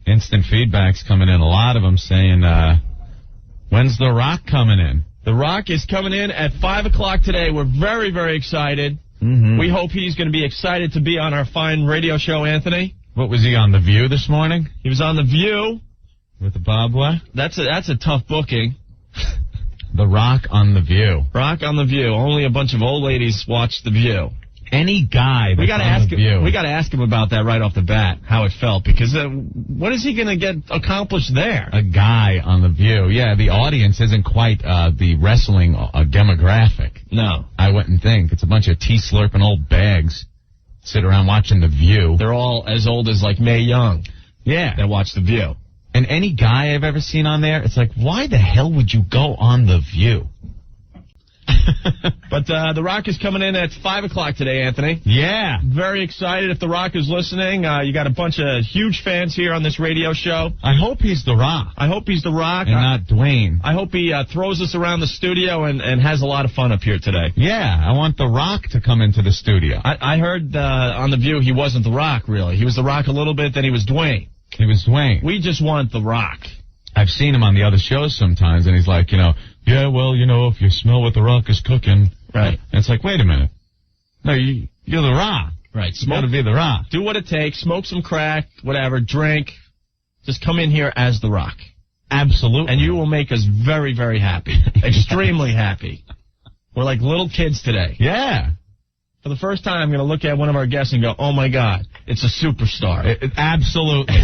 Instant feedback's coming in. A lot of them saying, when's The Rock coming in? The Rock is coming in at 5 o'clock today. We're very, very excited. Mm-hmm. We hope he's going to be excited to be on our fine radio show, Anthony. What was he on, The View this morning? He was on The View. With the Bob what? That's a tough booking. The Rock on The View. Rock on The View. Only a bunch of old ladies watch The View. Any guy that's on The View. We got to ask him about that right off the bat, how it felt, because what is he going to get accomplished there? A guy on The View. Yeah, the audience isn't quite the wrestling demographic. No. I wouldn't think. It's a bunch of tea-slurping old bags sit around watching The View. They're all as old as, like, Mae Young. Yeah. That watch The View. And any guy I've ever seen on there, it's like, why the hell would you go on The View? But The Rock is coming in at 5 o'clock today, Anthony. Yeah. Very excited if The Rock is listening. You got a bunch of huge fans here on this radio show. I hope he's The Rock. I hope he's The Rock. And not Dwayne. I hope he throws us around the studio and has a lot of fun up here today. Yeah, I want The Rock to come into the studio. I heard on The View he wasn't The Rock, really. He was The Rock a little bit, then he was Dwayne. He was Dwayne. We just want The Rock. I've seen him on the other shows sometimes, and he's like, yeah, well, if you smell what The Rock is cooking. Right. And it's like, wait a minute. No, you're The Rock. Right. You got to be The Rock. Do what it takes. Smoke some crack, whatever, drink. Just come in here as The Rock. Absolutely. And you will make us very, very happy. Extremely happy. We're like little kids today. Yeah. For the first time, I'm going to look at one of our guests and go, oh, my God, it's a superstar. Absolutely.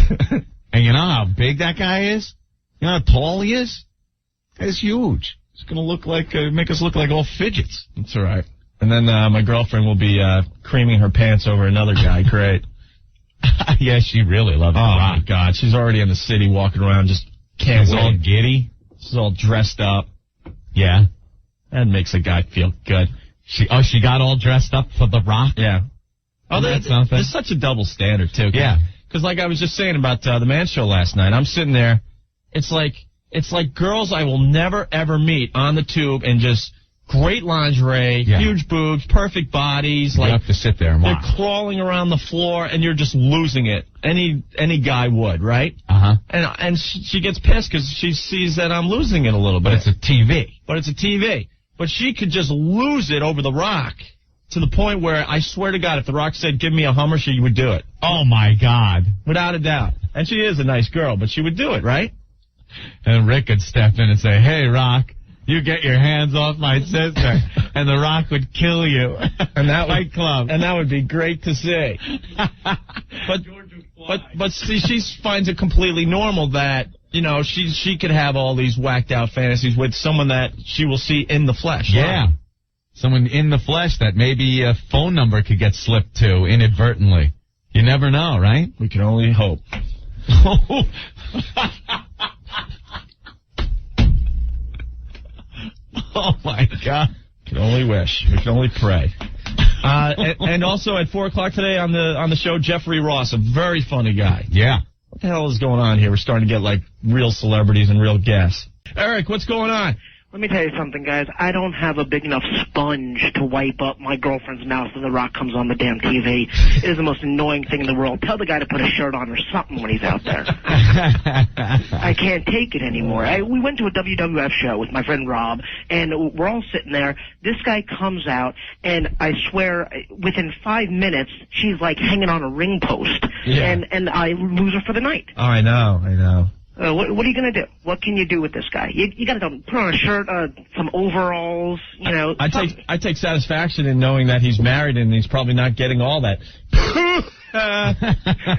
And you know how big that guy is? You know how tall he is? He's huge. It's going to make us look like all fidgets. That's all right. And then my girlfriend will be creaming her pants over another guy. Great. Yeah, she really loves The Rock. Oh, my God. She's already in the city walking around, just can't She's wait. all giddy. She's all dressed up. Yeah. That makes a guy feel good. She got all dressed up for The Rock? Yeah. Oh, that's something. There's such a double standard, too. Yeah. Because like I was just saying about the Man Show last night, I'm sitting there. It's like girls I will never, ever meet on the tube and just great lingerie, huge boobs, perfect bodies. You have to sit there and watch. They're crawling around the floor, and you're just losing it. Any guy would, right? Uh-huh. And she gets pissed because she sees that I'm losing it a little bit. But it's a TV. But she could just lose it over The Rock to the point where I swear to God, if The Rock said, give me a Hummer, she would do it. Oh, my God. Without a doubt. And she is a nice girl, but she would do it, right? And Rick could step in and say, hey, Rock, you get your hands off my sister. And The Rock would kill you. And that Fight Club. And that would be great to see. But see, she finds it completely normal that, she could have all these whacked out fantasies with someone that she will see in the flesh. Yeah. Right? Someone in the flesh that maybe a phone number could get slipped to inadvertently. You never know, right? We can only hope. Oh, my God. We can only wish. We can only pray. And also at 4 o'clock today on the show, Jeffrey Ross, a very funny guy. Yeah. What the hell is going on here? We're starting to get, like, real celebrities and real guests. Eric, what's going on? Let me tell you something, guys. I don't have a big enough sponge to wipe up my girlfriend's mouth when The Rock comes on the damn TV. It is the most annoying thing in the world. Tell the guy to put a shirt on or something when he's out there. I can't take it anymore. We went to a WWF show with my friend Rob, and we're all sitting there. This guy comes out, and I swear, within 5 minutes, she's like hanging on a ring post, and I lose her for the night. Oh, I know. What are you going to do? What can you do with this guy? You got to put on a shirt, some overalls, I take satisfaction in knowing that he's married and he's probably not getting all that.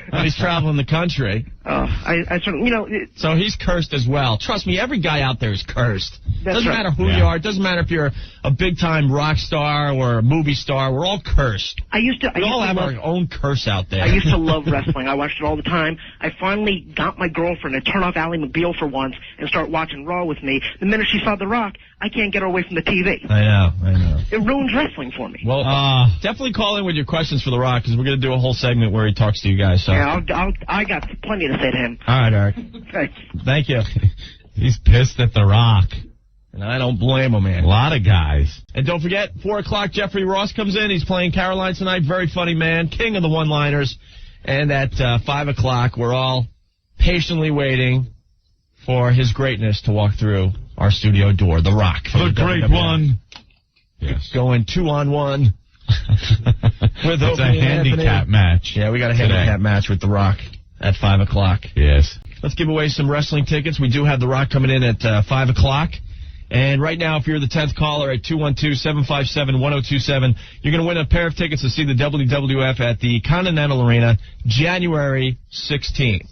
When he's traveling the country. I sort of, So he's cursed as well. Trust me, every guy out there is cursed. That's doesn't matter who you are. It doesn't matter if you're a big-time rock star or a movie star. We're all cursed. We all have our own curse out there. I used to love wrestling. I watched it all the time. I finally got my girlfriend to turn off Ally McBeal for once and start watching Raw with me. The minute she saw The Rock, I can't get her away from the TV. I know. It ruins wrestling for me. Well, definitely call in with your questions for The Rock, because we're going to do a whole segment where he talks to you guys. So. Yeah, I got plenty to say to him. All right, Eric. Thanks. Thank you. He's pissed at The Rock. And I don't blame him, man. A lot of guys. And don't forget, 4 o'clock, Jeffrey Ross comes in. He's playing Caroline tonight. Very funny man. King of the one-liners. And at 5 o'clock, we're all patiently waiting for his greatness to walk through our studio door. The Rock. The great WWF. one. Yes. Going 2-on-1. With It's Opie a and handicap Anthony. match. Yeah, we got a handicap match with The Rock at 5 o'clock. Yes. Let's give away some wrestling tickets. We do have The Rock coming in at 5 o'clock. And right now, if you're the 10th caller at 212-757-1027, you're going to win a pair of tickets to see the WWF at the Continental Arena January 16th.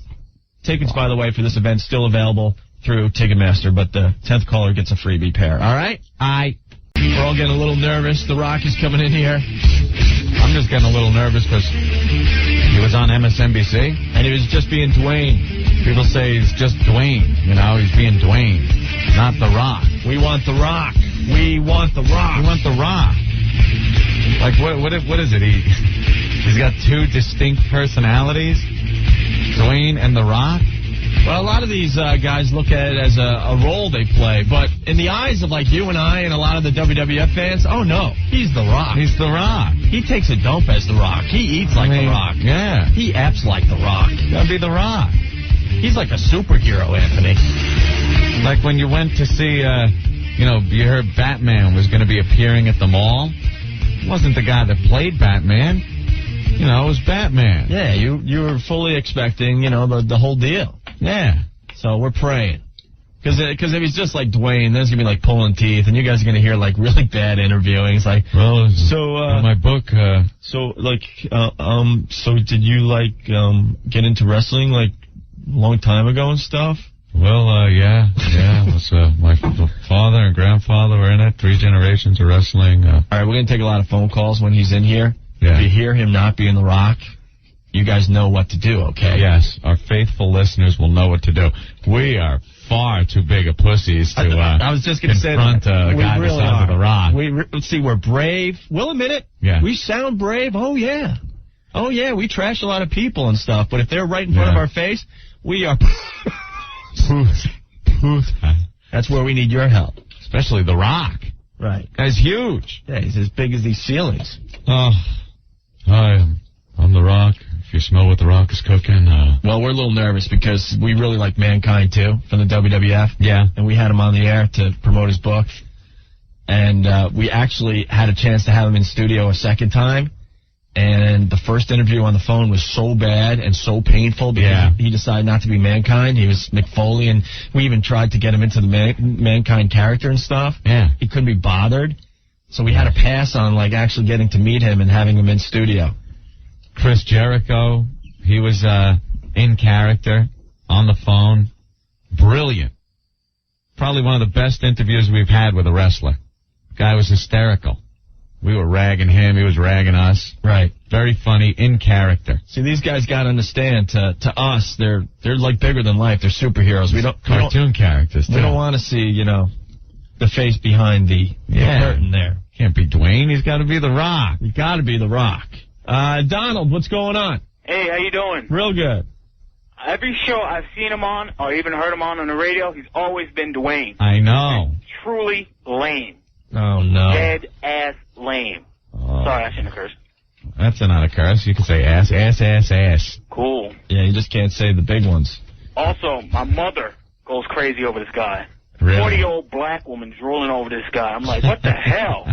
Tickets, by the way, for this event still available through Ticketmaster, but the 10th caller gets a freebie pair. All right? We're all getting a little nervous. The Rock is coming in here. I'm just getting a little nervous because he was on MSNBC. And he was just being Dwayne. People say he's just Dwayne. You know, he's being Dwayne, not The Rock. We want The Rock. We want The Rock. We want The Rock. Like, what is it? He's got two distinct personalities, Dwayne and The Rock. Well, a lot of these guys look at it as a role they play, but in the eyes of like you and I and a lot of the WWF fans, oh no, he's The Rock. He's The Rock. He takes a dump as The Rock. He eats like The Rock. Yeah. He apps like The Rock. Gotta be The Rock. He's like a superhero, Anthony. Like when you went to see, you heard Batman was going to be appearing at the mall. It wasn't the guy that played Batman. You know, it was Batman. Yeah, you were fully expecting, the whole deal. Yeah. So we're praying. Because if he's just like Dwayne, then it's going to be like pulling teeth, and you guys are going to hear like really bad interviewing. It's like, well, so, my book, so did you get into wrestling like a long time ago and stuff? Well, yeah. It was, my father and grandfather were in it. 3 generations of wrestling. All right, we're going to take a lot of phone calls when he's in here. Yeah. If you hear him not being The Rock, you guys know what to do, okay? Yes, our faithful listeners will know what to do. We are far too big of pussies to I was just going to say confront a guy the size of The Rock. Let's see, we're brave. We'll admit it. Yeah. We sound brave. Oh, yeah. We trash a lot of people and stuff, but if they're right in front of our face, we are... That's where we need your help. Especially The Rock. Right. Guy's huge. Yeah, he's as big as these ceilings. Oh, hi, I'm The Rock. If you smell what The Rock is cooking, Well, we're a little nervous because we really like Mankind, too, from the WWF. Yeah. And we had him on the air to promote his book. And we actually had a chance to have him in studio a second time. And the first interview on the phone was so bad and so painful because he decided not to be Mankind. He was McFoley, and we even tried to get him into the Mankind character and stuff. Yeah. He couldn't be bothered. So we had to pass on, actually getting to meet him and having him in studio. Chris Jericho, he was in character on the phone. Brilliant. Probably one of the best interviews we've had with a wrestler. Guy was hysterical. We were ragging him. He was ragging us. Right. Very funny, in character. See, these guys got to understand, to us, they're like bigger than life. They're superheroes. Cartoon characters, too. We don't want to see, the face behind the curtain there. Can't be Dwayne. He's got to be The Rock. You got to be The Rock. Donald, what's going on? Hey, how you doing? Real good. Every show I've seen him on, or even heard him on the radio, he's always been Dwayne. I know. Truly lame. Oh, no. Dead ass lame. Sorry, I shouldn't have cursed. That's not a curse. You can say ass, ass, ass, ass. Cool. Yeah, you just can't say the big ones. Also, my mother goes crazy over this guy. Really? 40-year-old black woman drooling over this guy. I'm like, what the hell?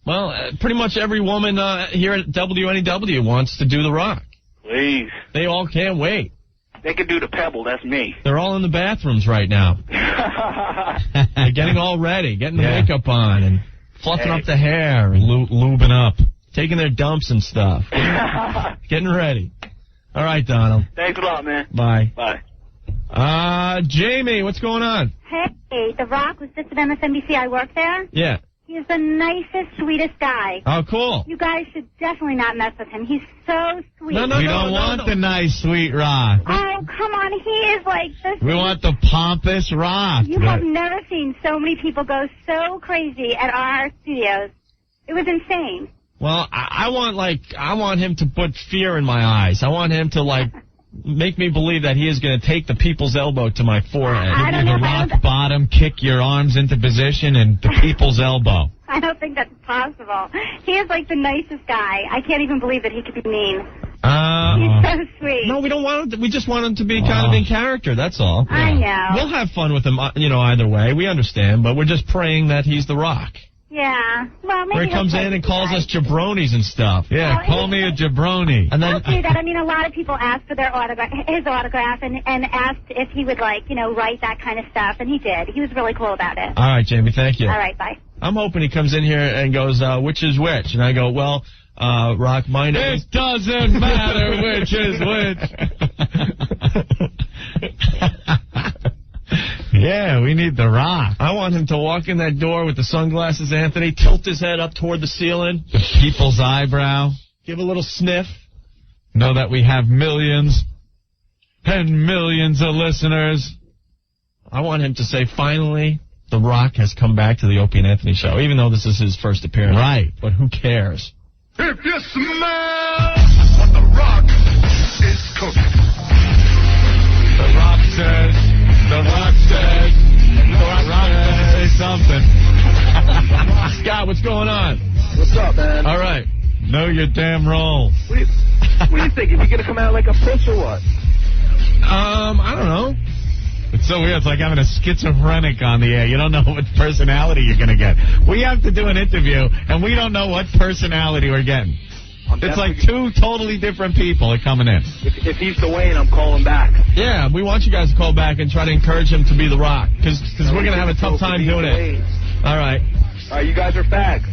Well, pretty much every woman here at WNEW wants to do The Rock. Please. They all can't wait. They could do the Pebble. That's me. They're all in the bathrooms right now. They're getting all ready, getting the makeup on, and fluffing up the hair, and lubing up. Taking their dumps and stuff. Getting ready. All right, Donald. Thanks a lot, man. Bye. Bye. Jamie, what's going on? Hey, The Rock was just at MSNBC. I work there. Yeah. He's the nicest, sweetest guy. Oh, cool. You guys should definitely not mess with him. He's so sweet. No, We don't want the nice, sweet Rock. Oh, come on. He is like this. We want the pompous Rock. You have never seen so many people go so crazy at our studios. It was insane. Well, I want him to put fear in my eyes. I want him to, make me believe that he is going to take the people's elbow to my forehead. I don't Give you know the if I rock don't- bottom, kick your arms into position, and the people's elbow. I don't think that's possible. He is like the nicest guy. I can't even believe that he could be mean. He's so sweet. No, we don't want him. We just want him to be kind of in character. That's all. I know. We'll have fun with him, either way. We understand, but we're just praying that he's The Rock. Yeah. Well, maybe Where he comes in and calls us jabronis and stuff. Yeah, call me a jabroni. And then I'll do that. I mean, a lot of people asked for his autograph, and asked if he would, write that kind of stuff, and he did. He was really cool about it. All right, Jamie, thank you. All right, bye. I'm hoping he comes in here and goes, which is which? And I go, well, Rock, my name... It doesn't matter which is which. Yeah, we need The Rock. I want him to walk in that door with the sunglasses, Anthony, tilt his head up toward the ceiling. The people's eyebrow. Give a little sniff. Know that we have millions and millions of listeners. I want him to say, finally, The Rock has come back to the Opie and Anthony show, even though this is his first appearance. Right. But who cares? If you smell what The Rock is cooking. The Rock says, The Rock says, The Rock says, say something. Scott, what's going on? What's up, man? All right. Know your damn role. What do you think? Is he gonna come out like a puss or what? I don't know. It's so weird. It's like having a schizophrenic on the air. You don't know what personality you're going to get. We have to do an interview, and we don't know what personality we're getting. It's like two totally different people are coming in. If he's Dwayne, I'm calling back. Yeah, we want you guys to call back and try to encourage him to be The Rock, because we're going to have a tough time doing it. All right. All right, you guys are fags.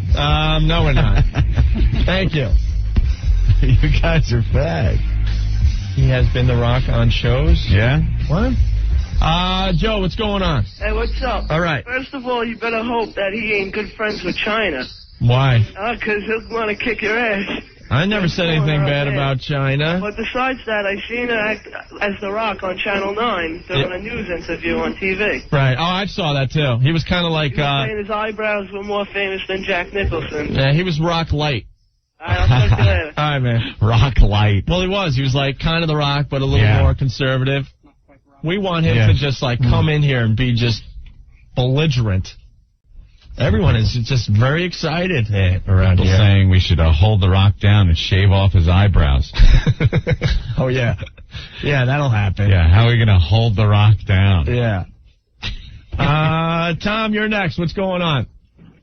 No, we're not. Thank you. You guys are fags. He has been The Rock on shows. Yeah? What? Joe, what's going on? Hey, what's up? All right. First of all, you better hope that he ain't good friends with China. Why? Because he'll want to kick your ass. I never said anything bad about China. But besides that, I seen her act as The Rock on Channel 9 doing a news interview on TV. Right. Oh, I saw that, too. He was kind of like... He was saying his eyebrows were more famous than Jack Nicholson. Yeah, he was Rock Light. All right, I'll talk to you later. All right, man. Rock Light. Well, he was. He was like kind of The Rock, but a little more conservative. We want him to just come in here and be just belligerent. Everyone is just very excited around here. Saying we should hold The Rock down and shave off his eyebrows. Oh, yeah. Yeah, that'll happen. Yeah, how are we going to hold The Rock down? Yeah. Tom, you're next. What's going on?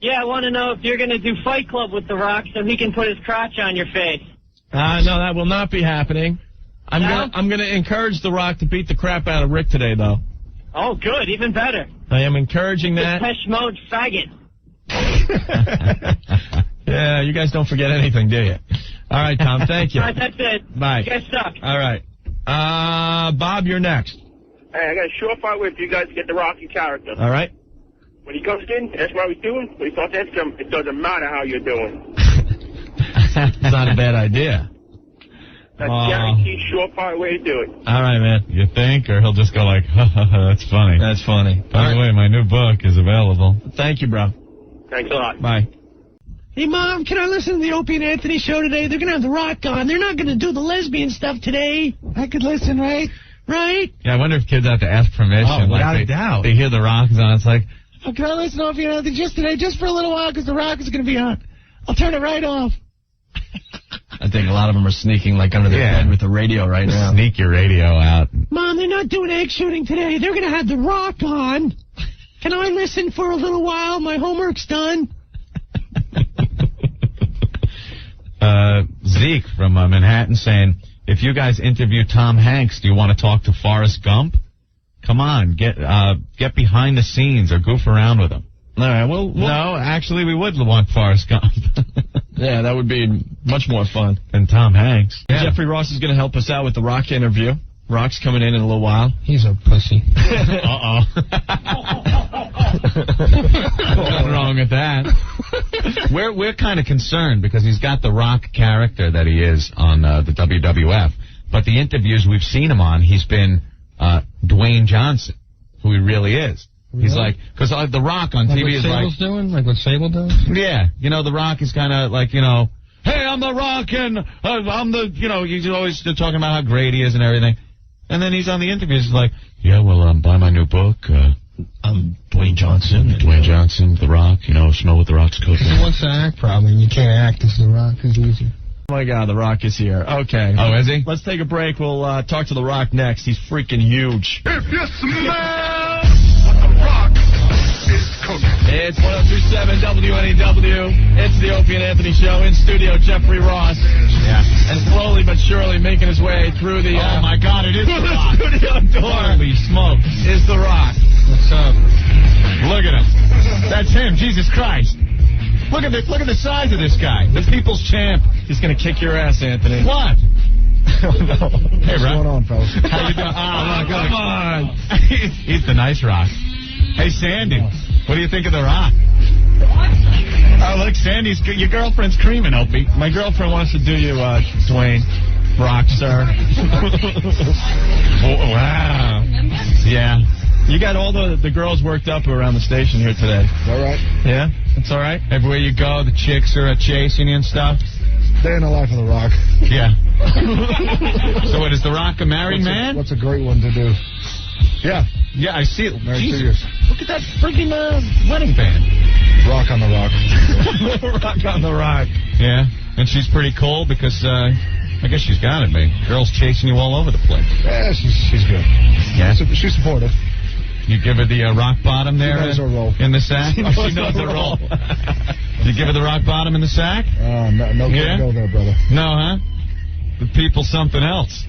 Yeah, I want to know if you're going to do Fight Club with The Rock so he can put his crotch on your face. No, that will not be happening. I'm going to encourage The Rock to beat the crap out of Rick today, though. Oh, good. Even better. I am encouraging that. Depeche Mode faggot. Yeah, you guys don't forget anything, do you? All right, Tom, thank you. All right, that's it. Bye. You guys suck. All right. Bob, you're next. Hey, I got a surefire way for you guys to get The Rock in character. All right. When he comes in, that's what he's doing. When he starts asking him, it doesn't matter how you're doing. It's not a bad idea. That's guaranteed surefire way to do it. All right, man. You think? Or he'll just go like, ha, ha, ha, that's funny. That's funny. By the way, my new book is available. Thank you, bro. Thanks a lot. Bye. Hey, Mom, can I listen to the Opie and Anthony show today? They're going to have The Rock on. They're not going to do the lesbian stuff today. I could listen, right? Right? Yeah, I wonder if kids have to ask permission. Oh, without a doubt. They hear The Rock is on. It's like, Oh, can I listen to Opie and Anthony just today, just for a little while, because The Rock is going to be on? I'll turn it right off. I think a lot of them are sneaking like under their bed with the radio right now. Sneak your radio out. Mom, they're not doing egg shooting today. They're going to have The Rock on. Can I listen for a little while? My homework's done. Zeke from Manhattan saying, if you guys interview Tom Hanks, do you want to talk to Forrest Gump? Come on, get behind the scenes or goof around with him. All right, well, no, actually, we would want Forrest Gump. Yeah, that would be much more fun than Tom Hanks. Yeah. Jeffrey Ross is going to help us out with the Rock interview. Rock's coming in a little while. He's a pussy. Uh-oh. Nothing wrong with that. We're kind of concerned because he's got the Rock character that he is on the WWF. But the interviews we've seen him on, he's been Dwayne Johnson, who he really is. Really? He's like, because the Rock on TV is like... doing? Like what Sable does? Yeah. You know, the Rock is kind of like, you know, hey, I'm the Rock and I'm the, you know, he's always talking about how great he is and everything. And then he's on the interviews like, yeah, well, buy my new book. I'm Dwayne Johnson. Dwayne Johnson, The Rock, you know what The Rock's cooking. He wants to act, probably. You can't act as The Rock. It's easy. Oh, my God, The Rock is here. Okay. Oh, is he? Let's take a break. We'll talk to The Rock next. He's freaking huge. If you smell what The Rock is cooking. It's 102.7 WNEW. It's the Opie and Anthony Show. In studio, Jeffrey Ross. Yeah. And slowly but surely making his way through the... Oh, my God, it is The Rock. studio door. Holy smokes. Is The Rock. What's up? Look at him. That's him. Jesus Christ. Look at the size of this guy. The people's champ. He's going to kick your ass, Anthony. What? Oh, no. Hey, What's going on, fellas? How you doing? Oh, come on. He's the nice Rock. Hey, Sandy, what do you think of The Rock? Oh, look, Sandy's, your girlfriend's creaming, Opie. My girlfriend wants to do you, Dwayne. Rock star. Oh, wow. Yeah. You got all the girls worked up around the station here today. All right. Yeah? That's all right? Everywhere you go, the chicks are chasing you and stuff. Day in the life of The Rock. Yeah. So what, is The Rock a married man? What's a great one to do? Yeah. Yeah, I see it. Married 2 Jesus. years. Look at that freaking wedding band. Rock on The Rock. Rock on The Rock. Yeah. And she's pretty cool because, I guess she's got it, man. Girls chasing you all over the place. Yeah, she's good. Yeah? She's supportive. You give her the rock bottom there She knows her role. in the sack? She knows her role. You give her the rock bottom in the sack? No Yeah? go there, brother. No, huh? The people something else.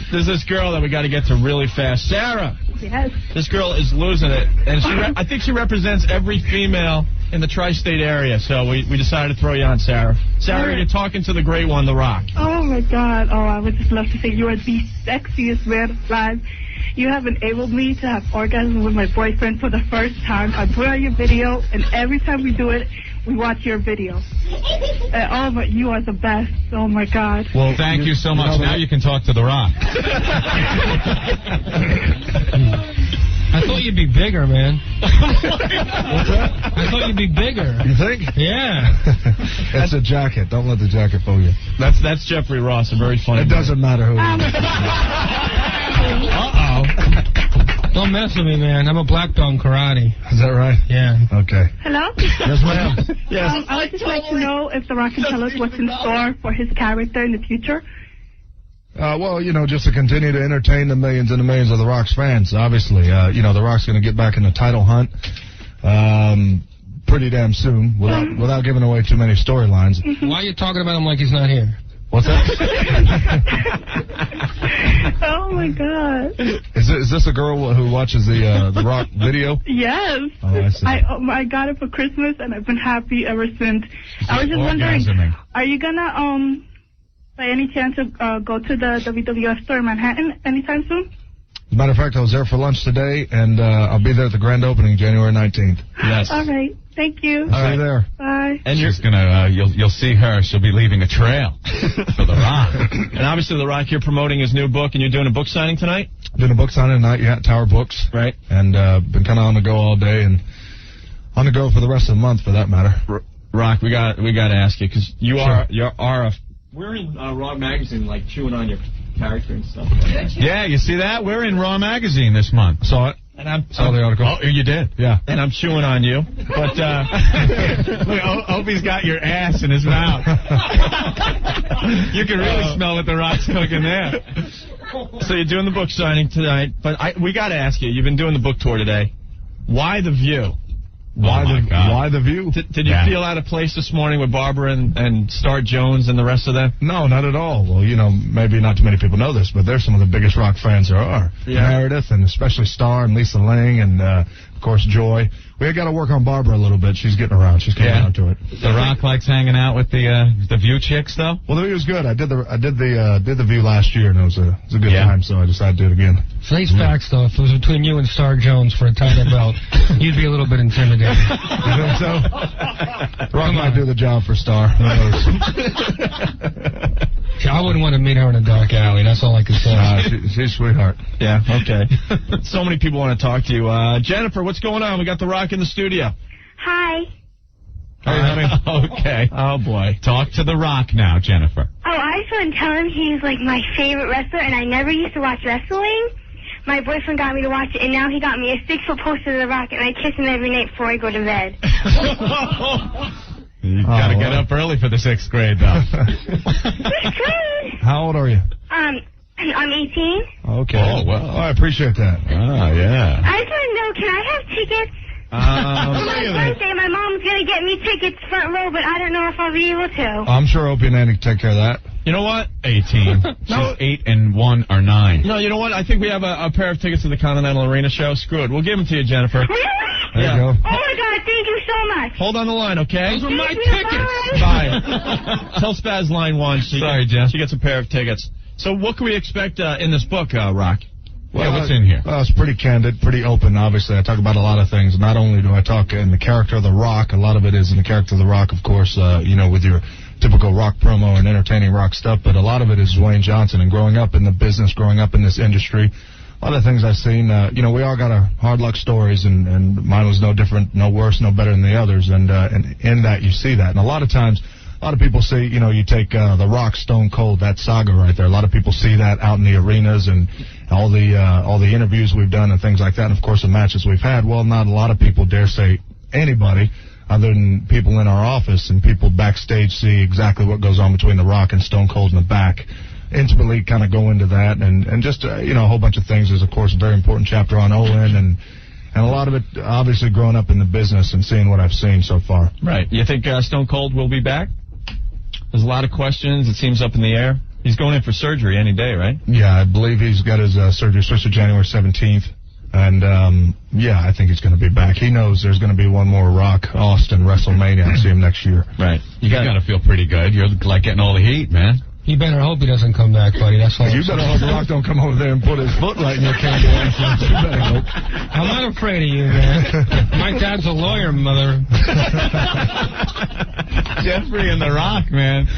There's this girl that we got to get to really fast. Sarah. Yes. This girl is losing it. And I think she represents every female in the tri-state area. So we decided to throw you on, Sarah. Sarah, you're talking to the great one, The Rock. Oh, my God. Oh, I would just love to say you are the sexiest man alive. You have enabled me to have orgasm with my boyfriend for the first time. I put on your video, and every time we do it, we watch your video. Oh, but you are the best. Oh, my God. Well, thank you so much. Now you can talk to The Rock. I thought you'd be bigger, man. What's that? I thought you'd be bigger. You think? Yeah. It's a jacket. Don't let the jacket fool you. That's Jeffrey Ross, a very funny It doesn't matter who it is. Uh-oh. Don't mess with me, man. I'm a black belt in karate. Is that right? Yeah. Okay. Hello? Yes, ma'am. Yes. I would just like to know if The Rock can tell us what's in store for his character in the future. Well, just to continue to entertain the millions and the millions of The Rock's fans, obviously. The Rock's going to get back in the title hunt pretty damn soon without giving away too many storylines. Why are you talking about him like he's not here? What's that? Oh, my God. Is this a girl who watches the Rock video? Yes. Oh, I see. I got it for Christmas, and I've been happy ever since. I was just wondering, are you going to, by any chance, go to the WWF store in Manhattan anytime soon? As a matter of fact, I was there for lunch today, and I'll be there at the grand opening January 19th. Yes. All right. Thank you. See you there. Bye. And She's gonna, you'll see her. She'll be leaving a trail for The Rock. And obviously, The Rock, you're promoting his new book, and you're doing a book signing tonight? Doing a book signing tonight, yeah, Tower Books. Right. And been kind of on the go all day, and on the go for the rest of the month, for that matter. Rock, we got to ask you, because we're in Raw Magazine, like, chewing on your character and stuff. Yeah, you see that? We're in Raw Magazine this month. Saw it. And Saw the article. Oh, you did? Yeah. And I'm chewing on you. But, look, Opie's got your ass in his mouth. You can really smell what The Rock's cooking there. So you're doing the book signing tonight, but we got to ask you, you've been doing the book tour today. Why The View? Why the View? Did you feel out of place this morning with Barbara and Star Jones and the rest of them? No, not at all. Well, maybe not too many people know this, but they're some of the biggest Rock fans there are. Yeah. Meredith, and especially Star and Lisa Ling, and of course Joy. We got to work on Barbara a little bit. She's getting around. She's coming around to it. The Rock likes hanging out with the View chicks, though. Well, the View was good. I did the View last year, and it was a good time. So I decided to do it again. Face facts, though. If it was between you and Star Jones for a title belt, you'd be a little bit intimidated. You think so? Rock might do the job for Star. Who knows? I wouldn't want to meet her in a dark alley. That's all I can say. She's a sweetheart. Yeah, okay. So many people want to talk to you. Jennifer, what's going on? We got The Rock in the studio. Hi. Hey, honey. Okay. Oh, boy. Talk to The Rock now, Jennifer. Oh, I just want to tell him he's like my favorite wrestler, and I never used to watch wrestling. My boyfriend got me to watch it, and now he got me a 6-foot poster of The Rock, and I kiss him every night before I go to bed. You got to get up early for the 6th grade, though. How old are you? I'm 18. Okay. Oh, well. I appreciate that. Oh, yeah. I just want to know, can I have tickets? For my birthday, my mom's going to get me tickets front row, but I don't know if I'll be able to. I'm sure Opie and Anthony can take care of that. You know what? 18. No. She's 8 and 1 or 9. No, you know what? I think we have a pair of tickets to the Continental Arena show. Screw it. We'll give them to you, Jennifer. Really? There you go. Oh, my God. Thank you so much. Hold on the line, okay? Those are my Thank you, tickets. Bye. Tell Spaz line 1. Sorry, Jen. She gets a pair of tickets. So what can we expect in this book, Rock? Well, what's in here? Well, it's pretty candid, pretty open, obviously. I talk about a lot of things. Not only do I talk in the character of The Rock, a lot of it is in the character of The Rock, of course, with your typical rock promo and entertaining rock stuff, but a lot of it is Dwayne Johnson and growing up in the business, growing up in this industry. A lot of things I've seen, we all got our hard luck stories, and mine was no different, no worse, no better than the others, and in that you see that. And a lot of times, a lot of people say, you take The Rock, Stone Cold, that saga right there. A lot of people see that out in the arenas and all the interviews we've done and things like that, and of course the matches we've had. Well, not a lot of people dare say anybody other than people in our office and people backstage see exactly what goes on between The Rock and Stone Cold in the back. Intimately kind of go into that and just, a whole bunch of things. There's, of course, a very important chapter on Owen and a lot of it, obviously, growing up in the business and seeing what I've seen so far. Right. You think Stone Cold will be back? There's a lot of questions. It seems up in the air. He's going in for surgery any day, right? Yeah, I believe he's got his surgery supposed to January 17th. And, I think he's going to be back. He knows there's going to be one more Rock Austin WrestleMania. I'll see him next year. Right. You got to feel pretty good. You're like getting all the heat, man. You better hope he doesn't come back, buddy. That's all. You better hope Rock don't come over there and put his foot right in your candy. You better hope. I'm not afraid of you, man. My dad's a lawyer, mother. Jeffrey and The Rock, man.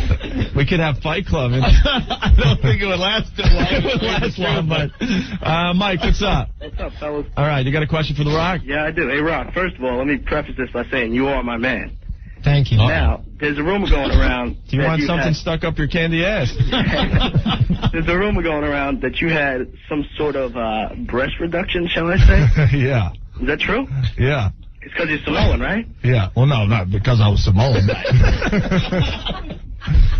We could have Fight Club. I don't think it would last too long. It would last long, but Mike, what's up? What's up, fellas? All right, you got a question for The Rock? Yeah, I do. Hey, Rock, first of all, let me preface this by saying you are my man. Thank you. Now, there's a rumor going around. Do you want something stuck up your candy ass? There's a rumor going around that you had some sort of breast reduction, shall I say? Yeah. Is that true? Yeah. It's because you're Samoan, right? Yeah. Well, no, not because I was Samoan.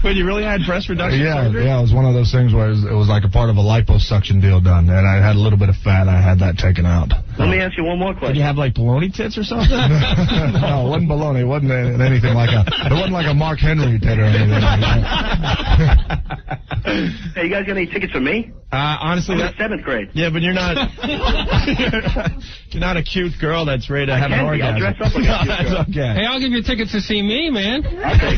Wait, you really had breast reduction surgery? Yeah, it was one of those things where it was like a part of a liposuction deal done, and I had a little bit of fat. I had that taken out. Let me ask you one more question. Did you have, like, baloney tits or something? No, it wasn't baloney. It wasn't anything like it wasn't like a Mark Henry tit or anything like that. Hey, you guys got any tickets for me? Honestly, I'm in 7th grade. Yeah, but you're not you're not a cute girl that's ready to have an orgasm. I'll dress up like a cute girl. That's okay. Hey, I'll give you tickets to see me, man. Okay.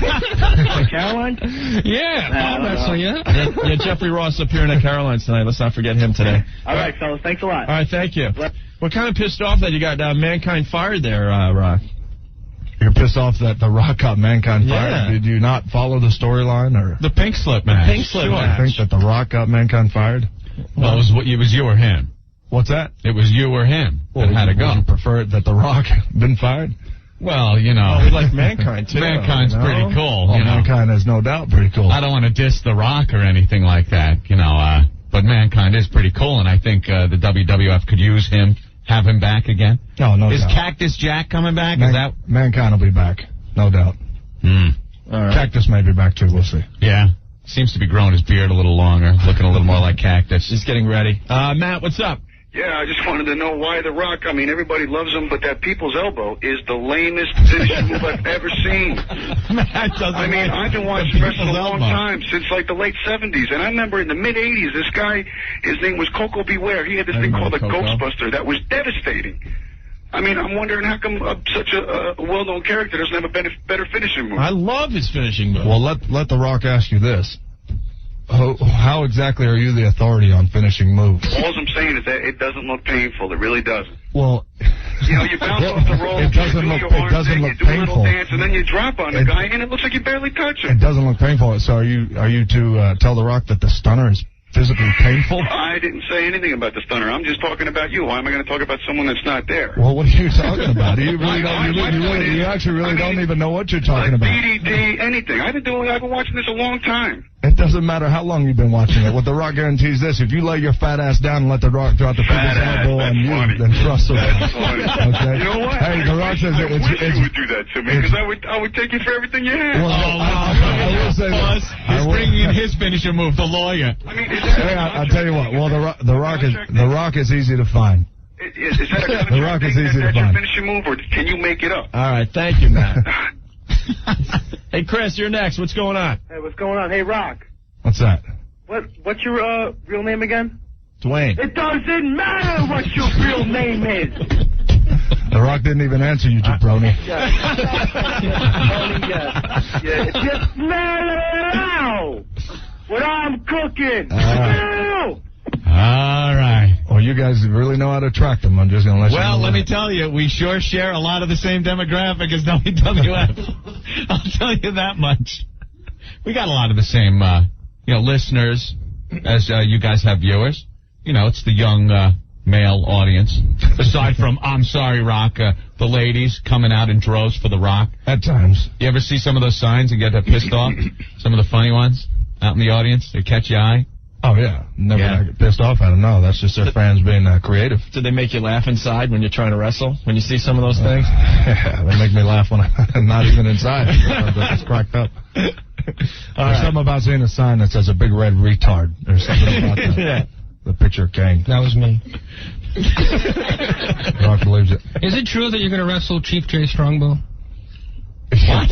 Caroline? Yeah, I'll wrestle you. Yeah, Jeffrey Ross appearing at Caroline's tonight. Let's not forget him today. All right, fellas. Thanks a lot. All right, thank you. We're kind of pissed off that you got Mankind fired there, Rock. You're pissed off that The Rock got Mankind fired? Yeah. Did you not follow the storyline? Or The pink slip match. Pink slip I match. think that The Rock got Mankind fired? Well, it was you or him. What's that? It was you or him that had to go. Would you prefer it that The Rock been fired? Well, we like Mankind, too. Mankind's pretty cool. Well, Mankind is no doubt pretty cool. I don't want to diss The Rock or anything like that, but Mankind is pretty cool, and I think the WWF could use him, have him back again. No doubt. Is Cactus Jack coming back? Mankind will be back, no doubt. All right. Cactus may be back, too. We'll see. Yeah. Seems to be growing his beard a little longer, looking a little more like Cactus. He's getting ready. Matt, what's up? Yeah, I just wanted to know why The Rock, everybody loves him, but that people's elbow is the lamest finishing move I've ever seen. I've been watching wrestling a long time, since like the late 70s, and I remember in the mid-80s, this guy, his name was Coco Beware. He had this thing called the Ghostbuster that was devastating. I'm wondering how come such a well-known character doesn't have a better finishing move. I love his finishing move. Well, let The Rock ask you this. How exactly are you the authority on finishing moves? All I'm saying is that it doesn't look painful. It really doesn't. Well, you bounce off the rope, it doesn't look you do a little painful. dance, and then you drop on the guy, and it looks like you barely touch him. It doesn't look painful. So are you to tell The Rock that the stunner is physically painful? I didn't say anything about the stunner. I'm just talking about you. Why am I going to talk about someone that's not there? Well, what are you talking about? You really don't. You actually really don't even know what you're talking about. DDT, anything. I've been watching this a long time. It doesn't matter how long you've been watching it. What The Rock guarantees this: if you lay your fat ass down and let The Rock drop the biggest elbow on you, then trust him. Okay. You know what? Hey, The Rock says I wish you would do that to me, because I would take you for everything you had. Well, I will say this. He's bringing in his finisher move, the lawyer. I mean, is that I'll tell you what. Well, The Rock is easy to find. Is that a The Rock is easy to your find. finishing move, or can you make it up? All right, thank you, Matt. Hey, Chris, you're next. What's going on? Hey, what's going on? Hey, Rock. What's that? What's your real name again? Dwayne. It doesn't matter what your real name is. The Rock didn't even answer you, jabroni. Yeah. Just smell it out. What I'm cooking. All right. Well, you guys really know how to attract them. I'm just going to let you know. Well, let me tell you, we sure share a lot of the same demographic as WWF. I'll tell you that much. We got a lot of the same, listeners as you guys have viewers. You know, it's the young male audience. Aside from, I'm sorry, Rock, the ladies coming out in droves for The Rock. At times. You ever see some of those signs and get pissed off? Some of the funny ones out in the audience? They catch your eye? Oh, yeah. Never get pissed off at them. No, that's just their fans being creative. Did they make you laugh inside when you're trying to wrestle? When you see some of those things? Yeah, they make me laugh when I'm not even inside. It's cracked up. There's something about seeing a sign that says a big red retard. There's something about that. The picture king. That was me. Rock believes it. Is it true that you're going to wrestle Chief Jay Strongbow? What?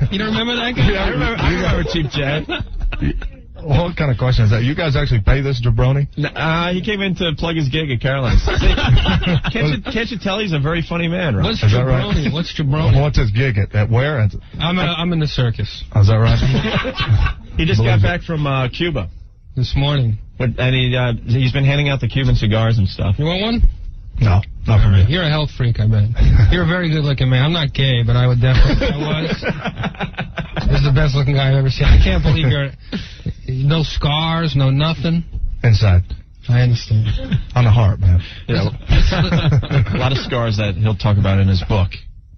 You don't remember that guy? Yeah, I remember Chief Jay. What kind of question is that? You guys actually pay this jabroni? He came in to plug his gig at Caroline's. Can't you tell he's a very funny man, right? What's jabroni? Right? What's jabroni? What's his gig at where? I'm in the circus. Oh, is that right? He just got back from Cuba this morning, and he's been handing out the Cuban cigars and stuff. You want one? No, not for me. You're a health freak, I bet. You're a very good-looking man. I'm not gay, but I would definitely. This is the best-looking guy I've ever seen. I can't believe you're. No scars, no nothing. Inside. I understand. On the heart, man. Yeah, a lot of scars that he'll talk about in his book.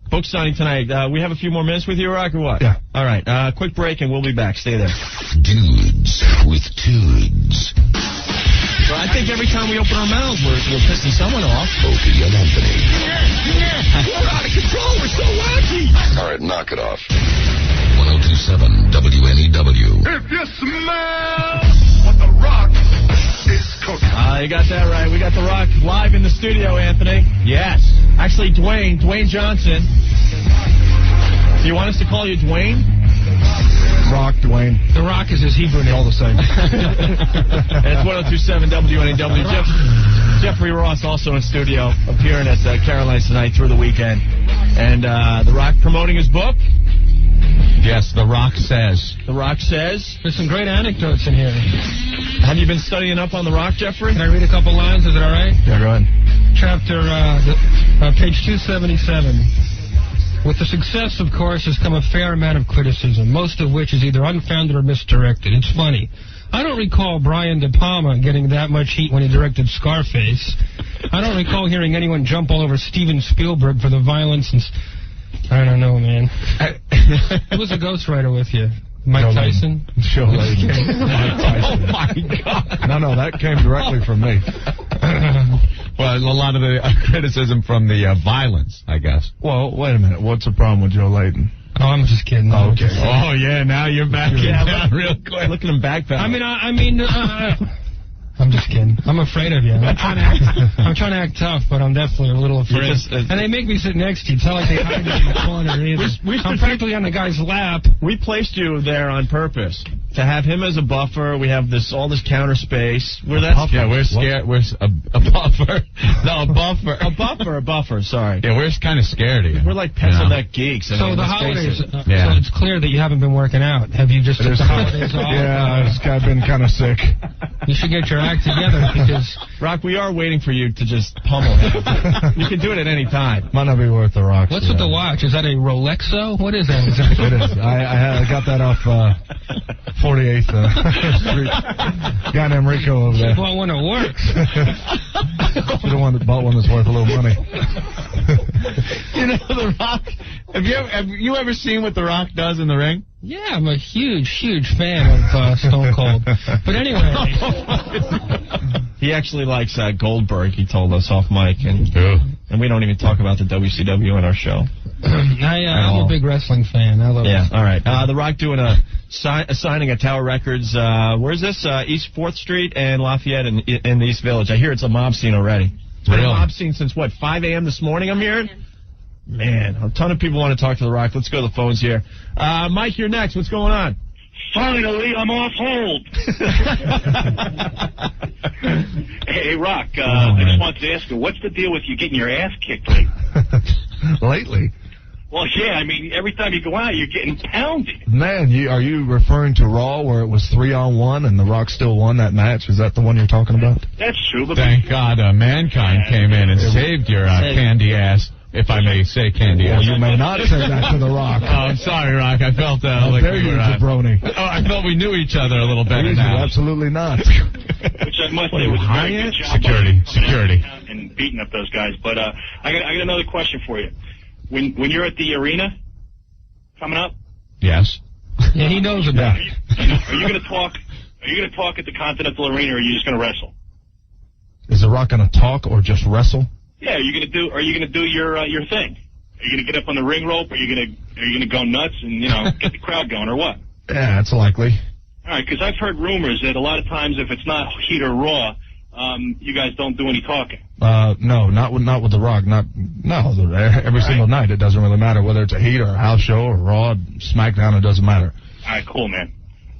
Book signing tonight. We have a few more minutes with you, Rock, or what? Yeah. All right. Quick break, and we'll be back. Stay there. Dudes with tudes. Well, I think every time we open our mouths, we're pissing someone off. Opie and Anthony. We're out of control. We're so wacky. All right, knock it off. 102.7 WNEW. If you smell what The Rock is cooking. You got that right. We got The Rock live in the studio, Anthony. Yes. Actually, Dwayne Johnson. Do you want us to call you Dwayne? Rock, Dwayne. The Rock is his Hebrew name. All the same. It's 102.7 WNEW. Jeffrey Ross also in studio, appearing at Caroline's tonight through the weekend. And The Rock promoting his book. Yes, The Rock says. The Rock says. There's some great anecdotes in here. Have you been studying up on The Rock, Jeffrey? Can I read a couple lines? Is it all right? Yeah, go ahead. Chapter, page 277. With the success, of course, has come a fair amount of criticism, most of which is either unfounded or misdirected. It's funny. I don't recall Brian De Palma getting that much heat when he directed Scarface. I don't recall hearing anyone jump all over Steven Spielberg for the violence and... I don't know, man. Who was a ghostwriter with you? Mike Tyson? Joe Layden. Mike Tyson. Oh, my God. No, that came directly from me. Well, a lot of the criticism from the violence, I guess. Well, wait a minute. What's the problem with Joe Layden? Oh, I'm just kidding. Oh, okay. Oh, yeah, now you're back. Yeah, real quick. Look at him backpedal. I mean, I'm just kidding. I'm afraid of you. I'm trying to act tough, but I'm definitely a little afraid. And they make me sit next to you. It's not like they hide me in the corner either. I'm practically on the guy's lap. We placed you there on purpose to have him as a buffer. We have all this counter space. We're scared. We're a buffer. No, a buffer. Sorry. Yeah, we're kind of scared of you. We're like pencil neck geeks. So the holidays. So it's clear that you haven't been working out. Have you just took the holidays off? Yeah, I've been kind of sick. You should get your act together because... Rock, we are waiting for you to just pummel him. You can do it at any time. Might not be worth the Rock. What's with the watch? Is that a Rolexo? What is that? It is. I got that off 48th Street. Guy named Rico over there. You bought one that works. You're the one that bought one that's worth a little money. You know, The Rock... Have you ever seen what The Rock does in the ring? Yeah, I'm a huge fan of Stone Cold. But anyway. He actually likes Goldberg, he told us off mic. And we don't even talk about the WCW in our show. I'm a big wrestling fan. I love it. All right. The Rock doing a signing at Tower Records. Where's this? East 4th Street and Lafayette in the East Village. I hear it's a mob scene already. It's been a mob scene since, 5 a.m. this morning, I'm hearing? Man, a ton of people want to talk to The Rock. Let's go to the phones here. Mike, you're next. What's going on? Finally, I'm off hold. Hey, Rock, I just wanted to ask you, what's the deal with you getting your ass kicked lately? Lately? Well, yeah, I mean, every time you go out, you're getting pounded. Man, are you referring to Raw where it was 3-on-1 and The Rock still won that match? Is that the one you're talking about? That's true. But Thank God Mankind came in and saved your candy ass. If I may say candy ass. You may not say that to The Rock. Oh, I'm sorry, Rock. I felt like we were... jabroni. I felt we knew each other a little better now. Absolutely not. Which I must say was a very good job. Security. And beating up those guys. But I got another question for you. When you're at the arena coming up? Yes. Yeah, he knows about it. Are you going to talk? Are you going to talk at the Continental Arena, or are you just going to wrestle? Is The Rock going to talk or just wrestle? Yeah, are you going to do your thing? Are you going to get up on the ring rope? Are you going to go nuts and get the crowd going, or what? Yeah, that's likely. All right, because I've heard rumors that a lot of times if it's not Heat or Raw, you guys don't do any talking. No, not with The Rock. Every single night. It doesn't really matter whether it's a Heat or a house show or Raw, SmackDown. It doesn't matter. All right, cool, man.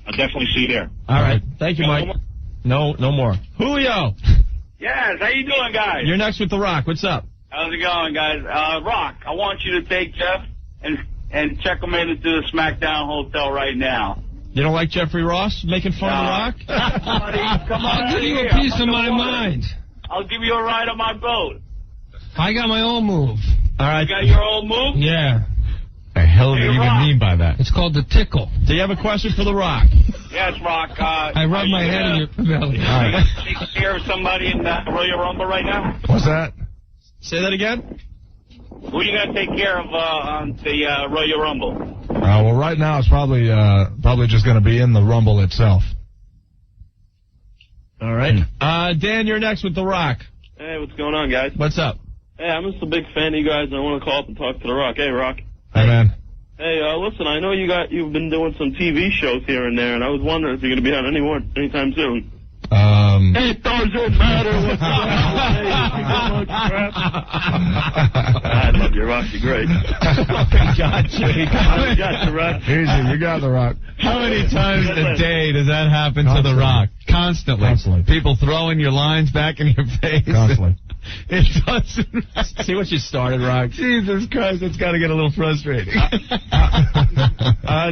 I'll definitely see you there. All right, thank you, Mike. No more. Julio. Yes, how you doing, guys? You're next with The Rock. What's up? How's it going, guys? Rock, I want you to take Jeff and check him into the SmackDown hotel right now. You don't like Jeffrey Ross making fun of The Rock? Buddy, come on. I'll give you a piece of my mind. I'll give you a ride on my boat. I got my own move. All right. You got your own move? Yeah. The hell do you even mean by that? It's called the tickle. Do you have a question for The Rock? Yes, Rock. I rub my head in your belly. All right. Take care of somebody in the Royal Rumble right now? What's that? Say that again? Who are you going to take care of on the Royal Rumble? Well, right now it's probably just going to be in the Rumble itself. All right. Dan, you're next with The Rock. Hey, what's going on, guys? What's up? Hey, I'm just a big fan of you guys, and I want to call up and talk to The Rock. Hey, Rock. Hey, man. Hey, listen, I know you've been doing some TV shows here and there, and I was wondering if you're going to be on anytime soon. It doesn't matter what's going on. I love you, Rock. You're great. Got you, Rock. Easy, you got The Rock. How many times a day does that happen to The Rock? Constantly. People throwing your lines back in your face. Constantly. It doesn't. See what you started, Rock. Jesus Christ, it's got to get a little frustrating.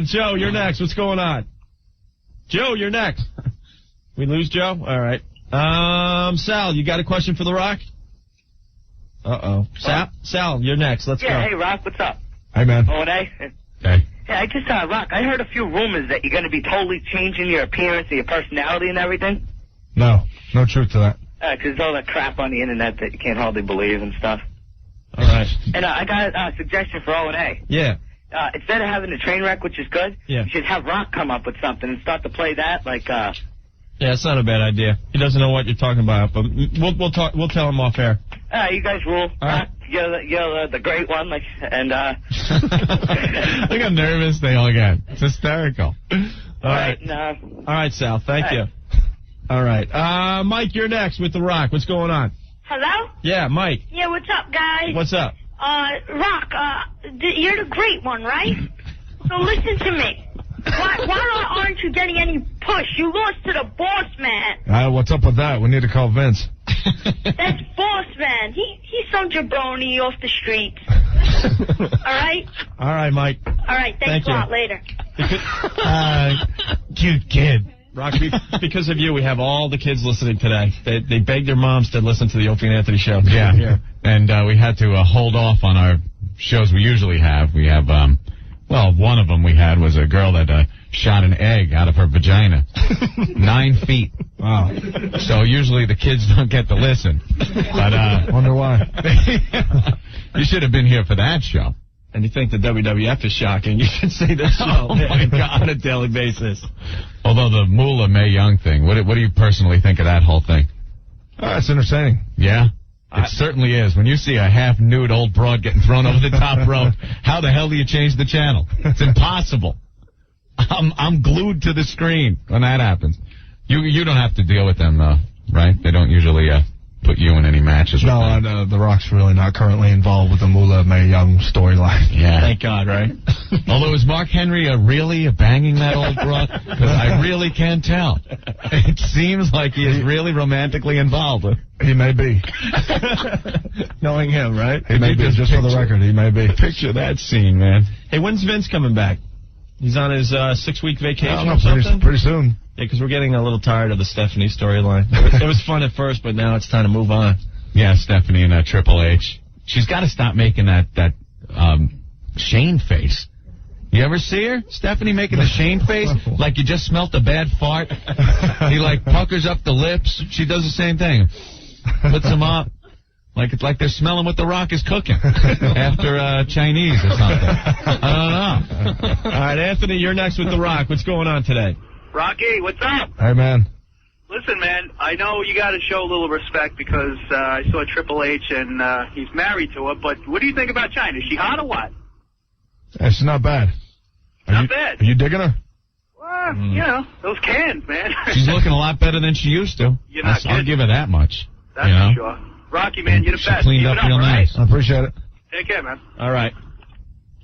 Joe, you're next. What's going on? Joe, you're next. We lose Joe? All right. Sal, you got a question for The Rock? Uh-oh. Sal, you're next. Let's go. Yeah, hey, Rock, what's up? Hey, man. O&A? Hey. Yeah, I just, Rock, I heard a few rumors that you're going to be totally changing your appearance and your personality and everything. No truth to that. Because all that crap on the internet that you can't hardly believe and stuff. All right. And I got a suggestion for O&A. Yeah. Instead of having a train wreck, which is good, you should have Rock come up with something and start to play that, like, Yeah, it's not a bad idea. He doesn't know what you're talking about, but we'll talk. We'll tell him off air. You guys rule. All right. You're the great one, and Look how nervous they all get. It's hysterical. All right. All right, Sal. Thank you. All right. Mike, you're next with The Rock. What's going on? Hello? Yeah, Mike. Yeah, what's up, guys? What's up? Rock, you're the great one, right? So listen to me. Why aren't you getting any push? You lost to the boss man. What's up with that? We need to call Vince. That's boss man. He's some jabroni off the street. All right? All right, Mike. All right, thanks a lot. Later. Cute kid. Rock, because of you, we have all the kids listening today. They begged their moms to listen to the Opie and Anthony show. Yeah. And we had to hold off on our shows we usually have. We have, one of them we had was a girl that shot an egg out of her vagina. 9 feet. Wow. So usually the kids don't get to listen. But wonder why. You should have been here for that show. and you think the WWF is shocking, you should see this show my God, on a daily basis. Although the Moolah Mae Young thing, what do you personally think of that whole thing? It's entertaining. Yeah? It certainly is. When you see a half-nude old broad getting thrown over the top rope, how the hell do you change the channel? It's impossible. I'm glued to the screen when that happens. You don't have to deal with them, though, right? They don't usually put you in any matches with them. No, The Rock's really not currently involved with the Moolah Mae Young storyline. Yeah. Thank God, right? Although, is Mark Henry really banging that old broad? Because I really can't tell. It seems like he is really romantically involved with. He may be. Knowing him, right? He may be, just for the record, he may be. Picture that scene, man. Hey, when's Vince coming back? He's on his 6-week vacation or something? Pretty soon. Yeah, because we're getting a little tired of the Stephanie storyline. It was fun at first, but now it's time to move on. Yeah, Stephanie and Triple H. She's got to stop making that Shane face. You ever see her? Stephanie making the Shane face like you just smelt a bad fart. He like puckers up the lips. She does the same thing. Puts them up. Like it's like they're smelling what The Rock is cooking after Chinese or something. I don't know. All right, Anthony, you're next with The Rock. What's going on today? Rocky, what's up? Hey, man. Listen, man, I know you got to show a little respect because I saw Triple H and he's married to her, but what do you think about China? Is she hot or what? It's not bad. Not bad. Are you digging her? Well, you know, those cans, man. She's looking a lot better than she used to. You're not I'll give her that much. That's for sure. Rocky, man, you're the best. Cleaned up real nice. I appreciate it. Take care, man. All right.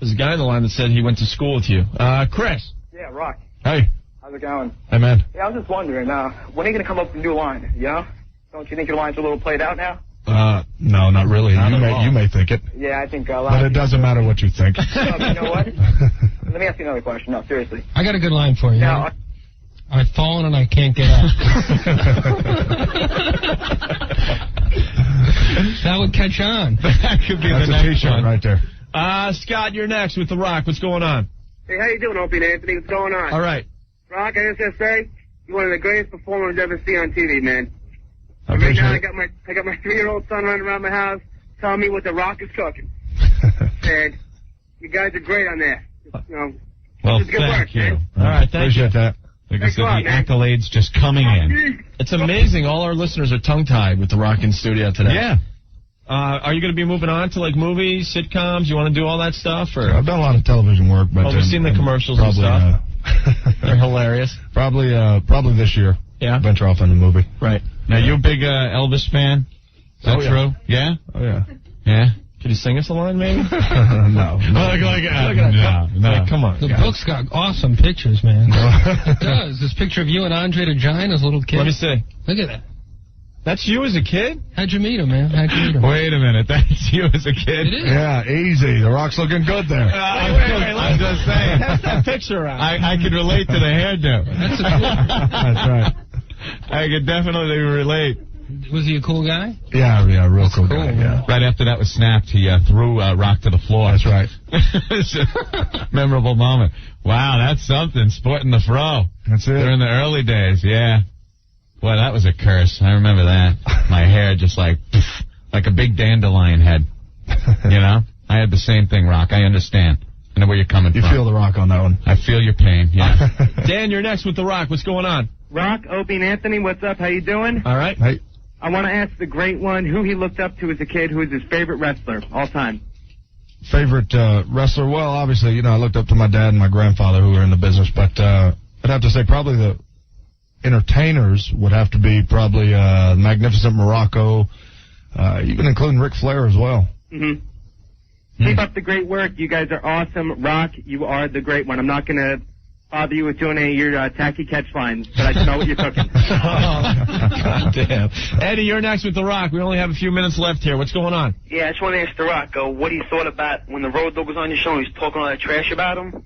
There's a guy on the line that said he went to school with you. Chris. Yeah, Rock. Hey. How's it going? Hey, man. Yeah, I was just wondering, when are you going to come up with a new line, you know? Don't you think your line's a little played out now? No, not really. You may think it. Yeah, I think a lot But of it doesn't matter what you think. you know what? Let me ask you another question. No, seriously. I got a good line for you. Now, I've fallen and I can't get up. That would catch on. That could be That's the a next T-shirt one. right there. Scott, you're next with The Rock. What's going on? hey, how you doing, Opie and Anthony? What's going on? All right. Rock, I just gotta say, you're one of the greatest performers I've ever seen on TV, man. I Right appreciate now, it. I got my 3-year-old son running around my house telling me what The Rock is cooking. And you guys are great on that. You know, Well, it's good work, thank you. man. All right, thank you. Appreciate that. Like I Thanks said, a lot, the man. accolades just coming in. It's amazing. All our listeners are tongue-tied with The Rock in studio today. Yeah. Are you going to be moving on to, like, movies, sitcoms? You want to do all that stuff? Or? I've done a lot of television work. But we've seen the commercials probably, and stuff. They're hilarious. Probably this year. Yeah. Venture off in the movie. Right. Now, you a big Elvis fan? Is that true? Yeah? Oh, yeah. Yeah? Could you sing us a line, maybe? No. No. Come on. The book's got awesome pictures, man. It does. This picture of you and Andre the Giant as a little kid. Let me see. Look at that. That's you as a kid? How'd you meet him, man? How'd you meet him? Wait a minute. That's you as a kid? It is. Yeah, easy. The Rock's looking good there. I'm just saying. Pass that picture around. I could relate to the hairdo. That's a cool. That's right. I could definitely relate. Was he a cool guy? Yeah, real cool cool, guy. man. Yeah. Right after that was snapped, he threw Rock to the floor. That's right. It's a memorable moment. Wow, that's something. Sporting the fro. That's it. During the early days, yeah. Boy, that was a curse. I remember that. My hair just like a big dandelion head. You know? I had the same thing, Rock. I understand. I know where you're coming from. You feel The Rock on that one. I feel your pain, yeah. Dan, you're next with The Rock. What's going on? Rock, Opie and Anthony, what's up? How you doing? All right. Hey. I want to ask the great one who he looked up to as a kid, who is his favorite wrestler all time. Favorite wrestler? Well, obviously, I looked up to my dad and my grandfather who were in the business, but I'd have to say probably the entertainers would have to be probably Magnificent Morocco, even including Ric Flair as well. Mm-hmm. Keep up the great work. You guys are awesome. Rock, you are the great one. I'm not going to bother you with doing any of your tacky catch lines, but I know what you're cooking. God damn. Eddie, you're next with The Rock. We only have a few minutes left here. What's going on? Yeah, I just want to ask The Rock what he thought about when the Road Dogg was on your show and he was talking all that trash about him.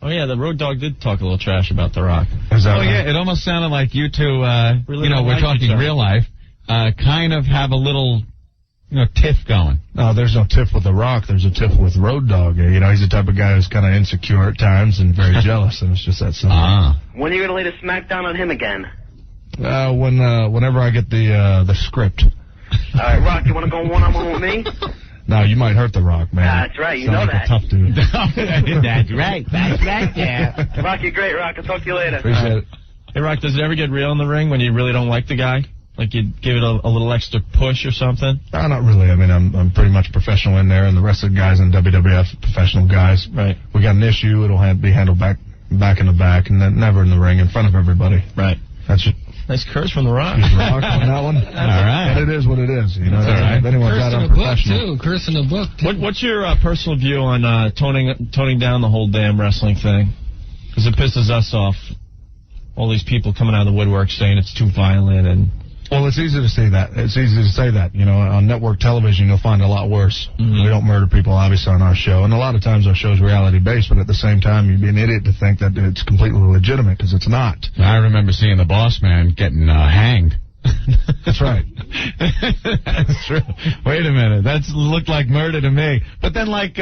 Oh, yeah, the Road Dogg did talk a little trash about The Rock. Yeah, it almost sounded like you two, Really we're like each talking other. real life, kind of have a little, tiff going. No, there's no tiff with The Rock. There's a tiff with Road Dogg. He's the type of guy who's kind of insecure at times and very jealous, and it's just that simple. When are you going to lay the smackdown on him again? Whenever I get the script. All right, Rock, you want to go one-on-one with me? No, you might hurt The Rock, man. That's right, you Sound know like that. a tough dude. That's right. That's right, yeah. Rock, you're great, Rock. I'll talk to you later. Appreciate it. Hey, Rock, does it ever get real in the ring when you really don't like the guy? Like you give it a little extra push or something? No, not really. I mean, I'm pretty much professional in there, and the rest of the guys in WWF are professional guys. Right. We got an issue, it'll be handled back in the back, and then never in the ring in front of everybody. Right. That's it. Nice curse from The Rock. Rock on that one. All right. But it is what it is. You know, That's all right. if anyone's Curse got in a book, unprofessional. too. Curse in a book, too. What's your personal view on toning down the whole damn wrestling thing? Because it pisses us off. All these people coming out of the woodwork saying it's too violent and... Well, it's easy to say that. It's easy to say that. You know, on network television, you'll find a lot worse. Mm-hmm. We don't murder people, obviously, on our show. And a lot of times our show's reality-based, but at the same time, you'd be an idiot to think that it's completely legitimate, because it's not. I remember seeing the Boss Man getting hanged. That's right. That's true. Wait a minute. That looked like murder to me. But then, like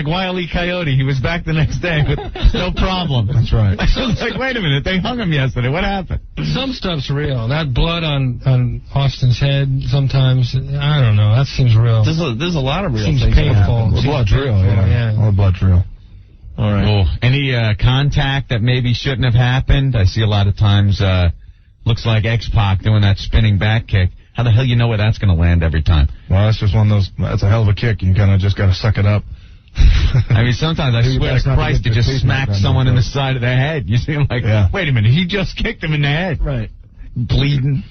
Wile E. Coyote, he was back the next day with no problem. That's right. I was like, wait a minute, they hung him yesterday. What happened? Some stuff's real. That blood on Austin's head, sometimes, I don't know. That seems real. There's a lot of real Seems things. painful. The blood's real, yeah. All the blood's real. All right. Oh, any contact that maybe shouldn't have happened? I see a lot of times, looks like X-Pac doing that spinning back kick. How the hell you know where that's going to land every time? Well, that's just one of those, that's a hell of a kick. You kind of just got to suck it up. I mean, sometimes I swear to Christ, you just smack someone in the side of the head. You see, like, wait a minute, he just kicked him in the head. Right. Bleeding.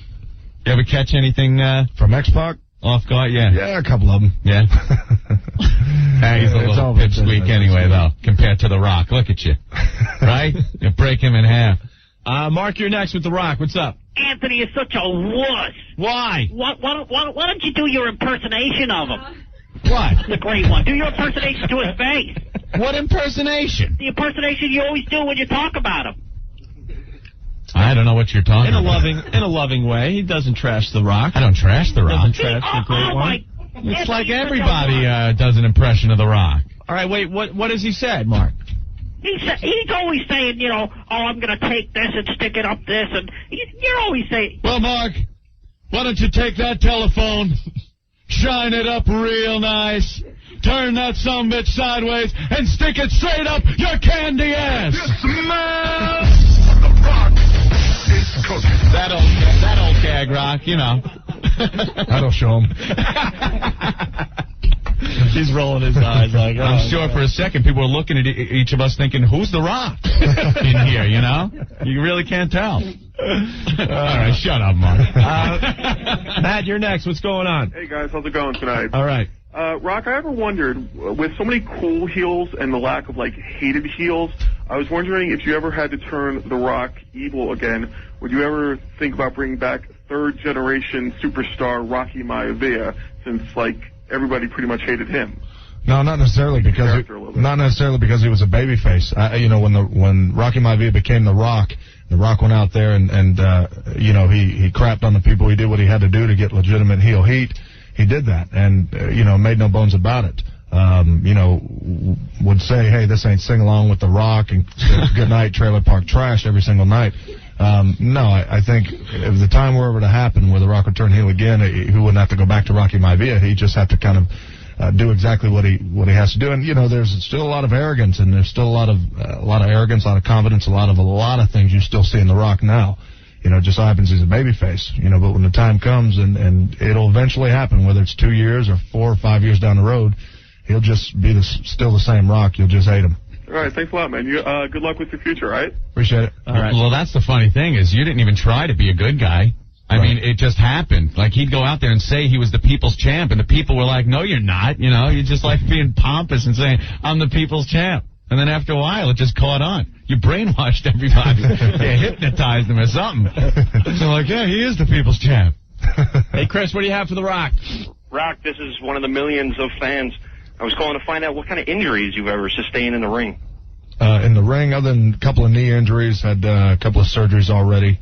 You ever catch anything from X-Pac? Off guard, yeah. Yeah, a couple of them. Yeah. He's a little pipsqueak anyway, though, compared to The Rock. Look at you. Right? You break him in half. Mark, you're next with The Rock. What's up? Anthony is such a wuss. Why? Why don't you do your impersonation of him? What? The great one. Do your impersonation to his face. What impersonation? The impersonation you always do when you talk about him. I don't know what you're talking about. In a loving way. He doesn't trash The Rock. I don't trash The Rock. Doesn't trash the great one. It's like everybody does an impression of The Rock. All right, wait, what has he said, Mark? He's always saying, you know, I'm going to take this and stick it up this, and you're always saying... Well, Mark, why don't you take that telephone, shine it up real nice, turn that sumbitch sideways, and stick it straight up your candy ass! That old gag, Rock, you know. That'll show him. He's rolling his eyes like, oh, I'm sure for a second people were looking at each of us thinking, who's The Rock in here, you know? You really can't tell. All right, shut up, Mark. Matt, you're next. What's going on? Hey, guys. How's it going tonight? All right. Rock, I ever wondered, with so many cool heels and the lack of, like, hated heels, I was wondering if you ever had to turn The Rock evil again, would you ever think about bringing back third-generation superstar Rocky Maivia, since, like, everybody pretty much hated him? No, not necessarily because he was a babyface. You know, when Rocky Maivia became The Rock went out there and you know, he crapped on the people. He did what he had to do to get legitimate heel heat. He did that, and you know, made no bones about it. You know, would say, hey, this ain't sing along with The Rock and good night trailer park trash every single night. No, I think if the time were ever to happen where The Rock would turn heel again, he wouldn't have to go back to Rocky Maivia. He'd just have to kind of do exactly what he has to do. And you know, there's still a lot of arrogance, and there's still a lot of arrogance, a lot of confidence, a lot of things you still see in The Rock now. You know, it just so happens he's a babyface. You know, but when the time comes, and it'll eventually happen, whether it's 2 years or 4 or 5 years down the road, he'll just be still the same Rock. You'll just hate him. All right, thanks a lot, man. Good luck with your future, all right? Appreciate it. All right. Well, that's the funny thing is you didn't even try to be a good guy. I mean, it just happened. Like, he'd go out there and say he was the people's champ, and the people were like, no, you're not. You know, you're just like being pompous and saying, I'm the people's champ. And then after a while, it just caught on. You brainwashed everybody. You hypnotized them or something. So like, yeah, he is the people's champ. Hey, Chris, what do you have for The Rock? Rock, this is one of the millions of fans. I was calling to find out what kind of injuries you've ever sustained in the ring. In the ring, other than a couple of knee injuries, had a couple of surgeries already.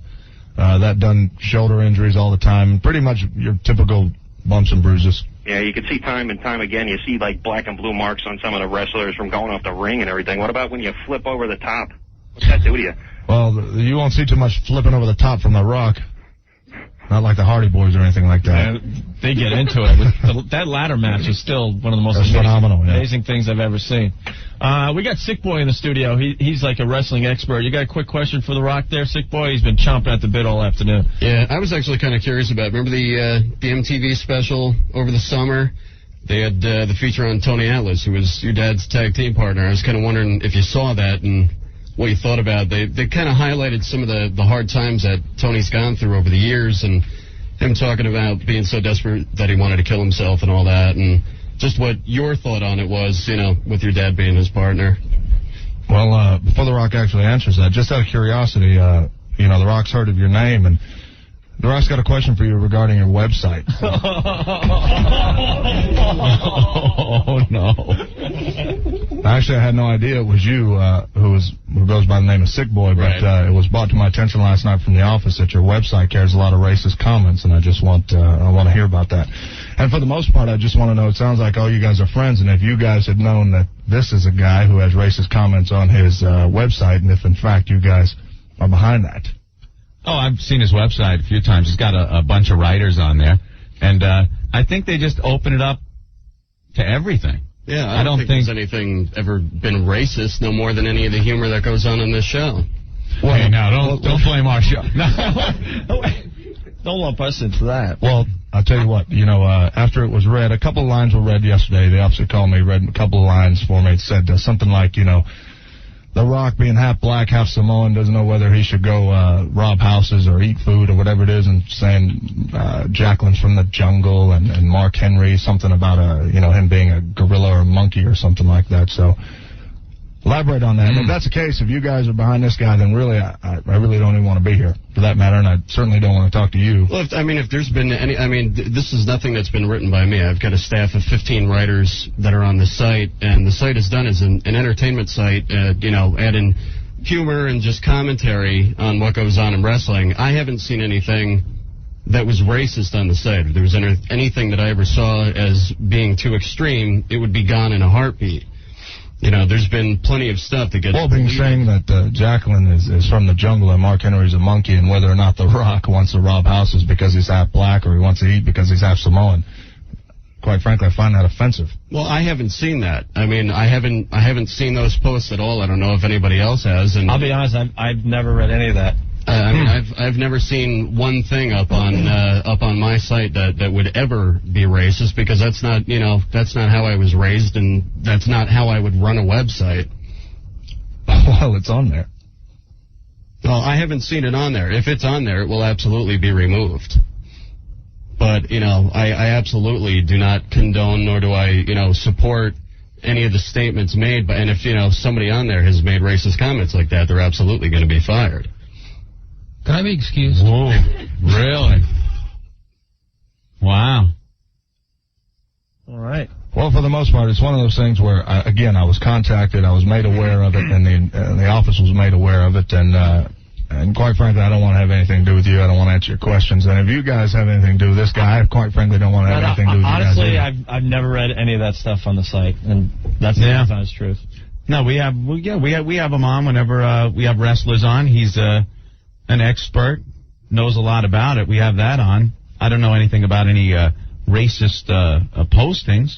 That done shoulder injuries all the time. Pretty much your typical bumps and bruises. Yeah, you can see time and time again. You see, like, black and blue marks on some of the wrestlers from going off the ring and everything. What about when you flip over the top? What's that do to you? Well, you won't see too much flipping over the top from The Rock. Not like the Hardy Boys or anything like that. They get into it. That ladder match is still one of the most amazing things I've ever seen. We got Sick Boy in the studio. He's like a wrestling expert. You got a quick question for The Rock there, Sick Boy? He's been chomping at the bit all afternoon. Yeah, I was actually kind of curious about, remember the MTV special over the summer? They had the feature on Tony Atlas, who was your dad's tag team partner. I was kind of wondering if you saw that and what you thought about it. They kind of highlighted some of the hard times that Tony's gone through over the years, and him talking about being so desperate that he wanted to kill himself and all that, and just what your thought on it was, with your dad being his partner. Well, before The Rock actually answers that, just out of curiosity, The Rock's heard of your name, and The Rock's got a question for you regarding your website. Oh, no. Actually, I had no idea it was you who goes by the name of Sick Boy, but it was brought to my attention last night from the office that your website carries a lot of racist comments, and I just want to hear about that. And for the most part, I just want to know, it sounds like all you guys are friends, and if you guys had known that this is a guy who has racist comments on his website, and if in fact you guys are behind that. Oh, I've seen his website a few times. He's got a bunch of writers on there, and I think they just open it up to everything. Yeah, I don't think there's anything ever been racist, no more than any of the humor that goes on in this show. Well, hey, now, don't blame our show. Don't lump us into that. Well, I'll tell you what, after it was read, a couple of lines were read yesterday. The officer called me, read a couple of lines for me. It said something like, The Rock being half black, half Samoan, doesn't know whether he should go rob houses or eat food or whatever it is, and saying Jacqueline's from the jungle, and Mark Henry, something about him being a gorilla or a monkey or something like that. So elaborate on that. And if that's the case, if you guys are behind this guy, then really, I really don't even want to be here for that matter, and I certainly don't want to talk to you. Well, if there's been any, this is nothing that's been written by me. I've got a staff of 15 writers that are on the site, and the site is done as an entertainment site, adding humor and just commentary on what goes on in wrestling. I haven't seen anything that was racist on the site. If there was anything that I ever saw as being too extreme, it would be gone in a heartbeat. There's been plenty of stuff that gets... Well, being saying that Jacqueline is from the jungle and Mark Henry's a monkey, and whether or not The Rock wants to rob houses because he's half black or he wants to eat because he's half Samoan, quite frankly, I find that offensive. Well, I haven't seen that. I haven't seen those posts at all. I don't know if anybody else has. And I'll be honest, I've never read any of that. I've never seen one thing up on my site that would ever be racist, because that's not how I was raised, and that's not how I would run a website. Well, it's on there. Well, I haven't seen it on there. If it's on there, it will absolutely be removed. But I absolutely do not condone, nor do I support any of the statements made. And if somebody on there has made racist comments like that, they're absolutely going to be fired. Can I be excused? Whoa, really? Wow. All right. Well, for the most part, it's one of those things where, I was contacted, I was made aware of it, and the office was made aware of it, and quite frankly, I don't want to have anything to do with you. I don't want to answer your questions. And if you guys have anything to do with this guy, I quite frankly don't want to have anything to do with you guys. Honestly, I've never read any of that stuff on the site, and that's the honest truth. No, we have him on whenever we have wrestlers on. He's an expert, knows a lot about it. We have that on. I don't know anything about any racist postings.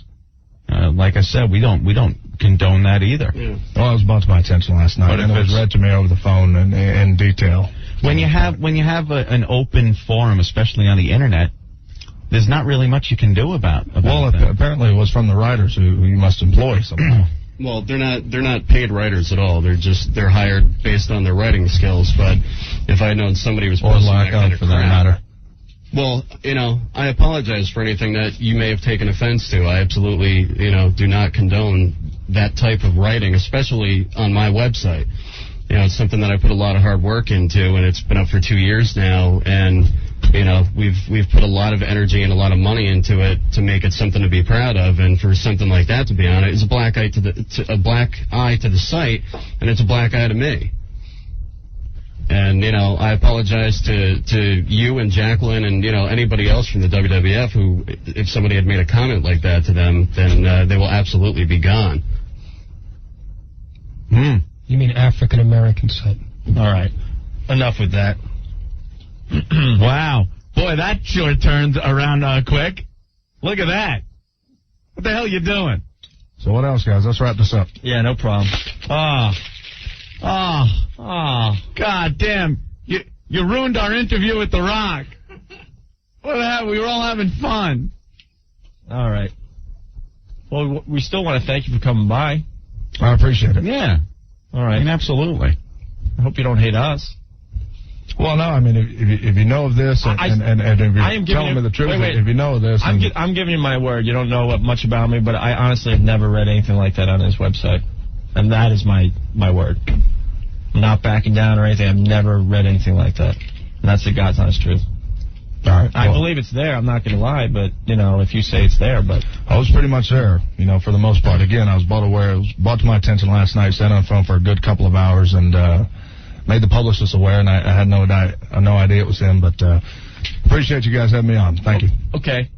Like I said, we don't condone that either. Yeah. Well, it was brought to my attention last night, and it was read to me over the phone in detail. When you have an open forum, especially on the internet, there's not really much you can do about well, that. Apparently it was from the writers who you must employ somehow. Well, they're not paid writers at all. They're hired based on their writing skills. But if I had known somebody was posting that kind of crap, that matter. Well, I apologize for anything that you may have taken offense to. I absolutely, do not condone that type of writing, especially on my website. It's something that I put a lot of hard work into, and it's been up for 2 years now, and we've put a lot of energy and a lot of money into it to make it something to be proud of, and for something like that to be on it is a black eye to the site, and it's a black eye to me. And I apologize to you and Jacqueline and anybody else from the WWF who, if somebody had made a comment like that to them, then they will absolutely be gone. You mean African American site? All right, enough with that. Wow. Boy, that sure turned around quick. Look at that. What the hell are you doing? So what else, guys? Let's wrap this up. Yeah, no problem. God damn. You ruined our interview with The Rock. What the hell? We were all having fun. All right. Well, we still want to thank you for coming by. I appreciate it. Yeah. All right. I mean, absolutely. I hope you don't hate us. Well, no, I mean, if you know of this and if you're telling me the truth, if you know of this... I'm giving you my word. You don't know much about me, but I honestly have never read anything like that on his website. And that is my word. I'm not backing down or anything. I've never read anything like that. And that's the God's honest truth. All right. I believe it's there. I'm not going to lie, but, if you say it's there, but... I was pretty much there, for the most part. Again, I was brought to my attention last night, sat on the phone for a good couple of hours, and made the publicist aware, and I had no idea it was him, but appreciate you guys having me on. Thank you. Okay.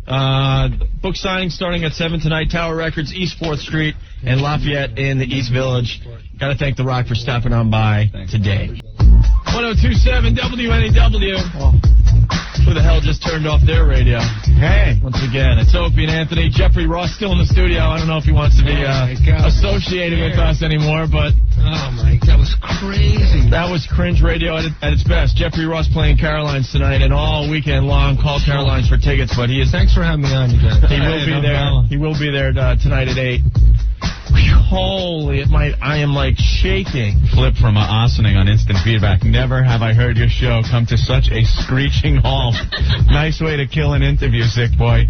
Book signing starting at 7 tonight, Tower Records, East 4th Street, and Lafayette in the East Village. Got to thank The Rock for stopping on by today. 1027 WNEW. Who the hell just turned off their radio? Hey. Once again, it's Opie and Anthony. Jeffrey Ross still in the studio. I don't know if he wants to be associated with us anymore, but... Oh, my God, that was crazy. That was cringe radio at its best. Jeffrey Ross playing Caroline's tonight, and all weekend long, call Caroline's for tickets, but he is... Thanks for having me on, you guys. He will be there. He will be there tonight at 8. Holy, I am like shaking. Flip from Ossining on instant feedback. Never have I heard your show come to such a screeching halt. Nice way to kill an interview, sick boy.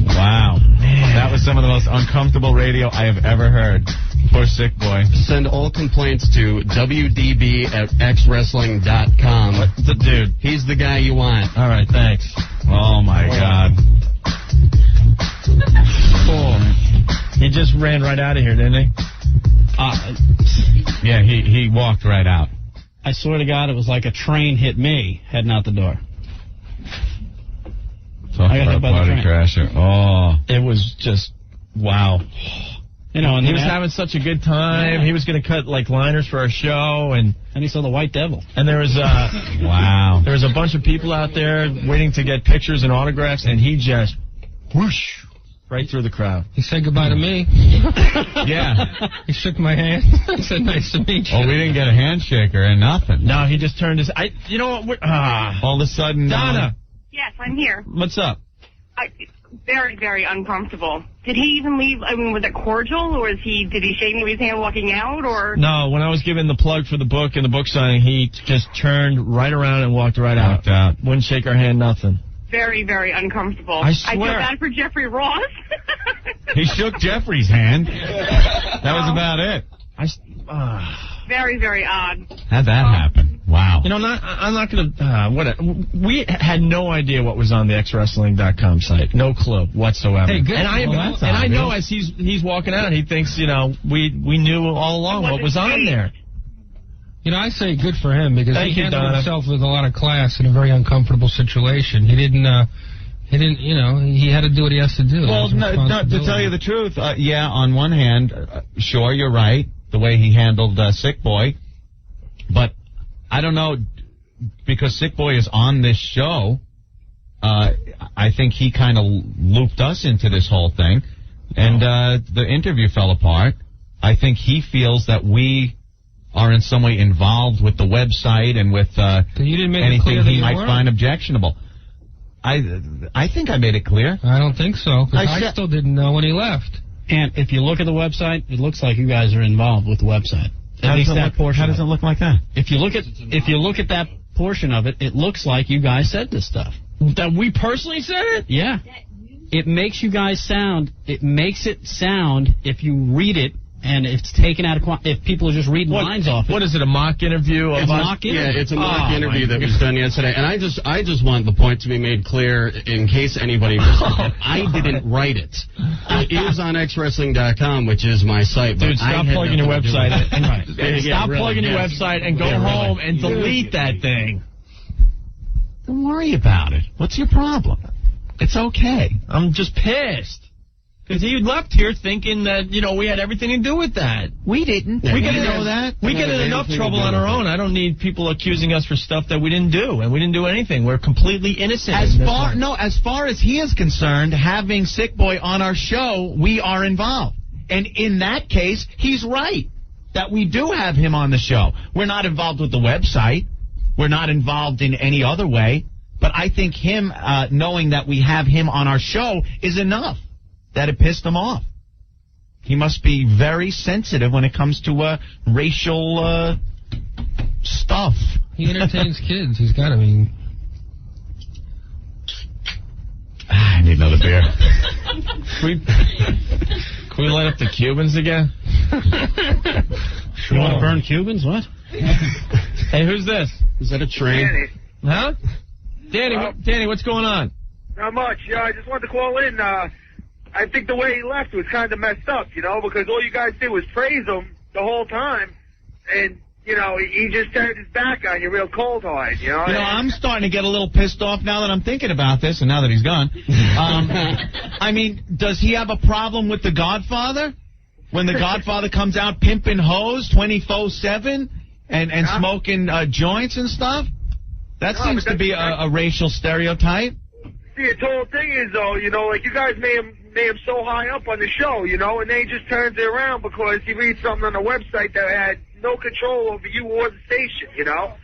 Wow. Man. That was some of the most uncomfortable radio I have ever heard. Poor sick boy. Send all complaints to WDB@xwrestling.com. Dude. He's the guy you want. All right, thanks. Oh, my God. Cool. He just ran right out of here, didn't he? Yeah, he walked right out. I swear to God, it was like a train hit me heading out the door. I got hit by the train. Crasher. Oh. It was just, wow. And he was having such a good time. Yeah. He was going to cut liners for our show, and he saw the White Devil. And there was wow. There was a bunch of people out there waiting to get pictures and autographs, and he just whoosh right through the crowd. He said goodbye to me. Yeah. He shook my hand. He said, "Nice to meet you." Oh, we didn't get a handshake or nothing. No, he just turned his. You know what? All of a sudden, Donna. Yes, I'm here. What's up? Very, very uncomfortable. Did he even leave? I mean, was it cordial, or did he shake me with his hand walking out, or? No, when I was giving the plug for the book and the book signing, he just turned right around and walked right out. Wouldn't shake our hand, nothing. Very, very uncomfortable. I swear. I feel bad for Jeffrey Ross. He shook Jeffrey's hand. That was about it. Very, very odd. How'd that happen? Wow. I'm not going to... we had no idea what was on the xwrestling.com site. No clue whatsoever. Hey, good. And I know as he's walking out, he thinks, we knew all along what was on there. I say good for him because he handled himself with a lot of class in a very uncomfortable situation. He didn't, he had to do what he has to do. Well, to tell you the truth, on one hand, sure, you're right, the way he handled Sick Boy. But I don't know, because Sick Boy is on this show, I think he kind of looped us into this whole thing. And the interview fell apart. I think he feels that we are in some way involved with the website and with anything he might find objectionable. I think I made it clear. I don't think so, because I still didn't know when he left. And if you look at the website, it looks like you guys are involved with the website. At least that portion. How does it look like that? If you look at that portion of it, it looks like you guys said this stuff. That we personally said it? Yeah. It makes you guys sound. It makes it sound if you read it. And it's taken out of if people are just reading lines off it. What is it, a mock interview? It's a mock interview. Yeah, it's a mock interview that was done yesterday. And I just want the point to be made clear in case anybody missed it. I didn't write it. It is on xwrestling.com, which is my site. Dude, stop plugging your website. Stop plugging your website and go home and delete that thing. Don't worry about it. What's your problem? It's okay. I'm just pissed. Because he left here thinking that, we had everything to do with that. We didn't. We get in enough trouble on our own. I don't need people accusing us for stuff that we didn't do, and we didn't do anything. We're completely innocent. As far as he is concerned, having Sick Boy on our show, we are involved. And in that case, he's right that we do have him on the show. We're not involved with the website. We're not involved in any other way. But I think him knowing that we have him on our show is enough. That it pissed him off. He must be very sensitive when it comes to racial stuff. He entertains kids. He's got to be. I need another beer. Can we light up the Cubans again? You want to burn Cubans? What? Hey, who's this? Is that a train? Danny. Huh? Danny, what's going on? Not much. I just wanted to call in. I think the way he left was kind of messed up, because all you guys did was praise him the whole time, and, he just turned his back on you real cold-hearted, I'm starting to get a little pissed off now that I'm thinking about this, and now that he's gone. I mean, does he have a problem with The Godfather? When The Godfather comes out pimping hoes 24/7 and smoking joints and stuff? That seems to be a racial stereotype. See, the whole thing is, though, like you guys made him so high up on the show, and then he just turns it around because he reads something on the website that had no control over you or the station,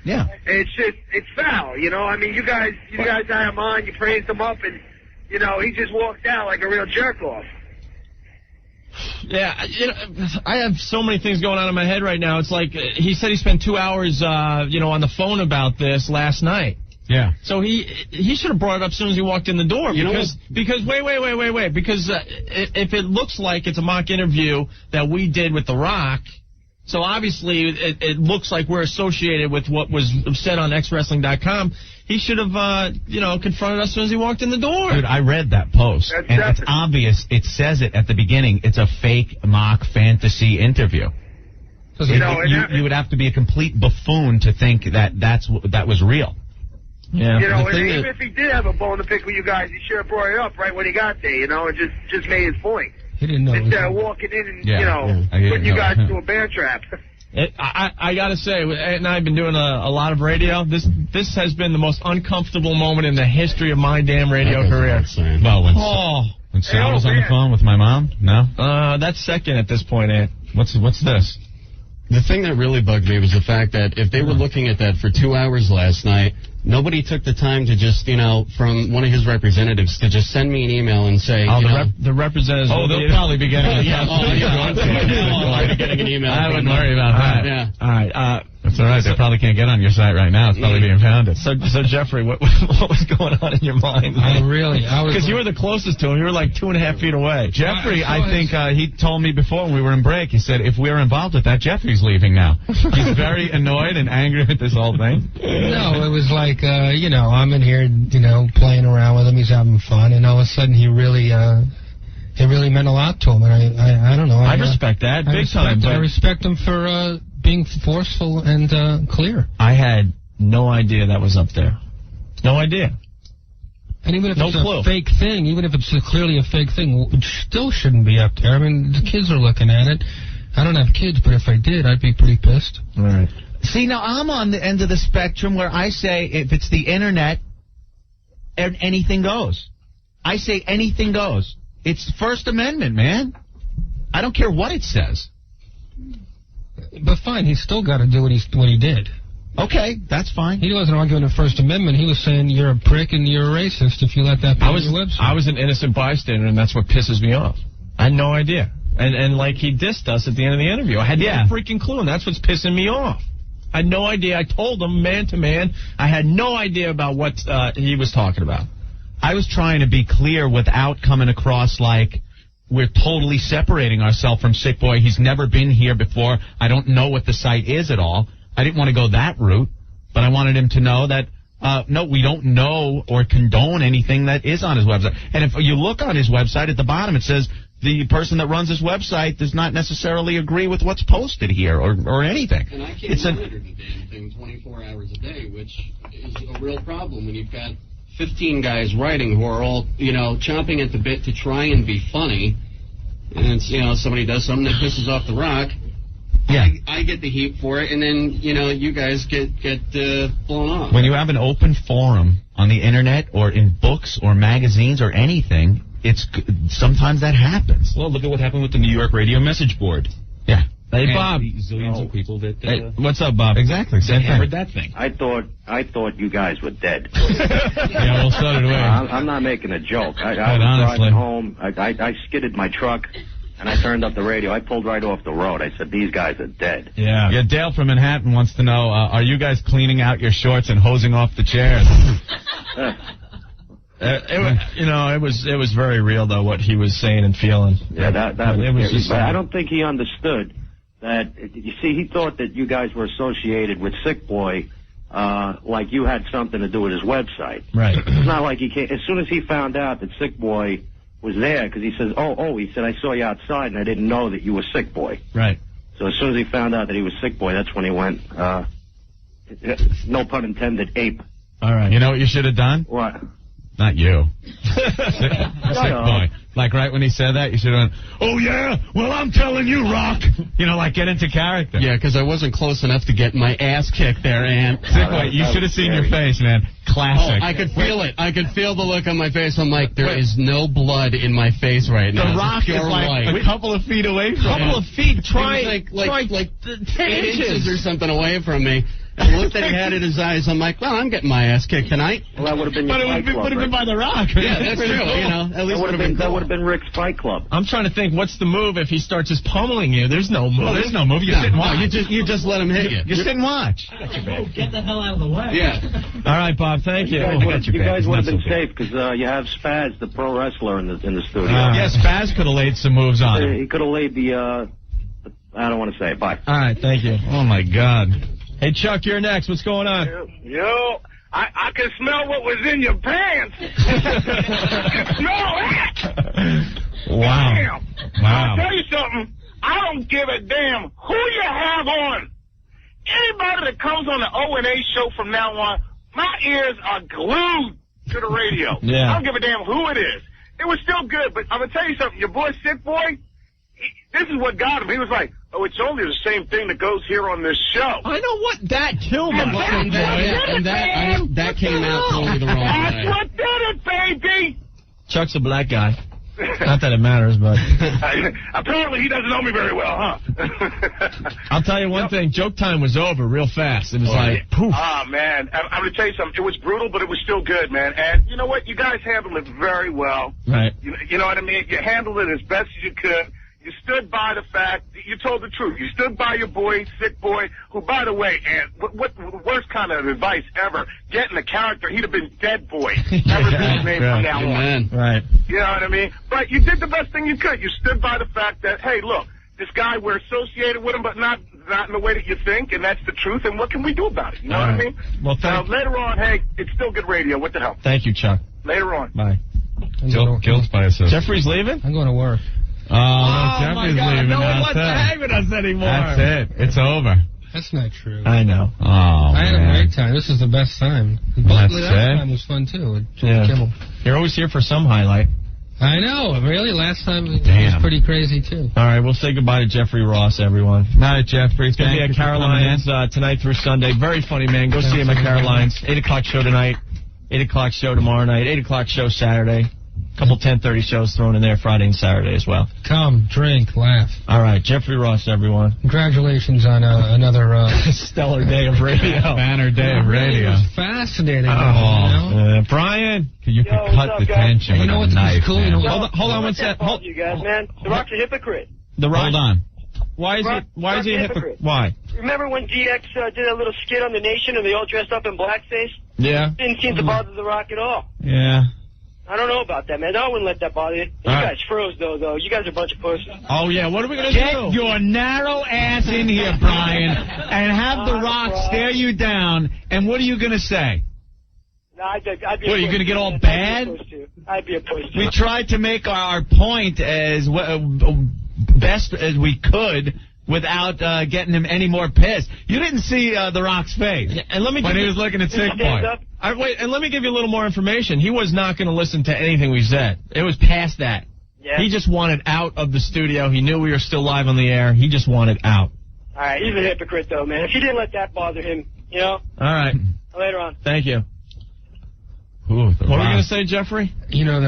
Yeah. And it's foul, I mean, you guys had him on, you praised him up, and, he just walked out like a real jerk-off. Yeah, I have so many things going on in my head right now. It's like he said he spent 2 hours, on the phone about this last night. Yeah. So he should have brought it up as soon as he walked in the door. Because wait. Because if it looks like it's a mock interview that we did with The Rock, so obviously it looks like we're associated with what was said on xwrestling.com. He should have, confronted us as soon as he walked in the door. Dude, I read that post, and it's obvious. It says it at the beginning. It's a fake mock fantasy interview. You would have to be a complete buffoon to think that was real. Yeah. And even if he did have a bone to pick with you guys, he should have brought it up right when he got there, and just made his point. He didn't know. Instead of walking in and, putting you guys into a bear trap. I got to say, Ed and I have been doing a lot of radio. This has been the most uncomfortable moment in the history of my damn radio career. Well, when Sal was on the phone with my mom? No? That's second at this point, Ed. What's this? The thing that really bugged me was the fact that if they were looking at that for 2 hours last night, nobody took the time to just, from one of his representatives to just send me an email and say, the representatives. Oh, they'll probably be getting getting an email. I wouldn't worry about that. Yeah. All right. That's all right. They probably can't get on your site right now. It's probably being pounded. So Jeffrey, what was going on in your mind? Because you were the closest to him. You were like 2.5 feet away. Jeffrey, I think he told me before when we were in break, he said, if we're involved with that, Jeffrey's leaving now. He's very annoyed and angry with this whole thing. No, it was like, I'm in here, playing around with him. He's having fun. And all of a sudden he really meant a lot to him. And I don't know. I respect that big time. I respect him for being forceful and clear. I had no idea that was up there. No idea. And even if it's a fake thing, even if it's clearly a fake thing, it still shouldn't be up there. I mean, the kids are looking at it. I don't have kids, but if I did, I'd be pretty pissed. All right. See, now I'm on the end of the spectrum where I say if it's the internet, anything goes. I say anything goes. It's First Amendment, man. I don't care what it says. But fine, he's still got to do what he did. Okay, that's fine. He wasn't arguing the First Amendment. He was saying you're a prick and you're a racist if you let that be on your website. I was an innocent bystander, and that's what pisses me off. I had no idea. And like, he dissed us at the end of the interview. I had no freaking clue, and that's what's pissing me off. I had no idea. I told him man to man. I had no idea about what he was talking about. I was trying to be clear without coming across like we're totally separating ourselves from Sick Boy. He's never been here before. I don't know what the site is at all. I didn't want to go that route, but I wanted him to know that, no, we don't know or condone anything that is on his website. And if you look on his website, at the bottom it says the person that runs his website does not necessarily agree with what's posted here or anything. And I can't monitor the damn thing 24 hours a day, which is a real problem when you've got 15 guys writing who are all, chomping at the bit to try and be funny, and it's, somebody does something that pisses off The Rock. Yeah. I get the heat for it, and then, you guys get blown off. When you have an open forum on the internet or in books or magazines or anything, sometimes that happens. Well, look at what happened with the New York radio message board. Yeah. Hey, and Bob. the zillions of people that... Hey, what's up, Bob? Exactly. Same hammered thing. that thing. I thought you guys were dead. Yeah, well, so did we. I'm not making a joke. I was honestly. driving home. I skidded my truck, and I turned up the radio. I pulled right off the road. I said, these guys are dead. Yeah. Dale from Manhattan wants to know, are you guys cleaning out your shorts and hosing off the chairs? It was very real though what he was saying and feeling. Yeah, that was it was scary. just. But I don't think he understood that. You see, he thought that you guys were associated with Sick Boy, like you had something to do with his website. Right. It's not like he came. As soon as he found out that Sick Boy was there, because he says, he said, I saw you outside and I didn't know that you were Sick Boy. Right. So as soon as he found out that he was Sick Boy, that's when he went. No pun intended. Ape. All right. You know what you should have done? What? Not you. Sick Boy. Like right when he said that, you should have went, oh yeah, well I'm telling you, Rock. Like get into character. Yeah, because I wasn't close enough to get my ass kicked there, Ant. Sick Boy, you should have seen your face, man. Classic. Oh, I could feel it. I could feel the look on my face. I'm like, there is no blood in my face right now. The Rock is like a couple of feet away from couple of feet. Try like 8 inches or something away from me. And the look that he had in his eyes, I'm like, well, I'm getting my ass kicked tonight. Well, that would have been your Fight Club. Would have been by The Rock. Yeah, that's true. At least that would have been Rick's Fight Club. I'm trying to think, what's the move if he starts just pummeling you? There's no move. Oh, there's no move. You sit and watch. You just let him hit you. You sit and watch. Get the hell out of the way. Yeah. All right, Bob. Thank you. You guys would have been safe because you have Spaz, the pro wrestler, in the studio. Yeah, Spaz could have laid some moves on him. He could have laid the. I don't want to say it. Bye. All right, thank you. Oh my God. Hey, Chuck, you're next. What's going on? Yo, I can smell what was in your pants. I can smell that. Wow. Damn. I'll tell you something. I don't give a damn who you have on. Anybody that comes on the O&A show from now on, my ears are glued to the radio. Yeah. I don't give a damn who it is. It was still good, but I'm going to tell you something. Your boy Sick Boy, this is what got him. He was like, oh, it's only the same thing that goes here on this show. I know what that killed him. That came out totally the wrong way. That's what did it, baby. Chuck's a black guy. Not that it matters, but... Apparently he doesn't know me very well, huh? I'll tell you one thing. Joke time was over real fast. It was poof. Ah, man. I'm going to tell you something. It was brutal, but it was still good, man. And you know what? You guys handled it very well. Right. You know what I mean? You handled it as best as you could. You stood by the fact that you told the truth. You stood by your boy, Sick Boy, who, by the way, and what worst kind of advice ever, getting a character, he'd have been Dead Boy. Never been his name from now on. Right. You know what I mean? But you did the best thing you could. You stood by the fact that, hey, look, this guy, we're associated with him, but not in the way that you think, and that's the truth, and what can we do about it? You know what I mean? Well, later on, hey, it's still good radio. What the hell? Thank you, Chuck. Later on. Bye. Guilt by association. Jeffrey's leaving? I'm going to work. Oh, Jeffrey's leaving. No one wants to hang with us anymore. That's it. It's over. That's not true. I know. Oh, I had a man. great time. This is the best time. That's Last it. time was fun, too. With Yeah. Kimmel. You're always here for some highlight. I know. Really? Last time it Damn. was pretty crazy, too. All right, we'll say goodbye to Jeffrey Ross, everyone. Night, Jeffrey. It's going to be at Caroline's tonight through Sunday. Very funny, man. Go see him at Caroline's. 8 o'clock show tonight. 8 o'clock show tomorrow night. 8 o'clock show Saturday. Couple 10:30 shows thrown in there Friday and Saturday as well. Come, drink, laugh. All right, Jeffrey Ross, everyone. Congratulations on another stellar day of radio. Banner day of radio. It was fascinating. Brian, you could cut the tension with a knife. Cool? Man. Hold on one sec. You guys, man. The Rock's a hypocrite. Hold on. Why is he a hypocrite? Why? Remember when DX did a little skit on The Nation and they all dressed up in blackface? Yeah. Didn't seem to bother The Rock at all. Yeah. I don't know about that, man. I wouldn't let that bother you. You guys froze, though. You guys are a bunch of pussies. Oh, yeah. What are we going to do? Get your narrow ass in here, Brian, and have The Rock stare you down. And what are you going to say? No, I'd be what, are you going to get all bad? I'd be a pussy. We tried to make our point as best as we could without getting him any more pissed. You didn't see The Rock's face and when he was looking at Sick Boy. Wait, and let me give you a little more information. He was not going to listen to anything we said. It was past that. Yeah. He just wanted out of the studio. He knew we were still live on the air. He just wanted out. All right, he's a hypocrite, though, man. If you didn't let that bother him, you know? All right. Later on. Thank you. Ooh, what were you going to say, Jeffrey? You know,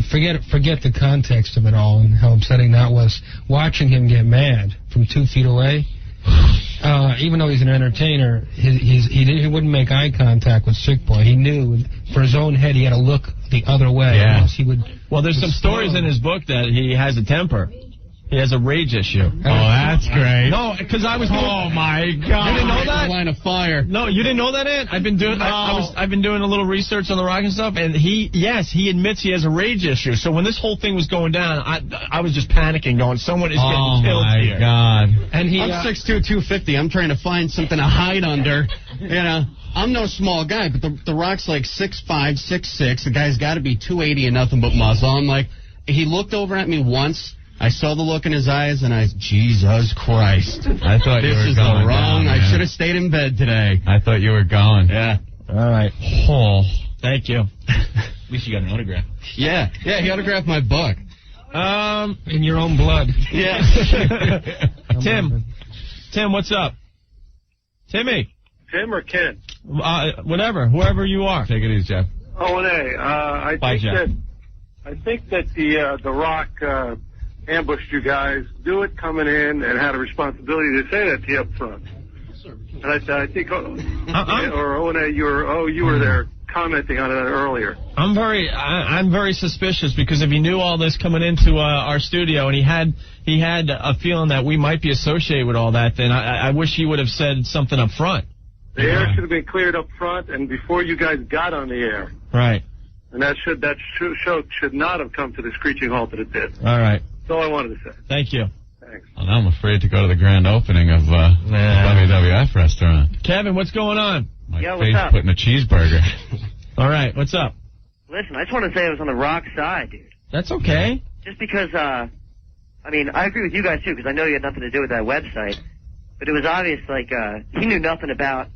forget the context of it all and how upsetting that was. Watching him get mad from 2 feet away, even though he's an entertainer, he wouldn't make eye contact with Sick Boy. He knew for his own head he had to look the other way. Yeah. Else he would. Well, there's some stories in his book that he has a temper. He has a rage issue. Oh, that's great. No, because I was doing... Oh, my God. You didn't know that? Line of fire. No, you didn't know that, Ant? I've been doing I've been doing a little research on the rock and stuff, and he admits he has a rage issue. So when this whole thing was going down, I was just panicking, going, someone is getting killed here. Oh, my God. And I'm 6'2", 250. I'm trying to find something to hide under. You know, I'm no small guy, but the Rock's like 6'5", 6'6". The guy's got to be 280 and nothing but muscle. I'm like, he looked over at me once. I saw the look in his eyes, and Jesus Christ. I thought you were going. This is the wrong. I should have stayed in bed today. I thought you were going. Yeah. All right. Oh. Thank you. At least you got an autograph. Yeah, he autographed my book. In your own blood. Yeah. Tim, what's up? Timmy. Tim or Ken? Whatever, whoever you are. Take it easy, Jeff. I think that the Rock ambushed you guys, knew it coming in, and had a responsibility to say that to you up front. And I think, or O&A, you were there commenting on it earlier. I'm very suspicious because if he knew all this coming into our studio and he had a feeling that we might be associated with all that, then I wish he would have said something up front. The air should have been cleared up front and before you guys got on the air. Right. And that show should not have come to the screeching halt that it did. All right. That's all I wanted to say. Thank you. Thanks. Well, now I'm afraid to go to the grand opening of WWF restaurant. Kevin, what's going on? My Yo, face what's up? putting a cheeseburger. All right, what's up? Listen, I just want to say I was on the Rock side, dude. That's okay. Just because, I agree with you guys, too, because I know you had nothing to do with that website. But it was obvious, he knew nothing about,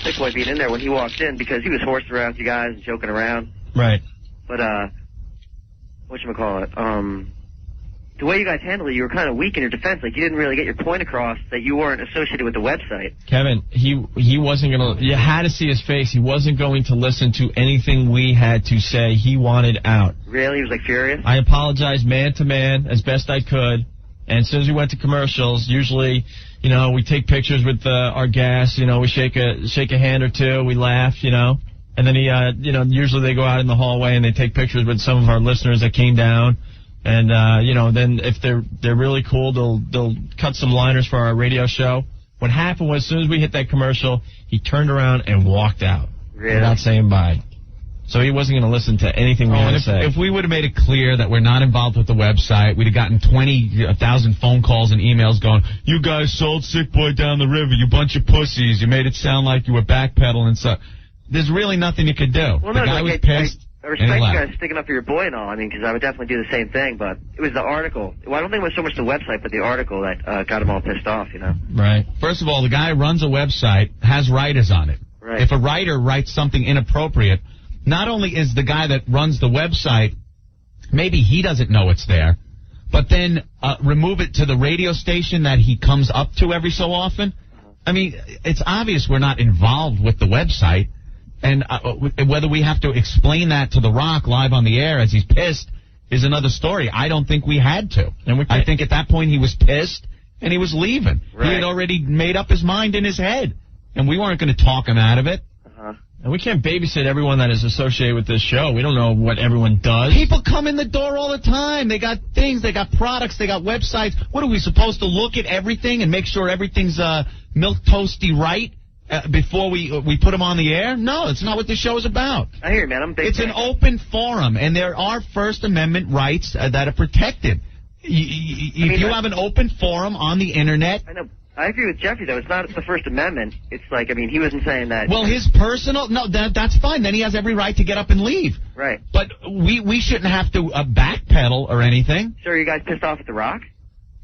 Sick Boy being in there when he walked in because he was horsing around with you guys and joking around. Right. But, whatchamacallit, the way you guys handled it, you were kind of weak in your defense. Like, you didn't really get your point across that you weren't associated with the website. Kevin, he wasn't going to... You had to see his face. He wasn't going to listen to anything we had to say. He wanted out. Really? He was, furious? I apologized man to man as best I could. And as soon as we went to commercials, usually, we take pictures with our guests. We shake a hand or two. We laugh, And then usually they go out in the hallway and they take pictures with some of our listeners that came down. And, then if they're really cool, they'll cut some liners for our radio show. What happened was as soon as we hit that commercial, he turned around and walked out. Really? Without saying bye. So he wasn't going to listen to anything we had to say. If we would have made it clear that we're not involved with the website, we'd have gotten 20,000 phone calls and emails going, you guys sold Sick Boy down the river, you bunch of pussies, you made it sound like you were backpedaling and stuff. There's really nothing you could do. Well, the guy was pissed. I respect you guys sticking up for your boy and all, because I would definitely do the same thing, but it was the article. Well, I don't think it was so much the website, but the article that got him all pissed off, Right. First of all, the guy who runs a website has writers on it. Right. If a writer writes something inappropriate, not only is the guy that runs the website, maybe he doesn't know it's there, but then remove it to the radio station that he comes up to every so often. It's obvious we're not involved with the website. And whether we have to explain that to The Rock live on the air as he's pissed is another story. I don't think we had to. And I think at that point he was pissed and he was leaving. Right. He had already made up his mind in his head. And we weren't going to talk him out of it. And we can't babysit everyone that is associated with this show. We don't know what everyone does. People come in the door all the time. They got things, they got products, they got websites. What are we supposed to look at everything and make sure everything's milk toasty right? Before we put them on the air? No, it's not what this show is about. I hear you, man. It's an open forum, and there are First Amendment rights that are protected. If you have an open forum on the Internet... I know. I agree with Jeffrey, though. It's not the First Amendment. It's he wasn't saying that... Well, his personal... No, that's fine. Then he has every right to get up and leave. Right. But we shouldn't have to backpedal or anything. So are you guys pissed off at The Rock?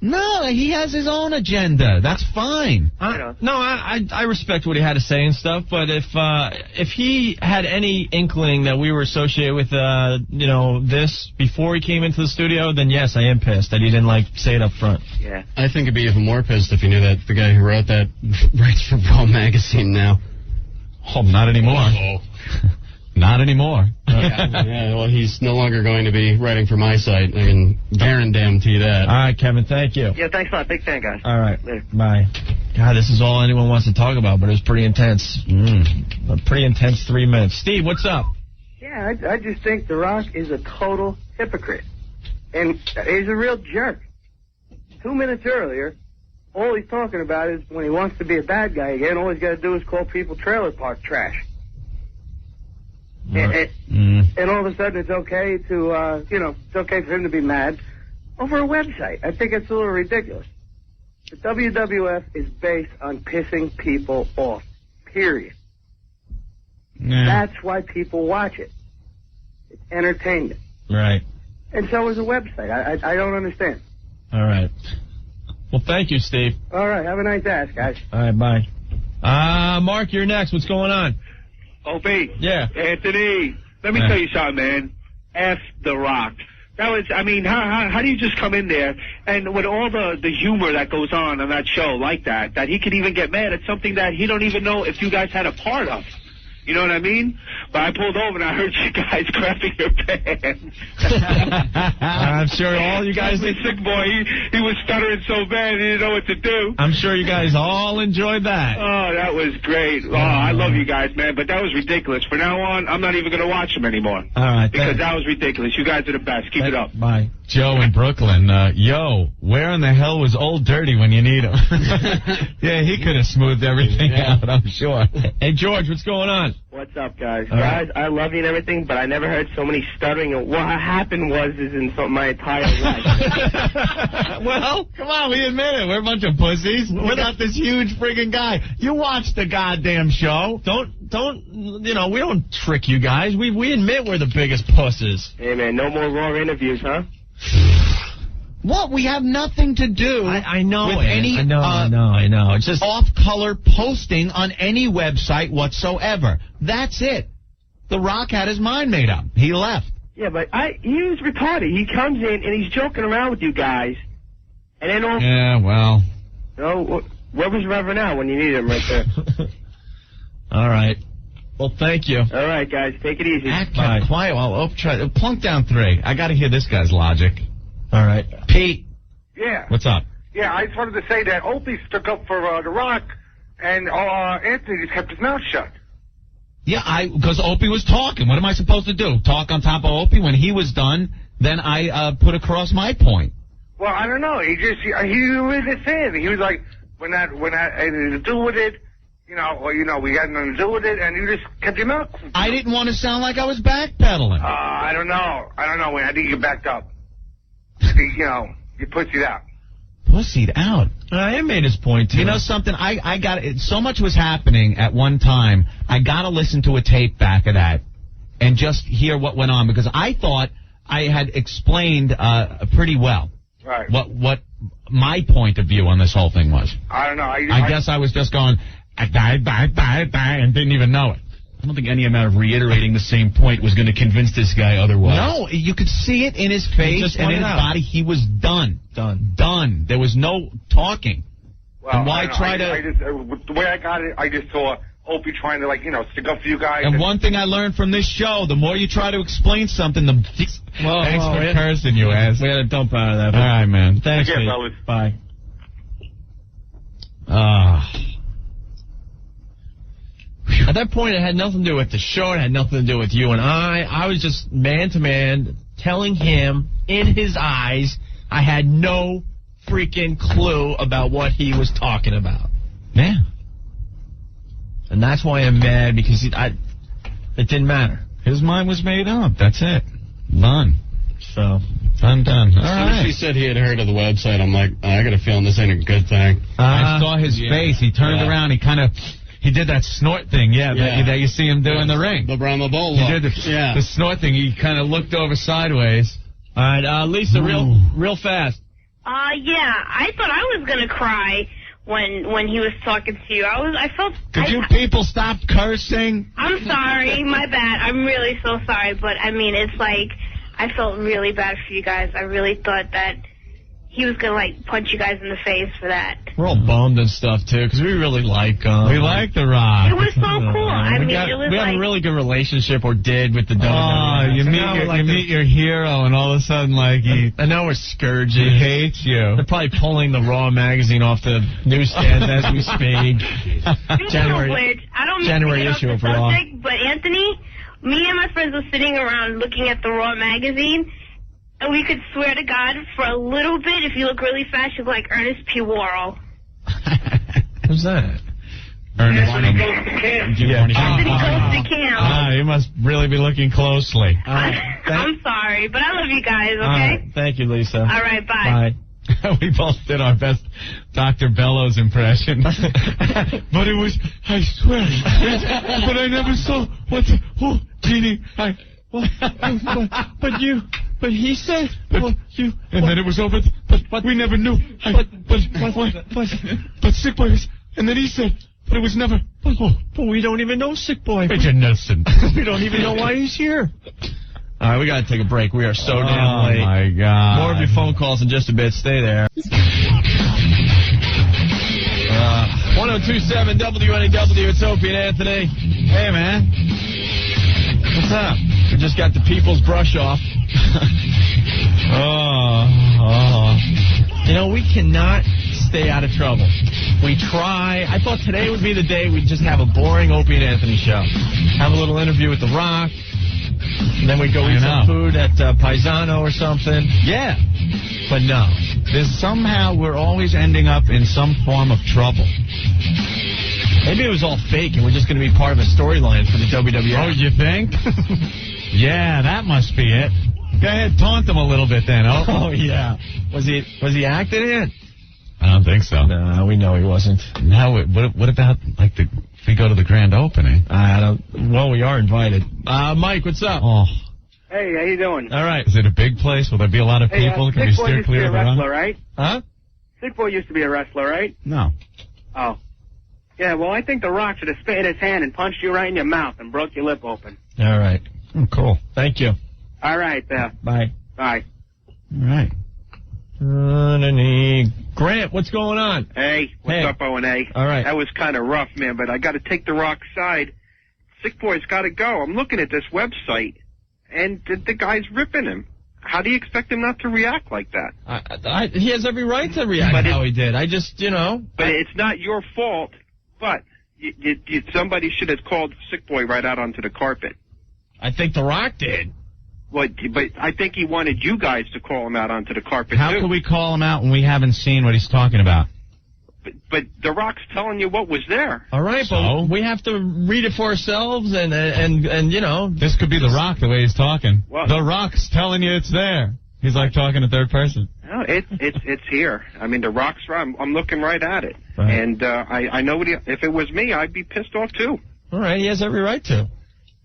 No, he has his own agenda. That's fine. I respect what he had to say and stuff, but if he had any inkling that we were associated with this before he came into the studio, then yes, I am pissed that he didn't say it up front. Yeah. I think he'd be even more pissed if he knew that the guy who wrote that writes for Raw Magazine now. Oh, not anymore. Not anymore. Yeah, well, he's no longer going to be writing for my site. I can guarantee that. All right, Kevin, thank you. Yeah, thanks a lot. Big fan, guys. All right, Later. bye. God, this is all anyone wants to talk about, but it was pretty intense. A pretty intense 3 minutes. Steve, what's up? Yeah, I just think The Rock is a total hypocrite. And he's a real jerk. 2 minutes earlier, all he's talking about is when he wants to be a bad guy again, all he's got to do is call people trailer park trash. And all of a sudden it's okay to, it's okay for him to be mad over a website. I think it's a little ridiculous. The WWF is based on pissing people off, period. That's why people watch it. It's entertainment. Right. And so is a website. I don't understand. All right. Well, thank you, Steve. All right. Have a nice ass, guys. All right, bye. Mark, you're next. What's going on? Opie. Yeah. Anthony, let me tell you something, man. F The Rock. That was, how do you just come in there and with all the humor that goes on that show like that he could even get mad at something that he don't even know if you guys had a part of. You know what I mean? But I pulled over and I heard you guys crapping your pants. I'm sure all you guys did. Sick boy, he was stuttering so bad he didn't know what to do. I'm sure you guys all enjoyed that. Oh, that was great. Oh, I love you guys, man. But that was ridiculous. From now on, I'm not even going to watch them anymore. All right. Because that was ridiculous. You guys are the best. Keep it up. Bye. Joe in Brooklyn, where in the hell was Old Dirty when you need him? Yeah, he could have smoothed everything out, I'm sure. Hey, George, what's going on? What's up, guys? Right. Guys, I love you and everything, but I never heard so many stuttering. And what happened is in my entire life. Well, come on, we admit it. We're a bunch of pussies. We got this huge friggin' guy. You watch the goddamn show. We don't trick you guys. We admit we're the biggest pusses. Hey, man, no more raw interviews, huh? What? We have nothing to do I know with any I know. It's just off-color posting on any website whatsoever. That's it. The Rock had his mind made up. He left. Yeah, but he was retarded. He comes in and he's joking around with you guys. And then all... Yeah, well... Where was Reverend Al when you needed him right there? All right. Well, thank you. All right, guys. Take it easy. Act quiet. I'll try. Plunk down 3. I got to hear this guy's logic. All right. Pete. Yeah. What's up? Yeah, I just wanted to say that Opie stuck up for The Rock, and Anthony just kept his mouth shut. Yeah, because Opie was talking. What am I supposed to do? Talk on top of Opie? When he was done, then I put across my point. Well, I don't know. He was just saying. He was like, when that anything to do with it, we had nothing to do with it, and you just kept your mouth. I didn't want to sound like I was backpedaling. I don't know. I think you backed up. I think, you pussied out. Pussied out? I made his point, too. You know something? I got it. So much was happening at one time, I got to listen to a tape back of that and just hear what went on, because I thought I had explained pretty well right. what my point of view on this whole thing was. I don't know. I guess I was just going, bye, and didn't even know it. I don't think any amount of reiterating the same point was going to convince this guy otherwise. No, you could see it in his face and in his body. He was done. Done. There was no talking. Well, and why try the way I got it, I just saw Opie trying to, stick up for you guys. And one thing I learned from this show, the more you try to explain something, the... Thanks for cursing, you ass. We had a dump out of that. All right, man. Thanks, Pete. Bye. At that point, it had nothing to do with the show. It had nothing to do with you and I. I was just man-to-man telling him in his eyes I had no freaking clue about what he was talking about. Yeah. And that's why I'm mad, because it didn't matter. His mind was made up. That's it. Done. So, done. All right. As right. soon as he said he had heard of the website, I'm like, I got a feeling this ain't a good thing. I saw his face. He turned around. He did that snort thing, that you see him do in the ring. The Brahma Bowl. He did the snort thing. He kind of looked over sideways. All right, Lisa, real fast. Yeah, I thought I was gonna cry when he was talking to you. I felt. Could you people stop cursing? I'm sorry, my bad. I'm really so sorry, but I mean, it's like I felt really bad for you guys. I really thought that he was gonna like punch you guys in the face for that. We're all bummed and stuff too, because we really like him. We like The Rock. It was so cool. I mean, it was we like have a really good relationship, or did, with the WWE. Oh, you meet your hero, and all of a sudden, like I know we're scourging. He hates you. They're probably pulling the Raw magazine off the newsstands as we speak. January issue of Raw. But Anthony, me and my friends were sitting around looking at the Raw magazine. And we could swear to God, for a little bit, if you look really fast, you look like Ernest P. Worrell. Who's that? Ernest Anthony goes to camp. Anthony goes to camp. You must really be looking closely. I'm sorry, but I love you guys, okay? Right. Thank you, Lisa. All right, bye. We both did our best Dr. Bellows impression. But it was, I swear, but I never saw Jeannie, but he said, and then it was over, but we never knew. But Sick Boy was, and then he said, but it was never. But we don't even know Sick Boy. It's innocent. We don't even know why he's here. All right, we got to take a break. We are so damn late. Oh, my God. More of your phone calls in just a bit. Stay there. 1027 WNEW. It's Opie and Anthony. Hey, man. What's up? We just got the people's brush off. You know, we cannot stay out of trouble. We try. I thought today would be the day we'd just have a boring Opie and Anthony show. Have a little interview with The Rock. And then we'd go eat some food at Paisano or something. Yeah. But no. Somehow we're always ending up in some form of trouble. Maybe it was all fake and we're just going to be part of a storyline for the WWF. Oh, you think? Yeah, that must be it. Go ahead, taunt them a little bit then. Oh yeah. Was he acting in? I don't think so. No, we know he wasn't. Now, what about if we go to the grand opening? Well, we are invited. Mike, what's up? Oh. Hey, how you doing? All right. Is it a big place? Will there be a lot of people? Can we steer clear of the run? Right? Huh? Sick Boy used to be a wrestler, right? No. Oh. Yeah, well, I think The Rock should have spit in his hand and punched you right in your mouth and broke your lip open. All right. Oh, cool. Thank you. All right, Bye. Bye. All right. Grant, what's going on? Hey, what's up, O&A? All right. That was kind of rough, man, but I got to take The Rock's side. Sick Boy's got to go. I'm looking at this website, and the guy's ripping him. How do you expect him not to react like that? He has every right to react how he did. I just, But it's not your fault, but somebody should have called Sick Boy right out onto the carpet. I think The Rock did. But I think he wanted you guys to call him out onto the carpet, How too. can we call him out when we haven't seen what he's talking about? But The Rock's telling you what was there. All right, but we have to read it for ourselves, and This could be The Rock, the way he's talking. Well, The Rock's telling you it's there. He's like talking in third person. No, it's here. I mean, The Rock's right. I'm looking right at it. Right. And I know if it was me, I'd be pissed off, too. All right, he has every right to.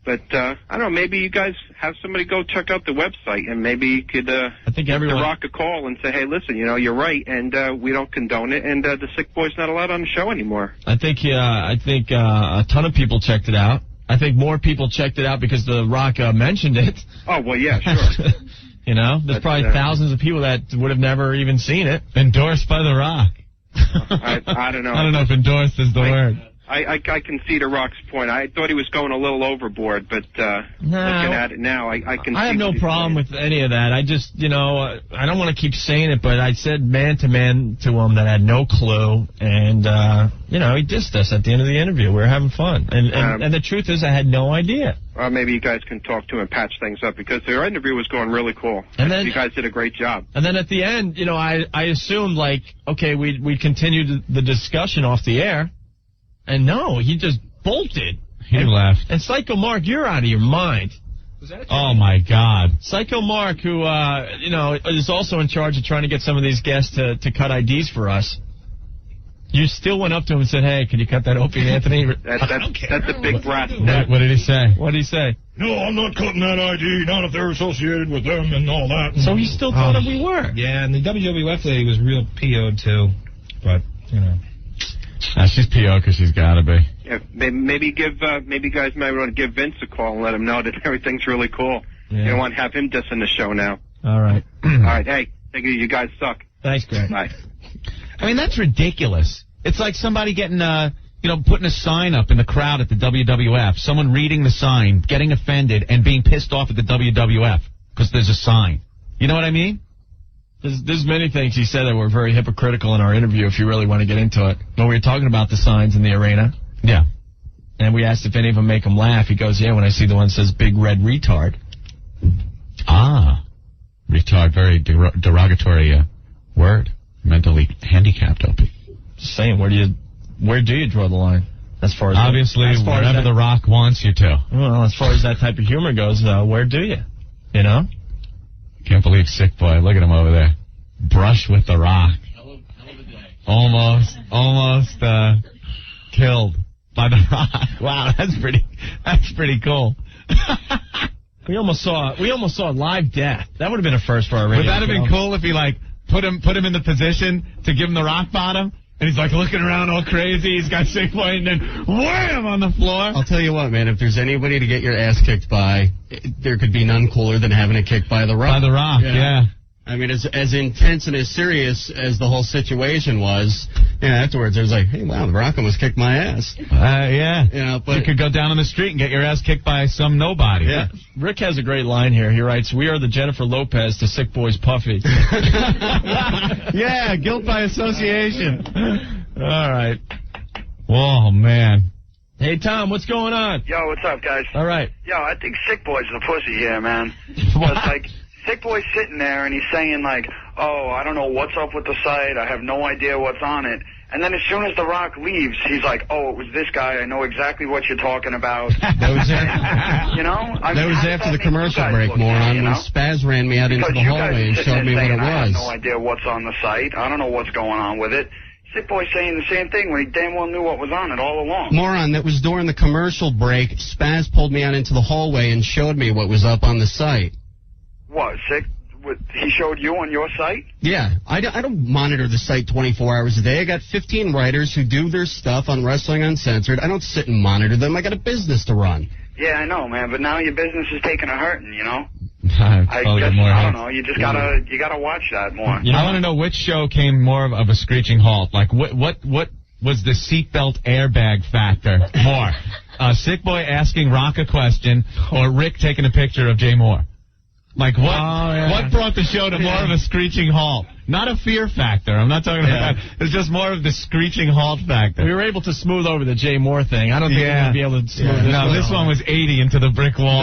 But, I don't know, maybe you guys have somebody go check out the website, and maybe you could I think give The Rock a call and say, hey, listen, you're right, and we don't condone it, and the Sick Boy's not allowed on the show anymore. I think a ton of people checked it out. I think more people checked it out because The Rock mentioned it. Oh, well, yeah, sure. There's probably thousands of people that would have never even seen it. Endorsed by The Rock. I don't know. I don't know if endorsed is the word. I can see The Rock's point. I thought he was going a little overboard, but looking at it now, I can see. I have no problem with any of that. I just, I don't want to keep saying it, but I said man to him that had no clue, and, he dissed us at the end of the interview. We were having fun. And the truth is I had no idea. Well, maybe you guys can talk to him and patch things up, because their interview was going really cool. And then, you guys did a great job. And then at the end, I assumed, okay, we'd continue the discussion off the air. And no, he just bolted. He left. And Psycho Mark, you're out of your mind. Oh, my God. Psycho Mark, who, is also in charge of trying to get some of these guests to cut IDs for us. You still went up to him and said, "Hey, can you cut that Opie and Anthony?" That's a big breath. What did he say? What did he say? No, I'm not cutting that ID, not if they're associated with them and all that. So he still thought we were. Yeah, and the WWF lady was real PO'd, too. But, you know. She's PO because she's got to be. Yeah, maybe guys might want to give Vince a call and let him know that everything's really cool. Yeah. You don't want to have him dissing the show now. All right. All right, hey, thank you. You guys suck. Thanks, Greg. Bye. I mean, that's ridiculous. It's like somebody getting, putting a sign up in the crowd at the WWF, someone reading the sign, getting offended, and being pissed off at the WWF because there's a sign. You know what I mean? There's many things he said that were very hypocritical in our interview, if you really want to get into it. When we were talking about the signs in the arena. Yeah. And we asked if any of them make him laugh. He goes, yeah, when I see the one that says big red retard. Ah. Retard, very derogatory word. Mentally handicapped, Opie. Just saying, where do you draw the line? As far as obviously, wherever The Rock wants you to. Well, as far as that type of humor goes, where do you? You know? Can't believe Sick Boy. Look at him over there. Brush with The Rock. Almost killed by The Rock. Wow, that's pretty cool. We almost saw live death. That would have been a first for our radio. Would that have been cool if he put him in the position to give him the rock bottom? And he's looking around all crazy. He's got Sick Boy and then wham on the floor. I'll tell you what, man. If there's anybody to get your ass kicked by, there could be none cooler than having it kicked by The Rock. By The Rock, yeah. I mean, as intense and as serious as the whole situation was, afterwards it was like, hey, wow, The Rock almost kicked my ass. Yeah. But you could go down on the street and get your ass kicked by some nobody. Yeah. Rick has a great line here. He writes, "We are the Jennifer Lopez to Sick Boy's Puffy." Yeah, guilt by association. All right. Whoa, man. Hey, Tom, what's going on? Yo, what's up, guys? All right. Yo, I think Sick Boy's the pussy here, man. It's Sick Boy's sitting there and he's saying oh, I don't know what's up with the site. I have no idea what's on it. And then as soon as The Rock leaves, he's like, oh, it was this guy. I know exactly what you're talking about. That was after the commercial break, moron, when Spaz ran me out into the hallway and showed me what it was. I have no idea what's on the site. I don't know what's going on with it. Sick Boy's saying the same thing when he damn well knew what was on it all along. Moron, that was during the commercial break. Spaz pulled me out into the hallway and showed me what was up on the site. What, Sick? He showed you on your site? Yeah. I don't monitor the site 24 hours a day. I got 15 writers who do their stuff on Wrestling Uncensored. I don't sit and monitor them. I got a business to run. Yeah, I know, man. But now your business is taking a hurting, you know? I don't know. You just gotta watch that more. I want to know which show came more of a screeching halt. What was the seatbelt airbag factor more? Sick Boy asking Rock a question or Rick taking a picture of Jay Moore? What brought the show to more of a screeching halt? Not a fear factor. I'm not talking about that. It's just more of the screeching halt factor. We were able to smooth over the Jay Moore thing. I don't think we're going to be able to smooth this one. No, this one was 80 into the brick wall.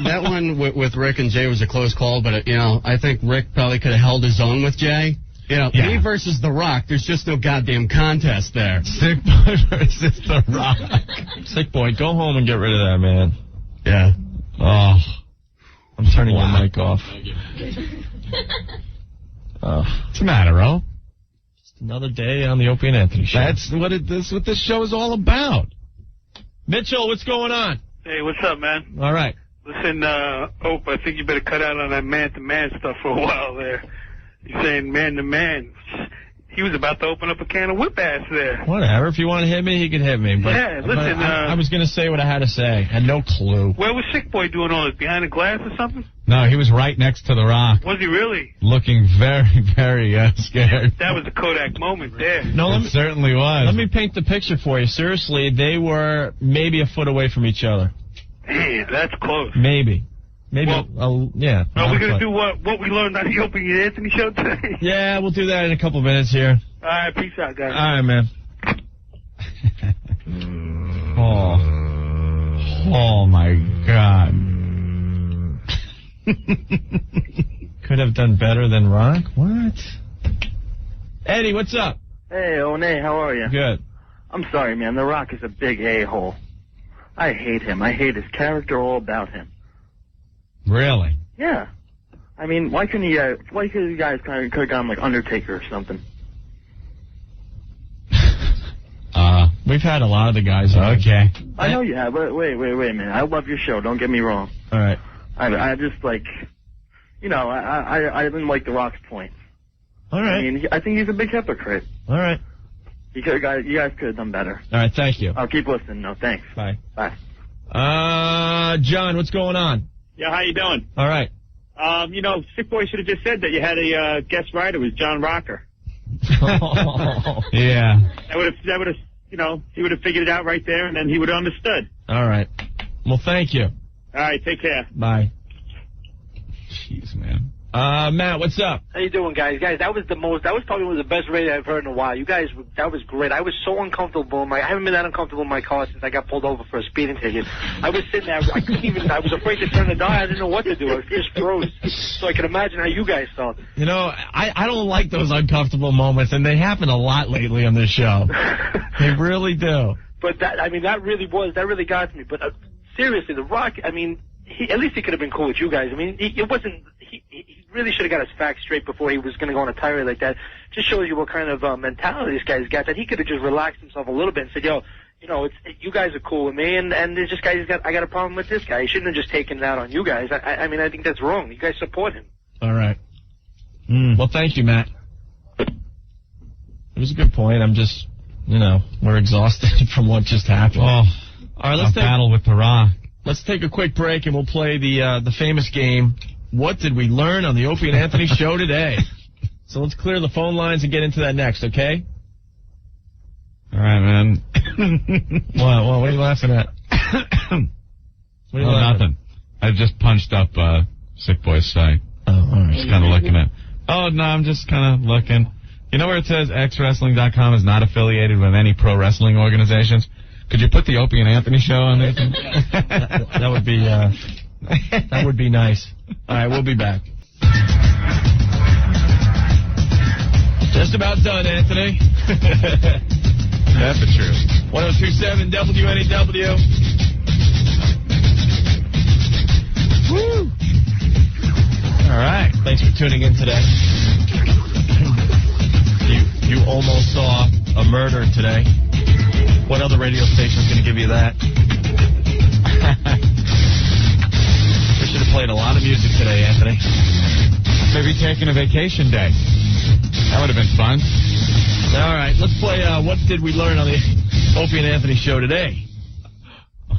That one with Rick and Jay was a close call, but, I think Rick probably could have held his own with Jay. Me versus The Rock, there's just no goddamn contest there. Sick Boy versus The Rock. Sick Boy, go home and get rid of that, man. Yeah. Oh. I'm turning your mic off. What's the matter, O? Just another day on the Opie and Anthony show. That's what this show is all about. Mitchell, what's going on? Hey, what's up, man? All right. Listen, Ope, I think you better cut out on that man-to-man stuff for a while there. You're saying man-to-man. He was about to open up a can of whip ass there. Whatever. If you want to hit me, he can hit me. But, yeah, listen. I was going to say what I had to say. Had no clue. Where was Sick Boy doing all this? Behind a glass or something? No, he was right next to The Rock. Was he really? Looking very, very scared. That was a Kodak moment there. No, it certainly was. Let me paint the picture for you. Seriously, they were maybe a foot away from each other. Man, that's close. Maybe, yeah. Are we going to do what we learned on the Opie and Anthony show today? Yeah, we'll do that in a couple minutes here. All right, peace out, guys. All right, man. Oh, my God. Could have done better than Rock? What? Eddie, what's up? Hey, One, how are you? Good. I'm sorry, man. The Rock is a big a-hole. I hate him. I hate his character, all about him. Really? Yeah. I mean, why couldn't you guys kind of got him like Undertaker or something? We've had a lot of the guys. Okay. I know you have, but wait a minute. I love your show. Don't get me wrong. All right. I just like, I didn't like The Rock's point. All right. I mean, I think he's a big hypocrite. All right. You guys could have done better. All right, thank you. I'll keep listening. No, thanks. Bye. Bye. John, what's going on? Yeah, how you doing? All right. Sick Boy should have just said that you had a guest writer. It was John Rocker. Yeah. That would have, he would have figured it out right there, and then he would have understood. All right. Well, thank you. All right, take care. Bye. Jeez, man. Matt, what's up? How you doing, guys? Guys, that was probably one of the best radio I've heard in a while. You guys, that was great. I was so uncomfortable. I haven't been that uncomfortable in my car since I got pulled over for a speeding ticket. I was sitting there. I was afraid to turn the dial. I didn't know what to do. I just froze. So I can imagine how you guys felt. I don't like those uncomfortable moments, and they happen a lot lately on this show. They really do. But that really got to me. But seriously, The Rock, at least he could have been cool with you guys. It wasn't. He really should have got his facts straight before he was going to go on a tirade like that. Just shows you what kind of mentality this guy's got. That he could have just relaxed himself a little bit and said, you guys are cool with me, and there's this guy. I got a problem with this guy. He shouldn't have just taken it out on you guys. I think that's wrong. You guys support him. All right. Well, thank you, Matt. It was a good point. I'm just, we're exhausted from what just happened. Oh, all right, let's battle with The Rock. Let's take a quick break, and we'll play the famous game. What did we learn on the Opie and Anthony show today? So let's clear the phone lines and get into that next, okay? All right, man. What are you laughing at? Nothing. I just punched up Sick Boy's site. Oh, all right. Just kind of looking at. Oh, no, I'm just kind of looking. You know where it says xwrestling.com is not affiliated with any pro wrestling organizations? Could you put the Opie and Anthony show on there? That would be that would be nice. All right, we'll be back. Just about done, Anthony. That's the truth. 102.7 WNEW. Woo! All right. Thanks for tuning in today. You almost saw a murder today. What other radio station is going to give you that? We should have played a lot of music today, Anthony. Maybe taking a vacation day. That would have been fun. All right, let's play What Did We Learn on the Opie and Anthony show today?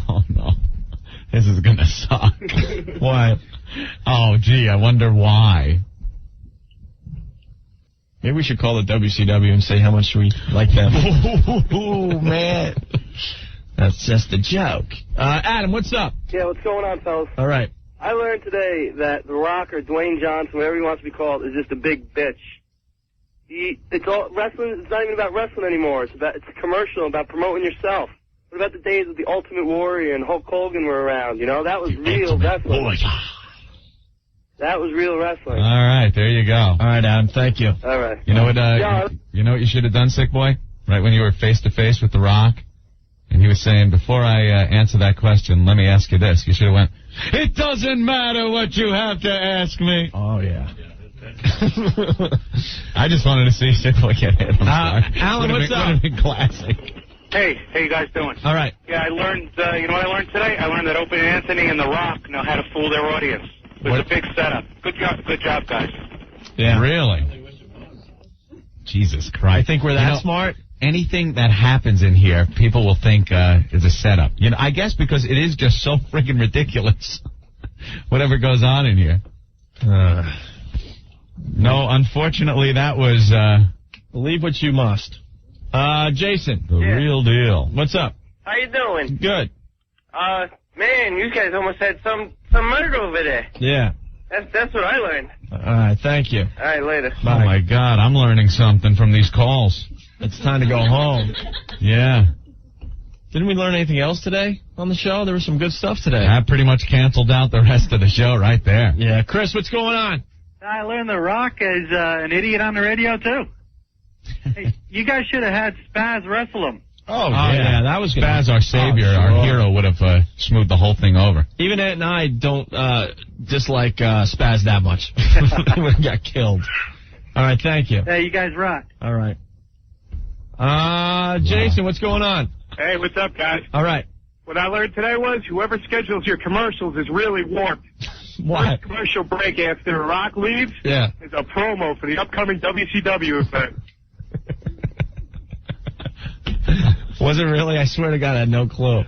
Oh, no. This is going to suck. Why? Oh, gee, I wonder why. Maybe we should call the WCW and say how much we like them. Ooh, man. That's just a joke. Adam, what's up? Yeah, what's going on, fellas? All right. I learned today that The Rock or Dwayne Johnson, whatever he wants to be called, is just a big bitch. It's all wrestling. It's not even about wrestling anymore. It's a commercial about promoting yourself. What about the days of the Ultimate Warrior and Hulk Hogan were around? That was real wrestling. That was real wrestling. All right, there you go. All right, Adam, thank you. All right. You know what? You know what you should have done, Sick Boy? Right when you were face to face with The Rock, and he was saying, "Before I answer that question, let me ask you this." You should have went, "It doesn't matter what you have to ask me." Oh yeah. I just wanted to see Sick Boy get hit. Alan, what's up? Would have been classic. Hey, how you guys doing? All right. Yeah, I learned, you know what I learned today? I learned that Opie and Anthony and The Rock know how to fool their audience. It was a big setup. Good job, guys. Yeah. Really? Jesus Christ. I think we're that smart. Anything that happens in here, people will think is a setup. I guess because it is just so friggin' ridiculous. Whatever goes on in here. No, unfortunately, that was... Believe what you must. Jason. The real deal. What's up? How you doing? Good. Man, you guys almost had some murder over there. Yeah. That's what I learned. All right, thank you. All right, later. Bye. Oh, my God, I'm learning something from these calls. It's time to go home. Yeah. Didn't we learn anything else today on the show? There was some good stuff today. That pretty much canceled out the rest of the show right there. Yeah. Chris, what's going on? I learned The Rock is an idiot on the radio, too. Hey, you guys should have had Spaz wrestle him. Oh yeah, that was Spaz, our savior, our hero, would have smoothed the whole thing over. Even Ed and I don't dislike Spaz that much. He would have got killed. All right, thank you. Hey, you guys rock. All right. Jason, what's going on? Hey, what's up, guys? All right. What I learned today was whoever schedules your commercials is really warped. Why? First commercial break after Rock leaves is a promo for the upcoming WCW event. Was it really? I swear to God, I had no clue.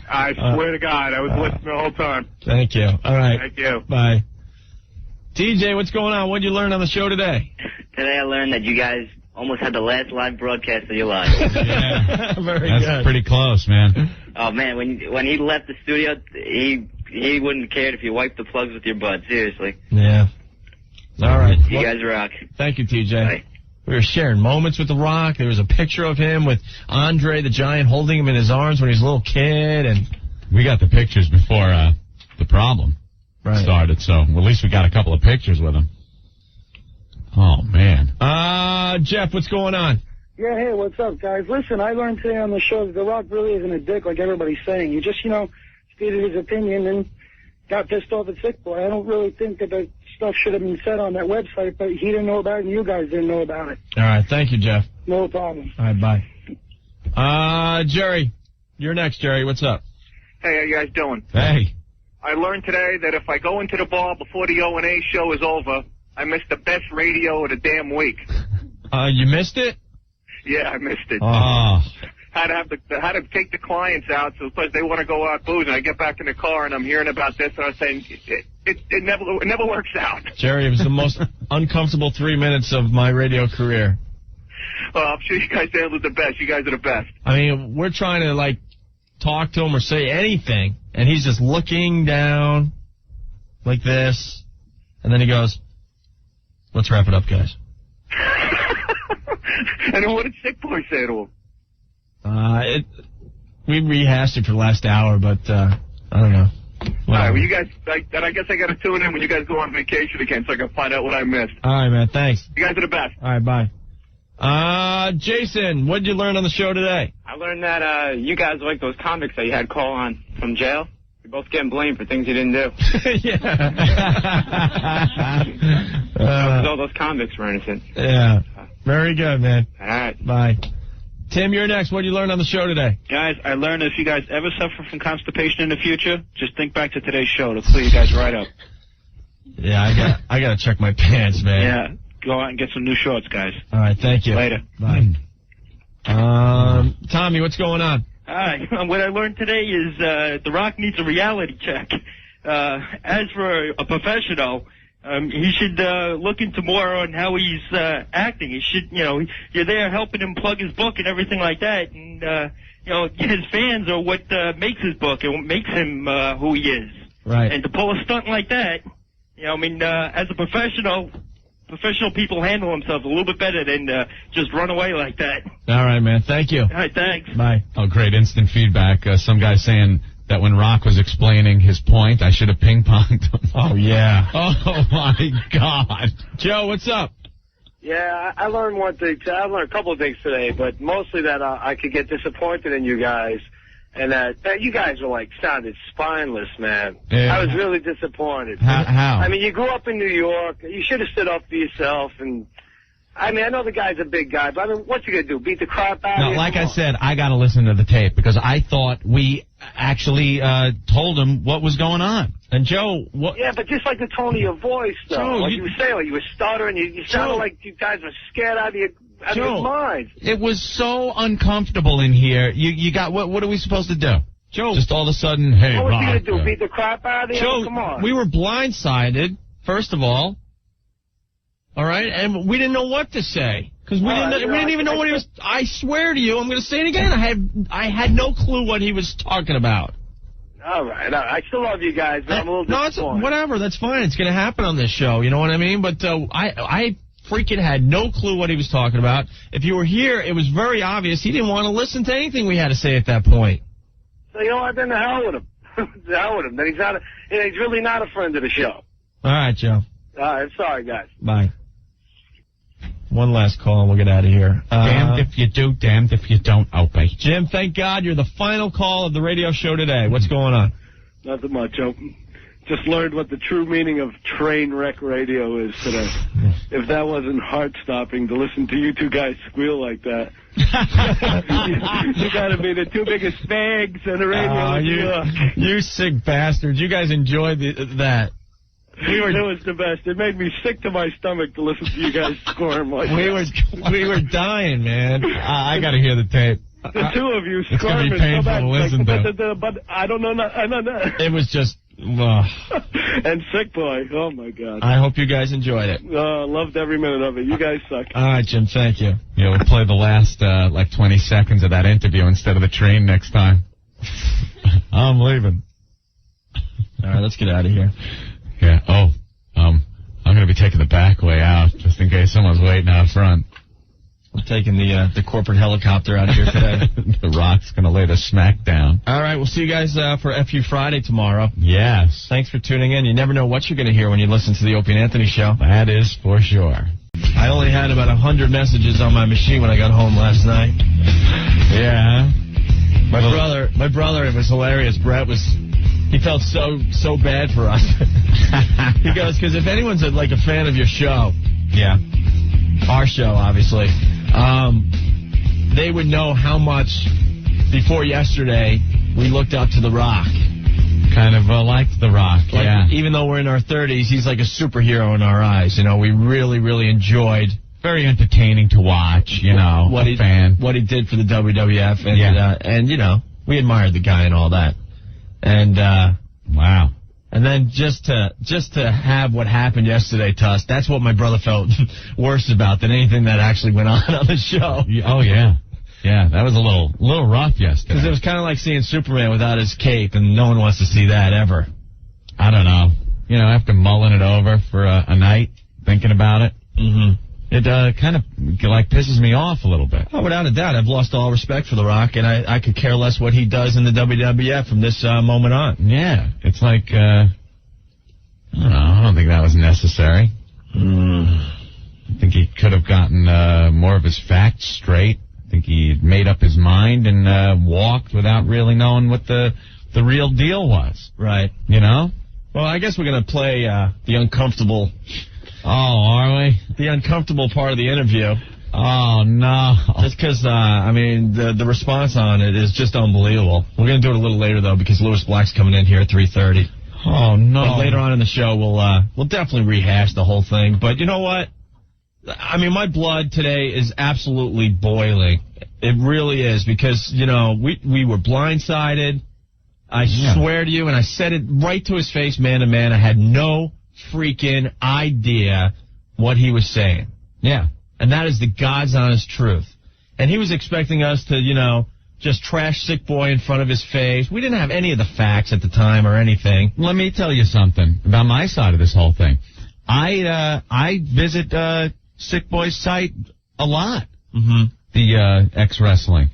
I swear to God, I was listening the whole time. Thank you. All right. Thank you. Bye. TJ, what's going on? What did you learn on the show today? Today I learned that you guys almost had the last live broadcast of your life. Yeah, very That's good. pretty close, man. Oh, man, when he left the studio, he wouldn't care if you wiped the plugs with your butt, seriously. Yeah. All right. You guys rock. Thank you, TJ. Bye. We were sharing moments with The Rock. There was a picture of him with Andre the Giant holding him in his arms when he was a little kid. And we got the pictures before the problem started, so at least we got a couple of pictures with him. Oh, man. Jeff, what's going on? Yeah, hey, what's up, guys? Listen, I learned today on the show that The Rock really isn't a dick like everybody's saying. He just, stated his opinion and got pissed off at Sick Boy. I don't really think that the stuff should have been said on that website, but he didn't know about it and you guys didn't know about it. All right. Thank you, Jeff. No problem. All right. Bye. Jerry. You're next, Jerry. What's up? Hey, how you guys doing? Hey. I learned today that if I go into the bar before the O&A show is over, I missed the best radio of the damn week. You missed it? Yeah, I missed it. Oh. Had to take the clients out, so because they want to go out boozing. I get back in the car and I'm hearing about this, and I was saying it never works out. Jerry, it was the most uncomfortable 3 minutes of my radio career. Well, I'm sure you guys handled the best. You guys are the best. I mean, we're trying to talk to him or say anything, and he's just looking down like this, and then he goes, "Let's wrap it up, guys." And then what did Sick Boy say to him? We rehashed it for the last hour, but I don't know. All right, well, you guys, I guess I got to tune in when you guys go on vacation again so I can find out what I missed. All right, man, thanks. You guys are the best. All right, bye. Jason, what did you learn on the show today? I learned that you guys are like those convicts that you had call on from jail. You're both getting blamed for things you didn't do. All those convicts were innocent. Yeah. Very good, man. All right. Bye. Tim, you're next. What did you learn on the show today? Guys, I learned if you guys ever suffer from constipation in the future, just think back to today's show. It'll clear you guys right up. Yeah, I got to check my pants, man. Yeah, go out and get some new shorts, guys. All right, thank you. Later. Bye. Tommy, what's going on? Hi. What I learned today is The Rock needs a reality check. As for a professional, he should look into more on how he's acting. He should, you're there helping him plug his book and everything like that. And, his fans are what makes his book and what makes him who he is. Right. And to pull a stunt like that, as a professional people handle themselves a little bit better than just run away like that. All right, man. Thank you. All right, thanks. Bye. Oh, great instant feedback. Some guy saying that when Rock was explaining his point, I should have ping-ponged him. Oh, yeah. Oh, my God. Joe, what's up? Yeah, I learned one thing. I learned a couple of things today, but mostly that I could get disappointed in you guys, and that you guys were sounded spineless, man. Yeah. I was really disappointed. How? I mean, you grew up in New York. You should have stood up for yourself. And I know the guy's a big guy, but what's he gonna do? Beat the crap out of you? No, like I said, I got to listen to the tape because I thought we actually told him what was going on. And Joe, what? Yeah, but just like the tone of your voice, though. Joe, like you were saying, you were stuttering. You sounded like you guys were scared out of your minds. It was so uncomfortable in here. You got what are we supposed to do? Joe, just all of a sudden, hey, what was Rock, he gonna do? Beat the crap out of you? Joe, Come on. we were blindsided, first of all. All right, and we didn't know what to say because we didn't even know what he was. I swear to you, I'm going to say it again. I had no clue what he was talking about. All right. I still love you guys, but I'm a little disappointed. Whatever. That's fine. It's going to happen on this show. You know what I mean? But I freaking had no clue what he was talking about. If you were here, it was very obvious he didn't want to listen to anything we had to say at that point. So you know what? Then the hell with him. The hell with him. Then he's not. He's really not a friend of the show. All right, Joe. All right. Sorry, guys. Bye. One last call and we'll get out of here. Damned if you do, damned if you don't, Opie. Jim, thank God you're the final call of the radio show today. What's going on? Nothing much. just learned what the true meaning of train wreck radio is today. If that wasn't heart-stopping to listen to you two guys squeal like that. You gotta be the two biggest fags in the radio in New York. You sick bastards. You guys enjoyed that. It was the best. It made me sick to my stomach to listen to you guys squirm like we were dying, man. I gotta hear the tape. The two of you It's gonna be squirming painful so bad. to listen to. But I don't know. It was just... And Sick Boy, oh my God. I hope you guys enjoyed it. Loved every minute of it. You guys suck. All right, Jim, thank you. Yeah, we'll play the last, 20 seconds of that interview instead of the train next time. I'm leaving. All right, let's get out of here. Yeah, I'm going to be taking the back way out, just in case someone's waiting out front. I'm taking the corporate helicopter out of here today. The Rock's going to lay the smack down. All right, we'll see you guys for FU Friday tomorrow. Yes. Thanks for tuning in. You never know what you're going to hear when you listen to the Opie and Anthony show. That is for sure. I only had about 100 messages on my machine when I got home last night. Yeah. My brother, it was hilarious. Brett he felt so bad for us. He goes, because if anyone's a fan of your show, yeah, our show, obviously, they would know how much before yesterday we looked up to The Rock. Kind of liked The Rock, yeah. Even though we're in our 30s, he's like a superhero in our eyes. You know, we really, really enjoyed. Very entertaining to watch, what he did for the WWF. And, and you know, we admired the guy and all that. And, wow. And then just to have what happened yesterday to us, that's what my brother felt worse about than anything that actually went on the show. Oh, yeah. Yeah, that was a little rough yesterday. Because it was kind of like seeing Superman without his cape, and no one wants to see that ever. I don't know. After mulling it over for a night, thinking about it, it kind of pisses me off a little bit. Oh, without a doubt. I've lost all respect for The Rock, and I could care less what he does in the WWF from this moment on. Yeah, it's like, I don't know, I don't think that was necessary. I think he could have gotten more of his facts straight. I think he made up his mind and walked without really knowing what the real deal was. Right. Well, I guess we're going to play the uncomfortable... Oh, are we? The uncomfortable part of the interview. Oh, no. Just because, the response on it is just unbelievable. We're going to do it a little later, though, because Lewis Black's coming in here at 3:30. Oh, no. But later on in the show, we'll definitely rehash the whole thing. But you know what? I mean, my blood today is absolutely boiling. It really is, because, we were blindsided. I swear to you, and I said it right to his face, man to man. I had no freaking idea what he was saying. Yeah. And that is the God's honest truth. And he was expecting us to, just trash Sick Boy in front of his face. We didn't have any of the facts at the time or anything. Let me tell you something about my side of this whole thing. I visit Sick Boy's site a lot. The X Wrestling.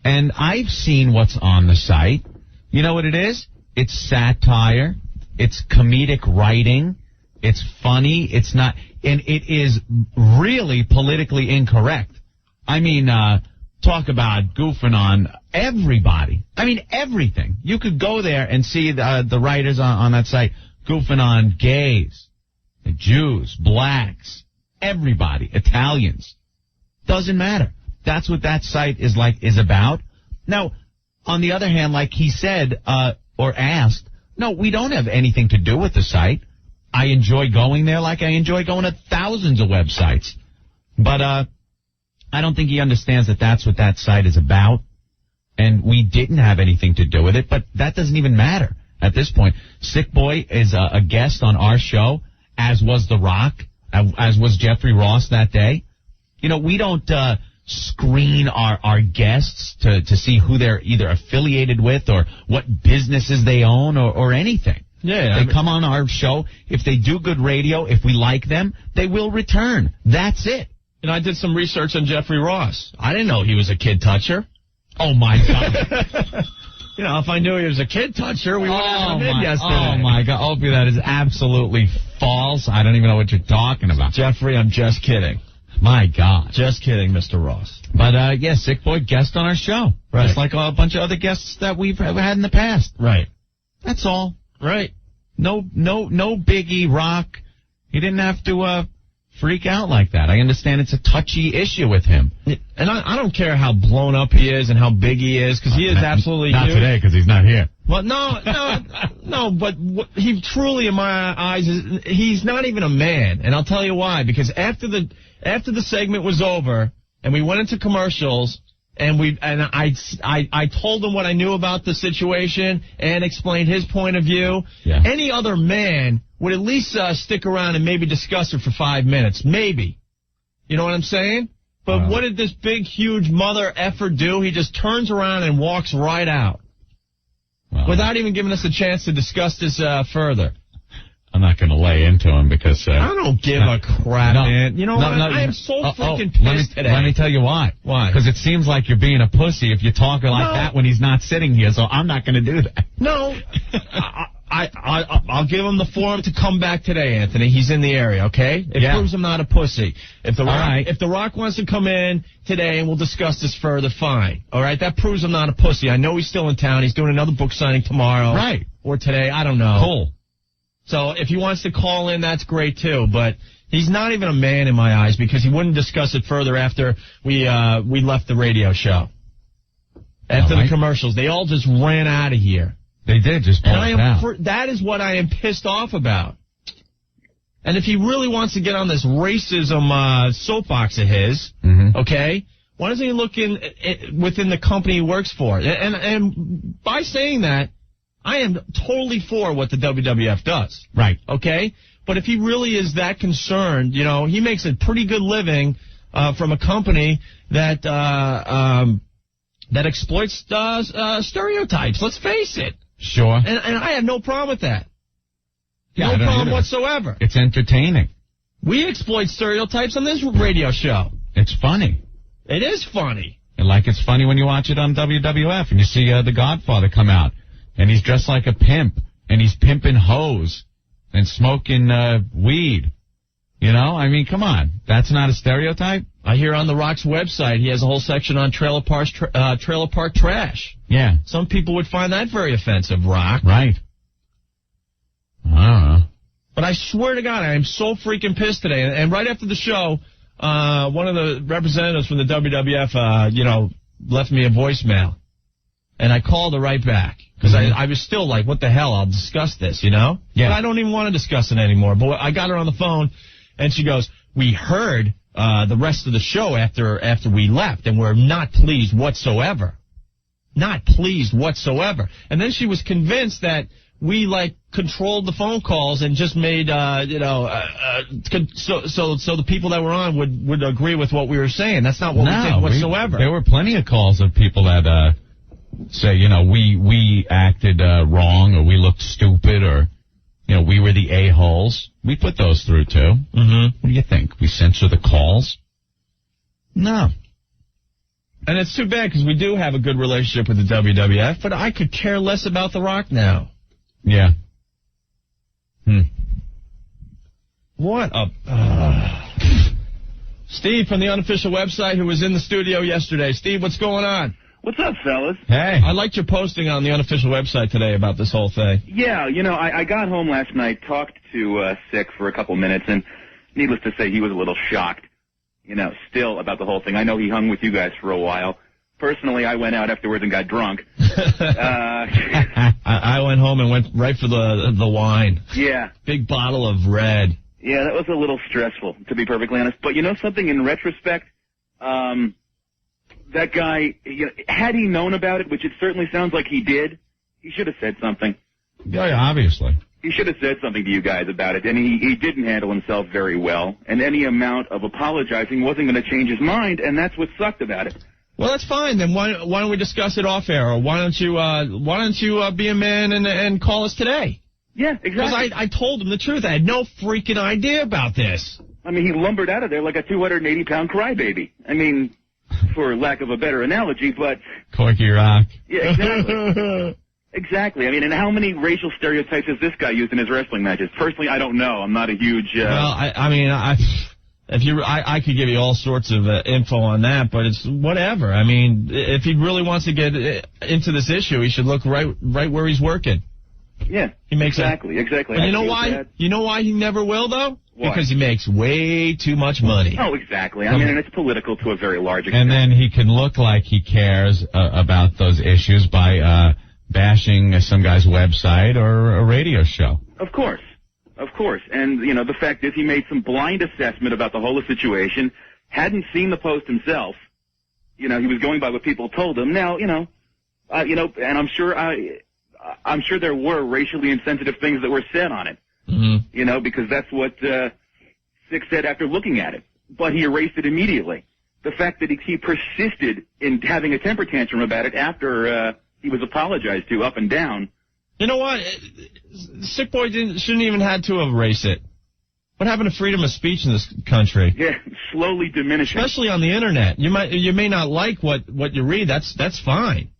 And I've seen what's on the site. You know what it is? It's satire. It's comedic writing. It's funny. It's not, and it is really politically incorrect. I mean, talk about goofing on everybody. I mean, everything. You could go there and see the writers on that site goofing on gays, Jews, blacks, everybody, Italians. Doesn't matter. That's what that site is about. Now, on the other hand, like he said, or asked, no, we don't have anything to do with the site. I enjoy going there like I enjoy going to thousands of websites. But I don't think he understands that that's what that site is about. And we didn't have anything to do with it, but that doesn't even matter at this point. Sick Boy is a guest on our show, as was The Rock, as was Jeffrey Ross that day. We don't screen our guests to see who they're either affiliated with or what businesses they own or anything. Yeah, they come on our show. If they do good radio, if we like them, they will return. That's it. And I did some research on Jeffrey Ross. I didn't know he was a kid toucher. Oh, my God. If I knew he was a kid toucher, we wouldn't have him in yesterday. Oh, my God. Opie, that is absolutely false. I don't even know what you're talking about. Jeffrey, I'm just kidding. My God. Just kidding, Mr. Ross. But, Sick Boy, guest on our show. Right. Just like a bunch of other guests that we've had in the past. Right. That's all. Right. No biggie, Rock. He didn't have to freak out like that. I understand it's a touchy issue with him. And I don't care how blown up he is and how big he is, because he is absolutely not huge. today, because he's not here. Well, no, but he truly, in my eyes, he's not even a man. And I'll tell you why. Because after the segment was over and we went into commercials, and I told him what I knew about the situation and explained his point of view. Yeah. Any other man would at least stick around and maybe discuss it for 5 minutes. Maybe. You know what I'm saying? But what did this big, huge mother effer do? He just turns around and walks right out. Without even giving us a chance to discuss this further. I'm not going to lay into him because... I don't give a crap, man. You know what? I am so freaking pissed today. Let me tell you why. Why? Because it seems like you're being a pussy if you're talking like that when he's not sitting here, so I'm not going to do that. No. I'll give him the forum to come back today, Anthony. He's in the area, okay? It proves I'm not a pussy. If the Rock wants to come in today and we'll discuss this further, fine. All right? That proves I'm not a pussy. I know he's still in town. He's doing another book signing tomorrow. Right. Or today. I don't know. Cool. So if he wants to call in, that's great, too. But he's not even a man in my eyes because he wouldn't discuss it further after we left the radio show. After the commercials. They all just ran out of here. They did, just pull it out. That is what I am pissed off about. And if he really wants to get on this racism soapbox of his, okay, why doesn't he look within the company he works for? And by saying that, I am totally for what the WWF does. Right. Okay? But if he really is that concerned, you know, he makes a pretty good living from a company that exploits stereotypes. Let's face it. Sure. And I have no problem with that. Yeah, no problem whatsoever. It's entertaining. We exploit stereotypes on this radio show. It's funny. It is funny. And like it's funny when you watch it on WWF and you see The Godfather come out. And he's dressed like a pimp, and he's pimping hoes and smoking weed. You know? I mean, come on. That's not a stereotype? I hear on The Rock's website he has a whole section on trailer park trash. Yeah. Some people would find that very offensive, Rock. Right. I don't know. But I swear to God, I am so freaking pissed today. And right after the show, one of the representatives from the WWF, left me a voicemail. And I called her right back. Because I was still like, what the hell, I'll discuss this, you know? Yeah. But I don't even want to discuss it anymore. But I got her on the phone, and she goes, we heard the rest of the show after we left, and we're not pleased whatsoever. Not pleased whatsoever. And then she was convinced that we, controlled the phone calls and just made, so the people that were on would agree with what we were saying. That's not what we did whatsoever. There were plenty of calls of people that, say, we acted wrong, or we looked stupid, or, we were the a-holes. We put those through, too. Mm-hmm. What do you think? We censor the calls? No. And it's too bad, because we do have a good relationship with the WWF, but I could care less about The Rock now. Yeah. What a... Steve from the unofficial website, who was in the studio yesterday. Steve, what's going on? What's up, fellas? Hey. I liked your posting on the unofficial website today about this whole thing. Yeah, I got home last night, talked to Sick for a couple minutes, and needless to say, he was a little shocked, still about the whole thing. I know he hung with you guys for a while. Personally, I went out afterwards and got drunk. I went home and went right for the wine. Yeah. Big bottle of red. Yeah, that was a little stressful, to be perfectly honest. But you know something, in retrospect, that guy, had he known about it, which it certainly sounds like he did, he should have said something. Yeah, obviously. He should have said something to you guys about it, and he didn't handle himself very well, and any amount of apologizing wasn't going to change his mind, and that's what sucked about it. Well, that's fine. Then why don't we discuss it off air, or why don't you be a man and call us today? Yeah, exactly. Because I told him the truth. I had no freaking idea about this. I mean, he lumbered out of there like a 280-pound crybaby. I mean, for lack of a better analogy, but... Corky Rock. Yeah, exactly. Exactly. I mean, and how many racial stereotypes has this guy used in his wrestling matches? Personally, I don't know. I'm not a huge... Well, I could give you all sorts of info on that, but it's whatever. I mean, if he really wants to get into this issue, he should look right where he's working. Yeah, He makes exactly. But you know why? Bad. You know why he never will, though? Why? Because he makes way too much money. Oh, exactly. I mean, and it's political to a very large extent. And then he can look like he cares about those issues by bashing some guy's website or a radio show. Of course. And, the fact is he made some blind assessment about the whole situation, hadn't seen the post himself. He was going by what people told him. Now, and I'm sure there were racially insensitive things that were said on it. Mm-hmm. Because that's what Sick said after looking at it. But he erased it immediately. The fact that he persisted in having a temper tantrum about it after he was apologized to up and down. You know what? Sick Boy shouldn't even had to erase it. What happened to freedom of speech in this country? Yeah, slowly diminishing. Especially on the internet. You may not like what you read. That's fine.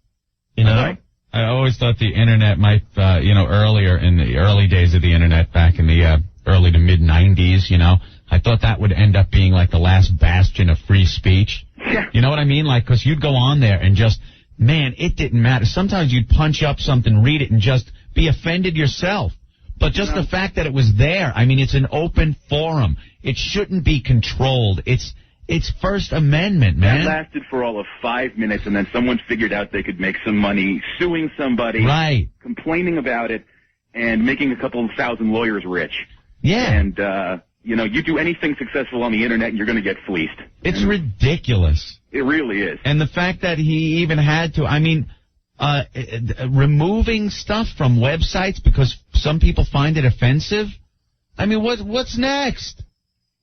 You know? Right. I always thought the internet might, earlier in the early days of the internet, back in the early to mid 90s, I thought that would end up being like the last bastion of free speech. Yeah. You know what I mean? Like, because you'd go on there and just, man, it didn't matter. Sometimes you'd punch up something, read it, and just be offended yourself. But just the fact that it was there, I mean, it's an open forum. It shouldn't be controlled. It's First Amendment, man. That lasted for all of 5 minutes, and then someone figured out they could make some money suing somebody, right? Complaining about it, and making a couple of thousand lawyers rich. Yeah. And, you do anything successful on the internet, and you're going to get fleeced. It's ridiculous. It really is. And the fact that he even had to, removing stuff from websites because some people find it offensive. I mean, what's next?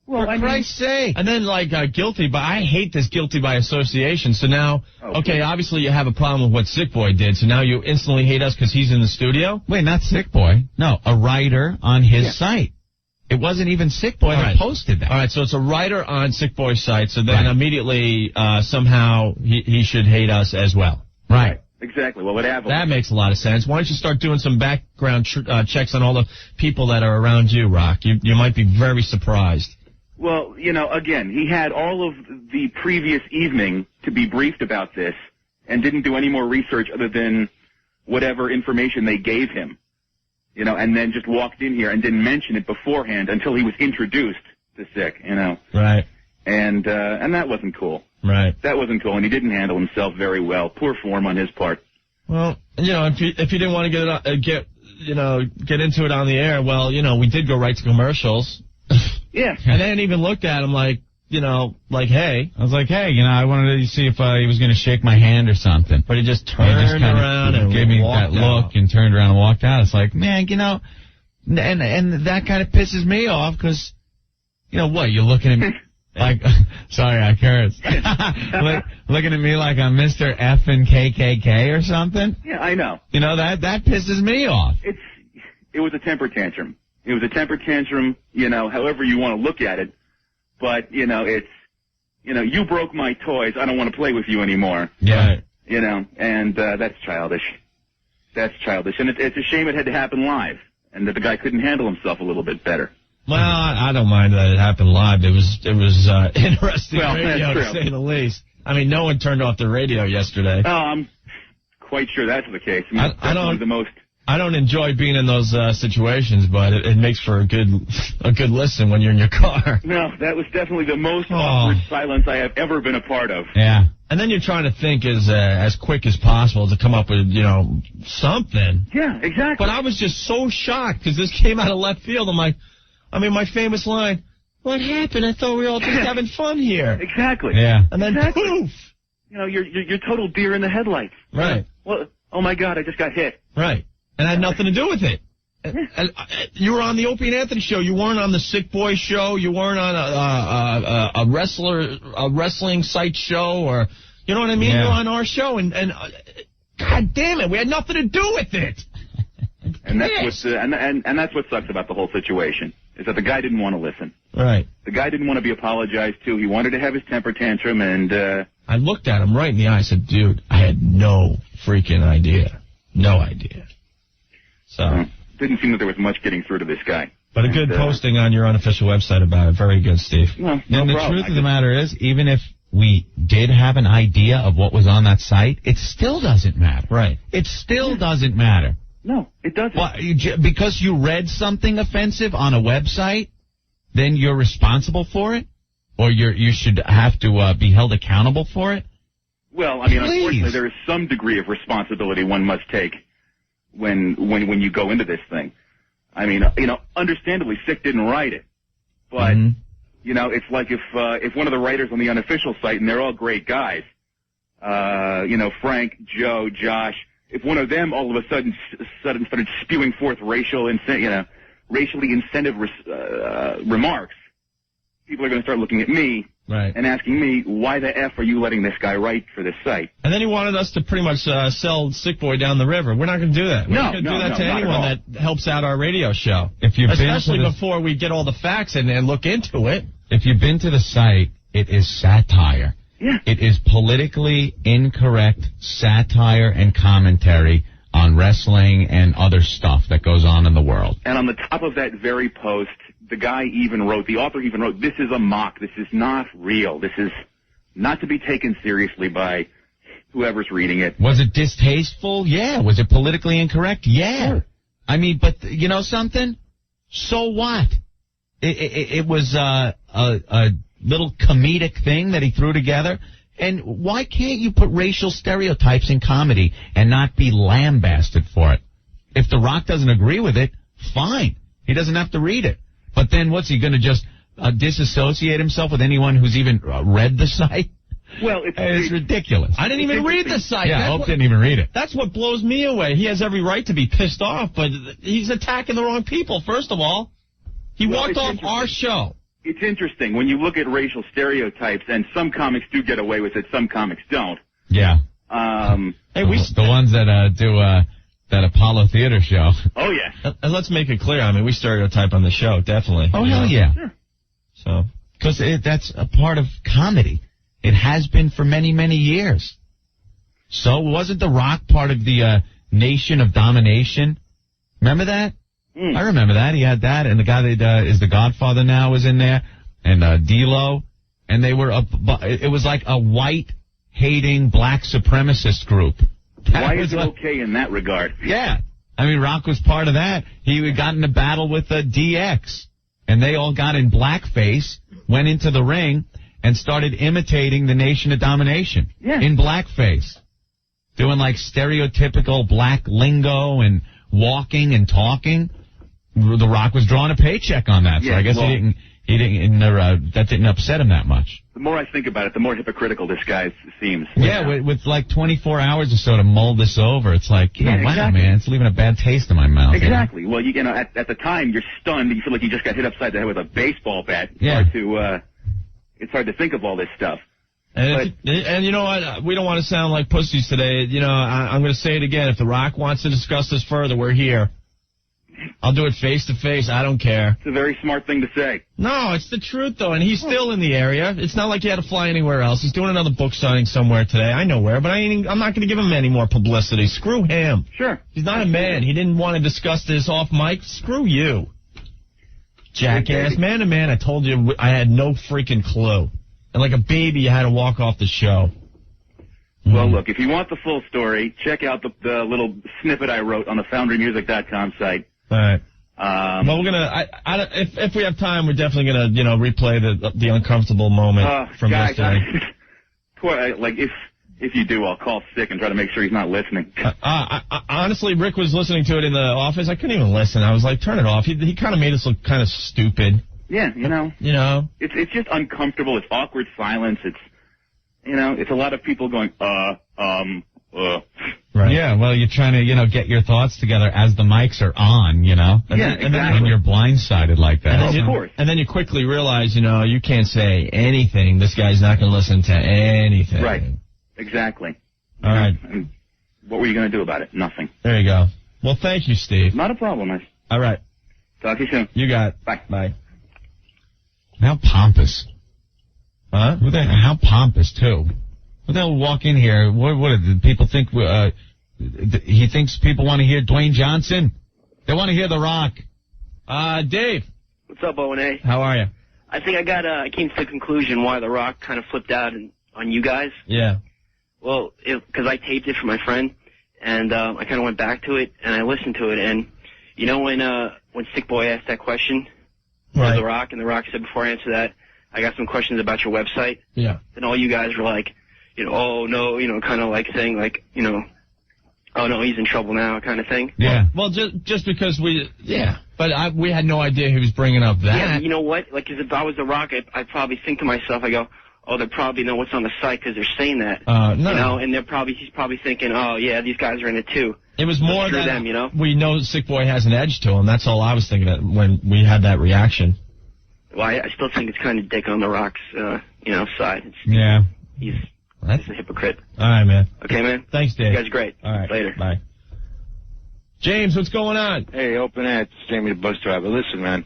Well, For Christ's sake. And then, guilty, but I hate this guilty by association. So now, okay, obviously you have a problem with what Sick Boy did, so now you instantly hate us because he's in the studio? Wait, not Sick Boy. No, a writer on his site. It wasn't even Sick Boy that posted that. All right, so it's a writer on Sick Boy's site, so then immediately, somehow, he should hate us as well. Right. Exactly. Well, that makes a lot of sense. Why don't you start doing some background checks on all the people that are around you, Rock? You might be very surprised. Well, again, he had all of the previous evening to be briefed about this and didn't do any more research other than whatever information they gave him, and then just walked in here and didn't mention it beforehand until he was introduced to Sick, Right. And that wasn't cool. Right. That wasn't cool, and he didn't handle himself very well. Poor form on his part. Well, if you didn't want to get into it on the air, well, we did go right to commercials. Yeah. And I didn't even look at him hey. I was like, hey, I wanted to see if he was going to shake my hand or something. But he just turned around and gave me that look out. and turned around and walked out. It's like, man, and that kind of pisses me off because, what, you're looking at me like, sorry, I cursed. Looking at me like I'm Mr. F and KKK or something. Yeah, I know. That pisses me off. It was a temper tantrum. It was a temper tantrum, however you want to look at it. But, it's, you broke my toys. I don't want to play with you anymore. Yeah. And that's childish. That's childish. And it's a shame it had to happen live and that the guy couldn't handle himself a little bit better. Well, I don't mind that it happened live. It was interesting radio, that's to say the least. I mean, no one turned off the radio yesterday. Oh, I'm quite sure that's the case. I don't enjoy being in those situations, but it makes for a good listen when you're in your car. No, that was definitely the most awkward silence I have ever been a part of. Yeah. And then you're trying to think as quick as possible to come up with, something. Yeah, exactly. But I was just so shocked because this came out of left field. I'm like, my famous line, what happened? I thought we were all just having fun here. Exactly. Yeah. And then poof. You're total deer in the headlights. Right. Well, oh my God, I just got hit. Right. And I had nothing to do with it. And you were on the Opie and Anthony show. You weren't on the Sick Boy show. You weren't on a wrestling site show, or you know what I mean. Yeah. You were on our show, and God damn it, we had nothing to do with it. And that's what sucks about the whole situation is that the guy didn't want to listen. Right. The guy didn't want to be apologized to. He wanted to have his temper tantrum, and I looked at him right in the eye. I said, "Dude, I had no freaking idea. No idea." So. Didn't seem that there was much getting through to this guy. But a good posting on your unofficial website about it. Very good, Steve. No and the problem. truth of the matter is, even if we did have an idea of what was on that site, it still doesn't matter. Right. It still doesn't matter. No, it doesn't. Well, because you read something offensive on a website, then you're responsible for it? Or you should have to be held accountable for it? Well, I mean, unfortunately, there is some degree of responsibility one must take when you go into this thing. I mean, understandably, Sick didn't write it, but it's like if one of the writers on the unofficial site, and they're all great guys, Frank, Joe, Josh, if one of them all of a sudden started spewing forth racially incentive remarks, people are going to start looking at me and asking me, why the F are you letting this guy write for this site? And then he wanted us to pretty much sell Sick Boy down the river. We're not going to do that. We're not going to do that to anyone that helps out our radio show. Especially before we get all the facts and look into it. If you've been to the site, it is satire. Yeah. It is politically incorrect satire and commentary on wrestling and other stuff that goes on in the world. And on the top of that very post, the author even wrote, this is a mock. This is not real. This is not to be taken seriously by whoever's reading it. Was it distasteful? Yeah. Was it politically incorrect? Yeah. Sure. I mean, but you know something? So what? It was a little comedic thing that he threw together. And why can't you put racial stereotypes in comedy and not be lambasted for it? If The Rock doesn't agree with it, fine. He doesn't have to read it. But then what's he going to just disassociate himself with anyone who's even read the site? Well, it's ridiculous. I didn't even read the site. Yeah, Hope didn't even read it. That's what blows me away. He has every right to be pissed off, but he's attacking the wrong people, first of all. He walked off our show. It's interesting when you look at racial stereotypes, and some comics do get away with it, some comics don't. Yeah. The ones that do that Apollo Theater show. Oh, yeah. And let's make it clear. I mean, we stereotype on the show, definitely. Oh, hell yeah. Sure. So, because that's a part of comedy. It has been for many, many years. So wasn't The Rock part of the Nation of Domination? Remember that? I remember that. He had that, and the guy that is the Godfather now was in there, and D-Lo, and they were it was like a white-hating black supremacist group. Why is it okay in that regard? Yeah. I mean, Rock was part of that. He got in a battle with DX, and they all got in blackface, went into the ring, and started imitating the Nation of Domination in blackface, doing like stereotypical black lingo and walking and talking. The Rock was drawing a paycheck on that, so I guess that didn't upset him that much. The more I think about it, the more hypocritical this guy seems. Yeah, with like 24 hours or so to mull this over, it's like, wow, man, it's leaving a bad taste in my mouth. Exactly. Well, at the time, you're stunned. You feel like you just got hit upside the head with a baseball bat. It's hard to think of all this stuff. And you know what? We don't want to sound like pussies today. I'm going to say it again. If The Rock wants to discuss this further, we're here. I'll do it face to face. I don't care. It's a very smart thing to say. No, it's the truth, though, and he's still in the area. It's not like he had to fly anywhere else. He's doing another book signing somewhere today. I know where, but I'm not going to give him any more publicity. Screw him. Sure. He's not a man. He didn't want to discuss this off mic. Screw you. Jackass. Man to man, I told you I had no freaking clue. And like a baby, you had to walk off the show. Well, look, if you want the full story, check out the little snippet I wrote on the FoundryMusic.com site. All right. Well, we're gonna. If we have time, we're definitely gonna, replay the uncomfortable moment from yesterday. If you do, I'll call Sick and try to make sure he's not listening. Honestly, Rick was listening to it in the office. I couldn't even listen. I was like, turn it off. He kind of made us look kind of stupid. Yeah, It's just uncomfortable. It's awkward silence. It's a lot of people going, Right. Yeah, well, you're trying to, get your thoughts together as the mics are on, And then you're blindsided like that. Of course. And then you quickly realize, you can't say anything. This guy's not going to listen to anything. Right. Exactly. All right. And what were you going to do about it? Nothing. There you go. Well, thank you, Steve. Not a problem, man. All right. Talk to you soon. You got it. Bye. Bye. How pompous. Huh? How pompous, too. Well, they'll walk in here. What did people think? He thinks people want to hear Dwayne Johnson. They want to hear The Rock. Dave. What's up, O&A? How are you? I think I came to the conclusion why The Rock kind of flipped out on you guys. Yeah. Well, because I taped it for my friend, And I kind of went back to it, and I listened to it. And you know when Sick Boy asked that question to The Rock, and The Rock said, before I answer that, I got some questions about your website. Yeah. And all you guys were like, oh, no, kind of like saying, like, oh, no, he's in trouble now kind of thing. Yeah. Well, just because but we had no idea he was bringing up that. Yeah, you know what? Like, 'cause if I was The Rock, I'd probably think to myself, I go, oh, they probably know what's on the site because they're saying that. No. And he's probably thinking, oh, yeah, these guys are in it too. It was more Screw that them, we know Sick Boy has an edge to him. That's all I was thinking of when we had that reaction. Well, I still think it's kind of dick on The Rock's, side. He's a hypocrite. All right, man. Okay, man. Thanks, Dave. You guys are great. All right. Later. Bye. James, what's going on? Hey, Open Ed, it's Jamie the bus driver. Listen, man,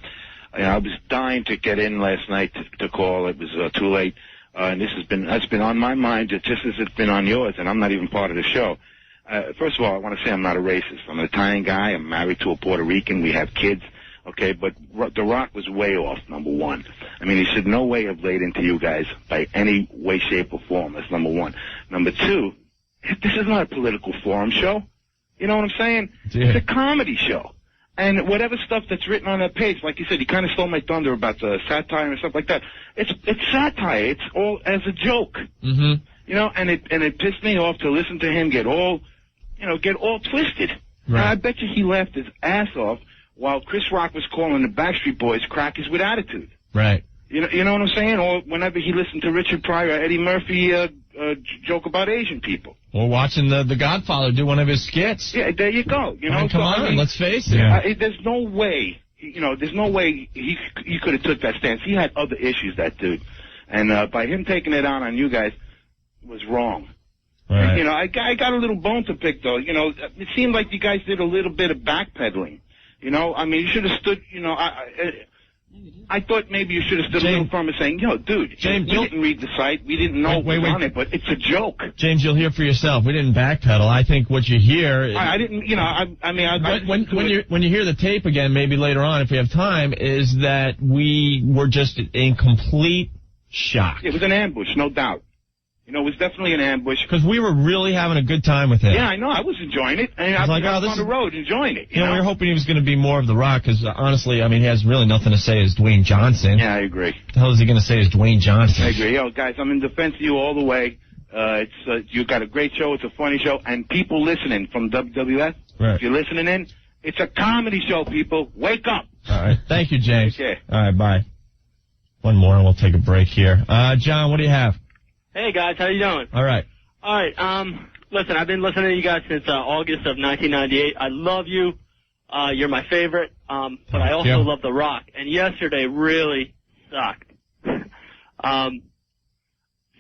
I was dying to get in last night to call. It was too late. And that's been on my mind just as it's been on yours, and I'm not even part of the show. First of all, I want to say I'm not a racist. I'm an Italian guy. I'm married to a Puerto Rican. We have kids. Okay, but The Rock was way off, number one. I mean, he should no way have laid into you guys by any way, shape, or form. That's number one. Number two, this is not a political forum show. You know what I'm saying? Yeah. It's a comedy show. And whatever stuff that's written on that page, like you said, you kind of stole my thunder about the satire and stuff like that. It's satire. It's all as a joke. Mm-hmm. And it pissed me off to listen to him get all twisted. Right. And I bet you he laughed his ass off while Chris Rock was calling the Backstreet Boys crackers with attitude. Right. You know what I'm saying? Or whenever he listened to Richard Pryor or Eddie Murphy joke about Asian people. Or watching the Godfather do one of his skits. Yeah, there you go. Come on, let's face it. Yeah. There's no way, there's no way he could have took that stance. He had other issues, that dude. And by him taking it out on you guys was wrong. Right. And, I got a little bone to pick, though. It seemed like you guys did a little bit of backpedaling. I mean, you should have stood, I thought maybe you should have stood a little firm and saying, dude, James, we didn't read the site. We didn't know what was on it, but it's a joke. James, you'll hear for yourself. We didn't backpedal. I think what you hear... I didn't, when you hear the tape again, maybe later on, if we have time, is that we were just in complete shock. It was an ambush, no doubt. It was definitely an ambush. Because we were really having a good time with him. Yeah, I know. I was enjoying it. I was on the road enjoying it. We were hoping he was going to be more of The Rock, because honestly, I mean, he has really nothing to say as Dwayne Johnson. Yeah, I agree. What the hell is he going to say as Dwayne Johnson? I agree. Guys, I'm in defense of you all the way. You got a great show. It's a funny show. And people listening from WWF, if you're listening in, it's a comedy show, people. Wake up. All right. Thank you, James. Okay. All right, bye. One more, and we'll take a break here. John, what do you have? Hey, guys, how you doing? All right. Listen, I've been listening to you guys since August of 1998. I love you. You're my favorite. But I also love The Rock. And yesterday really sucked.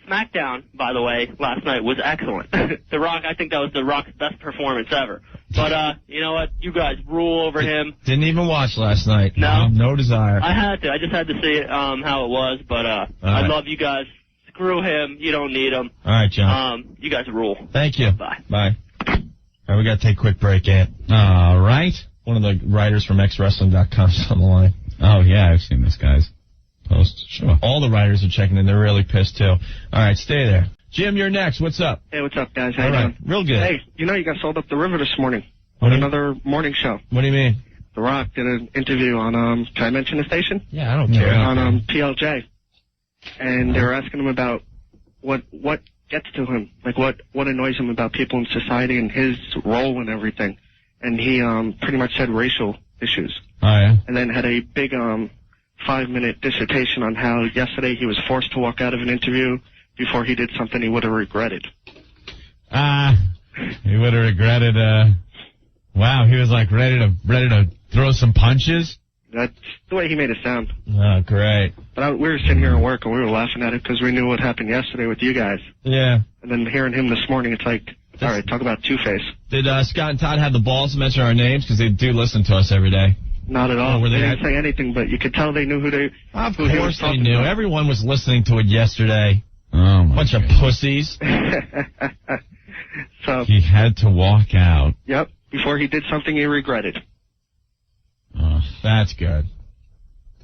SmackDown, by the way, last night was excellent. The Rock, I think that was The Rock's best performance ever. But, you know what? You guys rule over him. Didn't even watch last night. No? No desire. I had to. I just had to see it, how it was. But, I love you guys. Screw him. You don't need him. All right, John. You guys rule. Thank you. Bye. Bye. All right, we got to take a quick break, Ant. All right. One of the writers from XWrestling.com is on the line. Oh, yeah, I've seen this guy's post. Sure. All the writers are checking in. They're really pissed, too. All right, stay there. Jim, you're next. What's up? Hey, what's up, guys? How All you right. doing? Real good. Hey, you got sold up the river this morning on another morning show. What do you mean? The Rock did an interview on, can I mention the station? Yeah, I don't care. On PLJ. And they were asking him about what gets to him, like what annoys him about people in society and his role and everything. And he pretty much said racial issues. Oh, yeah? And then had a big 5-minute dissertation on how yesterday he was forced to walk out of an interview before he did something he would have regretted. He would have regretted, wow, he was like ready to throw some punches? That's the way he made it sound. Oh, great. But we were sitting here at work and we were laughing at it because we knew what happened yesterday with you guys. Yeah. And then hearing him this morning, it's like, all right, talk about Two-Face. Did Scott and Todd have the balls to mention our names? Because they do listen to us every day. Not at all. Were They they didn't say anything, but you could tell they knew who they Of who he was course they talking knew. about. Everyone was listening to it yesterday. Oh, my Bunch God. of pussies. So, He had to walk out. yep, before he did something he regretted. Oh, That's good.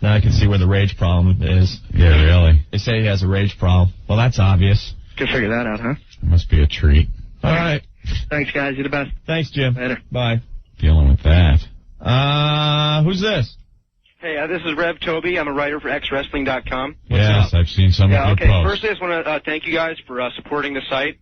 Now I can see where the rage problem is. yeah, really. They say he has a rage problem. Well, that's obvious. Could figure that out, huh? It must be a treat. All right. Thanks, guys. You're the best. Thanks, Jim. Later. Bye. Dealing with that. Who's this? Hey, this is Rev Toby. I'm a writer for XWrestling.com. Yes, I've seen some of your posts. First, I just want to thank you guys for supporting the site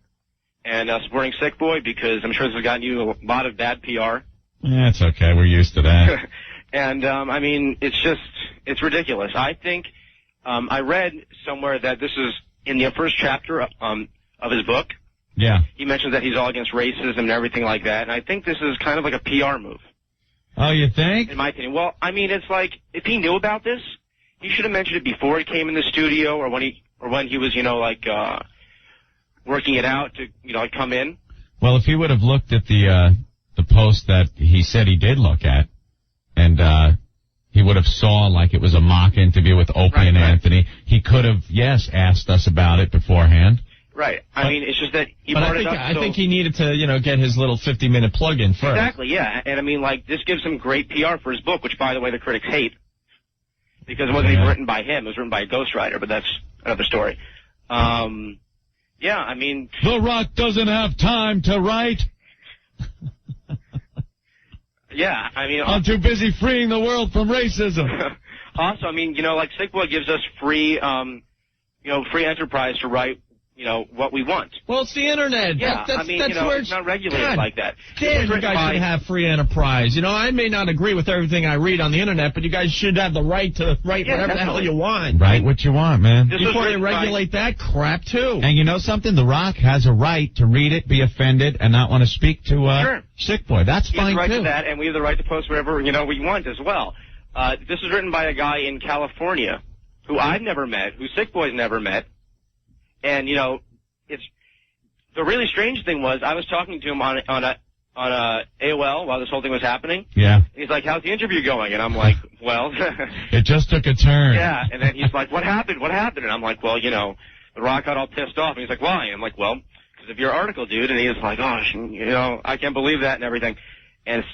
and supporting Sick Boy, because I'm sure this has gotten you a lot of bad PR. Yeah, it's okay. We're used to that. And, I mean, it's ridiculous. I think I read somewhere that this is in the first chapter of his book. Yeah. He mentions that he's all against racism and everything like that, and I think this is kind of like a PR move. Oh, you think? In my opinion. Well, I mean, it's like, if he knew about this, he should have mentioned it before he came in the studio, or when he was, working it out to, like, come in. Well, if he would have looked at the post that he said he did look at, and he would have saw like it was a mock interview with Opie and Anthony, he could have, asked us about it beforehand. Right. I mean, it's just that he brought it up. I think he needed to, get his little 50-minute plug-in first. Exactly, yeah. And I mean, like, this gives him great PR for his book, which, by the way, the critics hate, because it wasn't even written by him. It was written by a ghostwriter, but that's another story. Yeah, I mean... The Rock doesn't have time to write. Yeah, I mean... I'm too busy freeing the world from racism. Also, I mean, like, Sick Boy gives us free enterprise to write, what we want. Well, it's the internet. Yeah, that's where it's not regulated like that. Damn, you guys should have free enterprise. I may not agree with everything I read on the internet, but you guys should have the right to write whatever the hell you want. Write what you want, man. Before they regulate that crap, too. And you know something? The Rock has a right to read it, be offended, and not want to speak to Sick Boy. That's fine, too. We have the right too. to that, and we have the right to post whatever, we want as well. This was written by a guy in California who I've never met, who Sick Boy's never met. And, it's the really strange thing was I was talking to him on AOL while this whole thing was happening. Yeah. He's like, "How's the interview going?" And I'm like, "Well." It just took a turn. Yeah. And then he's like, "What happened? What happened?" And I'm like, "Well, The Rock got all pissed off." And he's like, "Why?" And I'm like, "Well, because of your article, dude." And he was like, "Gosh, I can't believe that," and everything. And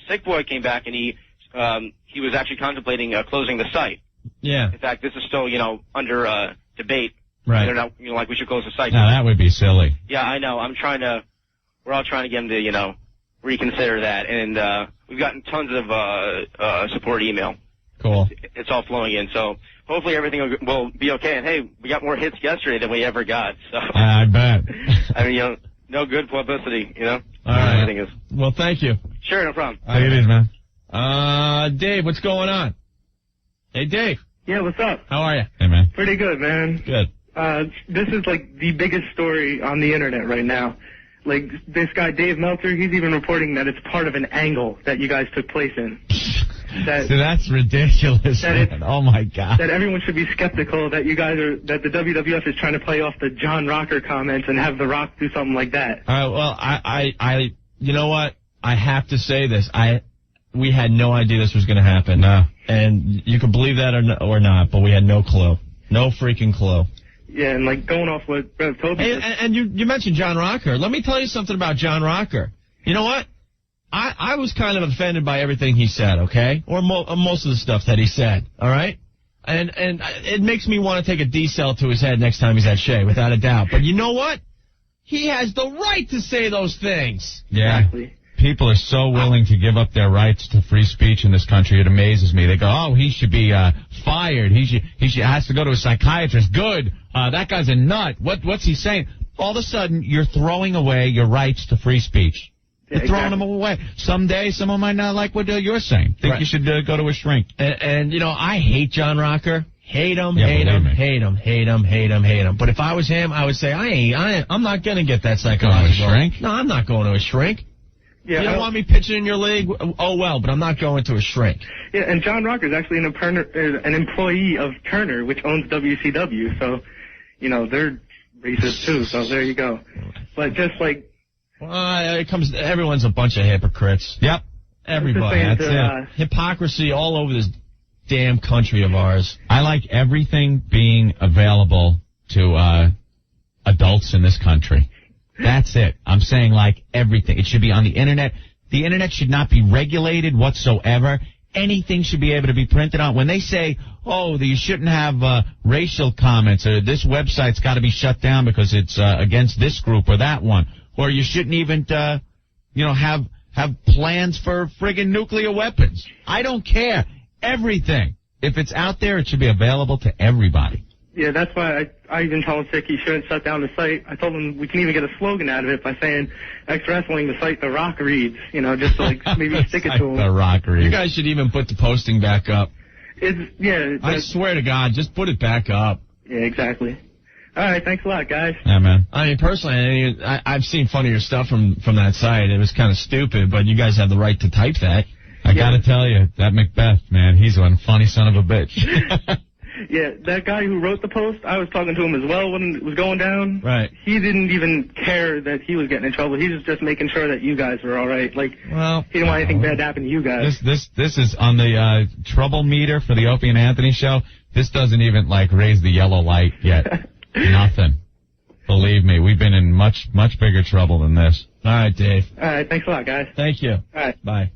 Sick Boy came back, and he was actually contemplating closing the site. Yeah. In fact, this is still, under debate. Right. They're not, like we should close the site. No, that would be silly. Yeah, I know. We're all trying to get him to, reconsider that. And we've gotten tons of support email. Cool. It's all flowing in. So hopefully everything will be okay. And, hey, we got more hits yesterday than we ever got. So I bet. I mean, no good publicity, All right. Everything is. Well, thank you. Sure, no problem. Take it easy, man. Dave, what's going on? Hey, Dave. Yeah, what's up? How are you? Hey, man. Pretty good, man. Good. This is like the biggest story on the internet right now. Like, this guy, Dave Meltzer, he's even reporting that it's part of an angle that you guys took place in. See, that's ridiculous, man. Oh, my God. That everyone should be skeptical that that the WWF is trying to play off the John Rocker comments and have The Rock do something like that. All right, well, I you know what? I have to say this. We had no idea this was going to happen. No. And you can believe that or not, but we had no clue. No freaking clue. Yeah, and like going off what Rev Toby said. And you mentioned John Rocker. Let me tell you something about John Rocker. You know what? I was kind of offended by everything he said, okay? Or most of the stuff that he said, all right? And it makes me want to take a D-cell to his head next time he's at Shea, without a doubt. But you know what? He has the right to say those things. Yeah. Exactly. People are so willing to give up their rights to free speech in this country. It amazes me. They go, "Oh, he should be fired. He has to go to a psychiatrist." Good. That guy's a nut. What's he saying? All of a sudden, you're throwing away your rights to free speech. You're throwing them away. Someday, someone might not like what you're saying. Think you should go to a shrink. And I hate John Rocker. Hate him, hate him. But if I was him, I would say, I'm not going to get that psychological. Shrink? No, I'm not going to a shrink. Yeah, you don't want me pitching in your league? Oh, well, but I'm not going to a shrink. Yeah, and John Rocker is actually an employee of Turner, which owns WCW. So, they're racist too. So there you go. But just like... everyone's a bunch of hypocrites. Yep. Everybody. That's it. Hypocrisy all over this damn country of ours. I like everything being available to adults in this country. That's it. I'm saying like everything. It should be on the internet. The internet should not be regulated whatsoever. Anything should be able to be printed on. When they say, you shouldn't have racial comments, or this website's got to be shut down because it's against this group or that one. or you shouldn't even, have plans for friggin' nuclear weapons. I don't care. Everything. If it's out there, it should be available to everybody. Yeah, that's why I even told Sick he shouldn't shut down the site. I told him we can even get a slogan out of it by saying X Wrestling, the site The Rock reads, just to maybe stick it to him. The Rock reads. You guys should even put the posting back up. I swear to God, just put it back up. Yeah, exactly. All right, thanks a lot, guys. Yeah, man. I mean, personally, I've seen funnier stuff from that site. It was kind of stupid, but you guys have the right to type that. I gotta tell you, that Macbeth, man, he's one funny son of a bitch. Yeah, that guy who wrote the post, I was talking to him as well when it was going down. Right. He didn't even care that he was getting in trouble. He was just making sure that you guys were all right. Like, he didn't want anything bad to happen to you guys. This is on the trouble meter for the Opie and Anthony show. This doesn't even, raise the yellow light yet. Nothing. Believe me, we've been in much, much bigger trouble than this. All right, Dave. All right, thanks a lot, guys. Thank you. All right. Bye.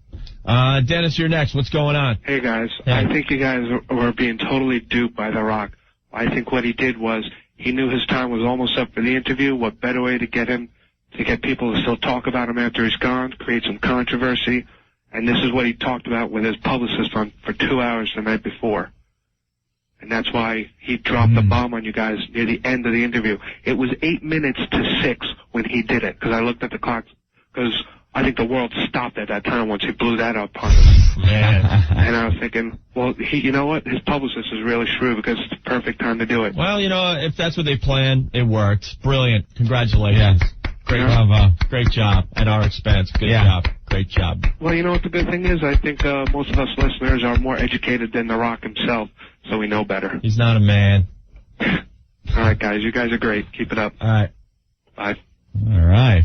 Dennis, you're next. What's going on? Hey, guys. I think you guys were being totally duped by The Rock. I think what he did was he knew his time was almost up for the interview. What better way to get people to still talk about him after he's gone, create some controversy. And this is what he talked about with his publicist for 2 hours the night before. And that's why he dropped the bomb on you guys near the end of the interview. It was 8 minutes to 6 when he did it, because I looked at the clock, because I think the world stopped at that time once he blew that up on us. Yeah. And I was thinking, well, you know what? His publicist is really shrewd because it's the perfect time to do it. Well, if that's what they planned, it worked. Brilliant. Congratulations. Yes. Great job at our expense. Good job. Great job. Well, you know what the good thing is? I think most of us listeners are more educated than The Rock himself, so we know better. He's not a man. All right, guys. You guys are great. Keep it up. All right. Bye. All right.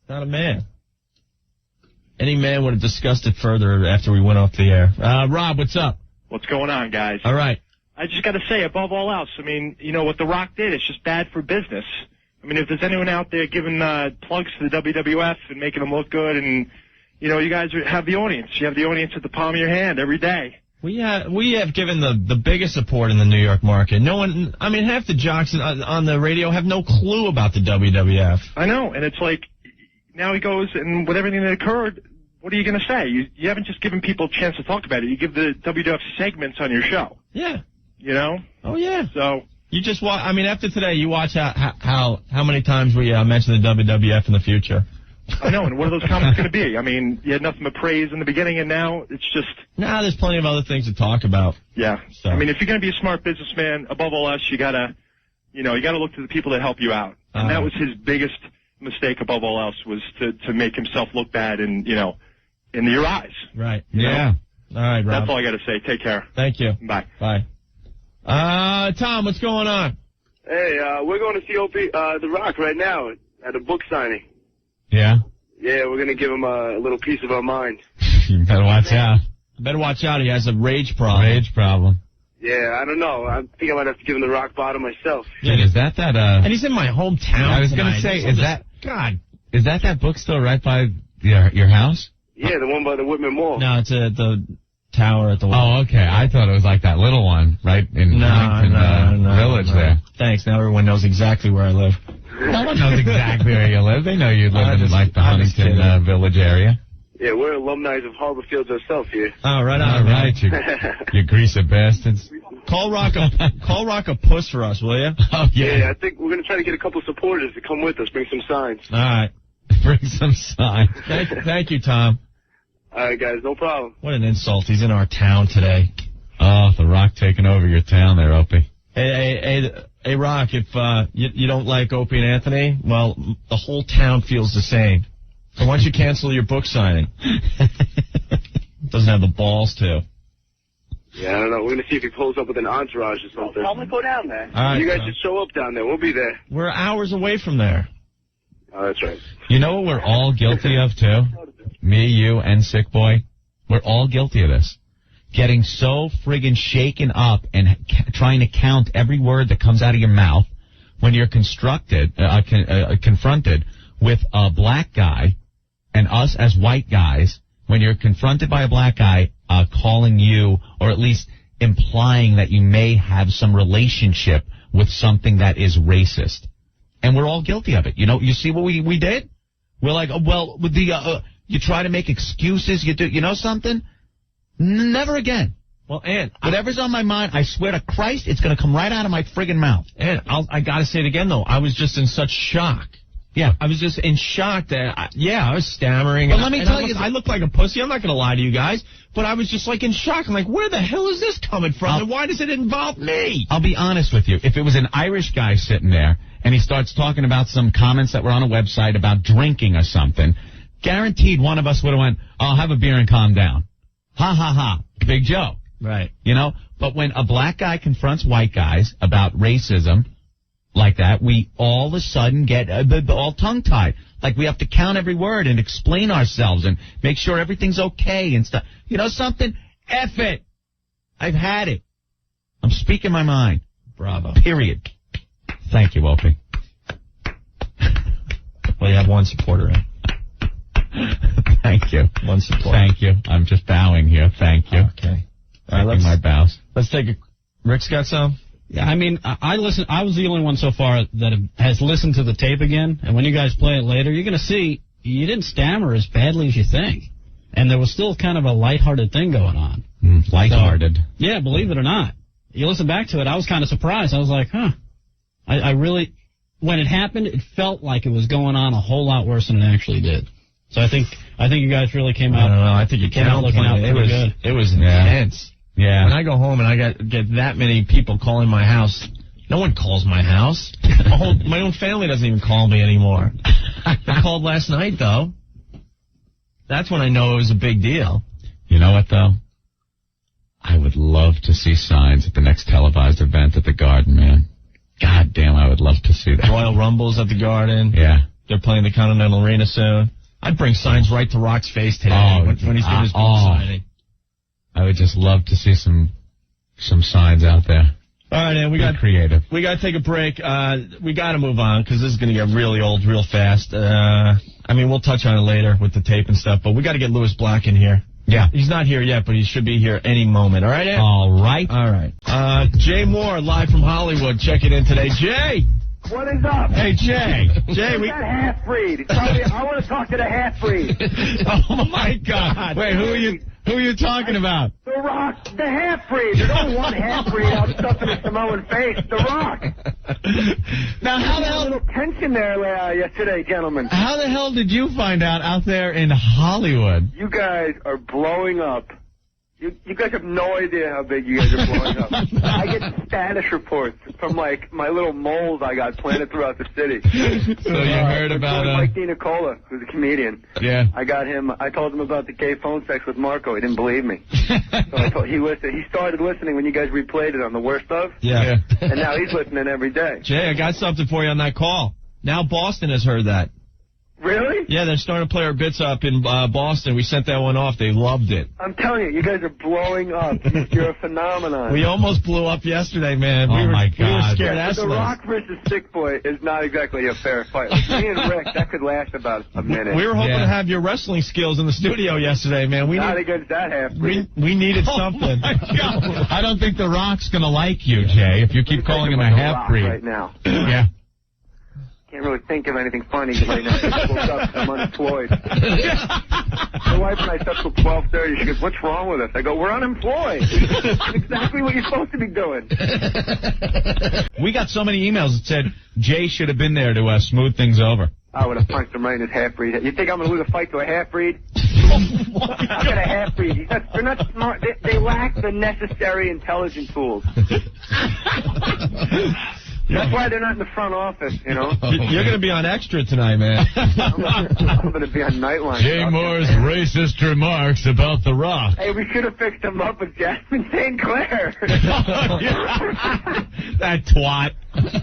Not a man. Any man would have discussed it further after we went off the air. Rob, what's up? What's going on, guys? All right. I just got to say, above all else, I mean, what The Rock did, it's just bad for business. I mean, if there's anyone out there giving plugs to the WWF and making them look good, and, you guys have the audience. You have the audience at the palm of your hand every day. We have given the biggest support in the New York market. No one, I mean, half the jocks on the radio have no clue about the WWF. I know, and it's like, now he goes, and with everything that occurred, what are you going to say? You haven't just given people a chance to talk about it. You give the WWF segments on your show. Yeah. Oh, yeah. So you just watch. I mean, after today, you watch how many times we mention the WWF in the future. I know, and what are those comments going to be? I mean, you had nothing but praise in the beginning, and now it's just... Nah, there's plenty of other things to talk about. Yeah. So. I mean, if you're going to be a smart businessman, above all else, you got to look to the people that help you out. And that was his biggest mistake, above all else, was to make himself look bad in your eyes. Right. Yeah. All right, Rob. That's all I got to say. Take care. Thank you. Bye. Bye. Tom, what's going on? Hey, we're going to see Opie, The Rock right now at a book signing. Yeah? Yeah, we're going to give him a little piece of our mind. You better watch out. Better watch out. He has a rage problem. Yeah, I don't know. I think I might have to give him the rock bottom myself. Yeah, is that And he's in my hometown. I was going to say, is that bookstore right by your house? Yeah, the one by the Whitman Mall. No, it's at the tower at the... Oh, okay. I thought it was like that little one right in Huntington Village there. Thanks. Now everyone knows exactly where I live. No one knows exactly where you live. They know you live in the Huntington Village area. Yeah, we're alumni of Harbor Fields ourselves here. Oh, right on. All right, you greasy bastards. Call Rock a puss for us, will you? Oh, yeah, I think we're going to try to get a couple supporters to come with us, bring some signs. All right. Bring some signs. Thank you, Tom. All right, guys, no problem. What an insult. He's in our town today. Oh, The Rock taking over your town there, Opie. Hey, Rock, if you don't like Opie and Anthony, well, the whole town feels the same. So why don't you cancel your book signing? Doesn't have the balls to. Yeah, I don't know. We're going to see if he pulls up with an entourage or something. Tell him to go down there. All right, you guys should show up down there. We'll be there. We're hours away from there. Oh, that's right. You know what we're all guilty of, too? Me, you, and Sick Boy. We're all guilty of this. Getting so friggin' shaken up and trying to count every word that comes out of your mouth when you're confronted with a black guy and us as white guys, when you're confronted by a black guy calling you, or at least implying that you may have some relationship with something that is racist. And we're all guilty of it. You see what we did? We're like, well, with the you try to make excuses. You do, you know something? Never again. Well, and whatever's on my mind, I swear to Christ, it's going to come right out of my friggin' mouth. And I got to say it again, though. I was just in such shock. Yeah. I was just in shock that, I was stammering. But let me tell you, I looked like a pussy. I'm not going to lie to you guys. But I was just like in shock. I'm like, where the hell is this coming from? And why does it involve me? I'll be honest with you. If it was an Irish guy sitting there and he starts talking about some comments that were on a website about drinking or something, guaranteed one of us would have went, I'll have a beer and calm down. Ha, ha, ha. Big joke. Right. You know? But when a black guy confronts white guys about racism like that, we all of a sudden get all tongue-tied. Like we have to count every word and explain ourselves and make sure everything's okay and stuff. You know something? F it. I've had it. I'm speaking my mind. Bravo. Period. Thank you, Opie. Well, you have one supporter in. Thank you. One supporter. Thank you. I'm just bowing here. Thank you. Okay. All right, my bows. Let's take a... Rick's got some? Yeah, I mean, I was the only one so far that has listened to the tape again, and when you guys play it later, you're going to see you didn't stammer as badly as you think. And there was still kind of a lighthearted thing going on. Lighthearted. So, yeah, believe it or not. You listen back to it, I was kind of surprised. I was like, huh. I really, when it happened, it felt like it was going on a whole lot worse than it actually did. So I think you guys really came out. I don't know. I think you came out looking out pretty good. It was intense. Yeah. When I go home and I get that many people calling my house, no one calls my house. My own family doesn't even call me anymore. They called last night, though. That's when I know it was a big deal. You know what, though? I would love to see signs at the next televised event at the Garden, man. God damn, I would love to see that. Royal Rumbles at the Garden. Yeah. They're playing the Continental Arena soon. I'd bring signs right to Rock's face today when he's doing his book signing. I would just love to see some signs out there. All right, and we got creative. We got to take a break. We got to move on because this is going to get really old real fast. I mean, we'll touch on it later with the tape and stuff, but we got to get Louis Black in here. Yeah. He's not here yet, but he should be here any moment. All right, Ed? All right. All right. Jay Moore, live from Hollywood, checking in today. Jay! What is up? Hey, Jay. Jay, that half-breed. I want to talk to the half-breed. Oh, my God. Wait, who are you talking about? The Rock, the half-breed. There's only one half-breed out stuffing a Samoan face. The Rock. Now, how the hell... A little tension there yesterday, gentlemen. How the hell did you find out there in Hollywood? You guys are blowing up. You guys have no idea how big you guys are blowing up. I get status reports from, like, my little moles I got planted throughout the city. So you heard about... Mike DiNicola, who's a comedian. Yeah. I told him about the gay phone sex with Marco. He didn't believe me. So he started listening when you guys replayed it on the worst of. Yeah. And now he's listening every day. Jay, I got something for you on that call. Now Boston has heard that. Really? Yeah, they're starting to play our bits up in Boston. We sent that one off. They loved it. I'm telling you, you guys are blowing up. You're a phenomenon. We almost blew up yesterday, man. My God. We were scared The assholes. Rock versus Sick Boy is not exactly a fair fight. Like me and Rick, that could last about a minute. We were hoping to have your wrestling skills in the studio yesterday, man. Not against that half-breed. We needed something. My God. I don't think The Rock's going to like you, Jay, if you keep calling him a half-breed. Right now. Yeah. Can't really think of anything funny right now. I woke up, I'm unemployed. My wife and I slept till 12:30. She goes, "What's wrong with us?" I go, "We're unemployed." That's exactly what you're supposed to be doing. We got so many emails that said Jay should have been there to smooth things over. I would have punched him right in his half-breed. You think I'm going to lose a fight to a half-breed? I got a half-breed. They're not smart. They lack the necessary intelligent tools. That's why they're not in the front office, you know? You're going to be on Extra tonight, man. I'm going to be on Nightline. Jay Moore's racist remarks about The Rock. Hey, we should have fixed him up with Jasmine St. Clair. That twat.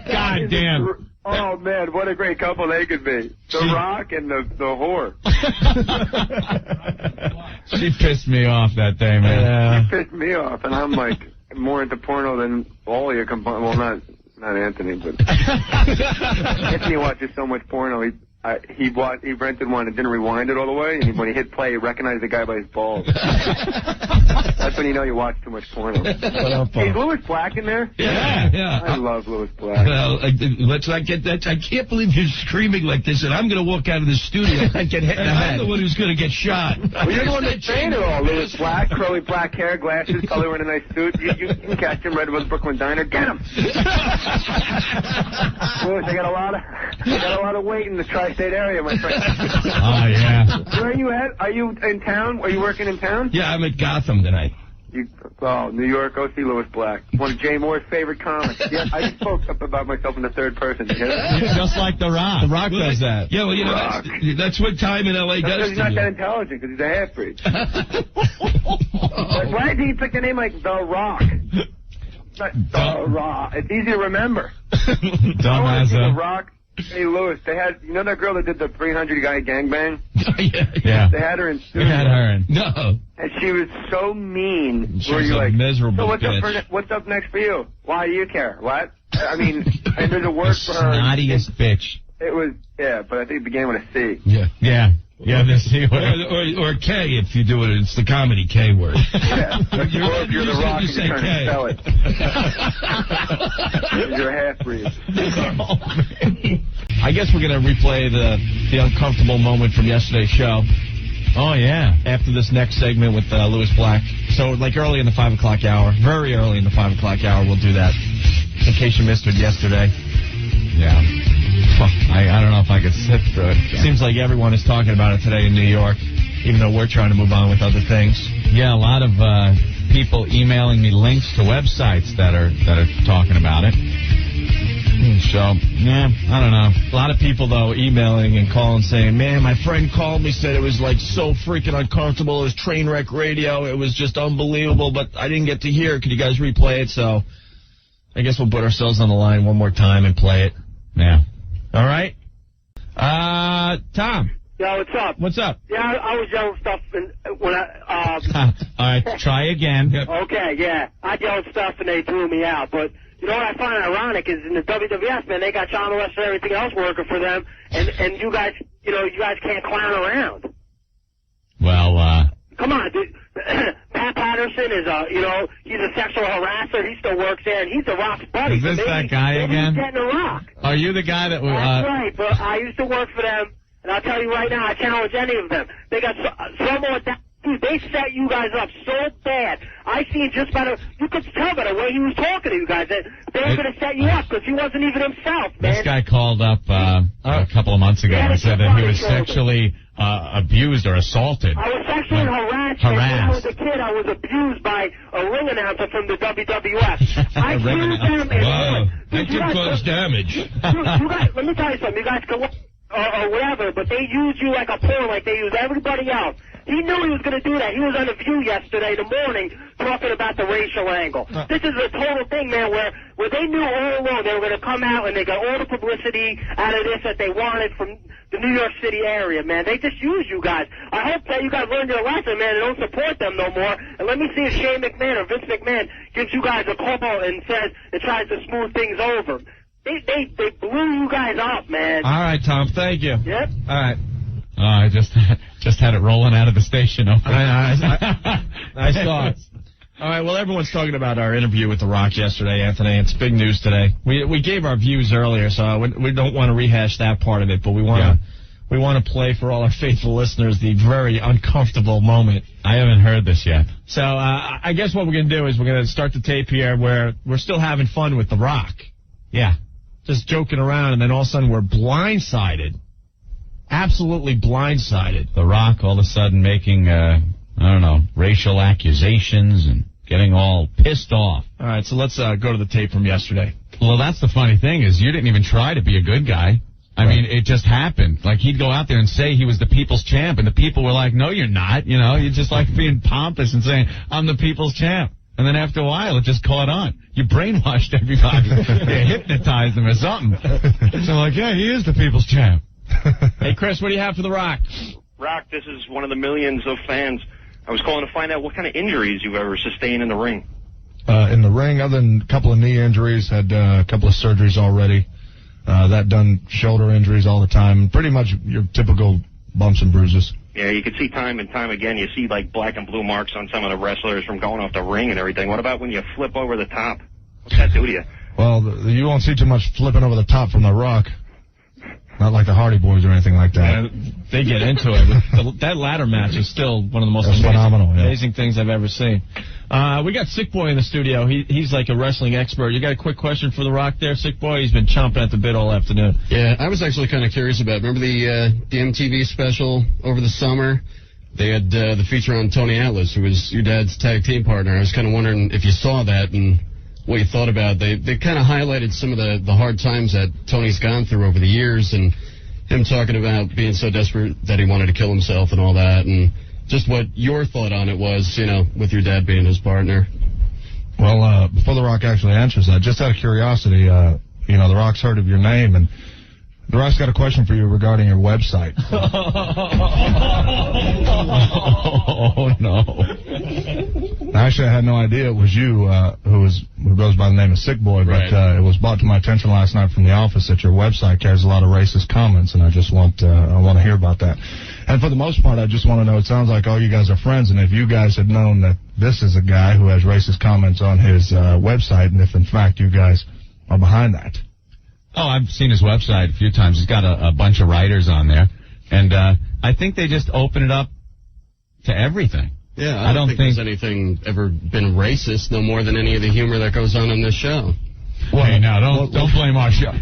God damn. Oh, man, what a great couple they could be. The Rock and the whore. She pissed me off that day, man. She pissed me off, and I'm like more into porno than all of you combined. Well, not Anthony, but Anthony watches so much porno. he rented one and didn't rewind it all the way, and when he hit play, he recognized the guy by his balls. That's when you know you watch too much porno. Hey, is Louis Black in there? Yeah. I love Louis Black. Well, let's not get that. I can't believe you're screaming like this, and I'm going to walk out of the studio and get hit in the head. I'm the one who's going to get shot. Well, you're the one that's saying it all. Louis Black, curly black hair, glasses, probably wearing a nice suit. You can catch him right above Brooklyn Diner. Get him! Louis, I got a lot of weight in the tri-state area, my friend. Oh, yeah. Where are you at? Are you in town? Are you working in town? Yeah, I'm at Gotham tonight. New York, go see Louis Black. One of Jay Moore's favorite comics. Yeah, I just spoke up about myself in the third person. You get it? Just like The Rock. The Rock does that. Yeah, well, that's what time in L.A. does. He's not that intelligent, because he's a half-breed. Why did he pick a name like The Rock? Not The Rock. It's easy to remember. Dumbass. The Rock. Hey, Louis, they had, you know that girl that did the 300-guy gangbang? Yeah. They had her in studio. We had her in. No. And she was so mean. She was a miserable so bitch. what's up next for you? Why do you care? What? I mean, and there's a word for her. Snottiest bitch. It was, but I think it began with a C. Yeah, the C word. Or K if you do it. It's the comedy K word. Yeah. Or if you're The Rock, you you're say trying K. to sell it. You're a half-breed. I guess we're going to replay the uncomfortable moment from yesterday's show. Oh, yeah. After this next segment with Louis Black. So, like early in the 5 o'clock hour, very early in the 5 o'clock hour, we'll do that. In case you missed it yesterday. Yeah. I don't know if I could sit through it. Seems like everyone is talking about it today in New York, even though we're trying to move on with other things. Yeah, a lot of people emailing me links to websites that are talking about it. So, yeah, I don't know. A lot of people, though, emailing and calling saying, man, my friend called me, said it was, like, so freaking uncomfortable. It was train wreck radio. It was just unbelievable, but I didn't get to hear it. Could you guys replay it? So I guess we'll put ourselves on the line one more time and play it. Yeah. All right? Tom. Yo, what's up? What's up? Yeah, I was yelling stuff when All right, try again. Okay, yeah. I yelled stuff and they threw me out, but you know what I find ironic is in the WWF, man, they got John West and everything else working for them, and you guys can't clown around. Well, come on, dude. Pat Patterson is he's a sexual harasser. He still works there, and he's The Rock's buddy. Is this that guy again? He's getting The Rock. Are you the guy that was... That's right, but I used to work for them, and I'll tell you right now, I challenge any of them. They got some more... Dude, they set you guys up so bad. I seen just about you could tell by the way he was talking to you guys that they were going to set you up because he wasn't even himself, man. This guy called up a couple of months ago and said that he was sexually abused or assaulted. I was sexually harassed. When I was a kid, I was abused by a ring announcer from the WWF. I sued them and wow, that could cause damage. You guys, let me tell you something. You guys can or whatever, but they use you like a pawn, like they use everybody else. He knew he was going to do that. He was on The View yesterday in the morning talking about the racial angle. This is a total thing, man, where they knew all along they were going to come out and they got all the publicity out of this that they wanted from the New York City area, man. They just use you guys. I hope that you guys learned your lesson, man, and don't support them no more. And let me see if Shane McMahon or Vince McMahon gives you guys a call and says it tries to smooth things over. They blew you guys up, man. All right, Tom. Thank you. Yep. All right. I just had it rolling out of the station. I saw it. All right, well, everyone's talking about our interview with The Rock yesterday, Anthony. It's big news today. We gave our views earlier, so we don't want to rehash that part of it, but we want to play for all our faithful listeners the very uncomfortable moment. I haven't heard this yet. So I guess what we're going to do is we're going to start the tape here where we're still having fun with The Rock. Yeah. Just joking around, and then all of a sudden we're blindsided. Absolutely blindsided. The Rock all of a sudden making, racial accusations and getting all pissed off. All right, so let's go to the tape from yesterday. Well, that's the funny thing is you didn't even try to be a good guy. I mean, it just happened. Like, he'd go out there and say he was the people's champ, and the people were like, no, you're not. You know, you're just like being pompous and saying, I'm the people's champ. And then after a while, it just caught on. You brainwashed everybody. You hypnotized them or something. So like, yeah, he is the people's champ. Hey, Chris, what do you have for The Rock? Rock, this is one of the millions of fans. I was calling to find out what kind of injuries you've ever sustained in the ring. In the ring, other than a couple of knee injuries, had a couple of surgeries already. That done shoulder injuries all the time. Pretty much your typical bumps and bruises. Yeah, you can see time and time again. You see like black and blue marks on some of the wrestlers from going off the ring and everything. What about when you flip over the top? What's that do to you? Well, you won't see too much flipping over the top from The Rock. Not like the Hardy Boys or anything like that. Yeah, they get into it. That ladder match is still one of the most amazing things I've ever seen. We got Sick Boy in the studio. He's like a wrestling expert. You got a quick question for The Rock there, Sick Boy? He's been chomping at the bit all afternoon. Yeah, I was actually kind of curious about, remember the MTV special over the summer? They had the feature on Tony Atlas, who was your dad's tag team partner. I was kind of wondering if you saw that and what you thought about it. They kind of highlighted some of the hard times that Tony's gone through over the years, and him talking about being so desperate that he wanted to kill himself and all that, and just what your thought on it was, with your dad being his partner. Well, before The Rock actually answers that, just out of curiosity, The Rock's heard of your name, and The Rock's got a question for you regarding your website. Oh, no. Actually, I had no idea it was you who goes by the name of Sick Boy, but it was brought to my attention last night from the office that your website carries a lot of racist comments, and I just want to hear about that. And for the most part, I just want to know, it sounds like all you guys are friends, and if you guys had known that this is a guy who has racist comments on his website, and if in fact you guys are behind that. Oh, I've seen his website a few times. He's got a bunch of writers on there, and I think they just open it up to everything. Yeah, I don't think there's anything ever been racist, no more than any of the humor that goes on in this show. Well, hey, now, don't blame our show.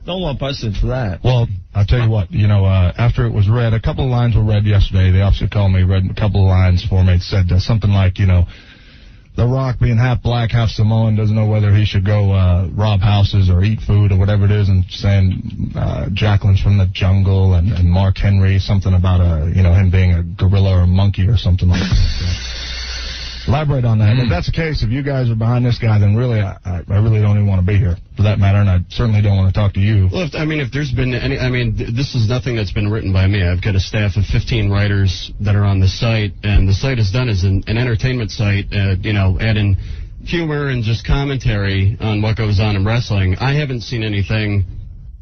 Don't lump us into that. Well, I'll tell you what, after it was read, a couple of lines were read yesterday. The officer called me, read a couple of lines for me. It said something like, The Rock being half black, half Samoan, doesn't know whether he should go rob houses or eat food or whatever it is, and saying Jacqueline's from the jungle, and Mark Henry, something about him being a gorilla or a monkey or something like that. Elaborate on that. If that's the case, if you guys are behind this guy, then really, I really don't even want to be here, for that matter, and I certainly don't want to talk to you. Well, if there's been any, this is nothing that's been written by me. I've got a staff of 15 writers that are on the site, and the site is done as an entertainment site, adding humor and just commentary on what goes on in wrestling. I haven't seen anything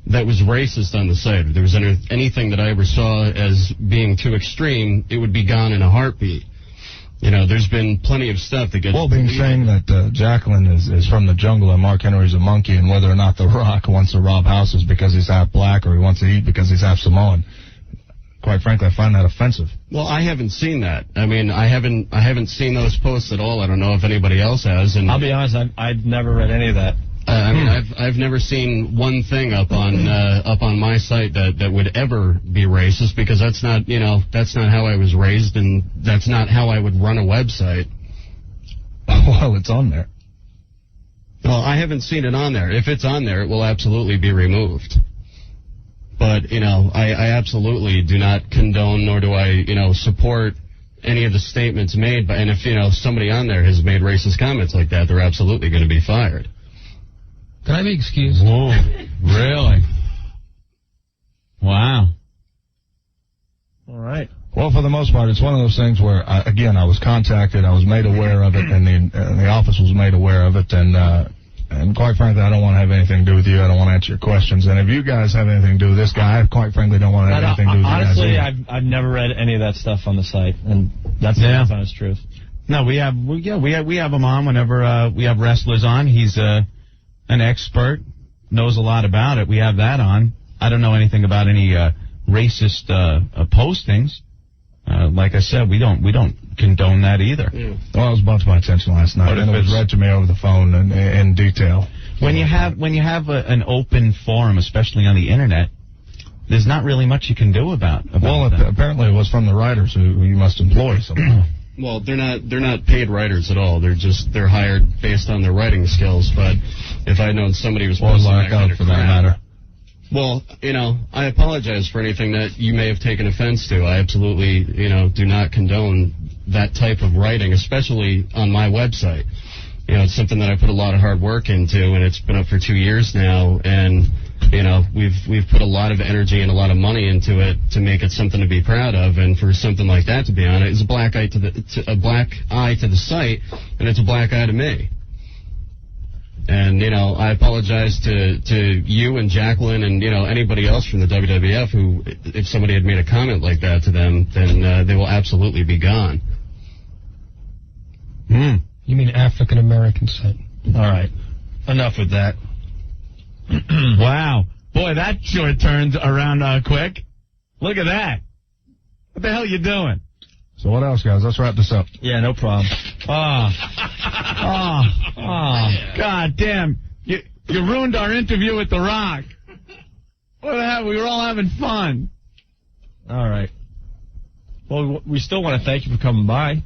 that was racist on the site. If there was anything that I ever saw as being too extreme, it would be gone in a heartbeat. There's been plenty of stuff that gets... Well, being saying that Jacqueline is from the jungle and Mark Henry's a monkey, and whether or not The Rock wants to rob houses because he's half black or he wants to eat because he's half Samoan, quite frankly, I find that offensive. Well, I haven't seen that. I haven't seen those posts at all. I don't know if anybody else has. And I'll be honest, I've never read any of that. I've never seen one thing up on my site that would ever be racist, because that's not how I was raised, and that's not how I would run a website. Well, it's on there. Well, I haven't seen it on there. If it's on there, it will absolutely be removed. But I absolutely do not condone, nor do I support any of the statements made. And if somebody on there has made racist comments like that, they're absolutely going to be fired. Can I be excused? Whoa, really? Wow. All right. Well, for the most part, it's one of those things where, I was contacted, I was made aware of it, and the office was made aware of it, and quite frankly, I don't want to have anything to do with you. I don't want to answer your questions. And if you guys have anything to do with this guy, I quite frankly don't want to have anything to do with honestly, you guys. Honestly, I've never read any of that stuff on the site, and that's the honest truth. No, we have him on whenever we have wrestlers on. He's an expert, knows a lot about it. We have that on. I don't know anything about any racist postings. Like I said, we don't condone that either. Yeah. Well, it was brought to my attention last night, and it was read to me over the phone in detail. When you have an open forum, especially on the internet, there's not really much you can do about that. Apparently it was from the writers who you must employ somehow. Well, they're not paid writers at all. They're hired based on their writing skills. But if I'd known somebody was posting that kind of crap, well, I apologize for anything that you may have taken offense to. I absolutely, do not condone that type of writing, especially on my website. It's something that I put a lot of hard work into, and it's been up for 2 years now, and we've put a lot of energy and a lot of money into it to make it something to be proud of, and for something like that to be on it is a black eye to the site, and it's a black eye to me. And, I apologize to you and Jacqueline and, anybody else from the WWF who, if somebody had made a comment like that to them, then they will absolutely be gone. You mean African American said. All right. Enough with that. Wow. Boy, that sure turned around quick. Look at that. What the hell are you doing? So what else, guys? Let's wrap this up. Yeah, no problem. God damn. You ruined our interview with The Rock. What the hell? We were all having fun. All right. Well, we still want to thank you for coming by.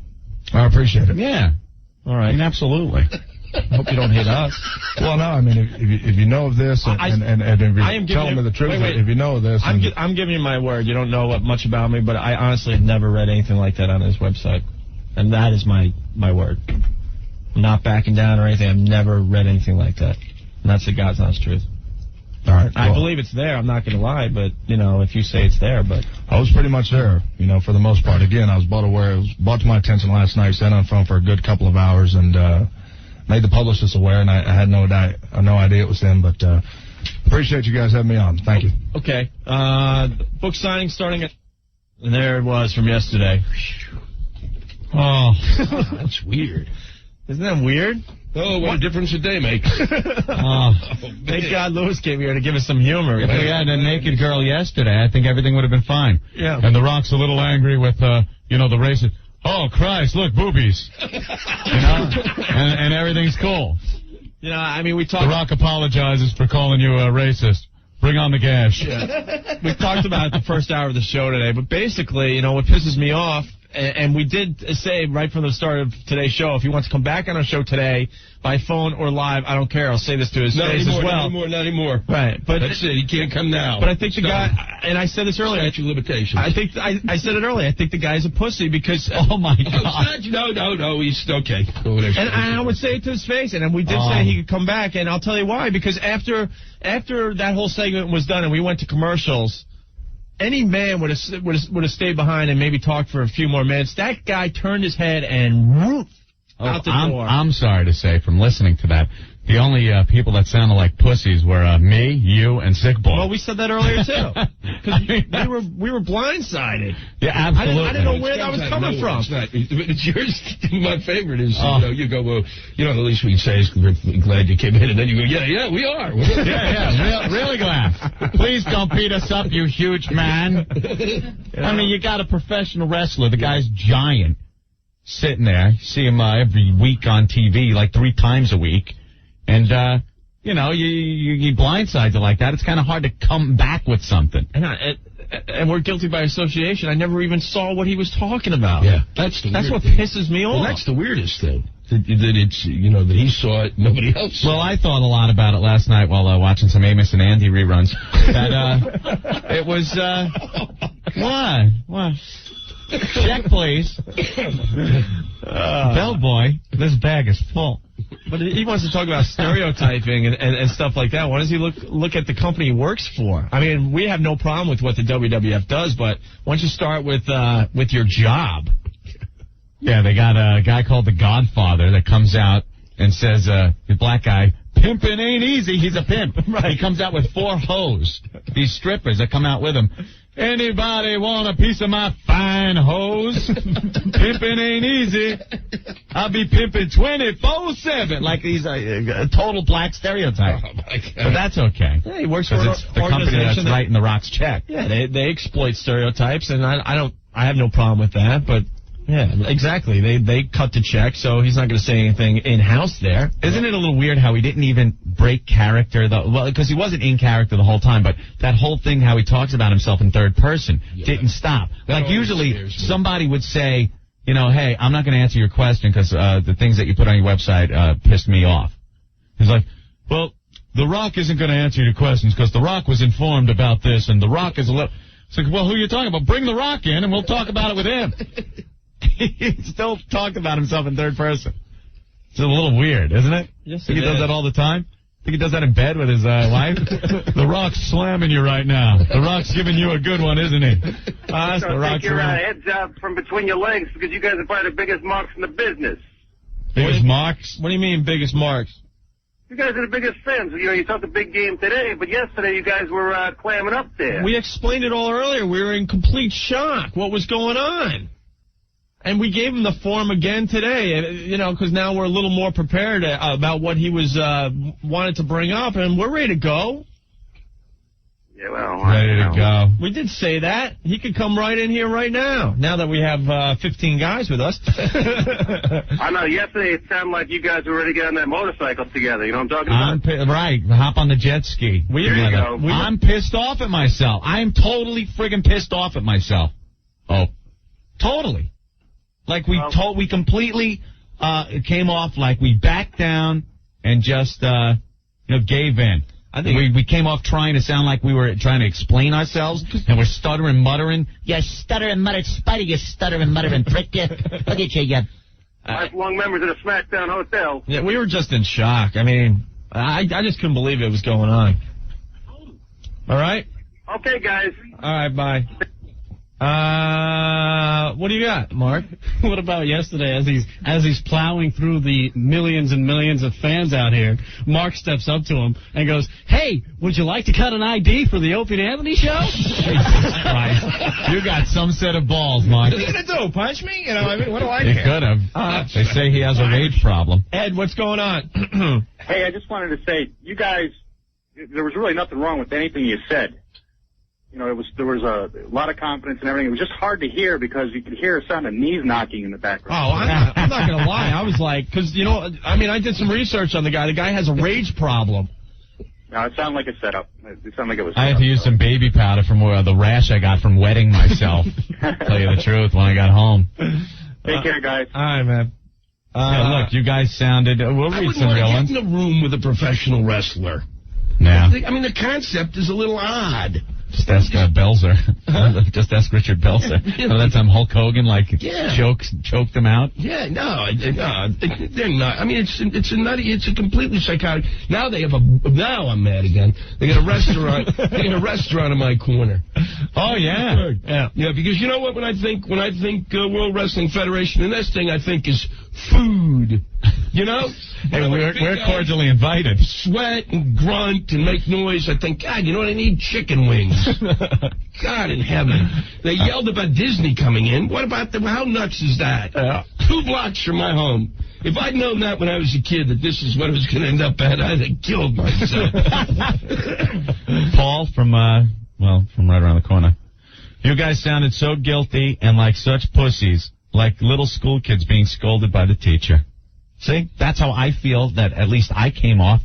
I appreciate it. Yeah. All right. Absolutely. I hope you don't hate us. Well, no, I mean, if you know of this and if you tell me the truth, if you know of this. I'm giving you my word. You don't know much about me, but I honestly have never read anything like that on his website. And that is my word. I'm not backing down or anything. I've never read anything like that. And that's the God's honest truth. All right. I believe it's there. I'm not going to lie, but, if you say it's there, but... I was pretty much there, for the most part. Again, I was brought to my attention last night, sat on the phone for a good couple of hours, and made the publicist aware, and I had no idea it was them, but appreciate you guys having me on. Thank you. Okay. Book signing starting at... And there it was from yesterday. Oh, that's weird. Isn't that weird? Oh, what a difference a day makes. Thank God Lewis came here to give us some humor. If we had a naked girl yesterday, I think everything would have been fine. Yeah. And The Rock's a little angry with, the racist. Oh, Christ, look, boobies. And everything's cool. We talked... The Rock apologizes for calling you a racist. Bring on the gash. Yeah. We talked about it the first hour of the show today, but basically, what pisses me off, and we did say right from the start of today's show, if he wants to come back on our show today, by phone or live, I don't care. I'll say this to his face as well. Not anymore. Right. But that's it. He can't come now. But I think the guy, and I said this earlier. Statute of limitations. I said it earlier. I think the guy's a pussy because, oh my God. No, he's okay. And I would say it to his face, and we did say he could come back, and I'll tell you why. Because after that whole segment was done and we went to commercials, any man would have stayed behind and maybe talked for a few more minutes. That guy turned his head and out the door. I'm sorry to say, from listening to that, the only people that sounded like pussies were me, you, and Sick Boy. Well, we said that earlier, too. Because we were blindsided. Yeah, absolutely. I didn't know where that was coming from. It's yours. My favorite is, you go, well, the least we can say is we're glad you came in. And then you go, yeah, we are. Really glad. Please don't beat us up, you huge man. I mean, you got a professional wrestler. The guy's giant. Sitting there. You see him every week on TV, like 3 times a week. And, you blindside you like that. It's kind of hard to come back with something. And we're guilty by association. I never even saw what he was talking about. Yeah, that's what pisses me off. Well, that's the weirdest thing. That it's, that he saw it, nobody else saw it. Well, I thought a lot about it last night while watching some Amos and Andy reruns. That, it was, what? Check, please. Bellboy, this bag is full. But he wants to talk about stereotyping and stuff like that. Why does he look at the company he works for? I mean, we have no problem with what the WWF does, but once you start with your job. Yeah, they got a guy called the Godfather that comes out and says, the black guy, pimping ain't easy. He's a pimp. Right. He comes out with 4 hoes. These strippers that come out with him. Anybody want a piece of my fine hose? Pimping ain't easy. I'll be pimping 24/7. Like he's a total black stereotype. Oh, my God. But that's okay. Yeah, he works for it's the company that's writing the Rock's check. Yeah, they exploit stereotypes, and I have no problem with that, but... Yeah, exactly. They cut the check, so he's not going to say anything in-house there. Isn't it a little weird how he didn't even break character, though? Well, because he wasn't in character the whole time, but that whole thing how he talks about himself in third person didn't stop. Like, usually somebody would say, hey, I'm not going to answer your question because the things that you put on your website pissed me off. He's like, well, The Rock isn't going to answer your questions because The Rock was informed about this, and The Rock is a little... It's like, well, who are you talking about? Bring The Rock in, and we'll talk about it with him. He still talked about himself in third person. It's a little weird, isn't it? Yes, Think he does that all the time? Think he does that in bed with his wife? The Rock's slamming you right now. The Rock's giving you a good one, isn't he? So take your heads out from between your legs because you guys are probably the biggest marks in the business. Biggest marks? What do you mean biggest marks? You guys are the biggest fans. You know, you talked a big game today, but yesterday you guys were clamming up there. We explained it all earlier. We were in complete shock. What was going on? And we gave him the form again today, you know, because now we're a little more prepared about what he was wanted to bring up, and we're ready to go. Yeah, well, ready to go. We did say that. He could come right in here right now that we have 15 guys with us. I know. Yesterday it sounded like you guys were ready to get on that motorcycle together. You know what I'm talking about? Right. Hop on the jet ski. There you go. I'm pissed off at myself. I'm totally friggin' pissed off at myself. Oh, totally. Like we completely came off like we backed down and just gave in. I think we came off trying to sound like we were trying to explain ourselves, and we're stuttering, muttering. You stuttering, muttering, Spidey, you stuttering, muttering prick. Look at you. Lifelong members of the SmackDown Hotel. Yeah, we were just in shock. I mean, I just couldn't believe it was going on. All right? Okay, guys. All right, bye. What do you got, Mark? What about yesterday as he's plowing through the millions and millions of fans out here, Mark steps up to him and goes, "Hey, would you like to cut an ID for the Opie and Anthony show?" Right. You got some set of balls, Mark. What are you going to do, punch me? You know, I mean, what do I You care? could have. They say he has a rage problem. Ed, what's going on? Hey, I just wanted to say, you guys, there was really nothing wrong with anything you said. You know, there was a lot of confidence and everything. It was just hard to hear because you could hear a sound of knees knocking in the background. Oh, I'm not going to lie. I was like, because, you know, I mean, I did some research on the guy. The guy has a rage problem. No, it sounded like a setup. It sounded like it was I had to use some baby powder from the rash I got from wetting myself. Tell you the truth, when I got home. Take care, guys. All right, man. Yeah, look, you guys sounded... We'll read some real ones. I wouldn't want to get in a room with a professional wrestler. Yeah. I mean, the concept is a little odd. Just ask Belzer. Just ask Richard Belzer. That time Hulk Hogan choked him out. Yeah, no, they're not. I mean, it's a completely psychotic. Now now I'm mad again. They got a restaurant. They got a restaurant in my corner. Oh yeah, yeah. Because you know what? When I think World Wrestling Federation, the next thing I think is food. You know? Hey, we're cordially invited. Sweat and grunt and make noise. I think, God, you know what I need? Chicken wings. God in heaven. They yelled about Disney coming in. What about them? How nuts is that? 2 blocks from my home. If I'd known that when I was a kid, that this is what it was going to end up at, I'd have killed myself. Paul from right around the corner. You guys sounded so guilty and like such pussies, like little school kids being scolded by the teacher. See, that's how I feel that at least I came off.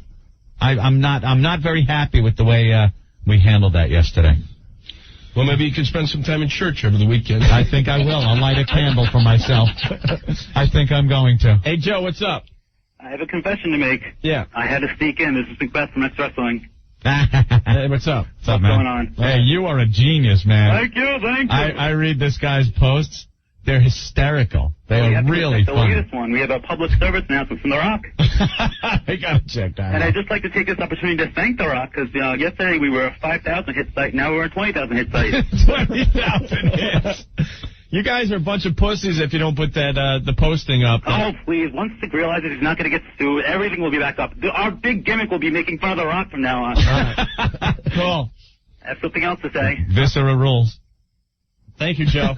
I'm not very happy with the way we handled that yesterday. Well, maybe you could spend some time in church over the weekend. I think I will. I'll light a candle for myself. I think I'm going to. Hey, Joe, what's up? I have a confession to make. Yeah. I had to sneak in. This is Macbeth from X Wrestling. Hey, what's up? What's man? going on? Hey, you are a genius, man. Thank you. I read this guy's posts. They're hysterical. They are really the funny. latest one. We have a public service announcement from The Rock. I gotta check that out. And I'd just like to take this opportunity to thank The Rock, because yesterday we were a 5,000 hit site, now we're a 20,000 hit site. 20,000 hits. You guys are a bunch of pussies if you don't put that the posting up. Oh, please. Once Sick realizes he's not going to get sued, everything will be back up. Our big gimmick will be making fun of The Rock from now on. Right. Cool. I have something else to say. Viscera rules. Thank you, Joe.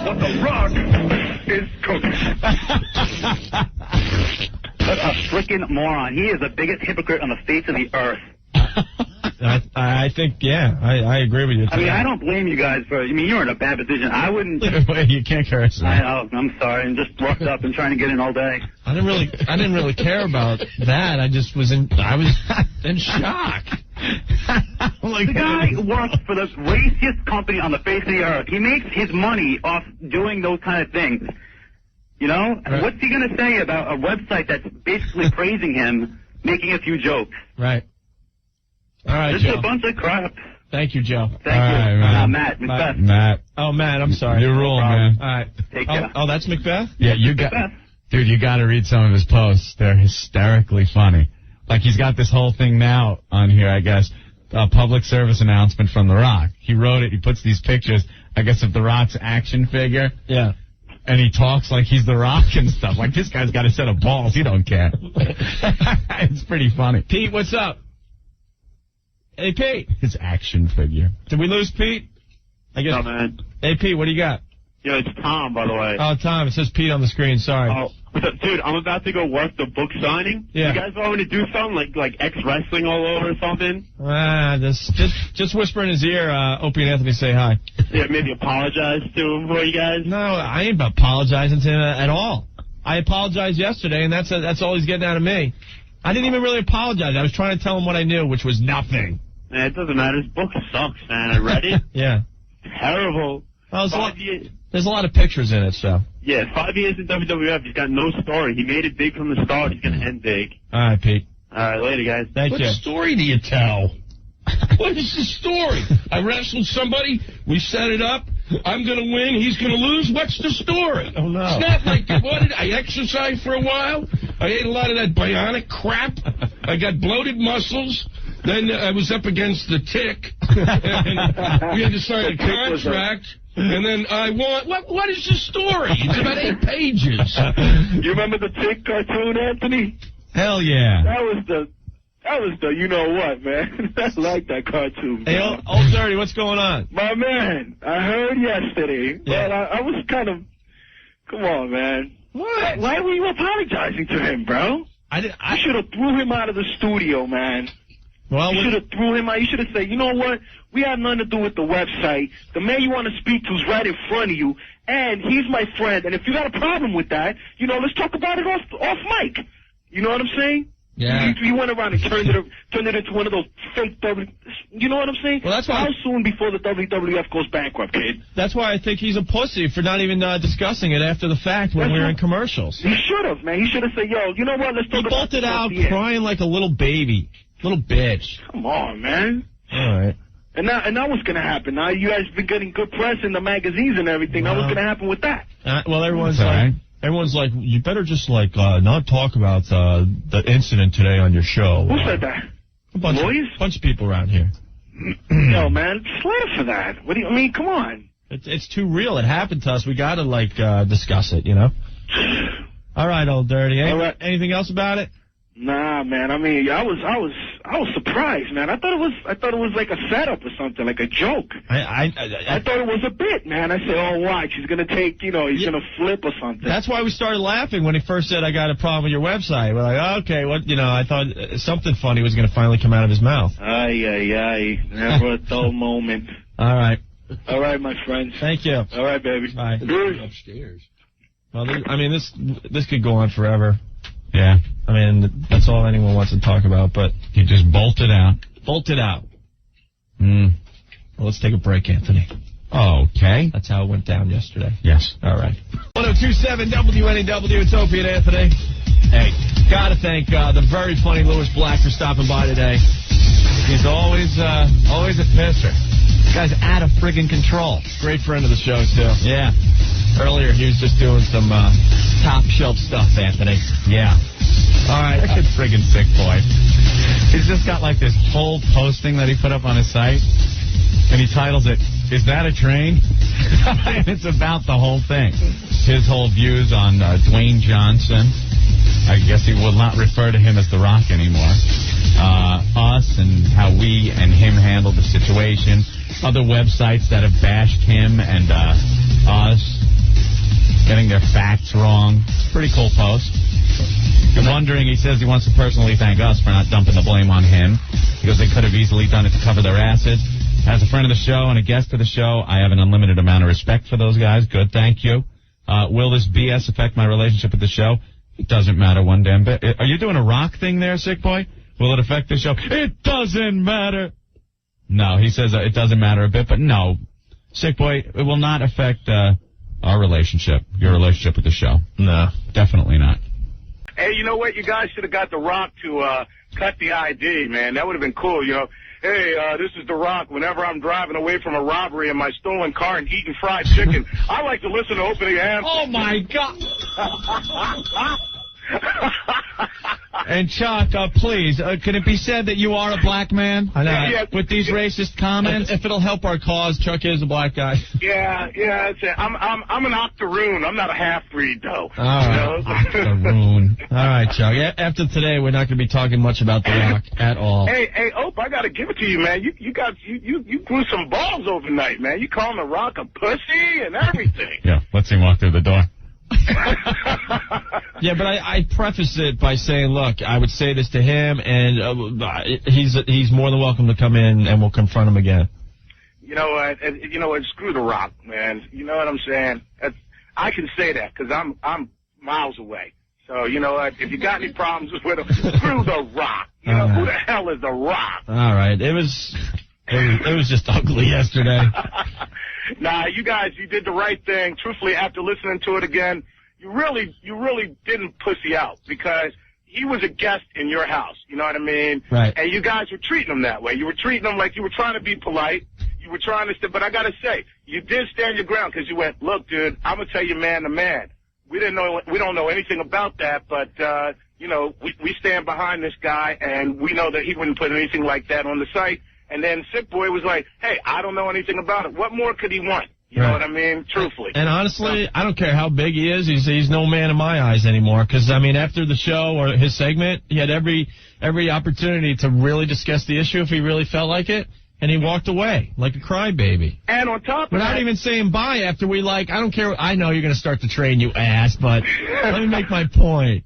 What The Rock is cooking. What a freaking moron. He is the biggest hypocrite on the face of the earth. I think, yeah, I agree with you. I mean, I don't blame you guys for, you're in a bad position. I wouldn't. You can't curse. I'm sorry. I'm just roughed up and trying to get in all day. I didn't really care about that. I was in shock. The guy works for the raciest company on the face of the earth. He makes his money off doing those kind of things. You know? Right. What's he going to say about a website that's basically praising him, making a few jokes? Right. All right, This Joe. is a bunch of crap. Thank you, Joe. Thank you. Right, Matt, Macbeth. Matt. Oh, Matt, I'm sorry. You rule, man. All right. Take care. Oh, that's Macbeth? Yeah, dude, you got to read some of his posts. They're hysterically funny. Like, he's got this whole thing now on here, I guess, a public service announcement from The Rock. He wrote it. He puts these pictures, I guess, of The Rock's action figure. Yeah. And he talks like he's The Rock and stuff. Like, this guy's got a set of balls. He don't care. It's pretty funny. Pete, what's up? Hey, Pete. His action figure. Did we lose Pete? I guess. No, man. Hey, Pete, what do you got? Yeah, it's Tom, by the way. Oh, Tom. It says Pete on the screen. Sorry. Oh, dude, I'm about to go work the book signing. Yeah. You guys want me to do something like X-Wrestling all over or something? Just whisper in his ear, Opie and Anthony say hi. Yeah, maybe apologize to him for you guys? No, I ain't apologizing to him at all. I apologized yesterday, and that's all he's getting out of me. I didn't even really apologize. I was trying to tell him what I knew, which was nothing. Man, it doesn't matter. His book sucks, man. I read it. Yeah. Terrible. Well, there's a lot of pictures in it, so. Yeah, 5 years in WWF. He's got no story. He made it big from the start. He's going to end big. All right, Pete. All right, later, guys. Thank you. What story do you tell? What is the story? I wrestled somebody. We set it up. I'm going to win. He's going to lose. What's the story? Oh, no. It's not like, I exercised for a while. I ate a lot of that bionic crap. I got bloated muscles. Then I was up against the Tick. And we had to sign a contract. And then I won. What is the story? It's about 8 pages. You remember the Tick cartoon, Anthony? Hell yeah. That was the you know what, man. I like that cartoon. Hey, old Dirty, what's going on? My man, I heard yesterday. Yeah. But I was kind of, come on, man. What? Why were you apologizing to him, bro? I should have threw him out of the studio, man. Well, you should have threw him out. You should have said, you know what? We have nothing to do with the website. The man you want to speak to is right in front of you, and he's my friend. And if you got a problem with that, let's talk about it off mic. You know what I'm saying? Yeah. You went around and turned it into one of those fake you know what I'm saying? Well, that's why. How soon before the WWF goes bankrupt, kid? That's why I think he's a pussy for not even discussing it after the fact when we were in commercials. He should have, man. He should have said, yo, you know what? Let's talk about it. He bolted out crying like a little baby. Little bitch. Come on, man. All right. And now what's going to happen? Now you guys been getting good press in the magazines and everything. Now what's going to happen with that? Well, everyone's like, you better just not talk about the incident today on your show. Who said that? A bunch of people around here. Yo, man, slap for that. What do you mean? Come on. It's too real. It happened to us. We got to discuss it. All right, old Dirty. Anything else about it? Nah, man. I mean, I was surprised, man. I thought it was like a setup or something, like a joke. I thought it was a bit, man. I said, oh, watch, he's gonna take, he's gonna flip or something. That's why we started laughing when he first said, I got a problem with your website. We're like, okay, what? I thought something funny was gonna finally come out of his mouth. Ay. Never a dull moment. All right. All right, my friends. Thank you. All right, baby. Bye. Upstairs. Well, this could go on forever. Yeah. I mean, that's all anyone wants to talk about, but... He just bolted out. Well, let's take a break, Anthony. Okay. That's how it went down yesterday. Yes. All right. 102.7 WNEW, it's Opie and Anthony. Hey, gotta thank the very funny Louis Black for stopping by today. He's always a pisser. This guy's out of friggin' control. Great friend of the show, too. Yeah. Earlier, he was just doing some top-shelf stuff, Anthony. Yeah. All right. That kid's friggin' sick, boy. He's just got, this whole posting that he put up on his site, and he titles it, Is That a Train? And it's about the whole thing. His whole views on Dwayne Johnson. I guess he will not refer to him as The Rock anymore. Us and how we and him handled the situation. Other websites that have bashed him and us. Getting their facts wrong. Pretty cool post. I'm wondering, he says he wants to personally thank us for not dumping the blame on him, because they could have easily done it to cover their asses. As a friend of the show and a guest of the show, I have an unlimited amount of respect for those guys. Good, thank you. Will this BS affect my relationship with the show? It doesn't matter one damn bit. Are you doing a rock thing there, sick boy? Will it affect the show? It doesn't matter. No, he says it doesn't matter a bit, but no. Sick boy, it will not affect our relationship, your relationship with the show. No, definitely not. Hey, you know what? You guys should have got The Rock to cut the ID, man. That would have been cool, Hey, this is The Rock. Whenever I'm driving away from a robbery in my stolen car and eating fried chicken, I like to listen to Opie and Anthony. Oh, my God. And Chuck, please, can it be said that you are a black man? I know. With these racist comments? If it'll help our cause, Chuck is a black guy. Yeah. I'm an octoroon. I'm not a half-breed, though. All right. Octoroon. All right, Chuck. After today, we're not going to be talking much about The Rock at all. Hey, Ope, I got to give it to you, man. You grew some balls overnight, man. You calling The Rock a pussy and everything. Yeah, let's see him walk through the door. Yeah, but I preface it by saying, look, I would say this to him, and he's more than welcome to come in, and we'll confront him again. You know what? Screw The Rock, man. You know what I'm saying? I can say that because I'm miles away. So you know what? If you got any problems with him, screw The Rock. You know who the hell is The Rock? All right, it was just ugly yesterday. Nah, you guys, you did the right thing. Truthfully, after listening to it again, you really didn't pussy out because he was a guest in your house. You know what I mean? Right. And you guys were treating him that way. You were treating him like you were trying to be polite. You were trying to, but I gotta say, you did stand your ground because you went, look, dude, I'm gonna tell you man to man. We don't know anything about that, but we stand behind this guy, and we know that he wouldn't put anything like that on the site. And then Sick Boy was like, hey, I don't know anything about it. What more could he want? You know what I mean? Truthfully. And honestly, I don't care how big he is. He's no man in my eyes anymore. Because, I mean, after the show or his segment, he had every opportunity to really discuss the issue if he really felt like it. And he walked away like a crybaby. And on top of that, without even saying bye after I don't care. I know you're going to start the train, you ass, but let me make my point.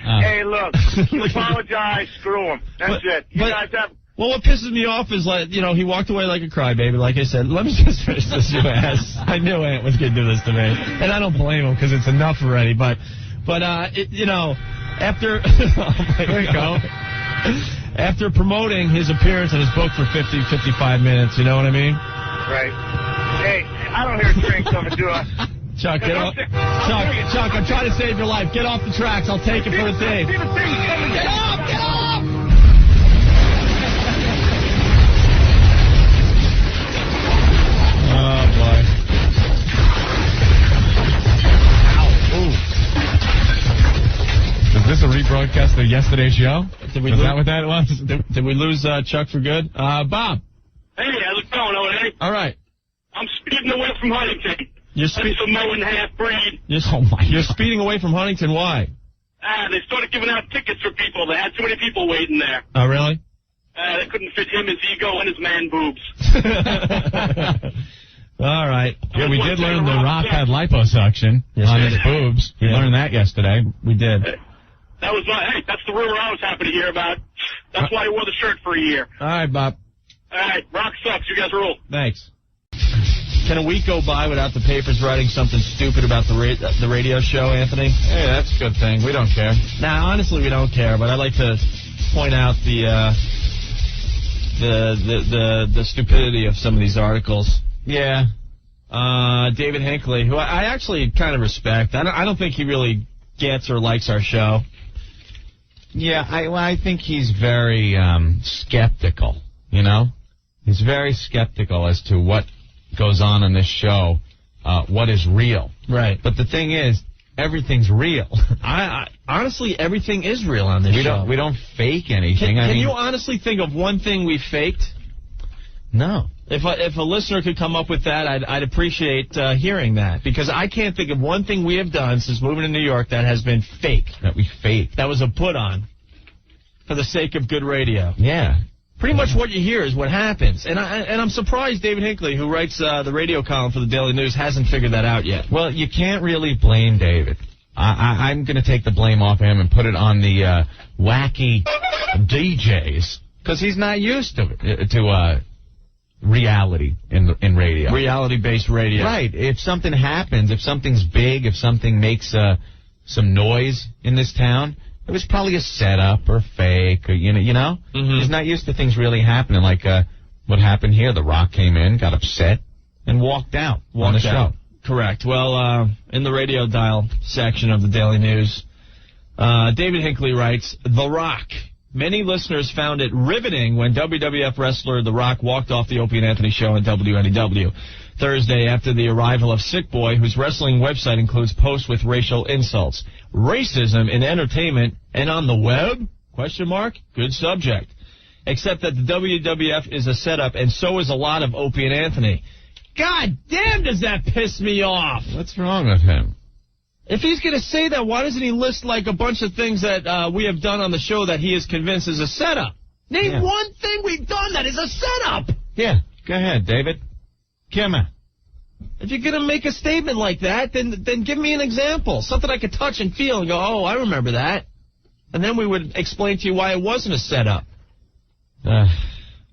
Hey, look, you apologize, screw him. That's it. You guys have... Well, what pisses me off is, he walked away like a crybaby. Like I said, let me just finish this, you ass. I knew Ant was going to do this to me. And I don't blame him because it's enough already. But after... there you go. After promoting his appearance in his book for 55 minutes, you know what I mean? Right. Hey, I don't hear a train coming, do I? Chuck, get off. Chuck, I'm trying to save your life. Get off the tracks. I'll take it for the team. Get off! Get off! Oh, boy. Ow. Ooh. Is this a rebroadcast of yesterday's show? Is that what that was? Did we lose Chuck for good? Bob. Hey, how's it going, O.A.? All right. I'm speeding away from Huntington. You're That's a mowing half-breed. You're speeding away from Huntington. Why? They started giving out tickets for people. They had too many people waiting there. Oh, really? They couldn't fit him, his ego, and his man boobs. All right. Yeah, we did learn The Rock had liposuction on his boobs. We learned that yesterday. We did. That's the rumor I was happy to hear about. That's why he wore the shirt for a year. All right, Bob. All right, Rock sucks. You guys rule. Thanks. Can a week go by without the papers writing something stupid about the radio show, Anthony? Hey, that's a good thing. We don't care. Nah, honestly, we don't care, but I'd like to point out the stupidity of some of these articles. Yeah. David Hinckley, who I actually kind of respect. I don't think he really gets or likes our show. Yeah, I think he's very skeptical, you know? He's very skeptical as to what goes on in this show, what is real. Right. But the thing is, everything's real. I honestly, everything is real on this show. We don't fake anything. Can you honestly think of one thing we faked? No. If a listener could come up with that, I'd appreciate hearing that. Because I can't think of one thing we have done since moving to New York that has been fake. That we faked. That was a put-on for the sake of good radio. Yeah. Pretty much what you hear is what happens. And I'm surprised David Hinckley, who writes the radio column for the Daily News, hasn't figured that out yet. Well, you can't really blame David. I'm going to take the blame off him and put it on the wacky DJs. Because he's not used to reality in radio. Reality-based radio. Right. If something happens, if something's big, if something makes some noise in this town, it was probably a setup or fake, or you know. Mm-hmm. He's not used to things really happening like what happened here. The Rock came in, got upset, and walked out on the show. Correct. Well, in the radio dial section of the Daily News, David Hinckley writes, The Rock Many listeners found it riveting when WWF wrestler The Rock walked off the Opie and Anthony show on WNEW Thursday after the arrival of Sick Boy, whose wrestling website includes posts with racial insults. Racism in entertainment and on the web? Question mark? Good subject. Except that the WWF is a setup, and so is a lot of Opie and Anthony. God damn, does that piss me off? What's wrong with him? If he's going to say that, why doesn't he list like a bunch of things that we have done on the show that he is convinced is a setup? Name one thing we've done that is a setup. Yeah, go ahead, David. Come on. If you're going to make a statement like that, then give me an example. Something I could touch and feel and go, oh, I remember that. And then we would explain to you why it wasn't a setup.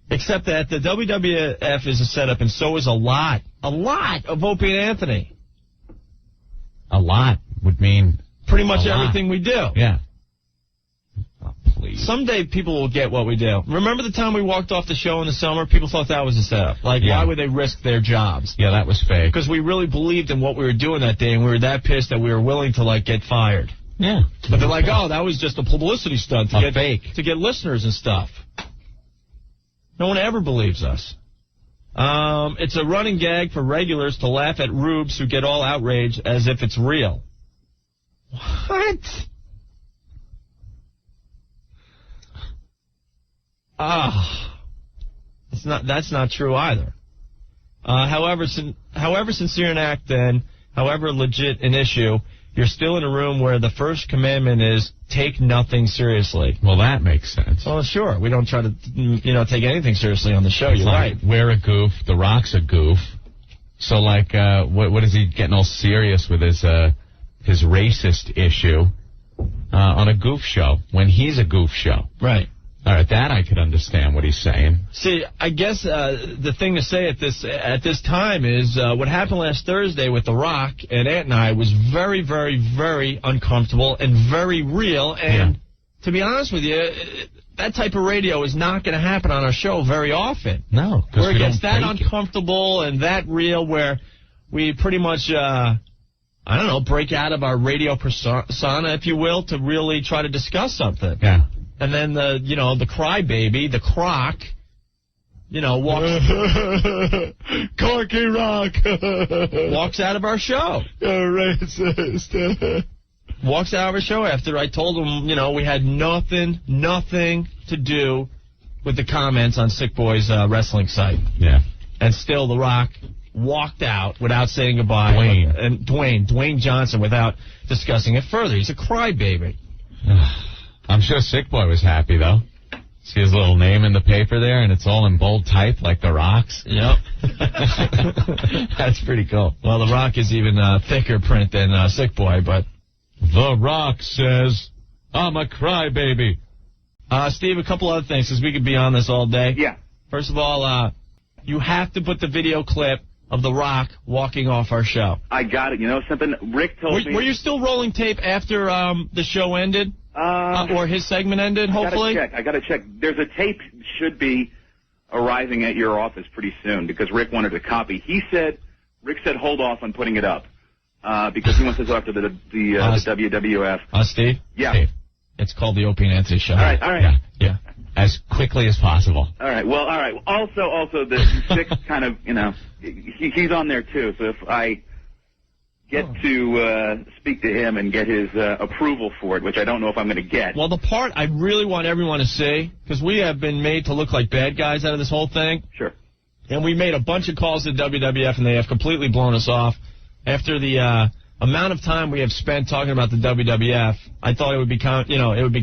Except that the WWF is a setup, and so is a lot of Opie and Anthony. A lot would mean pretty much everything we do. Yeah. Oh, please. Someday people will get what we do. Remember the time we walked off the show in the summer? People thought that was a setup. Like, why would they risk their jobs? Yeah, that was fake. Because we really believed in what we were doing that day, and we were that pissed that we were willing to, like, get fired. Yeah. But they're like, oh, that was just a publicity stunt to get listeners and stuff. No one ever believes us. It's a running gag for regulars to laugh at rubes who get all outraged as if it's real. What? That's not true either. However sincere an act, then, however legit an issue, you're still in a room where the first commandment is take nothing seriously. Well, that makes sense. Well, sure. We don't try to, take anything seriously on the show. You're right. We're a goof. The Rock's a goof. So, like, what is he getting all serious with his racist issue on a goof show when he's a goof show? Right. All right, that I could understand what he's saying. See, I guess the thing to say at this time is what happened last Thursday with The Rock and Ant and I was very, very, very uncomfortable and very real. And to be honest with you, that type of radio is not going to happen on our show very often. No, where it gets that uncomfortable and that real, where we pretty much, break out of our radio persona, if you will, to really try to discuss something. Yeah. And then the crybaby, the croc, walks. Corky Rock. Walks out of our show. You're racist. Walks out of our show after I told him, we had nothing to do with the comments on Sick Boy's wrestling site. Yeah. And still The Rock walked out without saying goodbye. Dwayne Johnson, without discussing it further. He's a crybaby. I'm sure Sick Boy was happy, though. See his little name in the paper there, and it's all in bold type like The Rock's? Yep. That's pretty cool. Well, The Rock is even thicker print than Sick Boy, but... The Rock says, I'm a crybaby. Steve, a couple other things, because we could be on this all day. Yeah. First of all, you have to put the video clip of The Rock walking off our show. I got it. You know something? Rick told me... Were you still rolling tape after the show ended? Or his segment ended, hopefully? I got to check. There's a tape should be arriving at your office pretty soon because Rick wanted a copy. Rick said hold off on putting it up because he wants to go after the WWF. Steve? Yeah. Steve, it's called the Opie and Anthony Show. All right. Yeah. As quickly as possible. All right. Also, the Sick kind of, he's on there too. So if I get to speak to him and get his approval for it, which I don't know if I'm going to get. Well, the part I really want everyone to see, because we have been made to look like bad guys out of this whole thing. Sure. And we made a bunch of calls to WWF, and they have completely blown us off. After the amount of time we have spent talking about the WWF, I thought it would be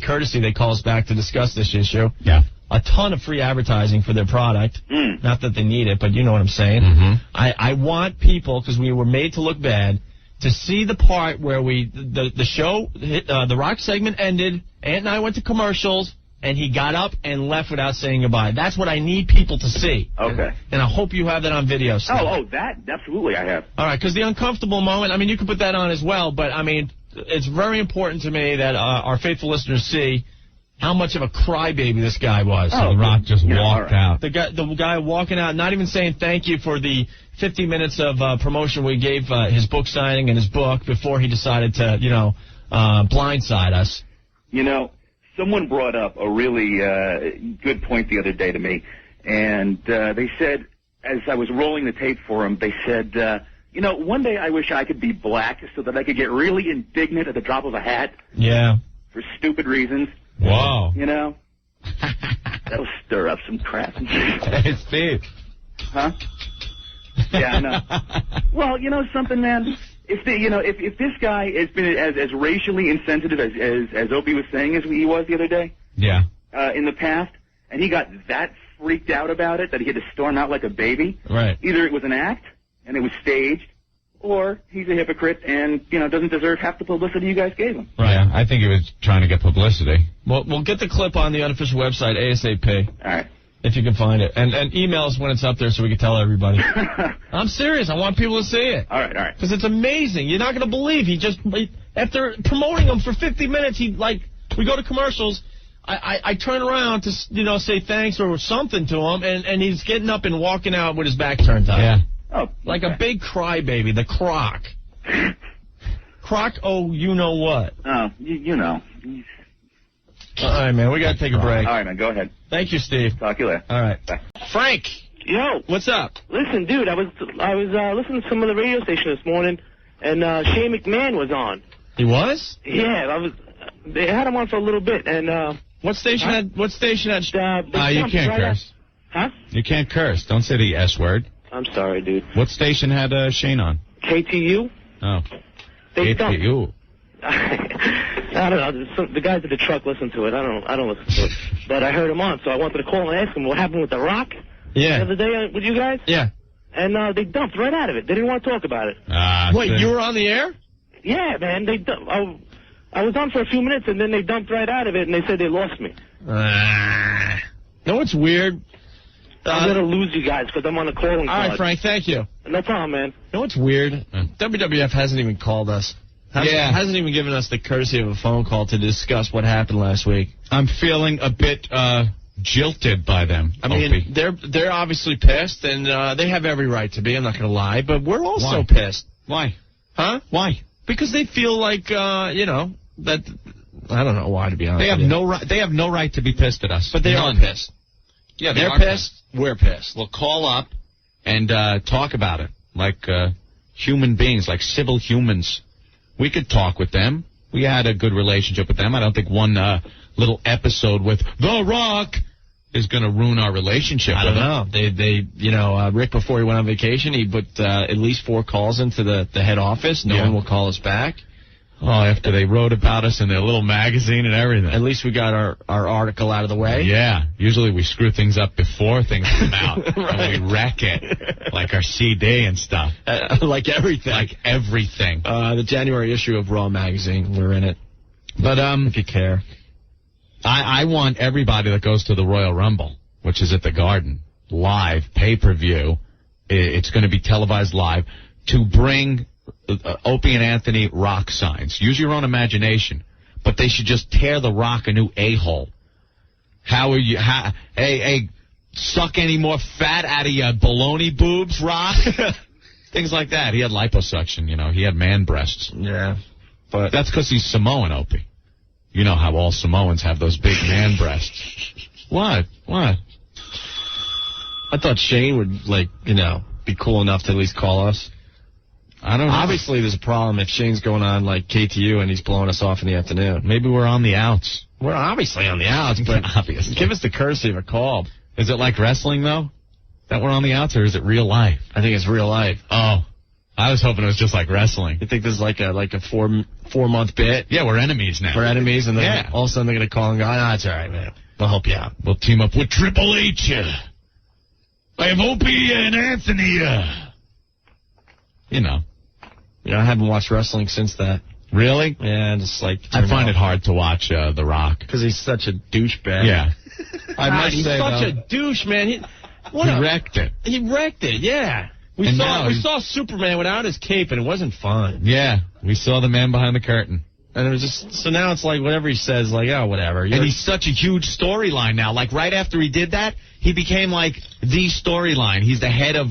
courtesy they call us back to discuss this issue. Yeah. A ton of free advertising for their product. Not that they need it, but you know what I'm saying. Mm-hmm. I want people, because we were made to look bad, to see the part where the show, the Rock segment ended, Ant and I went to commercials, and he got up and left without saying goodbye. That's what I need people to see. Okay. And I hope you have that on video, Steve. That, absolutely I have. All right, because the uncomfortable moment, you can put that on as well, but, it's very important to me that our faithful listeners see how much of a crybaby this guy was. The Rock just walked out. The guy walking out, not even saying thank you for the 50 minutes of promotion we gave his book signing and his book before he decided to, blindside us. someone brought up a really good point the other day to me, and they said, as I was rolling the tape for them, they said, one day I wish I could be black so that I could get really indignant at the drop of a hat. Yeah. For stupid reasons. Wow. That'll stir up some crap. Hey, Steve. Huh? Yeah, I know. Well, something, man. If this guy has been as racially insensitive as Opie was saying as he was the other day, yeah, in the past, and he got that freaked out about it that he had to storm out like a baby. Right. Either it was an act and it was staged, or he's a hypocrite and doesn't deserve half the publicity you guys gave him. Right. Yeah, I think he was trying to get publicity. Well, we'll get the clip on the unofficial website ASAP. All right. If you can find it. And email us when it's up there so we can tell everybody. I'm serious. I want people to see it. All right. Because it's amazing. You're not going to believe after promoting him for 50 minutes, we go to commercials. I turn around to, say thanks or something to him, and he's getting up and walking out with his back turned up. Yeah. Oh, like a big crybaby, the Croc. Croc, you know what? Oh, you know. All right, man, we got to take a break. All right, man, go ahead. Thank you, Steve. Talk to you later. All right. Bye. Frank. Yo. What's up? Listen, dude, I was listening to some of the radio station this morning, and Shane McMahon was on. He was? Yeah, they had him on for a little bit, and What station had you can't curse. Huh? You can't curse. Don't say the S word. I'm sorry, dude. What station had Shane on? KTU. Oh. They KTU. I don't know. The guys at the truck listen to it. I don't listen to it. But I heard him on, so I wanted to call and ask him what happened with The Rock. Yeah. The other day with you guys. Yeah. And they dumped right out of it. They didn't want to talk about it. Wait, you were on the air? Yeah, man. I was on for a few minutes, and then they dumped right out of it, and they said they lost me. No, what's weird? I'm going to lose you guys because I'm on the calling All right, Frank, thank you. No problem, man. You know what's weird? WWF hasn't even called us. Hasn't even given us the courtesy of a phone call to discuss what happened last week. I'm feeling a bit jilted by them. I mean, they're obviously pissed, and they have every right to be. I'm not going to lie, but we're also pissed. Why? Huh? Why? Because they feel like that. I don't know why, to be honest. They have no right. They have no right to be pissed at us. But they are pissed. Yeah, they're pissed. We're pissed. We'll call up and talk about it like human beings, like civil humans. We could talk with them. We had a good relationship with them. I don't think one little episode with The Rock is going to ruin our relationship. I don't know. They Rick, before he went on vacation, he put at least 4 calls into the head office. No one will call us back. Oh, after they wrote about us in their little magazine and everything. At least we got our article out of the way. Yeah. Usually we screw things up before things come out. Right. And we wreck it. Like our CD and stuff. Like everything. Like everything. The January issue of Raw magazine. We're in it. But if you care. I want everybody that goes to the Royal Rumble, which is at the Garden, live, pay-per-view, it's going to be televised live, to bring Opie and Anthony Rock signs. Use your own imagination, but they should just tear the Rock a new a-hole. Hey, suck any more fat out of your baloney boobs, Rock? Things like that. He had liposuction, he had man breasts. Yeah. But that's because he's Samoan, Opie. You know how all Samoans have those big man breasts. What? I thought Shane would, be cool enough to at least call us. I don't know. Obviously, there's a problem if Shane's going on like KTU and he's blowing us off in the afternoon. Maybe we're on the outs. We're obviously on the outs, but obviously. Give us the courtesy of a call. Is it like wrestling, though? That we're on the outs, or is it real life? I think it's real life. Oh. I was hoping it was just like wrestling. You think this is like a 4-month bit? Yeah, we're enemies now. We're enemies, and then all of a sudden they're going to call and go, it's all right, man. We'll help you out. We'll team up with Triple H. I have Opie and Anthony. I haven't watched wrestling since that. Really? Yeah, just I find it hard to watch The Rock. Because he's such a douchebag. Yeah. I must he's say, such a douche, man. He wrecked it. He wrecked it, yeah. We saw Superman without his cape, and it wasn't fun. Yeah, we saw the man behind the curtain. And it was just, so now it's like whatever he says, whatever. And he's such a huge storyline now. Like, right after he did that, he became, the storyline. He's the head of,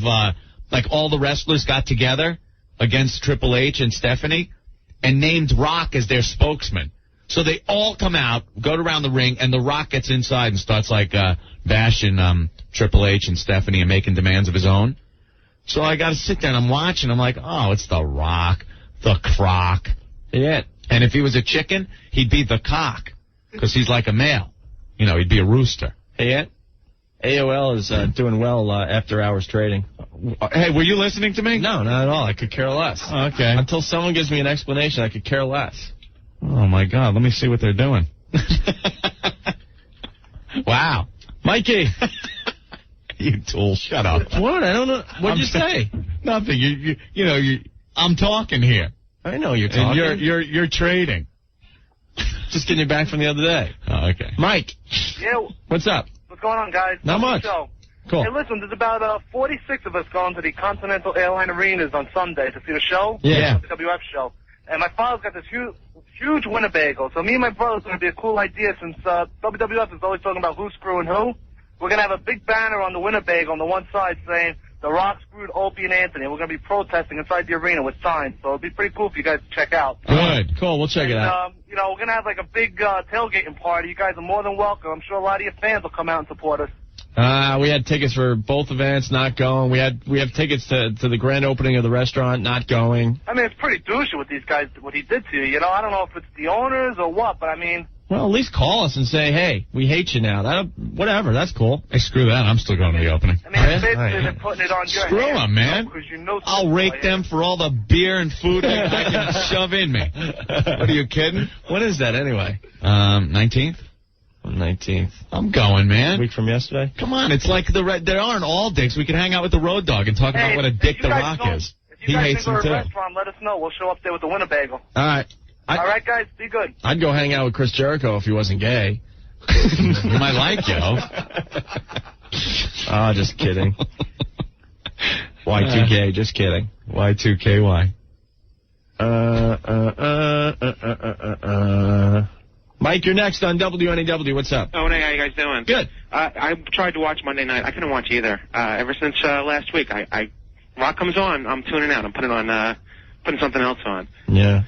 all the wrestlers got together against Triple H and Stephanie and named Rock as their spokesman. So they all come out, go around the ring, and The Rock gets inside and starts, like, bashing Triple H and Stephanie and making demands of his own. So I got to sit there, and I'm watching. I'm like, oh, it's The Rock, the Croc. Yeah. And if he was a chicken, he'd be the cock, because he's like a male. You know, he'd be a rooster. Hey, AOL is doing well after hours trading. Hey, were you listening to me? No, not at all. I could care less. Okay. Until someone gives me an explanation, I could care less. Oh, my God. Let me see what they're doing. Wow. Mikey. You tool. Shut up. What? I don't know. What'd you say? Nothing. I'm talking here. I know you're talking. And you're trading. Just getting you back from the other day. Oh, okay. Mike. Yeah. What's up? What's going on, guys? Not much. Show. Cool. Hey, listen, there's about 46 of us going to the Continental Airline Arenas on Sunday to see the show. Yeah. The WF show. And my father's got this huge Winnebago. So me and my brother's going to be a cool idea since WWF is always talking about who's screwing who. We're going to have a big banner on the Winnebago on the one side saying, The Rock screwed Opie and Anthony. We're going to be protesting inside the arena with signs. So it'd be pretty cool if you guys check out. Good. Cool. We'll check it out. We're going to have like a big tailgating party. You guys are more than welcome. I'm sure a lot of your fans will come out and support us. We had tickets for both events, not going. We have tickets to the grand opening of the restaurant, not going. I mean, it's pretty douchey what these guys, what he did to you. You know, I don't know if it's the owners or what, but I mean. Well, at least call us and say, hey, we hate you now. Whatever, that's cool. Hey, screw that. I'm still going to the opening. I mean, basically they're putting it on your Screw hands, them, man. I'll rake them for all the beer and food I can shove in me. What, are you kidding? When is that anyway? 19th. 19th. I'm going, man. A week from yesterday? Come on, it's like there aren't all dicks. We can hang out with the Road Dogg and talk about what a dick The Rock is. If you guys go to a restaurant, let us know. We'll show up there with the Winnebago. All right. All right, guys, be good. I'd go hang out with Chris Jericho if he wasn't gay. You might like yo. Oh, just kidding. Y2K, just kidding. Y2KY. Mike, you're next on WNEW. What's up? Oh, hey, how you guys doing? Good. I tried to watch Monday night. I couldn't watch either. Ever since last week, Rock comes on, I'm tuning out. I'm putting something else on. Yeah.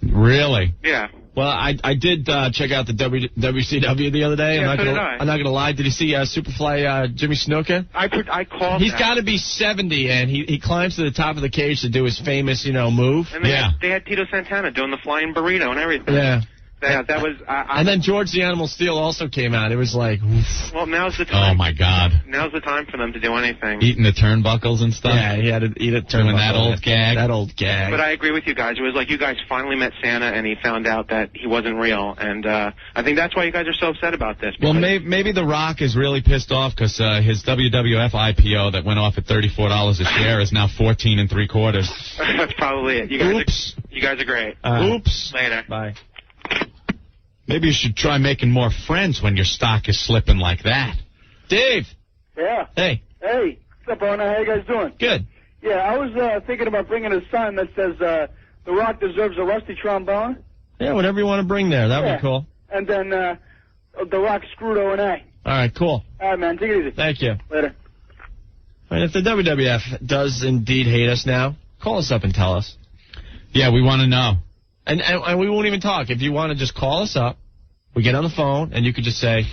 Really? Yeah. Well, I did check out the WCW the other day. Yeah, I'm not gonna lie. Did you see Superfly Jimmy Snuka? I called. He's got to be 70, and he climbs to the top of the cage to do his famous, move. And they had Tito Santana doing the flying burrito and everything. Yeah. That was. And then George the Animal Steel also came out. It was like. Oof. Well, now's the time. Oh my God. Now's the time for them to do anything. Eating the turnbuckles and stuff. Yeah, he had to eat a turnbuckle. Doing that old gag. That old gag. But I agree with you guys. It was like you guys finally met Santa, and he found out that he wasn't real, and I think that's why you guys are so upset about this. Well, maybe The Rock is really pissed off because his WWF IPO that went off at $34 a share is now $14 3/4. That's probably it. You guys are great. Oops. Later. Bye. Maybe you should try making more friends when your stock is slipping like that. Dave. Yeah. Hey. Hey. What's up, Arna? How you guys doing? Good. Yeah, I was thinking about bringing a sign that says, The Rock deserves a rusty trombone. Yeah, whatever you want to bring there. That would be cool. And then, The Rock screwed O&A. All right, cool. All right, man. Take it easy. Thank you. Later. All right, if the WWF does indeed hate us now, call us up and tell us. Yeah, we want to know. And we won't even talk. If you want to just call us up, we get on the phone, and you could just say,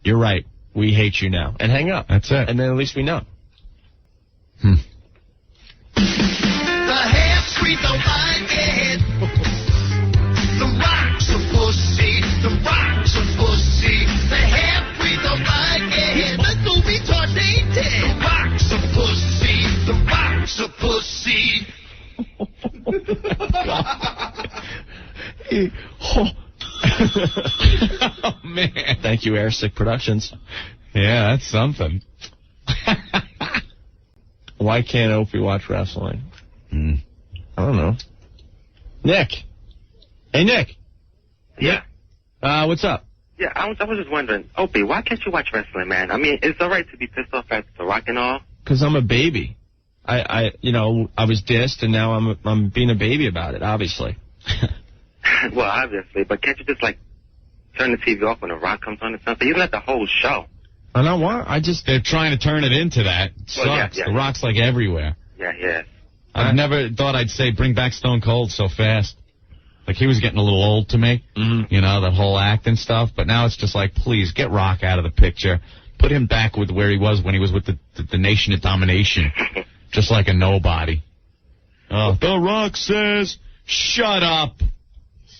you're right, we hate you now, and hang up. That's it. And then at least we know. The half-breed don't like it. The Rock's a pussy. The Rock's a pussy. The half-breed don't like it. Mental retarded. The Rock's a pussy. The Rock's a pussy. Oh, man. Thank you, Airsick Productions. Yeah, that's something. Why can't Opie watch wrestling? I don't know. Nick. Hey, Nick. Yeah. What's up? Yeah, I was just wondering, Opie, why can't you watch wrestling, man? I mean, it's all right to be pissed off at The Rock and all. Because I'm a baby. I was dissed, and now I'm being a baby about it, obviously. Well, obviously, but can't you just, turn the TV off when The Rock comes on or something? You let the whole show. I don't want. They're trying to turn it into that. It sucks. Well, yeah. The Rock's everywhere. Yeah. I've never thought I'd say bring back Stone Cold so fast. Like, he was getting a little old to me, you know, that whole act and stuff. But now it's just like, please, get Rock out of the picture. Put him back with where he was when he was with the Nation of Domination. Just like a nobody. The Rock says, shut up.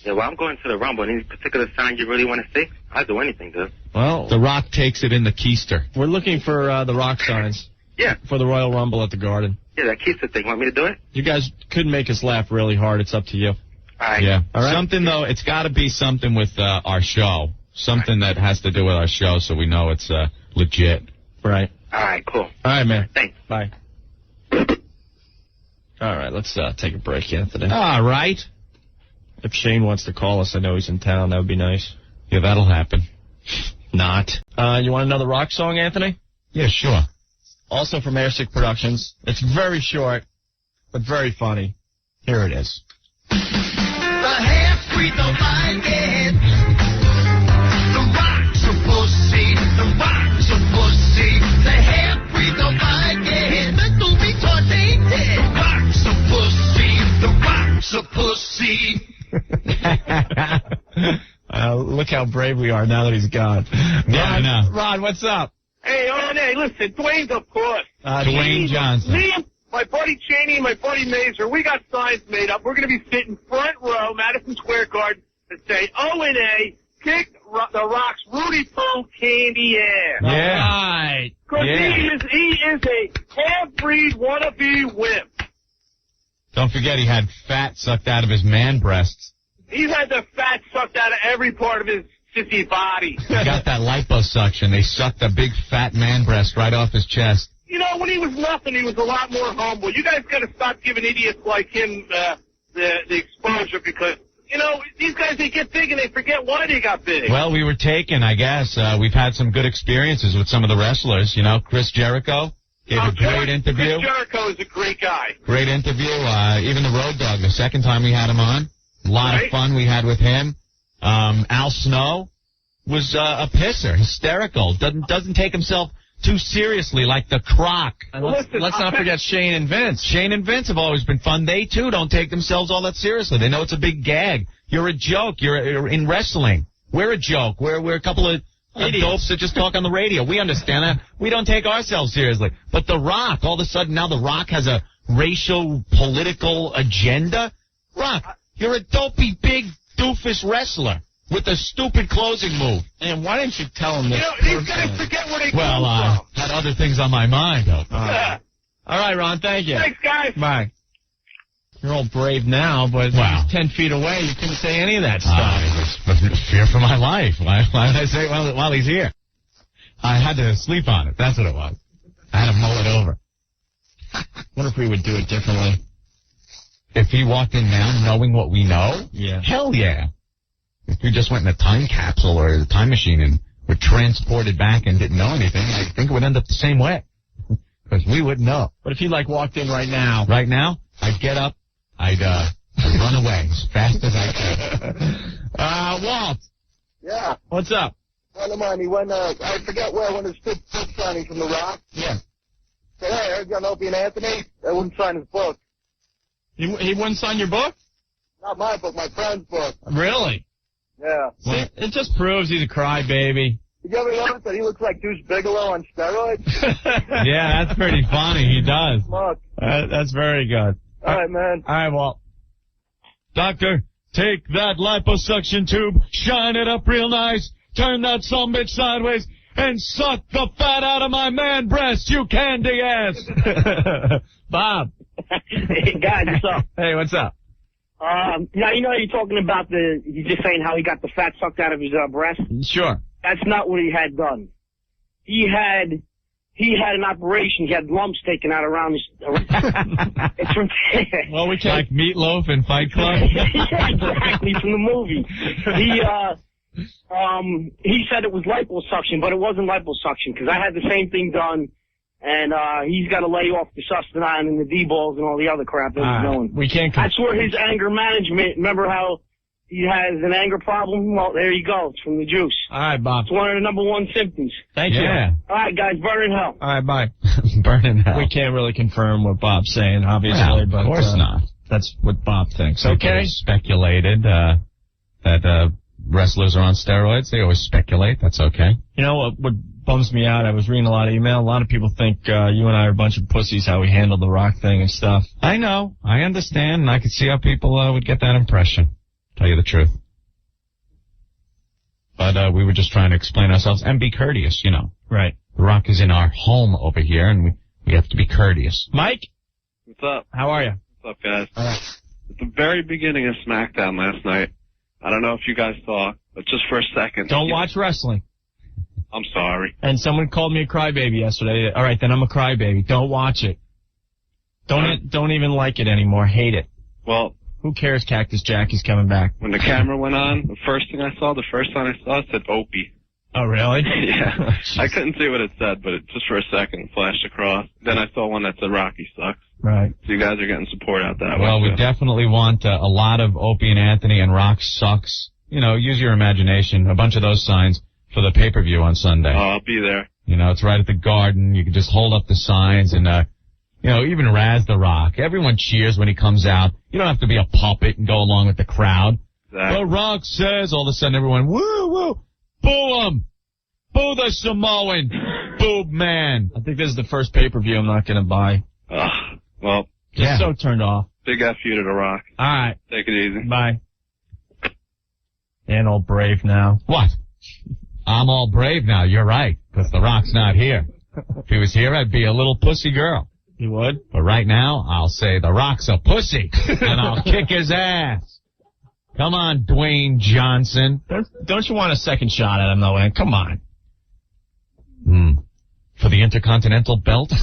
Yeah, well, I'm going to the Rumble. Any particular sign you really want to see? I'll do anything, dude. Well, The Rock takes it in the keister. We're looking for the Rock signs. Yeah. For the Royal Rumble at the Garden. Yeah, that keister thing. Want me to do it? You guys could make us laugh really hard. It's up to you. All right. Yeah. All right. Something, though, it's got to be something with our show. Something that has to do with our show so we know it's legit. Right. All right, cool. All right, man. Thanks. Bye. All right, let's take a break, Anthony. All right. If Shane wants to call us, I know he's in town. That would be nice. Yeah, that'll happen. Not. You want another Rock song, Anthony? Yeah, sure. Also from Airsick Productions. It's very short, but very funny. Here it is. The half-breed don't like it. The Rock's a pussy. The Rock's a pussy. The half-breed don't like it. Mental retarded. The Rock's a pussy. The Rock's a pussy. Look how brave we are now that he's gone. Yeah, I know. Ron, what's up? Hey, hey, listen, Dwayne's a puss. Dwayne Johnson. Me and my buddy Cheney and my buddy Mazer, we got signs made up. We're going to be sitting front row, Madison Square Garden, and say, O&A, kick the Rock's Rudy Poo candy ass. Yeah. Right. Because Yeah. he is a half-breed wannabe wimp. Don't forget he had fat sucked out of his man breasts. He's had the fat sucked out of every part of his sissy body. He got that liposuction. They sucked a big fat man breast right off his chest. You know, when he was nothing, he was a lot more humble. You guys got to stop giving idiots like him the exposure because, you know, these guys, they get big and they forget why they got big. Well, we were taken, I guess. We've had some good experiences with some of the wrestlers. You know, Chris Jericho gave a great interview. Chris Jericho is a great guy. Great interview. Even the Road Dogg, the second time we had him on. A lot of fun we had with him. Al Snow was a pisser, hysterical. Doesn't take himself too seriously like the Croc. And let's not forget Shane and Vince. Shane and Vince have always been fun. They, too, don't take themselves all that seriously. They know it's a big gag. You're a joke. You're in wrestling. We're a joke. We're a couple of dopes that just talk on the radio. We understand that. We don't take ourselves seriously. But The Rock, all of a sudden now The Rock has a racial, political agenda. Rock, you're a dopey, big, doofus wrestler with a stupid closing move. And why didn't you tell him this? You know, these guys forget where they Well, come from. had other things on my mind, though. Yeah. All right, Ron, thank you. Thanks, guys. Bye. You're all brave now, but Wow. 10 feet away, you couldn't say any of that stuff. It was fear for my life. Why did I say it while he's here? I had to sleep on it. That's what it was. I had to mull it over. Wonder if we would do it differently. If he walked in now knowing what we know, Yeah. hell yeah. If we just went in a time capsule or a time machine and were transported back and didn't know anything, I think it would end up the same way. Because we wouldn't know. But if he, walked in right now. Right now, I'd get up, I'd run away as fast as I could. Walt. Yeah. What's up? One of mine, he went, I forget where, when his book signing from The Rock. Yeah. Said, hey, I heard you on Opie and Anthony. I wouldn't sign his book. He wouldn't sign your book? Not my book, my friend's book. Really? Yeah. See, it just proves he's a crybaby. Did you ever notice that he looks like Deuce Bigelow on steroids? Yeah, that's pretty funny. He does. Look. That's very good. All right, man. All right, Walt. Doctor, take that liposuction tube, shine it up real nice, turn that sumbitch sideways, and suck the fat out of my man breast, you candy ass. Bob. Hey, guys, what's up? Hey, what's up? Now, you know you're talking about you're just saying how he got the fat sucked out of his breast? Sure. That's not what he had done. He had an operation. He had lumps taken out around his... it's from... Well, we can like Meatloaf in Fight Club? Yeah, exactly, from the movie. He said it was liposuction, but it wasn't liposuction, because I had the same thing done, and he's got to lay off the sustenance and the D-balls and all the other crap that he's doing. We can't... That's where his anger management... Remember how he has an anger problem? Well, there you go. It's from the juice. All right, Bob. It's one of the number one symptoms. Thank you. All right, guys, burn in hell. All right, bye. Burn in hell. We can't really confirm what Bob's saying, obviously. Well, but, of course not. That's what Bob thinks. People Okay. speculated that wrestlers are on steroids. They always speculate. That's okay. You know what bums me out? I was reading a lot of email. A lot of people think you and I are a bunch of pussies, how we handled the Rock thing and stuff. I know. I understand, and I could see how people would get that impression. Tell you the truth. But we were just trying to explain ourselves and be courteous, you know. Right. The Rock is in our home over here, and we have to be courteous. Mike? What's up? How are you? What's up, guys? At the very beginning of SmackDown last night, I don't know if you guys saw, but just for a second. Don't watch wrestling. I'm sorry. And someone called me a crybaby yesterday. All right, then I'm a crybaby. Don't watch it. Don't even like it anymore. Hate it. Well, who cares? Cactus Jack is coming back. When the camera went on, the first sign I saw, it said Opie. Oh, really? Yeah. I couldn't see what it said, but it just for a second flashed across. Then I saw one that said Rocky sucks. Right. So you guys are getting support out that way. Well, we definitely want a lot of Opie and Anthony and Rock sucks. You know, use your imagination. A bunch of those signs for the pay-per-view on Sunday. Oh, I'll be there. You know, it's right at the Garden. You can just hold up the signs and, you know, even razz the Rock. Everyone cheers when he comes out. You don't have to be a puppet and go along with the crowd. Exactly. The Rock says, all of a sudden everyone, woo, woo, boo him. Boo the Samoan. Boob man. I think this is the first pay-per-view I'm not going to buy. Well. Just so turned off. Big F you to the Rock. All right. Take it easy. Bye. And all brave now. What? I'm all brave now. You're right, because the Rock's not here. If he was here, I'd be a little pussy girl. You would? But right now, I'll say the Rock's a pussy, and I'll kick his ass. Come on, Dwayne Johnson. Don't you want a second shot at him, though, man? Come on. For the Intercontinental belt?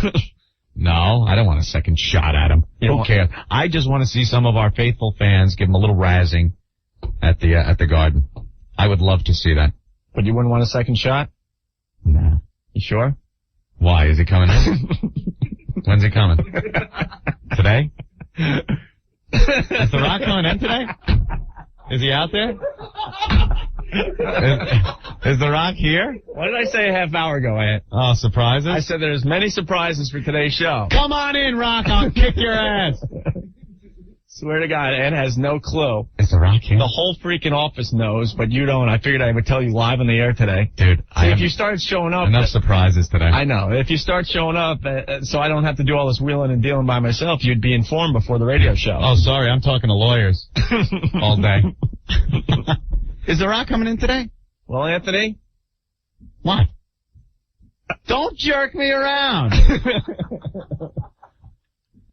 No, I don't want a second shot at him. Who cares? I just want to see some of our faithful fans give him a little razzing at the Garden. I would love to see that. But you wouldn't want a second shot? No. You sure? Why? Is he coming in? When's he coming? Today? Is The Rock coming in today? Is he out there? Is The Rock here? What did I say a half hour ago, Ant? Oh, surprises? I said there's many surprises for today's show. Come on in, Rock. I'll kick your ass. Swear to God, Ant has no clue. Is The Rock here? The whole freaking office knows, but you don't. I figured I would tell you live on the air today. Dude, See, if you start showing up... Enough surprises today. I know. If you start showing up, so I don't have to do all this wheeling and dealing by myself, you'd be informed before the radio show. Oh, sorry. I'm talking to lawyers all day. Is The Rock coming in today? Well, Anthony? What? Don't jerk me around.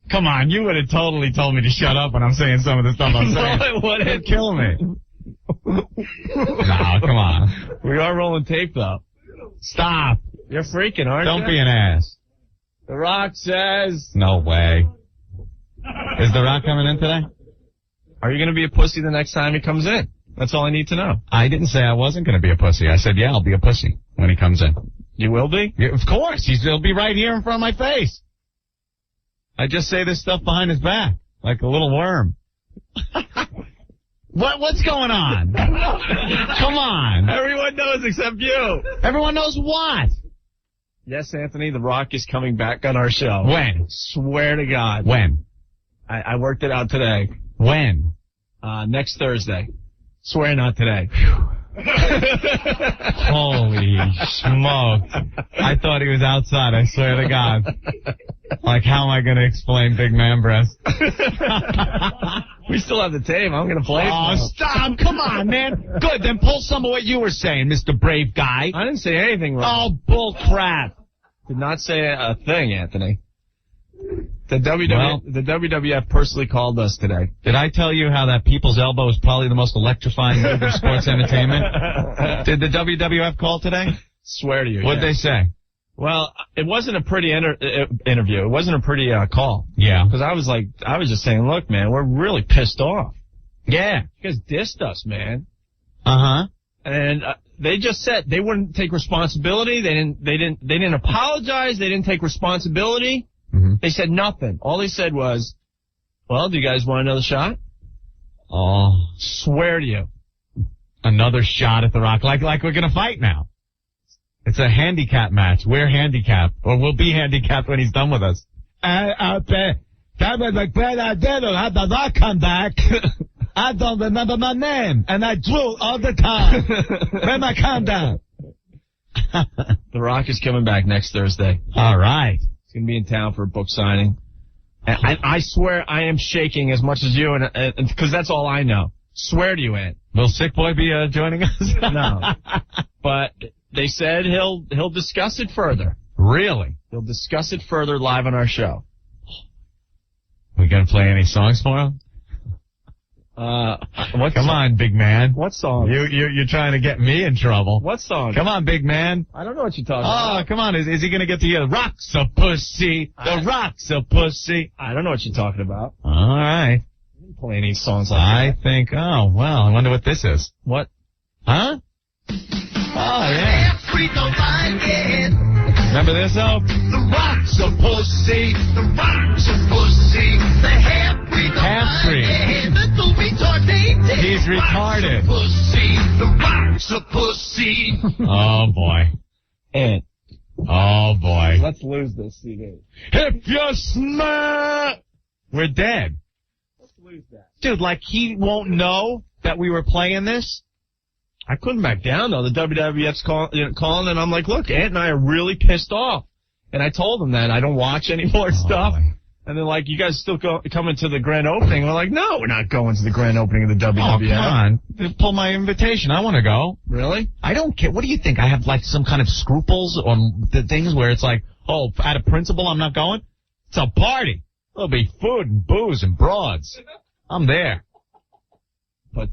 Come on, you would have totally told me to shut up when I'm saying some of the stuff I'm saying. No, it wouldn't. It'd kill me. No, come on. We are rolling tape, though. Stop. You're freaking, aren't you? Don't be an ass. The Rock says... No way. Is The Rock coming in today? Are you going to be a pussy the next time he comes in? That's all I need to know. I didn't say I wasn't going to be a pussy. I said, yeah, I'll be a pussy when he comes in. You will be? Yeah, of course. He'll be right here in front of my face. I just say this stuff behind his back, like a little worm. What's going on? Come on. Everyone knows except you. Everyone knows what? Yes, Anthony, The Rock is coming back on our show. When? Swear to God. When? I worked it out today. When? Next Thursday. Swear not today. Holy smoke. I thought he was outside, I swear to God. Like, how am I going to explain big man breast? We still have the tape. I'm going to play it. Oh, stop. Come on, man. Good, then pull some of what you were saying, Mr. Brave Guy. I didn't say anything wrong. Oh, bull crap. Did not say a thing, Anthony. The WWF personally called us today. Did I tell you how that people's elbow is probably the most electrifying move in sports entertainment? Did the WWF call today? Swear to you. What'd they say? Well, it wasn't a pretty interview. It wasn't a pretty call. Yeah. Because I was just saying, look, man, we're really pissed off. Yeah. You guys dissed us, man. Uh-huh. And they just said they wouldn't take responsibility. They didn't apologize. They didn't take responsibility. Mm-hmm. They said nothing. All they said was, well, do you guys want another shot? Oh. Swear to you. Another shot at The Rock. Like we're going to fight now. It's a handicap match. We're handicapped. Or we'll be handicapped when he's done with us. That was a great idea to have the Rock come back. I don't remember my name, and I drool all the time. Where's my countdown? The Rock is coming back next Thursday. All right. He's going to be in town for a book signing. And I swear I am shaking as much as you, and because that's all I know. Swear to you, Ant. Will Sick Boy be joining us? No. But they said he'll discuss it further. Really? He'll discuss it further live on our show. We going to play any songs for him? Come on, big man. What song? You're trying to get me in trouble. What song? Come on, big man. I don't know what you're talking about. Oh, come on. Is he going to get to hear Rock's a pussy? The Rock's a pussy. I don't know what you're talking about. All right. I didn't play any songs like that. I think, oh, well, I wonder what this is. What? Huh? Oh, yeah. Remember this, though? The Rock's a pussy. The Rock's a pussy. The half-breed. He's retarded. The Rock's a pussy. Oh, boy. Ant. Oh, boy. Let's lose this CD. If you're smart, we're dead. Let's lose that. Dude, like he won't know that we were playing this? I couldn't back down, though. The WWF's calling, and I'm like, look, Ant and I are really pissed off. And I told them that I don't watch any more stuff. Boy. And they're like, you guys still coming to the grand opening? We're like, no, we're not going to the grand opening of the WWF. Oh, come on. Pull my invitation. I want to go. Really? I don't care. What do you think? I have, like, some kind of scruples on the things where it's like, oh, out of principle, I'm not going? It's a party. There'll be food and booze and broads. I'm there. But,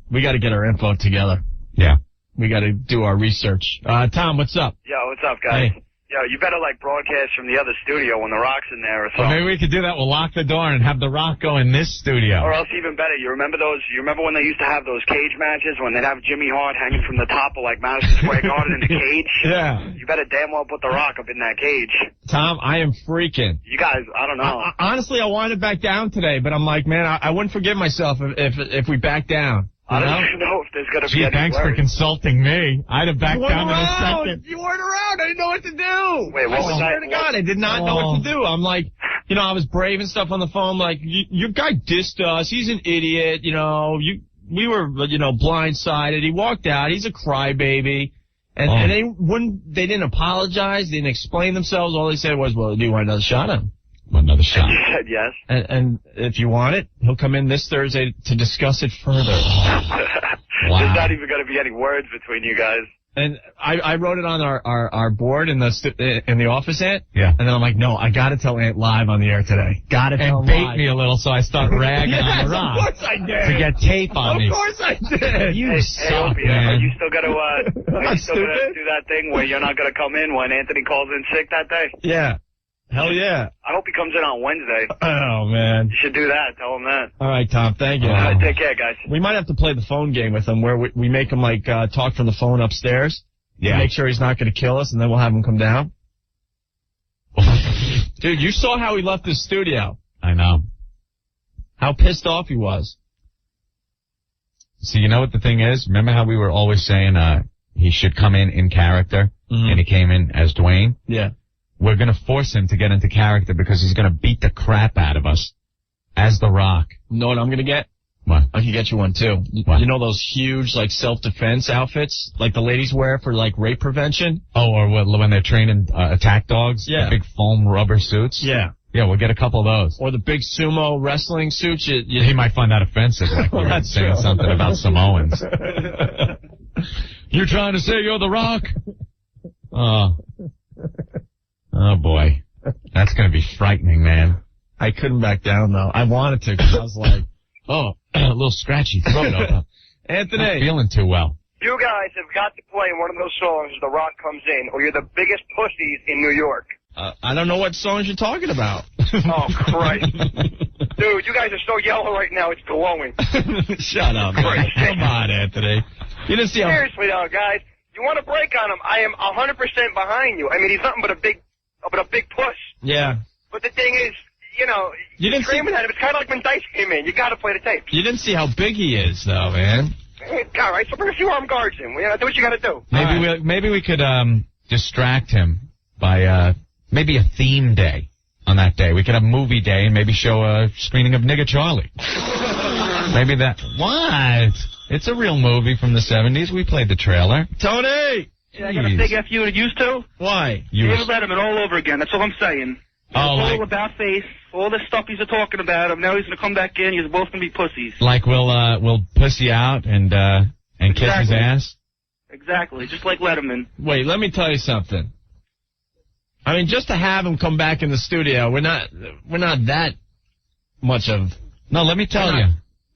we got to get our info together. Yeah. We got to do our research. Tom, what's up? Yo, what's up, guys? Hey. Yo, you better, like, broadcast from the other studio when the Rock's in there or something. Well, maybe we could do that. We'll lock the door and have the Rock go in this studio. Or else even better, you remember when they used to have those cage matches when they'd have Jimmy Hart hanging from the top of, like, Madison Square Garden in the cage? Yeah. You better damn well put the Rock up in that cage. Tom, I am freaking. You guys, I don't know. Honestly, I wanted to back down today, but I'm like, man, I wouldn't forgive myself if we back down. I don't even know if there's going to be any thanks for consulting me. I'd have backed down in a second. You weren't around. I didn't know what to do. Wait, what was that? I swear to God, I did not know what to do. I'm like, I was brave and stuff on the phone. Like, your guy dissed us. He's an idiot. We were, blindsided. He walked out. He's a crybaby. And they didn't apologize. They didn't explain themselves. All they said was, well, do you want another shot at him? Another shot. You said yes. And if you want it, he'll come in this Thursday to discuss it further. Wow. There's not even going to be any words between you guys. And I wrote it on our board in the office, Ant. Yeah. And then I'm like, no, I got to tell Ant live on the air today. Got to tell him bait live. me a little so I start ragging on the Rock. Of course I did. To get tape on me. Of course I did. You suck, Opie, man. are you still going to do that thing where you're not going to come in when Anthony calls in sick that day? Yeah. Hell yeah. I hope he comes in on Wednesday. Oh, man. You should do that. Tell him that. All right, Tom. Thank you. Take care, guys. We might have to play the phone game with him where we make him, like, talk from the phone upstairs. Yeah. Make sure he's not going to kill us, and then we'll have him come down. Dude, you saw how he left the studio. I know. How pissed off he was. See, you know what the thing is? Remember how we were always saying he should come in character, and he came in as Dwayne? Yeah. We're going to force him to get into character because he's going to beat the crap out of us as The Rock. You know what I'm going to get? What? I can get you one, too. What? You know those huge, like, self-defense outfits like the ladies wear for, like, rape prevention? Oh, or when they're training attack dogs? Yeah. The big foam rubber suits? Yeah. Yeah, we'll get a couple of those. Or the big sumo wrestling suits. He might find that offensive, like we were saying something about Samoans. You're trying to say you're The Rock? Oh, boy. That's going to be frightening, man. I couldn't back down, though. I wanted to because I was like, oh, a little scratchy throat. Anthony. Not feeling too well. You guys have got to play one of those songs The Rock comes in, or you're the biggest pussies in New York. I don't know what songs you're talking about. Oh, Christ. Dude, you guys are so yellow right now, it's glowing. Shut up, man. Come on, Anthony. You didn't see how... Seriously, though, guys, you want to break on him, I am 100% behind you. I mean, he's nothing but a big puss. Yeah. But the thing is, you didn't screaming at him. It's kind of like when Dice came in. You got to play the tape. You didn't see how big he is, though, man. All right, so bring a few armed guards in. Do what you got to do. Maybe we could distract him by maybe a theme day on on that day. We could have movie day and maybe show a screening of Nigga Charlie. Maybe that. What? It's a real movie from the 70s. We played the trailer. Tony! Yeah, I got a big F you to used to. Why? David Letterman all over again. That's all I'm saying. All about face, all the stuff he's talking about him. Now he's going to come back in. You're both going to be pussies. Like we'll pussy out and kiss his ass? Exactly, just like Letterman. Wait, let me tell you something. I mean, just to have him come back in the studio, we're not that much of... No, let me tell you.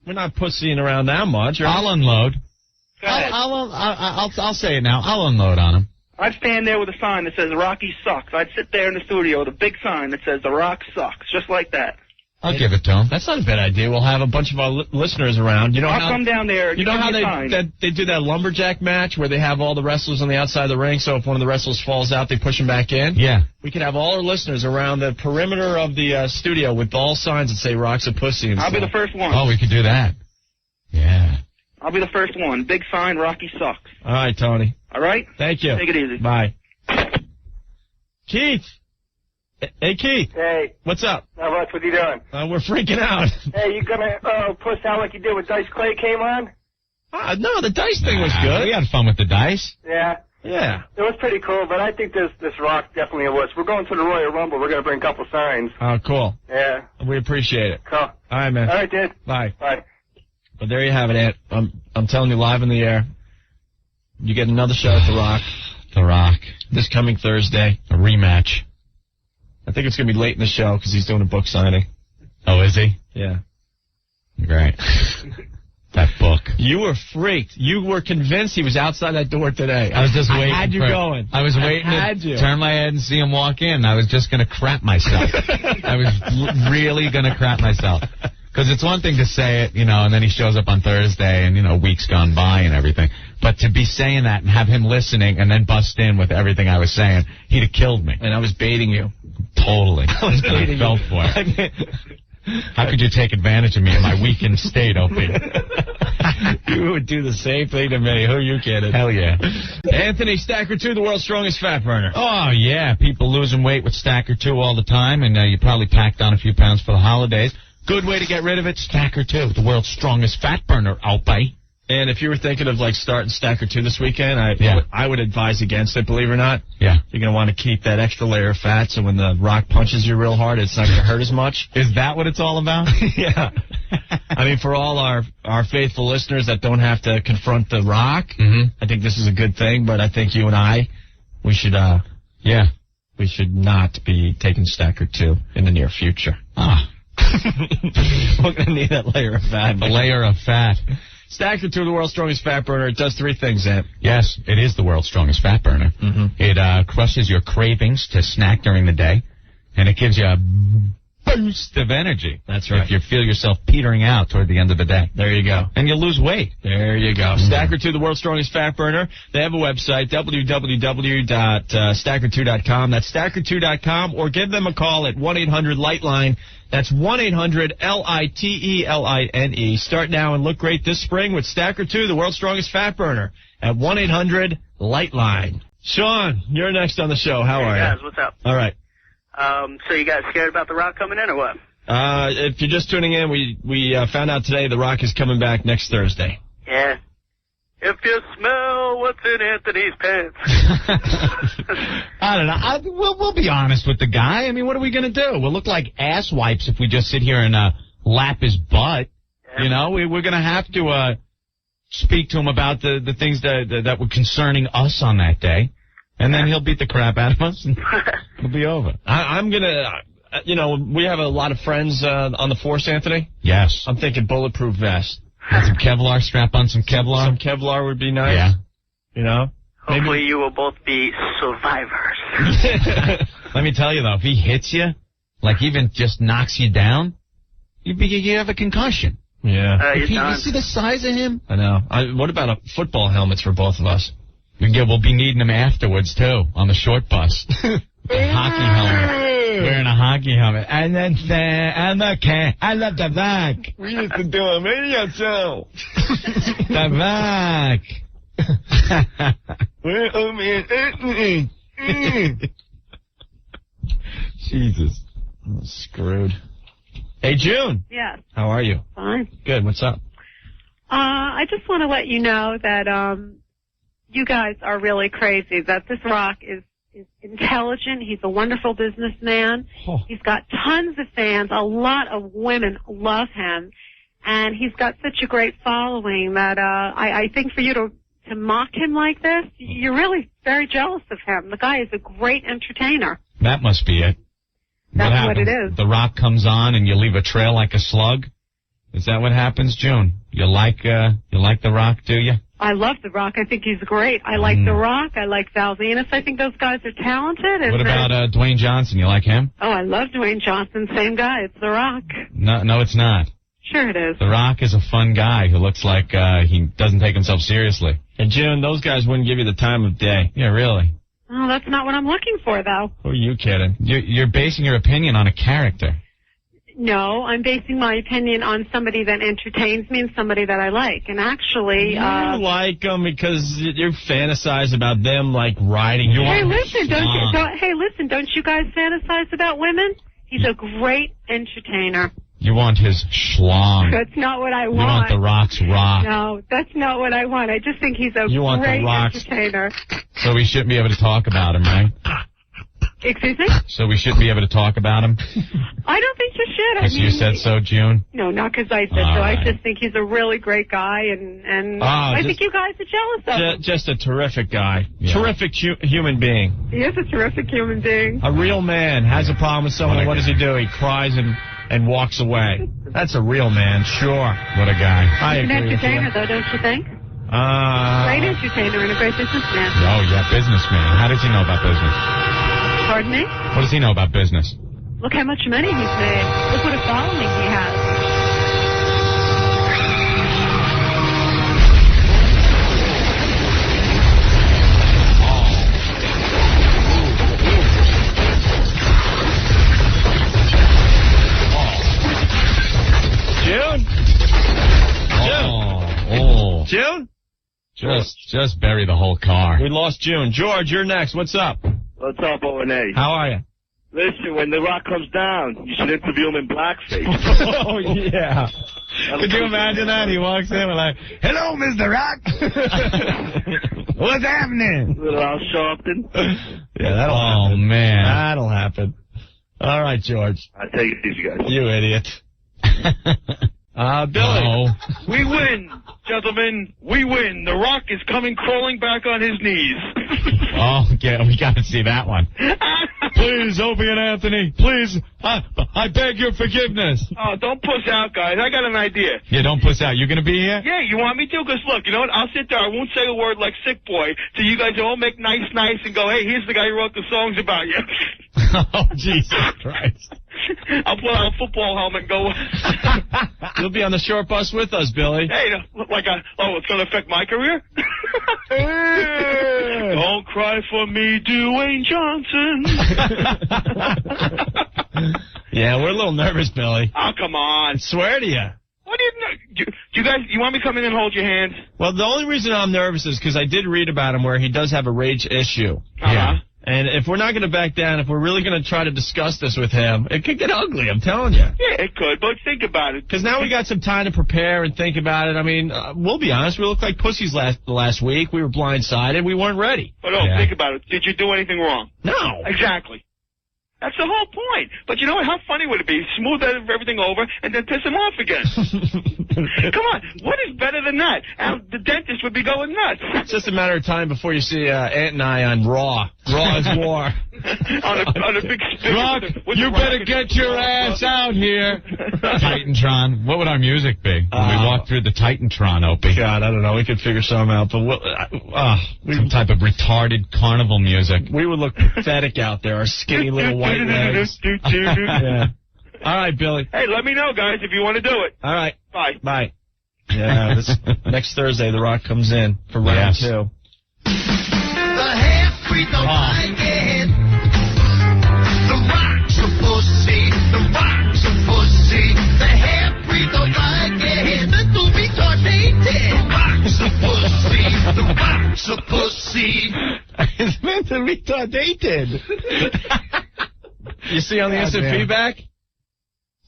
We're not pussying around that much. Right? I'll unload. I'll say it now. I'll unload on him. I'd stand there with a sign that says Rocky sucks. I'd sit there in the studio with a big sign that says The Rock sucks, just like that. I'll give it to him. That's not a bad idea. We'll have a bunch of our listeners around. You know I'll come down there. You know how they do that lumberjack match where they have all the wrestlers on the outside of the ring, so if one of the wrestlers falls out, they push him back in? Yeah. We could have all our listeners around the perimeter of the studio with all signs that say Rock's a pussy and I'll stuff. be the first one. Oh, we could do that. Yeah. I'll be the first one. Big sign, Rocky sucks. All right, Tony. All right? Thank you. Take it easy. Bye. Keith. Hey, Keith. Hey. What's up? Not much. What are you doing? We're freaking out. Hey, you gonna push out like you did when Dice Clay came on? No, the dice thing was good. We had fun with the dice. Yeah. Yeah. It was pretty cool, but I think this Rock definitely a wuss. We're going to the Royal Rumble. We're going to bring a couple signs. Oh, cool. Yeah. We appreciate it. Cool. All right, man. All right, dude. Bye. Bye. Well, there you have it, Ant. I'm telling you live in the air. You get another show at The Rock. The Rock. This coming Thursday. A rematch. I think it's going to be late in the show because he's doing a book signing. Oh, is he? Yeah. Great. That book. You were freaked. You were convinced he was outside that door today. I was just waiting. I had you going. I was waiting to turn my head and see him walk in. I was just going to crap myself. I was really going to crap myself. Because it's one thing to say it, and then he shows up on Thursday and, weeks gone by and everything. But to be saying that and have him listening and then bust in with everything I was saying, he'd have killed me. And I was baiting you. Totally. I was baiting you. I fell for it. How could you take advantage of me in my weakened state, Opie? You would do the same thing to me. Who are you kidding? Hell yeah. Anthony, Stacker 2, the world's strongest fat burner. Oh, yeah. People losing weight with Stacker 2 all the time, and you probably packed on a few pounds for the holidays. Good way to get rid of it, Stacker 2, the world's strongest fat burner, Opie. And if you were thinking of, starting Stacker 2 this weekend, I would advise against it, believe it or not. Yeah. You're going to want to keep that extra layer of fat so when the Rock punches you real hard, it's not going to hurt as much. Is that what it's all about? Yeah. I mean, for all our faithful listeners that don't have to confront the Rock, I think this is a good thing, but I think you and I, we should not be taking Stacker 2 in the near future. We're going to need that layer of fat. A layer of fat. Stacker 2, the world's strongest fat burner. It does three things, Ant. Yes, it is the world's strongest fat burner. It crushes your cravings to snack during the day, and it gives you a boost of energy. That's right. If you feel yourself petering out toward the end of the day. There you go. And you lose weight. There you go. Stacker 2, the world's strongest fat burner. They have a website, www.stacker2.com. That's stacker2.com, or give them a call at 1-800-LIGHTLINE. That's 1-800-LITELINE. Start now and look great this spring with Stacker 2, the world's strongest fat burner, at 1-800-LIGHTLINE. Sean, you're next on the show. How are you? Hey, guys, what's up? All right. So you guys scared about The Rock coming in or what? If you're just tuning in, we found out today The Rock is coming back next Thursday. Yeah. If you smell what's in Anthony's pants. I don't know. We'll be honest with the guy. I mean, what are we going to do? We'll look like ass wipes if we just sit here and lap his butt. Yeah. We're going to have to speak to him about the things that were concerning us on that day. And then he'll beat the crap out of us and it'll be over. I'm going to... we have a lot of friends on the force, Anthony. Yes. I'm thinking bulletproof vest. And some Kevlar, strap on some Kevlar. Some Kevlar would be nice. Yeah. Hopefully you will both be survivors. Let me tell you, though, if he hits you, like even just knocks you down, you have a concussion. Yeah. You see the size of him? I know. What about football helmets for both of us? We'll be needing them afterwards, too, on the short bus. A hockey helmet. Wearing a hockey helmet. And then, I love the back. We used to do a radio show. The back. We're Opie and Anthony. Jesus. Oh, screwed. Hey, June. Yes. How are you? Fine. Good. What's up? I just want to let you know that you guys are really crazy, that this Rock is intelligent. He's a wonderful businessman. Oh. He's got tons of fans. A lot of women love him. And he's got such a great following that I think for you to mock him like this, you're really very jealous of him. The guy is a great entertainer. That must be it. That's what it is. The Rock comes on and you leave a trail like a slug? Is that what happens, June? You like The Rock, do you? I love The Rock. I think he's great. I like The Rock. I like Val Venus. I think those guys are talented. And what about Dwayne Johnson? You like him? Oh, I love Dwayne Johnson. Same guy. It's The Rock. No, it's not. Sure it is. The Rock is a fun guy who looks like he doesn't take himself seriously. And June, those guys wouldn't give you the time of day. Yeah, really. Oh, that's not what I'm looking for, though. Who are you kidding? You're basing your opinion on a character. No, I'm basing my opinion on somebody that entertains me and somebody that I like. And actually, you like them because you fantasize about them like riding. Hey, listen, don't you guys fantasize about women? He's a great entertainer. You want his schlong. That's not what I want. You want The Rock's rock. No, that's not what I want. I just think he's a great entertainer. So we shouldn't be able to talk about him, right? Excuse me? So we shouldn't be able to talk about him? I don't think you should. Because you said so, June? No, not because I said so. Right. I just think he's a really great guy, and I think you guys are jealous of him. Just a terrific guy. Yeah. Terrific human being. He is a terrific human being. A real man has a problem with someone. What does he do? He cries and walks away. That's a real man, sure. What a guy. He's an entertainer, though, don't you think? Great entertainer and a great businessman. Oh, yeah, businessman. How does he know about business? Pardon me? What does he know about business? Look how much money he's made. Look what a following he has. June? Just bury the whole car. We lost June. George, you're next. What's up? What's up, O&A? How are you? Listen, when The Rock comes down, you should interview him in blackface. Oh, yeah. Could you imagine that? He walks in and like, hello, Mr. Rock. What's happening? Little Al Sharpton. Yeah, that'll happen. Oh, man. That'll happen. All right, George. I take it easy, guys. You idiot. Billy. Oh. We win, gentlemen. We win. The Rock is coming crawling back on his knees. Oh, yeah, we got to see that one. Please, Opie and Anthony, please, I beg your forgiveness. Oh, don't puss out, guys. I got an idea. Yeah, don't puss out. You going to be here? Yeah, you want me to? Because, look, you know what? I'll sit there. I won't say a word like sick boy till you guys all make nice and go, hey, here's the guy who wrote the songs about you. Oh, Jesus Christ. I'll put on a football helmet and go. You'll be on the short bus with us, Billy. Hey, it's going to affect my career? Don't cry for me, Dwayne Johnson. Yeah, we're a little nervous, Billy. Oh, come on. I swear to you. What do you know? You guys, you want me to come in and hold your hands? Well, the only reason I'm nervous is because I did read about him where he does have a rage issue. Yeah. And if we're not going to back down, if we're really going to try to discuss this with him, it could get ugly, I'm telling you. Yeah, it could, but think about it. Because now we got some time to prepare and think about it. I mean, we'll be honest, we looked like pussies last week. We were blindsided. We weren't ready. But think about it. Did you do anything wrong? No. Exactly. That's the whole point. But you know what? How funny would it be? Smooth everything over and then piss him off again. Come on. What is better than that? The dentist would be going nuts. It's just a matter of time before you see Ant and I on Raw. Raw is war. on a big stick. Rock, you better get your ass out here. Titantron. What would our music be when we walk through the Titantron, Opie? God, I don't know. We could figure something out. But some type of retarded carnival music. We would look pathetic out there. Our skinny little white legs. Yeah. All right, Billy. Hey, let me know, guys, if you want to do it. All right. Bye. Bye. Yeah, next Thursday, The Rock comes in for round 2. The half-breed don't like it. The Rock's a pussy. The Rock's a pussy. The half-breed don't like it. Mental retarded. The Rock's a pussy. The Rock's a pussy. It's mental retarded. You see on the instant feedback?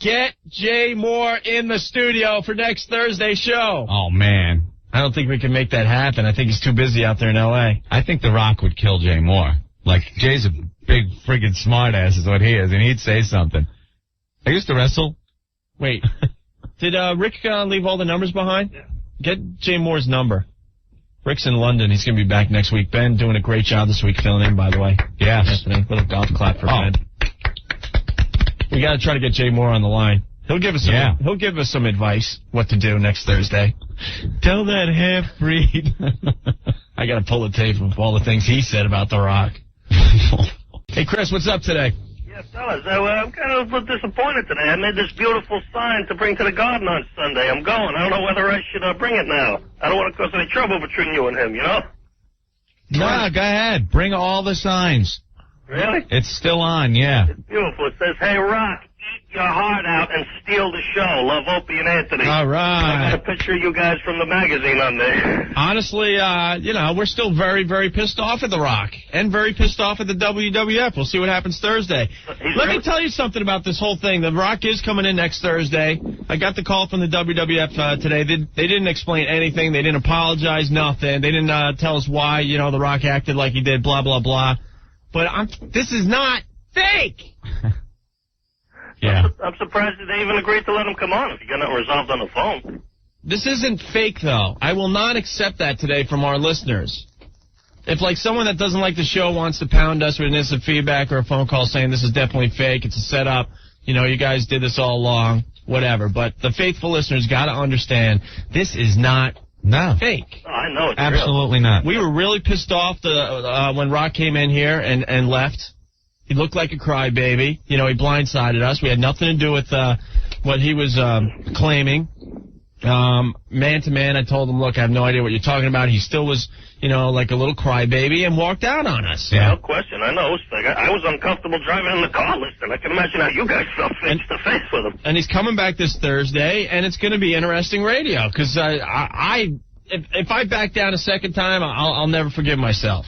Get Jay Moore in the studio for next Thursday's show. Oh, man. I don't think we can make that happen. I think he's too busy out there in L.A. I think The Rock would kill Jay Moore. Like, Jay's a big friggin' smartass is what he is, and he'd say something. I used to wrestle. Wait. Did Rick leave all the numbers behind? Yeah. Get Jay Moore's number. Rick's in London. He's going to be back next week. Ben doing a great job this week filling in, by the way. Yes. Anthony, little golf clap for Ben. We got to try to get Jay Moore on the line. He'll give us some advice what to do next Thursday. Tell that half-breed. I got to pull the tape of all the things he said about The Rock. Hey, Chris, what's up today? Yeah, fellas, I'm kind of a little disappointed today. I made this beautiful sign to bring to the garden on Sunday. I'm going. I don't know whether I should bring it now. I don't want to cause any trouble between you and him, you know? No, go ahead. Bring all the signs. Really? It's still on, yeah. It's beautiful. It says, "Hey, Rock, eat your heart out and steal the show. Love, Opie and Anthony." All right. I got a picture of you guys from the magazine on there. Honestly, we're still very, very pissed off at The Rock and very pissed off at the WWF. We'll see what happens Thursday. Let me tell you something about this whole thing. The Rock is coming in next Thursday. I got the call from the WWF today. They didn't explain anything. They didn't apologize, nothing. They didn't tell us why, The Rock acted like he did, blah, blah, blah. But this is not fake. Yeah. I'm surprised that they even agreed to let him come on if you got it resolved on the phone. This isn't fake, though. I will not accept that today from our listeners. If, someone that doesn't like the show wants to pound us with an instant feedback or a phone call saying this is definitely fake, it's a setup, you guys did this all along, whatever. But the faithful listeners got to understand this is not fake. Oh, I know it's absolutely real. not. We were really pissed off when Rock came in here and left. He looked like a crybaby. He blindsided us. We had nothing to do with what he was claiming. Man to man, I told him, look, I have no idea what you're talking about. He still was, like a little crybaby and walked out on us. Yeah. No question. I know. I was uncomfortable driving in the car listening. I can imagine how you guys felt face to face with him. And he's coming back this Thursday, and it's going to be interesting radio because if I back down a second time, I'll never forgive myself.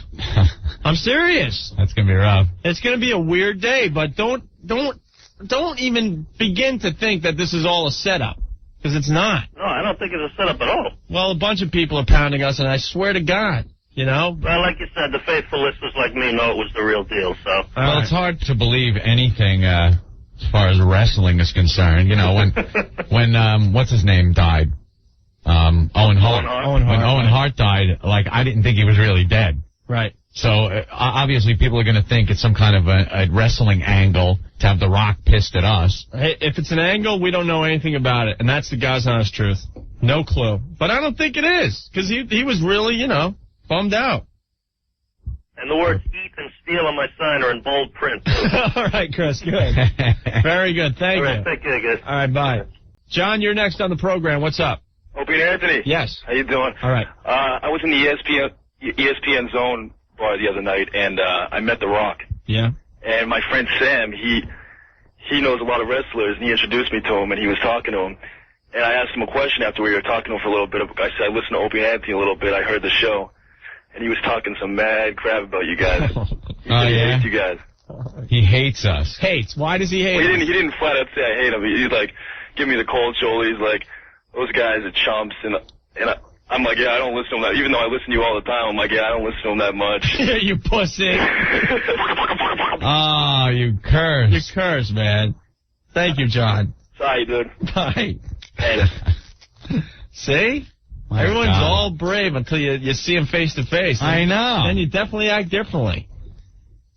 I'm serious. That's going to be rough. It's going to be a weird day, but don't even begin to think that this is all a setup, because it's not. No, I don't think it's a setup at all. Well, a bunch of people are pounding us, and I swear to God, Well, like you said, the faithful listeners like me know it was the real deal, so. Well, it's hard to believe anything as far as wrestling is concerned. When what's his name died? Owen Hart. When Owen Hart died, I didn't think he was really dead. Right. So, obviously, people are going to think it's some kind of a wrestling angle to have The Rock pissed at us. Hey, if it's an angle, we don't know anything about it, and that's the God's honest truth. No clue. But I don't think it is, because he was really, bummed out. And the words "eat" and "steal" on my sign are in bold print. All right, Chris, good. Very good. Thank you. All right, thank you, guys. All right, bye. John, you're next on the program. What's up? Opie and Anthony. Yes. How you doing? All right. I was in the ESPN Zone bar the other night, and I met The Rock. Yeah. And my friend Sam, he knows a lot of wrestlers, and he introduced me to him, and he was talking to him. And I asked him a question after we were talking to him for a little bit. I said, I listened to Opie and Anthony a little bit. I heard the show. And he was talking some mad crap about you guys. He hates you guys. He hates us. Hates? Why does he hate us? He didn't flat out say I hate him. He's like, give me the cold shoulder. He's like, those guys are chumps. And I'm like, yeah, I don't listen to him that. Even though I listen to you all the time, I'm like, yeah, I don't listen to him that much. You pussy. Oh, you curse. You curse, man. Thank you, John. Sorry, dude. Bye. Hey. See? My Everyone's God. all brave until you see him face to face. I know. Then you definitely act differently.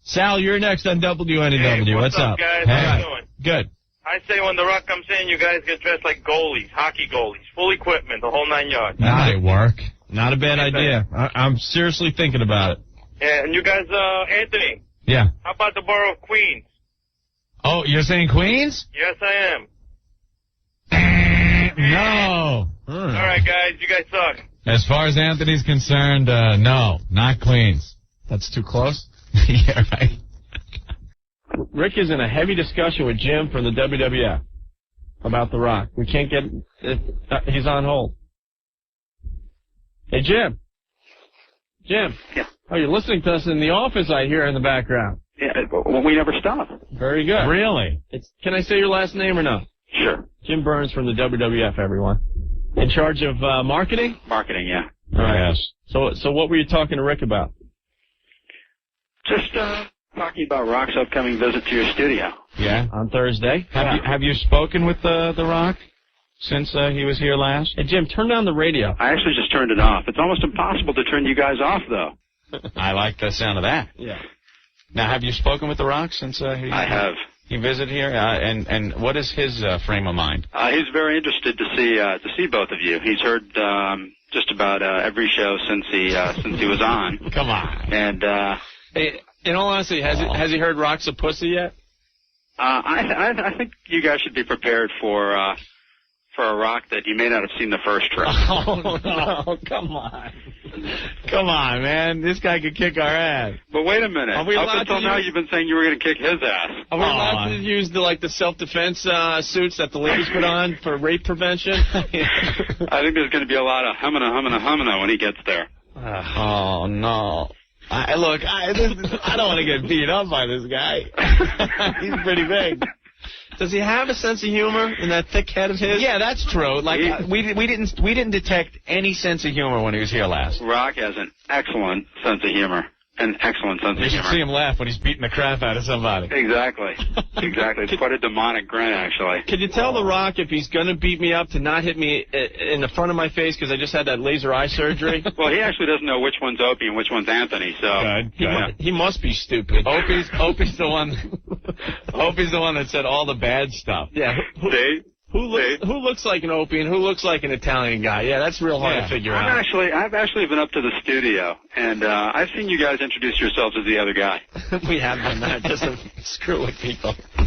Sal, you're next on WNEW. Hey, what's up? up, guys? Hey. How you doing? Good. I say when The Rock comes in, you guys get dressed like goalies, hockey goalies, full equipment, the whole 9 yards. That might work. Not a bad idea. I'm seriously thinking about it. And you guys, Anthony. Yeah. How about the borough of Queens? Oh, you're saying Queens? Yes, I am. No. All right, guys, you guys suck. As far as Anthony's concerned, no, not Queens. That's too close? Yeah, right. Rick is in a heavy discussion with Jim from the WWF about The Rock. We can't get... he's on hold. Hey, Jim. Jim. Yeah. Oh, you're listening to us in the office, I hear, in the background. we never stop. Very good. Really? Can I say your last name or no? Sure. Jim Burns from the WWF, everyone. In charge of marketing? Marketing, yeah. All right. Yes. So what were you talking to Rick about? Just talking about Rock's upcoming visit to your studio. Yeah. On Thursday. Have you spoken with the Rock since he was here last? Hey, Jim, turn down the radio. I actually just turned it off. It's almost impossible to turn you guys off, though. I like the sound of that. Yeah. Now, have you spoken with the Rock since I have. He visited here? And what is his frame of mind? He's very interested to see both of you. He's heard just about every show since he was on. Come on. And hey, in all honesty, has he heard Rock's a pussy yet? I think you guys should be prepared for a Rock that you may not have seen the first trip. Oh, no, come on. Come on, man. This guy could kick our ass. But wait a minute. Are we Up allowed until to now, use- you've been saying you were going to kick his ass. Are we allowed to use the self-defense suits that the ladies put on for rape prevention? I think there's going to be a lot of humming when he gets there. Oh, no. I don't want to get beat up by this guy. He's pretty big. Does he have a sense of humor in that thick head of his? Yeah, that's true. Like we didn't detect any sense of humor when he was here last. Rock has an excellent sense of humor. An excellent sense of You should humor. see him laugh when he's beating the crap out of somebody. Exactly. It's quite a demonic grin, actually. Could you tell The Rock if he's going to beat me up to not hit me in the front of my face because I just had that laser eye surgery? Well, he actually doesn't know which one's Opie and which one's Anthony, so... He must be stupid. Opie's the one. Opie's the one that said all the bad stuff. Yeah. Who looks like an Opie and who looks like an Italian guy? Yeah, that's real hard to figure out. I've actually been up to the studio, and I've seen you guys introduce yourselves as the other guy. We have done that just to screw with people. So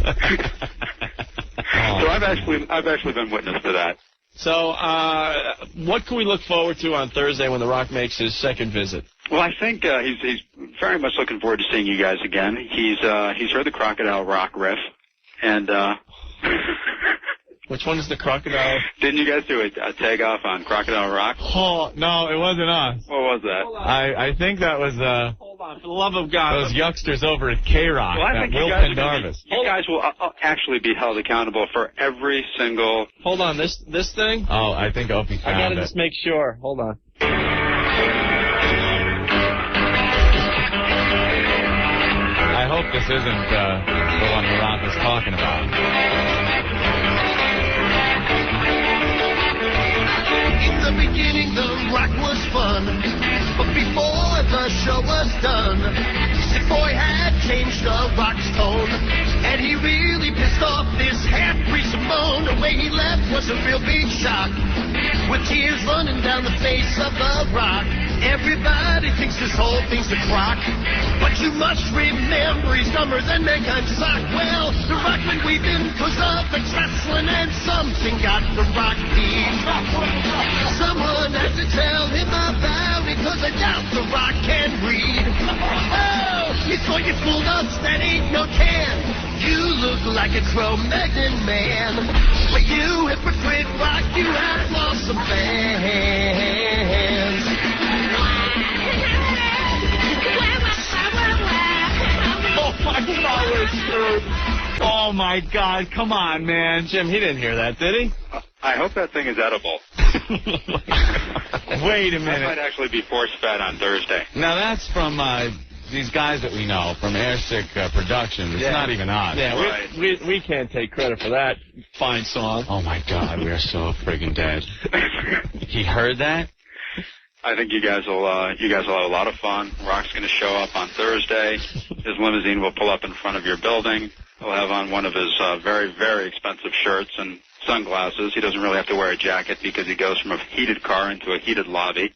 I've actually been witness to that. So, what can we look forward to on Thursday when The Rock makes his second visit? Well, I think he's very much looking forward to seeing you guys again. He's heard the Crocodile Rock riff, and which one is the Crocodile? Didn't you guys do a takeoff on Crocodile Rock? Oh, no, it wasn't us. What was that? I think that was Hold on, for the love of God. those youngsters over at K-Rock. Well, I that think Will you guys will actually be held accountable for every single... Hold on, this thing? Oh, I think Opie found I gotta it. just make sure. Hold on. I hope this isn't the one The Rock was talking about. In the beginning, The Rock was fun, but before the show was done, Sick Boy had changed The Rock's tone, and he really pissed off this half-breed Simone. The way he left was a real big shock, with tears running down the face of The Rock. Everybody thinks this whole thing's a crock, but you must remember he's dumber than mankind's sock. Well, The Rock went weeping because of the wrestling, and something got The Rock beat. Someone has to tell him about it, because I doubt The Rock can read. Oh, you thought you fooled us, that ain't no can. You look like a Cro-Magnon man, but you hypocrite Rock, you have lost some fans. Oh, my God. Come on, man. Jim, he didn't hear that, did he? I hope that thing is edible. Wait a That minute. might actually be force-fed on Thursday. Now, that's from these guys that we know, from Airsick Productions. It's not even us. Yeah, Right. we can't take credit for that fine song. Oh, my God. We are so friggin' dead. He heard that? I think you guys will have a lot of fun. Rock's going to show up on Thursday. His limousine will pull up in front of your building. He'll have on one of his very, very expensive shirts and sunglasses. He doesn't really have to wear a jacket because he goes from a heated car into a heated lobby.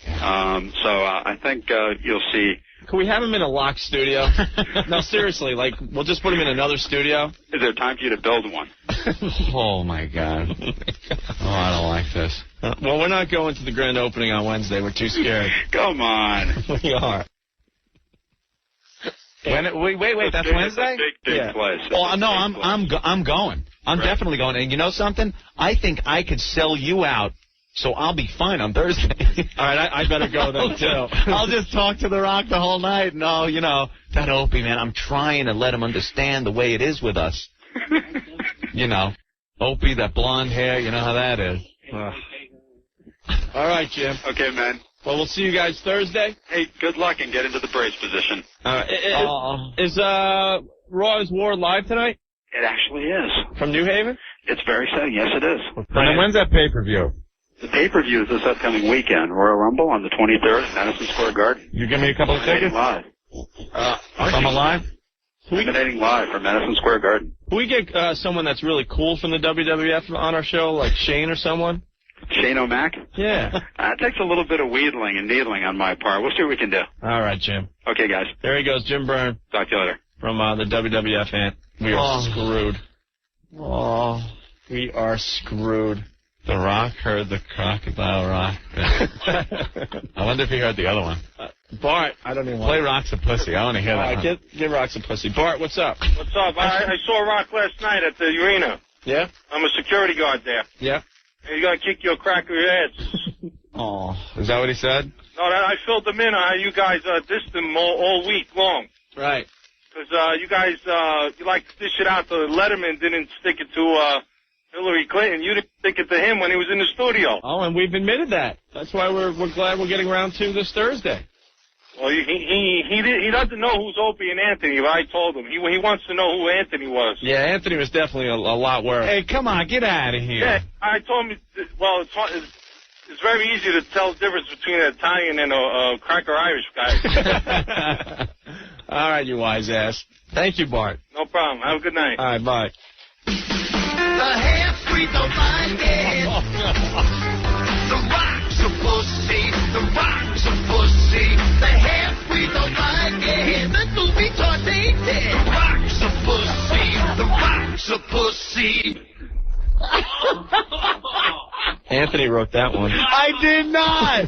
I think you'll see. Can we have him in a locked studio? No, seriously, we'll just put him in another studio. Is there time for you to build one? Oh, my God. Oh, I don't like this. Well, we're not going to the grand opening on Wednesday. We're too scared. Come on. We are. Wait, that's Wednesday? Big place. Oh, no, I'm going. I'm definitely going. And you know something? I think I could sell you out so I'll be fine on Thursday. All right, I better go then, too. I'll just talk to The Rock the whole night, and that Opie, man, I'm trying to let him understand the way it is with us. Opie, that blonde hair, you know how that is. All right, Jim. Okay, man. Well, we'll see you guys Thursday. Hey, good luck and get into the brace position. Is Raw's War live tonight? It actually is. From New Haven? It's very exciting. Yes, it is. And then when's that pay-per-view? The pay-per-view is this upcoming weekend. Royal Rumble on the 23rd at Madison Square Garden. You give me a couple of tickets? Live. I'm alive? Emanating live from Madison Square Garden. Can we get someone that's really cool from the WWF on our show, like Shane or someone? Shane O'Mac? Yeah. It takes a little bit of wheedling and needling on my part. We'll see what we can do. All right, Jim. Okay, guys. There he goes, Jim Byrne. Talk to you later. From the WWF, Ant. We are screwed. Oh, we are screwed. The Rock heard the crocodile rock. I wonder if he heard the other one. Bart, I don't even Play Rock's a pussy. I want to hear that. All right, give Rock's a pussy. Bart, what's up? What's up? I saw Rock last night at the arena. Yeah? I'm a security guard there. Yeah? And he's going to kick your crack of your heads. Oh, is that what he said? No, I filled him in on how you guys dissed him all week long. Right. Because you guys, you like to dish it out to Letterman, didn't stick it to Hillary Clinton. You didn't stick it to him when he was in the studio. Oh, and we've admitted that. That's why we're glad we're getting round two this Thursday. Well, he doesn't know who's Opie and Anthony, but I told him. He wants to know who Anthony was. Yeah, Anthony was definitely a lot worse. Hey, come on, get out of here. Yeah, I told him, well, it's very easy to tell the difference between an Italian and a cracker Irish guy. All right, you wise ass. Thank you, Bart. No problem. Have a good night. All right, bye. The half-breed don't mind it. The Rock's a pussy. The Rock's a pussy. The half-breed don't mind it. Mental retard ain't dead. The Rock's a pussy. The Rock's a pussy. Anthony wrote that one. I did not.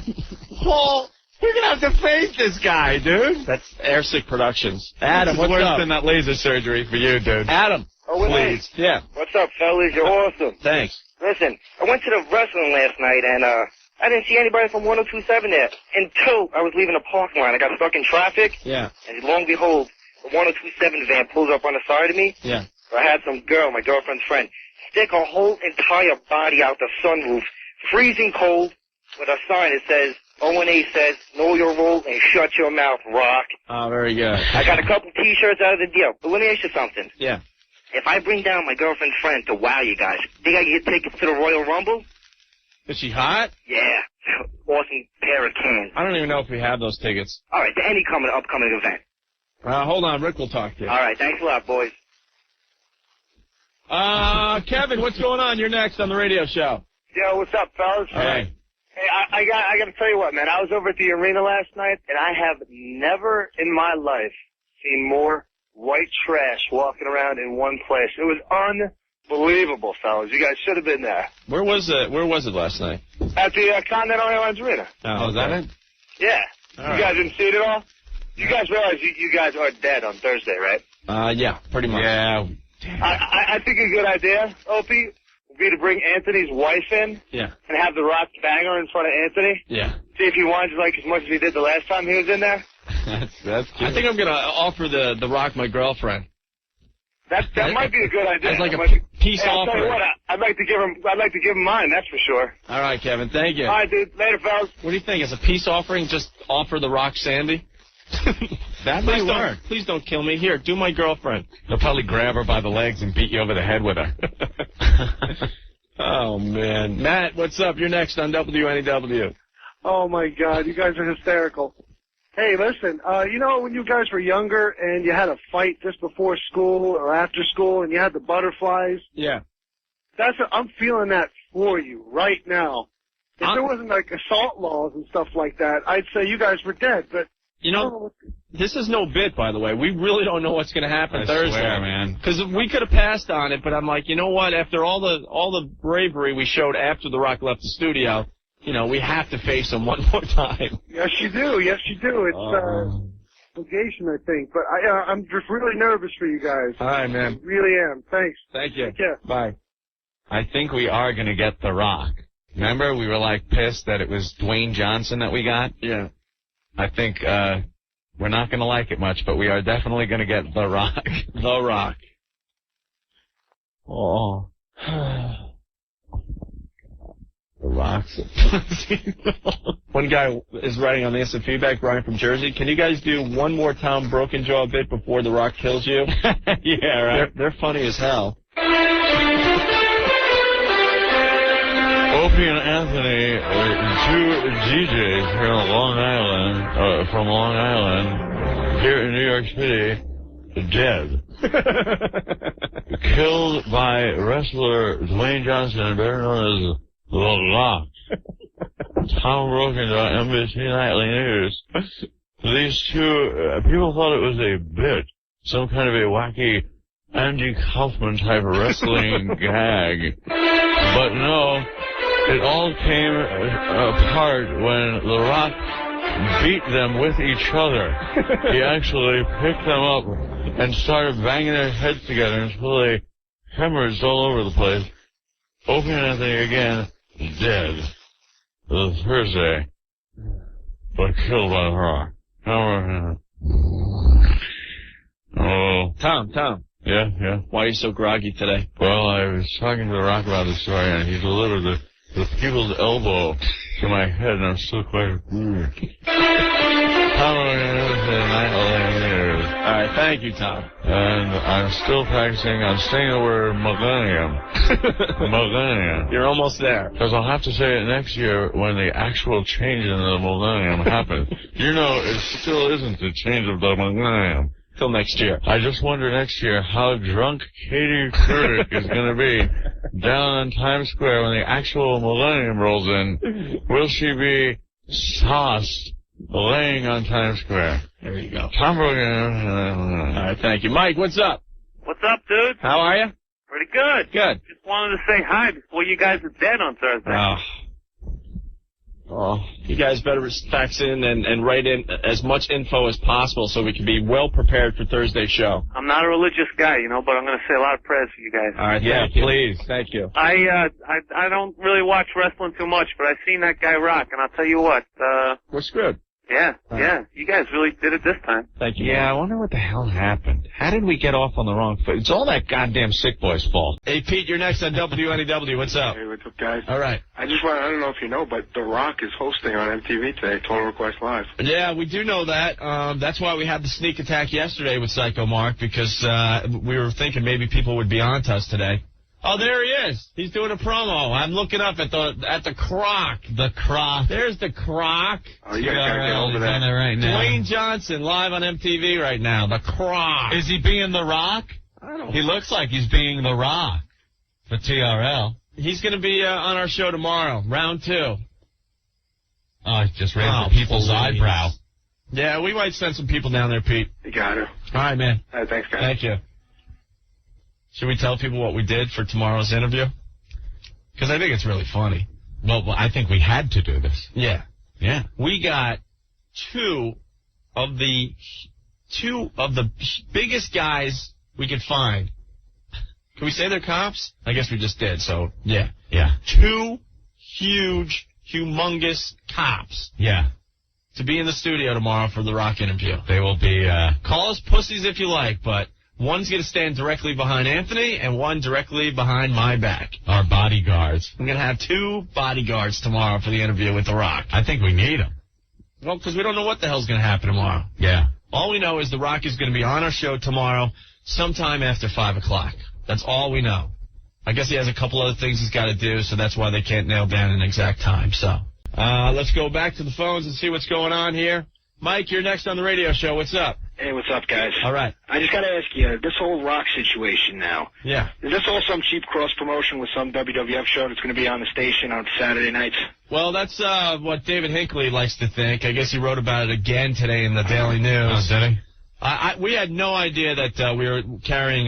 Paul, you're going to have to face this guy, dude. That's Airsick Productions. Adam, what's worse up? than that laser surgery for you, dude. Adam. Oh, please. Yeah. What's up, fellas? You're awesome. Thanks. Listen, I went to the wrestling last night, and I didn't see anybody from 102.7 there until I was leaving the parking lot. I got stuck in traffic. Yeah. And lo and behold, the 102.7 van pulls up on the side of me. Yeah. I had some girl, my girlfriend's friend, stick her whole entire body out the sunroof, freezing cold, with a sign that says, O&A says, know your role and shut your mouth, Rock. Oh, very good. I got a couple T-shirts out of the deal. But let me ask you something. Yeah. If I bring down my girlfriend's friend to wow you guys, think I can get tickets to the Royal Rumble? Is she hot? Yeah. Awesome pair of cans. I don't even know if we have those tickets. All right, to any upcoming event. Hold on, Rick will talk to you. All right, thanks a lot, boys. Kevin, what's going on? You're next on the radio show. Yo, what's up, fellas? Hey. Hey, I got to tell you what, man. I was over at the arena last night, and I have never in my life seen more white trash walking around in one place. It was unbelievable, fellas. You guys should have been there. Where was it last night? At the Continental Airlines Arena. Oh, is that it? Yeah. All you right. guys didn't see it at all? You guys realize you guys are dead on Thursday, right? Yeah, pretty much. Yeah. I think a good idea, Opie, would be to bring Anthony's wife in. Yeah. And have the Rock bang her in front of Anthony. Yeah. See if he whines like as much as he did the last time he was in there. That's cute. I think I'm gonna offer the Rock my girlfriend. That might be a good idea. As like a peace I'll tell you offering. what, I'd like to give him mine, that's for sure. All right, Kevin. Thank you. All right, dude. Later, fellas. What do you think? As a peace offering, just offer the Rock Sandy? That might work. Please don't kill me. Here, do my girlfriend. They'll probably grab her by the legs and beat you over the head with her. Oh, man. Matt, what's up? You're next on WNEW. Oh, my God. You guys are hysterical. Hey, listen, you know when you guys were younger and you had a fight just before school or after school and you had the butterflies? Yeah. I'm feeling that for you right now. If there wasn't like assault laws and stuff like that, I'd say you guys were dead, but... You know, this is no bit, by the way. We really don't know what's going to happen Thursday. Swear, man. Because we could have passed on it, but I'm like, you know what? After all the bravery we showed after The Rock left the studio, you know, we have to face him one more time. Yes, you do. Yes, you do. It's obligation, I think. But I'm just really nervous for you guys. All right, man. I really am. Thanks. Thank you. Take care. Bye. I think we are going to get The Rock. Remember, we were like pissed that it was Dwayne Johnson that we got? Yeah. I think we're not going to like it much, but we are definitely going to get The Rock. The Rock. Oh. The Rock's One guy is writing on the instant feedback, Brian from Jersey. Can you guys do one more Tom Broken Jaw bit before The Rock kills you? Yeah, right. They're funny as hell. Opie and Anthony, two DJs here on Long Island, from Long Island, here in New York City, dead. Killed by wrestler Dwayne Johnson, better known as The Rock. Tom Brokenjaw, NBC Nightly News. These two, people thought it was a bit, some kind of a wacky Andy Kaufman type of wrestling gag. But no, it all came apart when The Rock beat them with each other. He actually picked them up and started banging their heads together until they hemorrhaged all over the place. Opie and Anthony again, dead. Thursday, but killed by The Rock. Oh. Tom. Yeah. Why are you so groggy today? Well, I was talking to The Rock about the story, and he delivered the people's elbow to my head, and I'm still quite... All right, thank you, Tom. And I'm still practicing on saying the word millennium. Millennium. You're almost there. Because I'll have to say it next year when the actual change in the millennium happens. You know, it still isn't the change of the millennium. Till next year. I just wonder next year how drunk Katie Couric is going to be down on Times Square when the actual millennium rolls in. Will she be sauced laying on Times Square? There you go. Tom Brogan. All right, thank you. Mike, what's up? What's up, dude? How are you? Pretty good. Good. Just wanted to say hi before you guys are dead on Thursday. Oh, you guys better fax in and write in as much info as possible so we can be well prepared for Thursday's show. I'm not a religious guy, but I'm going to say a lot of prayers for you guys. All right, yeah, please. Thank you. I don't really watch wrestling too much, but I've seen that guy rock, and I'll tell you what. We're screwed. Yeah. You guys really did it this time. Thank you. Yeah, I wonder what the hell happened. How did we get off on the wrong foot? It's all that goddamn sick boy's fault. Hey, Pete, you're next on WNEW. What's up? Hey, what's up, guys? All right. I don't know if you know, but The Rock is hosting on MTV today, Total Request Live. Yeah, we do know that. That's why we had the sneak attack yesterday with Psycho Mark, because we were thinking maybe people would be on to us today. Oh, there he is. He's doing a promo. I'm looking up at the Croc. The Croc. There's the Croc. Oh, you gotta get over that. On it right now. Dwayne Johnson live on MTV right now. The Croc. Is he being The Rock? I don't know. He looks like he's being The Rock for TRL. He's going to be on our show tomorrow, round 2. Oh, he just raised the people's eyebrow. Yeah, we might send some people down there, Pete. You got it. All right, man. All right, thanks, guys. Thank you. Should we tell people what we did for tomorrow's interview? Because I think it's really funny. Well, I think we had to do this. Yeah. Yeah. We got two of the biggest guys we could find. Can we say they're cops? I guess we just did, so yeah. Yeah. 2 huge, humongous cops. Yeah. To be in the studio tomorrow for the Rock interview. They will be, Call us pussies if you like, but one's going to stand directly behind Anthony and one directly behind my back. Our bodyguards. I'm going to have 2 bodyguards tomorrow for the interview with The Rock. I think we need them. Well, because we don't know what the hell's going to happen tomorrow. Yeah. All we know is The Rock is going to be on our show tomorrow sometime after 5 o'clock. That's all we know. I guess he has a couple other things he's got to do, so that's why they can't nail down an exact time. So let's go back to the phones and see what's going on here. Mike, you're next on the radio show. What's up? Hey, what's up, guys? All right. I just got to ask you, this whole Rock situation now. Yeah. Is this all some cheap cross-promotion with some WWF show that's going to be on the station on Saturday nights? Well, that's what David Hinckley likes to think. I guess he wrote about it again today in the Daily News. Oh, did he? We had no idea that we were carrying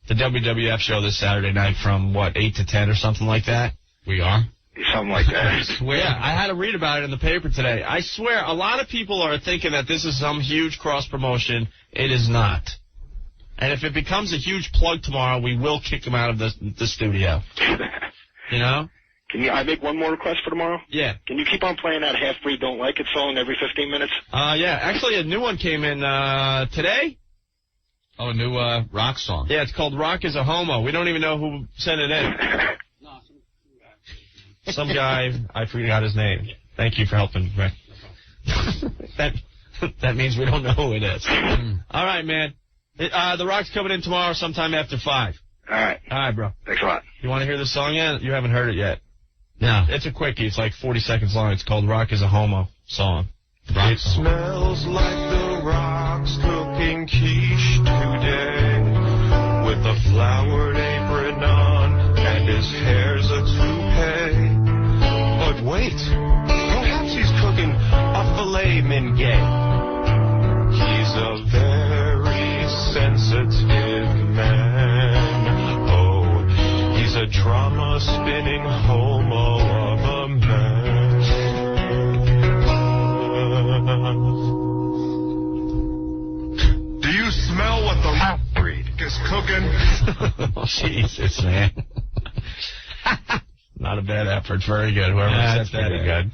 the WWF show this Saturday night from, 8 to 10 or something like that? We are? Something like that. I swear. Yeah, I had to read about it in the paper today. I swear, a lot of people are thinking that this is some huge cross-promotion. It is not. And if it becomes a huge plug tomorrow, we will kick them out of the studio. You know? Can I make one more request for tomorrow? Yeah. Can you keep on playing that half-breed Don't Like It song every 15 minutes? Yeah. Actually, a new one came in today. Oh, a new rock song. Yeah, it's called Rock is a Homo. We don't even know who sent it in. Some guy, I forgot his name. Thank you for helping, Rick. That means we don't know who it is. All right, man. The Rock's coming in tomorrow sometime after 5. All right. All right, bro. Thanks a lot. You want to hear the song yet? You haven't heard it yet. No. It's a quickie. It's like 40 seconds long. It's called Rock is a Homo song. It smells like the Rock's cooking quiche today, with a flowered apron on and his hair's a toupee. But wait, perhaps he's cooking a filet mignon. He's a very sensitive man. Oh, he's a drama-spinning homo of a man. Do you smell what the half-breed is cooking? Jesus, man. Not a bad effort. Very good. Whoever That's said that. pretty good.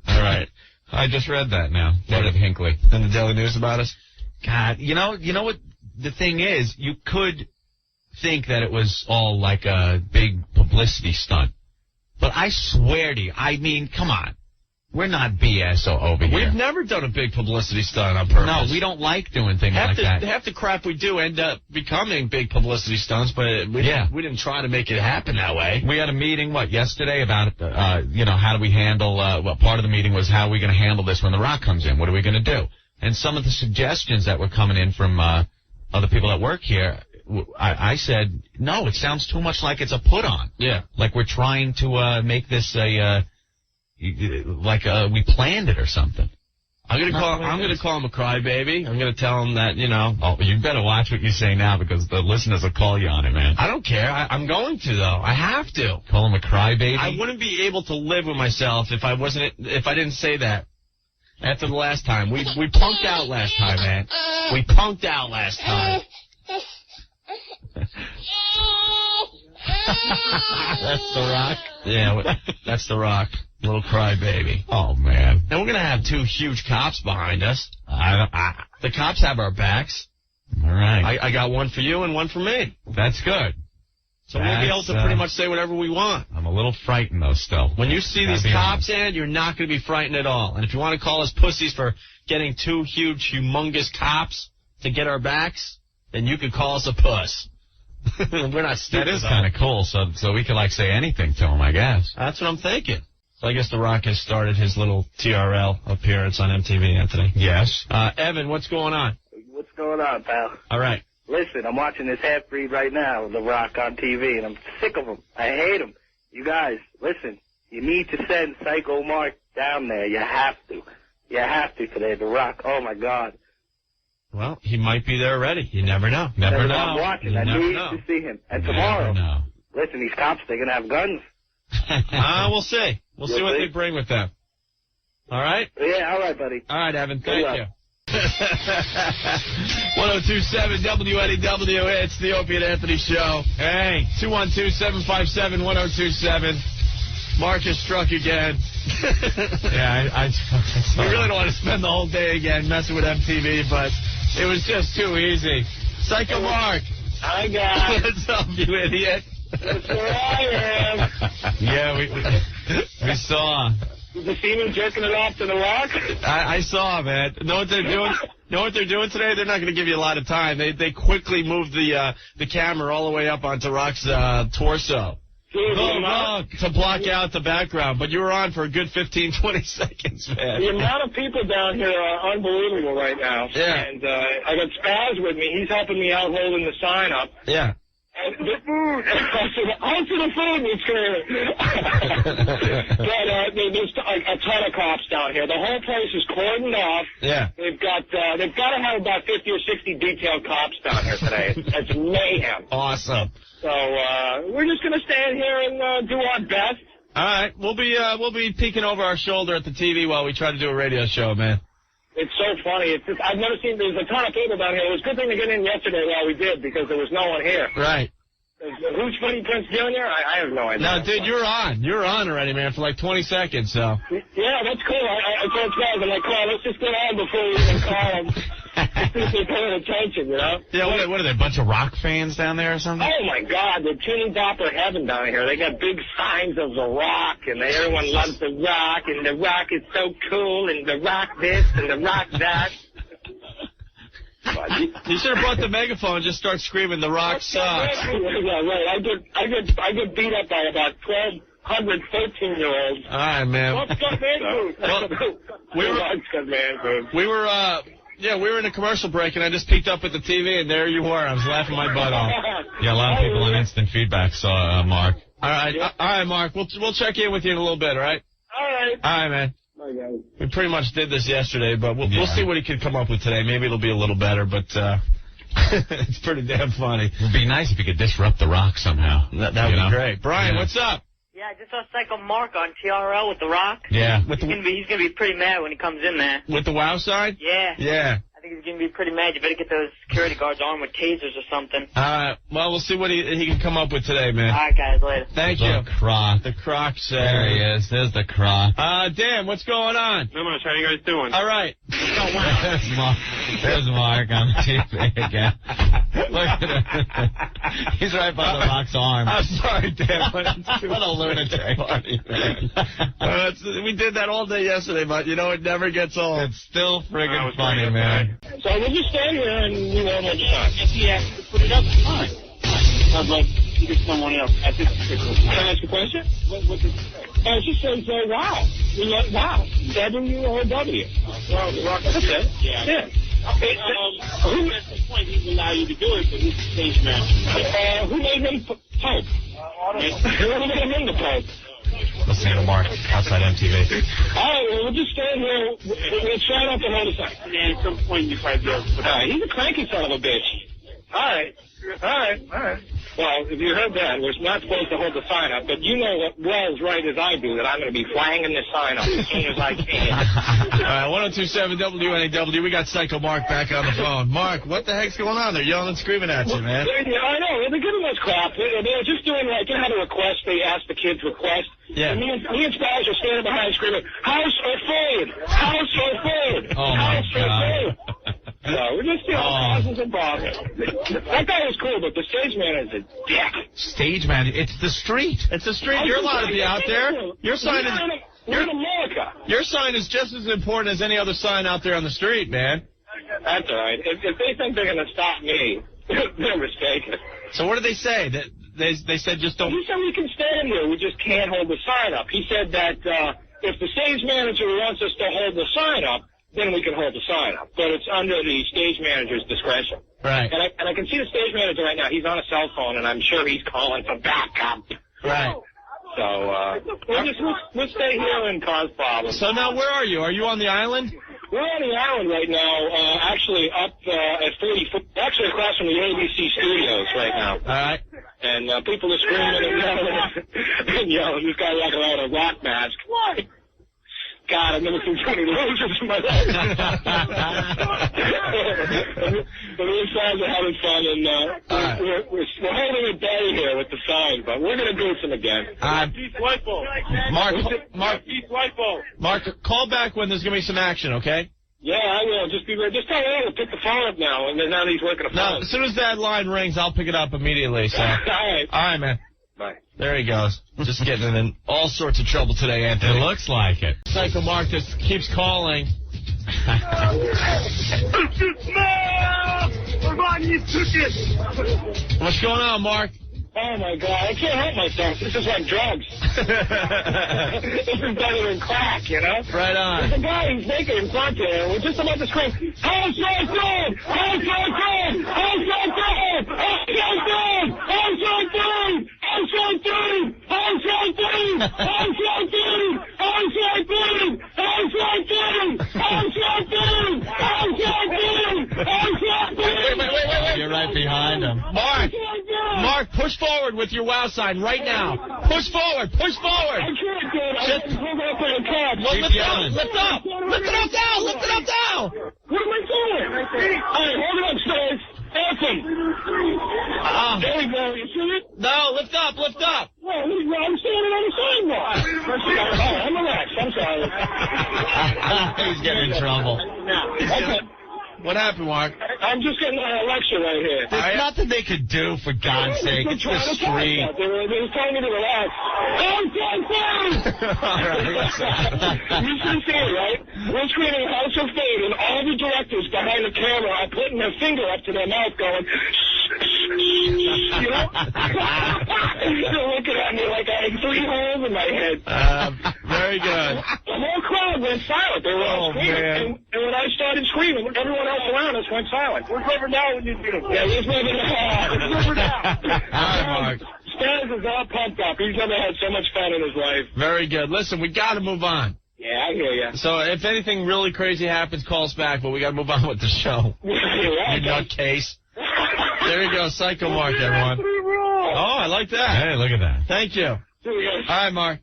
All right. I just read that now. David Hinckley. In the Daily News about us? God, you know what the thing is? You could think that it was all like a big publicity stunt. But I swear to you, I mean, come on. We're not BS over here. We've never done a big publicity stunt on purpose. No, we don't like doing things like that. Half the crap we do end up becoming big publicity stunts, but we didn't try to make it happen that way. We had a meeting, yesterday about, how do we handle, part of the meeting was how are we going to handle this when The Rock comes in? What are we going to do? And some of the suggestions that were coming in from other people that work here, I said, no, it sounds too much like it's a put-on. Yeah. Like we're trying to make this we planned it or something. I'm gonna call him a crybaby. I'm gonna tell him that, Oh, you better watch what you say now because the listeners will call you on it, man. I don't care. I'm going to though. I have to. Call him a crybaby. I wouldn't be able to live with myself if I didn't say that. After the last time, we punked out last time, man. We punked out last time. That's The Rock? Yeah, that's The Rock. Little crybaby. Oh, man. And we're going to have 2 huge cops behind us. The cops have our backs. All right. I got one for you and one for me. That's good. So we'll be able to pretty much say whatever we want. I'm a little frightened, though, still. When you see these cops, and you're not going to be frightened at all. And if you want to call us pussies for getting 2 huge, humongous cops to get our backs, then you could call us a puss. We're not stupid. That is kind of cool, so we could, say anything to him, I guess. That's what I'm thinking. So I guess The Rock has started his little TRL appearance on MTV, Anthony. Yes. Evan, what's going on? What's going on, pal? All right. Listen, I'm watching this half-breed right now, The Rock on TV, and I'm sick of him. I hate him. You guys, listen, you need to send Psycho Mark down there. You have to. You have to today, The Rock. Oh, my God. Well, he might be there already. You never know. Never know. I'm watching. I need to see him. And tomorrow, listen, these cops, they're going to have guns. We'll see. We'll see what they bring with them. All right? Yeah, all right, buddy. All right, Evan. Thank you. 1027 WNEW. It's the Opie and Anthony Show. Hey. 212-757-1027. Marcus struck again. Yeah, we really don't want to spend the whole day again messing with MTV, but it was just too easy. Psycho Mark. Hi, guys. What's up, you idiot? That's where I am. Yeah, we saw. Did you see me jerking it off to The Rock? I saw, man. Know what they're doing? Know what they're doing today? They're not going to give you a lot of time. They quickly moved the camera all the way up onto Rock's torso. To block out the background, but you were on for a good 15, 20 seconds, man. The amount of people down here are unbelievable right now. Yeah. And I got Spaz with me. He's helping me out holding the sign up. Yeah. And the food. How's the food, Mr. But there's a ton of cops down here. The whole place is cordoned off. Yeah. They've got to have about 50 or 60 detailed cops down here today. It's mayhem. Awesome. So we're just gonna stand here and do our best. All right, we'll be peeking over our shoulder at the TV while we try to do a radio show, man. It's so funny. It's just, I've never seen. There's a ton of people down here. It was a good thing to get in yesterday while we did because there was no one here. Right. The who's Funny Prince Jr.? I have no idea. No, dude, you're on. You're on already, man, for like 20 seconds, so. Yeah, that's cool. I told guys, I'm like, Carl, let's just get on before we even call them. See if they're paying attention, you know? Yeah, what are they, a bunch of rock fans down there or something? Oh, my God, they're teeny bopper heaven down here. They got big signs of The Rock, and everyone loves The Rock, and The Rock is so cool, and The Rock this, and The Rock that. You should have brought the megaphone and just start screaming, The Rock sucks. Yeah, right. I get beat up by about 1,200 13-year-olds. All right, man. What's got man food? We were in a commercial break, and I just peeked up at the TV, and there you were. I was laughing my butt off. Yeah, a lot of people on instant feedback saw Mark. All right, Mark. We'll check in with you in a little bit, all right? All right. All right, man. We pretty much did this yesterday, but we'll see what he can come up with today. Maybe it'll be a little better, but it's pretty damn funny. It would be nice if you could disrupt The Rock somehow. That would be great. Brian, what's up? Yeah, I just saw Psycho Mark on TRL with The Rock. Yeah. He's gonna be pretty mad when he comes in there. With the WoW side? Yeah. Yeah. I think he's gonna be pretty mad. You better get those security guards armed with tasers or something. Well, we'll see what he can come up with today, man. All right, guys, later. Thank you. The Croc. The Croc said. There he is. There's the Croc. Dan, what's going on? Not much. How you guys doing? All right. There's Mark on TV again. Look at him. He's right by The Rock's arm. I'm sorry, Dan. What a lunatic party, man. We did that all day yesterday, but you know it never gets old. It's still friggin' funny, man. So we'll just stand here and we won't have time. If he asks to put it up, fine. I'd like to get someone else at this particular time. Can I ask a question? What does it say? It just says, wow. Wow. W-O-W. Well, The Rock, that's it. Yeah. Okay, who at the point he allow you to do it, but he's the stage manager. Who made him Pope? Who made him the Pope? Listening to Mark outside MTV. All right, well, we'll just stand here. We'll try not to hold us up. And at some point, you probably be able to put out. He's a cranky son of a bitch. All right. Well, if you heard that, we're not supposed to hold the sign up, but you know well as right as I do that I'm going to be flanging this sign up as soon as I can. All right, 102.7 WNAW. We got Psycho Mark back on the phone. Mark, what the heck's going on? They're yelling and screaming at you, man. Yeah, I know. They're giving us crap. They're just doing like, you know how to request, they ask the kids to request. Yeah. And me and Styles are standing behind screaming, house or forward? House or forward? Oh, my God. No, we're just doing thousands of bombs. That guy was cool, but the stage manager's a dick. Stage manager? It's the street. It's the street. You're allowed to be out there. Your sign is... We're in America. Your sign is just as important as any other sign out there on the street, man. That's all right. If they think they're going to stop me, they're mistaken. So what did they say? They said just don't... He said we can stand here. We just can't hold the sign up. He said that if the stage manager wants us to hold the sign up, then we can hold the sign up. But it's under the stage manager's discretion. Right. And I can see the stage manager right now. He's on a cell phone, and I'm sure he's calling for backup. Right. So we'll stay here and cause problems. So now where are you? Are you on the island? We're on the island right now, actually up at 40 foot, actually across from the ABC studios right now. All right. And people are screaming and yelling. This guy walking around in a rock mask. Why? God, I've never seen so many losers in my life. But these guys are having fun, and we're holding it down here with the sign, but we're going to do some again. Mark, call back when there's going to be some action, okay? Yeah, I will. Just tell Al to pick the phone up now, and then now he's working a phone. No, as soon as that line rings, I'll pick it up immediately. So. All right. All right, man. Bye. There he goes. Just getting in all sorts of trouble today, Anthony. It looks like it. Psycho Mark just keeps calling. What's going on, Mark? Oh, my God. I can't help myself. This is like drugs. This is better than crack, you know? Right on. There's a guy who's naked in front there, and we're just about to scream, house right good! House right good! House right good! House right good! House right good! House right good! House right good! House right good! House right good! House right good! House right good! House right good! House right good! Wait. You're right behind him. Mark, push forward with your WOW sign right now. Push forward. Push forward. I can't do it. Just hold up in the car. Lift up now. What am I doing? All right, hold it up, Steve. Awesome. There we go. You see it? No, lift up. Well, I'm standing on the sidewalk. I'm relaxed. I'm sorry. He's getting in trouble. Okay. What happened, Mark? I'm just getting a lecture right here. There's nothing they could do, for God's sake. It's the street. They were telling me to relax. I'm You should see it, right? We're screening House of Fame, and all the directors behind the camera are putting their finger up to their mouth going, you know? They're looking at me like I had 3 holes in my head. Very good. The whole crowd went silent. They were all screaming. And when I started screaming, everyone else around us went silent. Where's River now when you do? Yeah, where's River now? Where's River now? All right, Mark. Stans is all pumped up. He's never had so much fun in his life. Very good. Listen, we got to move on. Yeah, I hear you. So if anything really crazy happens, call us back, but we got to move on with the show. You're right. You nutcase. There you go. Psycho Mark, everyone. Oh, I like that. Hey, look at that. Thank you. All right, Mark.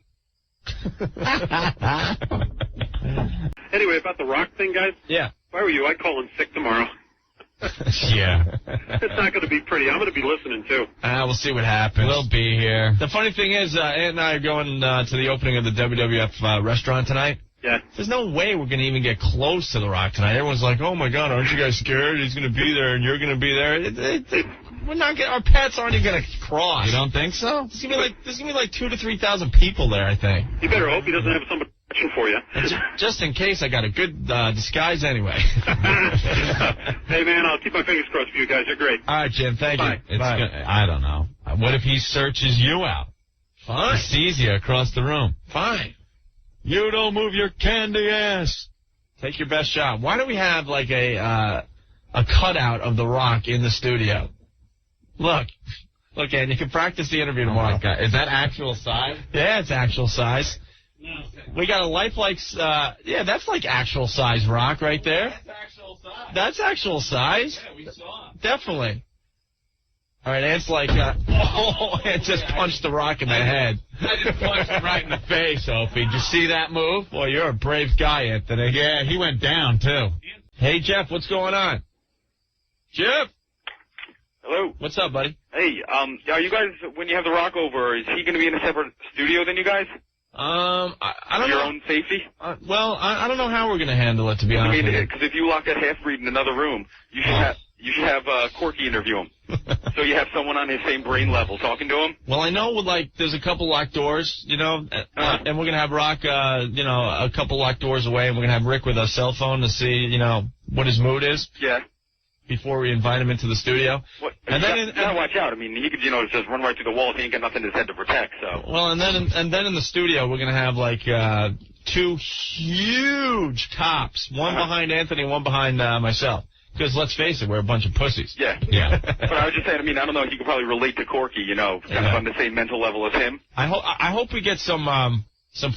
Anyway, about the Rock thing, guys. Yeah. If I were you, I'd call in sick tomorrow. Yeah. It's not going to be pretty. I'm going to be listening, too. We'll see what happens. We'll be here. The funny thing is, Ant and I are going to the opening of the WWF restaurant tonight. Yeah. There's no way we're going to even get close to The Rock tonight. Everyone's like, oh, my God, aren't you guys scared? He's going to be there and you're going to be there. We're not our pets aren't even going to cross. You don't think so? There's going to be like 2,000 to 3,000 people there, I think. You better hope he doesn't have somebody watching for you. Just in case, I got a good disguise anyway. Hey, man, I'll keep my fingers crossed for you guys. You're great. All right, Jim, thank you. Bye. I don't know. What if he searches you out? Fine. He sees you across the room. Fine. You don't move your candy ass. Take your best shot. Why don't we have like a cutout of The Rock in the studio? Look, Ann, you can practice the interview tomorrow. Oh my God. Is that actual size? Yeah, it's actual size. We got a lifelike, that's like actual size Rock right there. That's actual size. That's actual size. Yeah, we saw him. Definitely. All right, Ant's like, Ant just punched The Rock in the head. I just punched him right in the face, Opie. Did you see that move? Boy, you're a brave guy, Anthony. Yeah, he went down, too. Hey, Jeff, what's going on? Jeff? Hello. What's up, buddy? Hey, are you guys, when you have The Rock over, is he going to be in a separate studio than you guys? I don't know. Your own safety? I don't know how we're going to handle it, to be honest with you. Because if you lock that half-breed in another room, you should have Corky interview him. So you have someone on his same brain level talking to him? Well, I know there's a couple locked doors, and we're going to have Rock, a couple locked doors away, and we're going to have Rick with a cell phone to see, what his mood is. Yeah. Before we invite him into the studio. What? And then you gotta watch out. I mean, he could, just run right through the wall. He ain't got nothing in his head to protect. So. Well, and then in the studio, we're gonna have like 2 huge cops, one behind Anthony, one behind myself. Because let's face it, we're a bunch of pussies. Yeah. Yeah. But I was just saying. I mean, I don't know. He could probably relate to Corky. Kind of on the same mental level as him. I hope we get some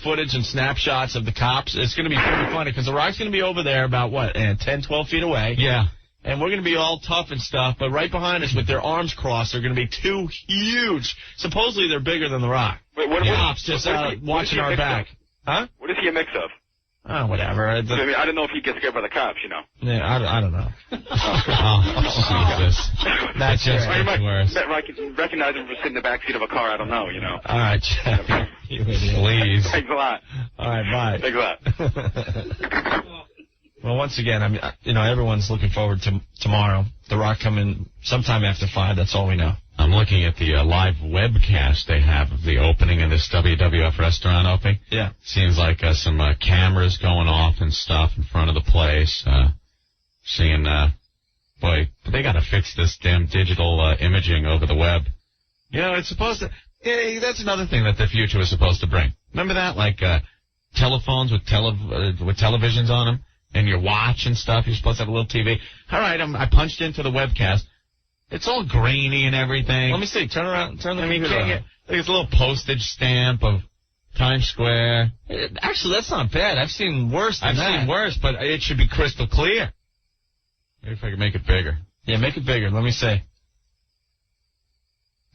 footage and snapshots of the cops. It's going to be pretty funny because The Rock's going to be over there about, 10, 12 feet away. Yeah. And we're going to be all tough and stuff, but right behind us with their arms crossed, they're going to be 2 huge. Supposedly they're bigger than The Rock. Wait, what cops just watching our back. Huh? What is he a mix of? Oh, whatever. I don't know if he gets scared by the cops, Yeah, I don't know. Jesus. That's just worse. Recognize him for sitting in the backseat of a car. I don't know, All right, Jeff. You idiot. Please. Thanks a lot. All right, bye. Thanks a lot. Well, once again, everyone's looking forward to tomorrow. The Rock coming sometime after 5. That's all we know. I'm looking at the live webcast they have of the opening of this WWF restaurant opening. Yeah. Seems like some cameras going off and stuff in front of the place. Seeing, boy, they got to fix this damn digital imaging over the web. It's supposed to. Yeah, that's another thing that the future was supposed to bring. Remember that, like telephones with televisions on them. And your watch and stuff, you're supposed to have a little TV. All right, I punched into the webcast. It's all grainy and everything. Let me see. Turn around. Turn the computer on. There's a little postage stamp of Times Square. Actually, that's not bad. I've seen worse than that. I've seen worse, but it should be crystal clear. Maybe if I can make it bigger. Yeah, make it bigger. Let me see.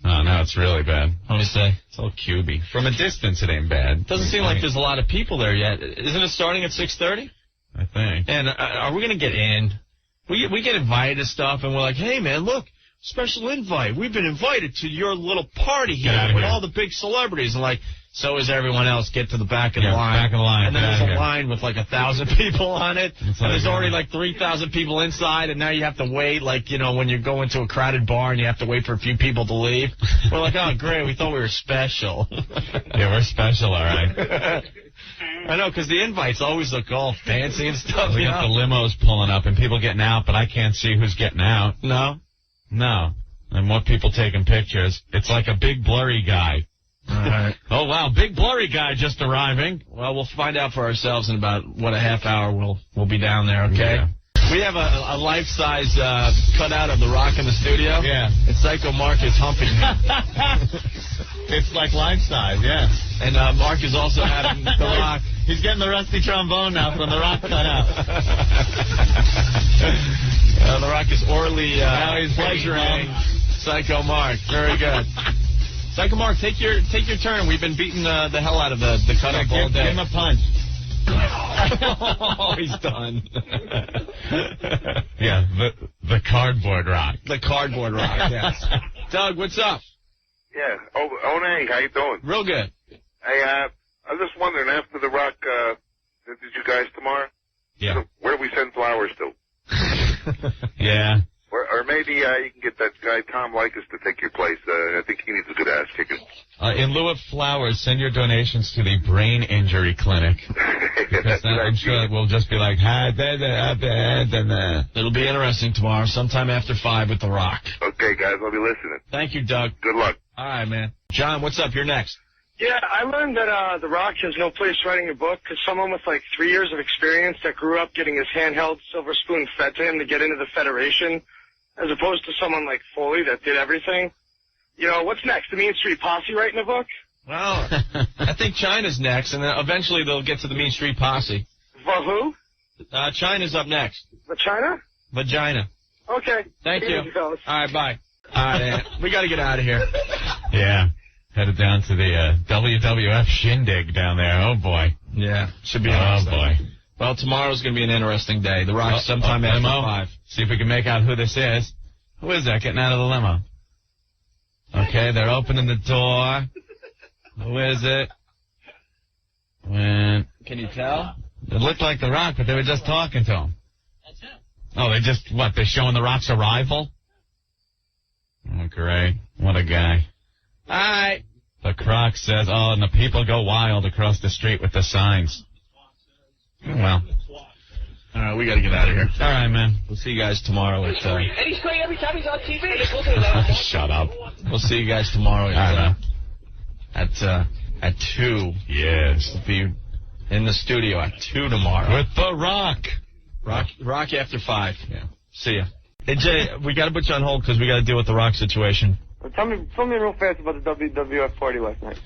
Oh, no, it's really bad. Let me see. It's all cubey. From a distance, it ain't bad. Doesn't seem like there's a lot of people there yet. Isn't it starting at 6:30? I think. And are we going to get in? We get invited to stuff, and we're like, hey, man, look, special invite. We've been invited to your little party here with all the big celebrities. And, like, so is everyone else. Get to the back of the line. Back of the line. And then there's a line with, like, 1,000 people on it. And there's already, like, 3,000 people inside, and now you have to wait, like, you know, when you go into a crowded bar and you have to wait for a few people to leave. We're like, oh, great, we thought we were special. Yeah, we're special, all right. I know, because the invites always look all fancy and stuff. We got the limos pulling up and people getting out, but I can't see who's getting out. No? No. And more people taking pictures. It's like a big blurry guy. All right. Oh, wow, big blurry guy just arriving. Well, we'll find out for ourselves in about, a half hour we'll be down there, okay? Yeah. We have a life-size cutout of The Rock in the studio. Yeah. And Psycho Mark is humping me. It's like life-size, yeah. And Mark is also having The Rock. He's getting the rusty trombone now from The Rock cutout. The Rock is orally pleasuring Psycho Mark. Very good. Psycho Mark, take your turn. We've been beating the hell out of the cutout all day. Give him a punch. Oh, he's done. Yeah, the cardboard rock. The cardboard rock, yes. Doug, what's up? Yeah. One, how you doing? Real good. Hey, I was just wondering, after The Rock did you guys tomorrow? Yeah. Where do we send flowers to? Yeah. Or maybe you can get that guy Tom Likas to take your place. I think he needs a good ass kicking. In lieu of flowers, send your donations to the Brain Injury Clinic. Because then I'm sure we'll just be like, it'll be interesting tomorrow, sometime after 5 with The Rock. Okay, guys, I'll be listening. Thank you, Doug. Good luck. All right, man. John, what's up? You're next. Yeah, I learned that The Rock has no place writing a book because someone with like 3 years of experience that grew up getting his handheld silver spoon fed to him to get into the Federation, as opposed to someone like Foley that did everything. You know, what's next? The Mean Street Posse writing a book? Well, I think China's next, and then eventually they'll get to the Mean Street Posse. For who? China's up next. The China? Vagina. Okay. Thank you. Fellas. All right, bye. All right, we got to get out of here. Yeah. Headed down to the WWF shindig down there. Oh, boy. Yeah. Should be interesting. Oh, boy. Well, tomorrow's going to be an interesting day. The Rock sometime after 5. See if we can make out who this is. Who is that getting out of the limo? Okay, they're opening the door. Who is it? Can you tell? It looked like The Rock, but they were just talking to him. That's him. Oh, they're showing The Rock's arrival? Oh, great. What a guy. Hi. The Croc says, oh, and the people go wild across the street with the signs. Well. All right, we got to get out of here. All right, man. We'll see you guys tomorrow at... And he's great every time he's on TV. Shut up. We'll see you guys tomorrow at 2. Yes. We'll be in the studio at 2 tomorrow. With The Rock. Rock after 5. Yeah. See ya. Hey, Jay, we got to put you on hold because we got to deal with the Rock situation. Tell me real fast about the WWF party last night.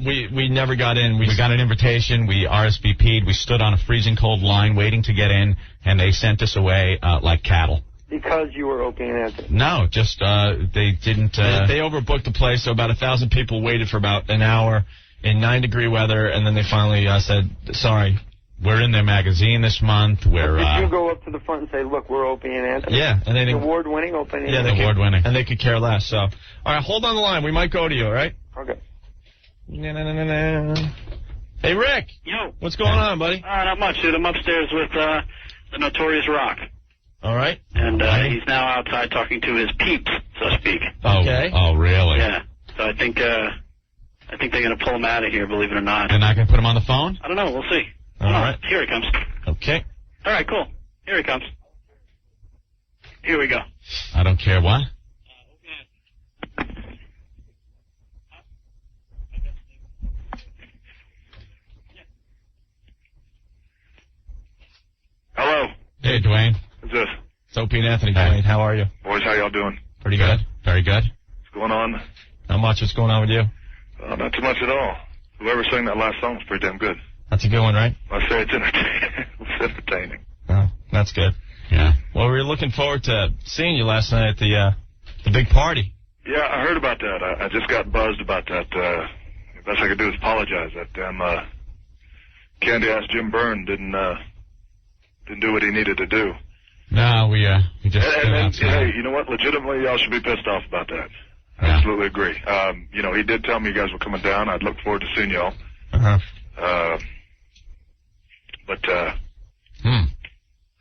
We never got in. We got an invitation. We RSVP'd. We stood on a freezing cold line waiting to get in, and they sent us away like cattle. Because you were Opie and Anthony? No, just they didn't... They overbooked the place, so about 1,000 people waited for about an hour in 9-degree weather, and then they finally said, sorry. We're in their magazine this month. Did you go up to the front and say, look, we're Opie and Anthony? Yeah. And they award-winning Opie and Anthony. Yeah, award-winning. And they could care less. So, all right, hold on the line. We might go to you, all right? Okay. Hey, Rick. Yo. What's going on, buddy? Not much, dude. I'm upstairs with the Notorious Rock. All right. And he's now outside talking to his peeps, so to speak. Okay. Oh, really? Yeah. So I think they're going to pull him out of here, believe it or not. They're not going to put him on the phone? I don't know. We'll see. All right. Here he comes. Okay. All right, cool. Here he comes. Here we go. I don't care what? Hello. Hey, Dwayne. Who's this? It's Opie and Anthony, Dwayne. How are you? Boys, how y'all doing? Pretty good. Very good. What's going on? Not much. What's going on with you? Not too much at all. Whoever sang that last song was pretty damn good. That's a good one, right? I say it's entertaining. It's entertaining. Oh, that's good. Yeah. Well, we were looking forward to seeing you last night at the big party. Yeah, I heard about that. I just got buzzed about that. The best I could do is apologize. That damn candy-ass Jim Byrne didn't do what he needed to do. No, we just stood outside. Hey, you know what? Legitimately, y'all should be pissed off about that. I absolutely agree. You know, he did tell me you guys were coming down. I'd look forward to seeing y'all. I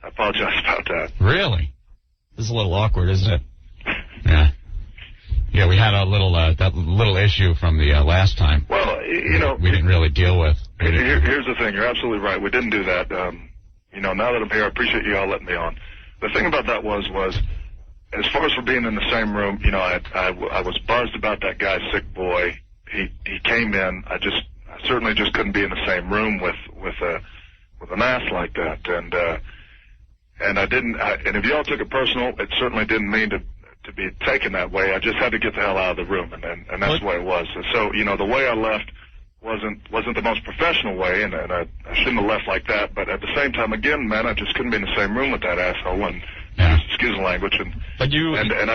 apologize about that. Really? This is a little awkward, isn't it? Yeah. Yeah, we had a little that little issue from the last time. Well, you know, we didn't really deal with. Here's the thing. You're absolutely right. We didn't do that. You know, now that I'm here, I appreciate you all letting me on. The thing about that was as far as for being in the same room, you know, I was buzzed about that guy, Sick Boy. He came in. I certainly just couldn't be in the same room with an ass like that. And I didn't. And if y'all took it personal, it certainly didn't mean to be taken that way. I just had to get the hell out of the room, and that's the way it was. And so, you know, the way I left wasn't the most professional way, and I shouldn't have left like that. But at the same time, again, man, I just couldn't be in the same room with that asshole. And excuse the language. And I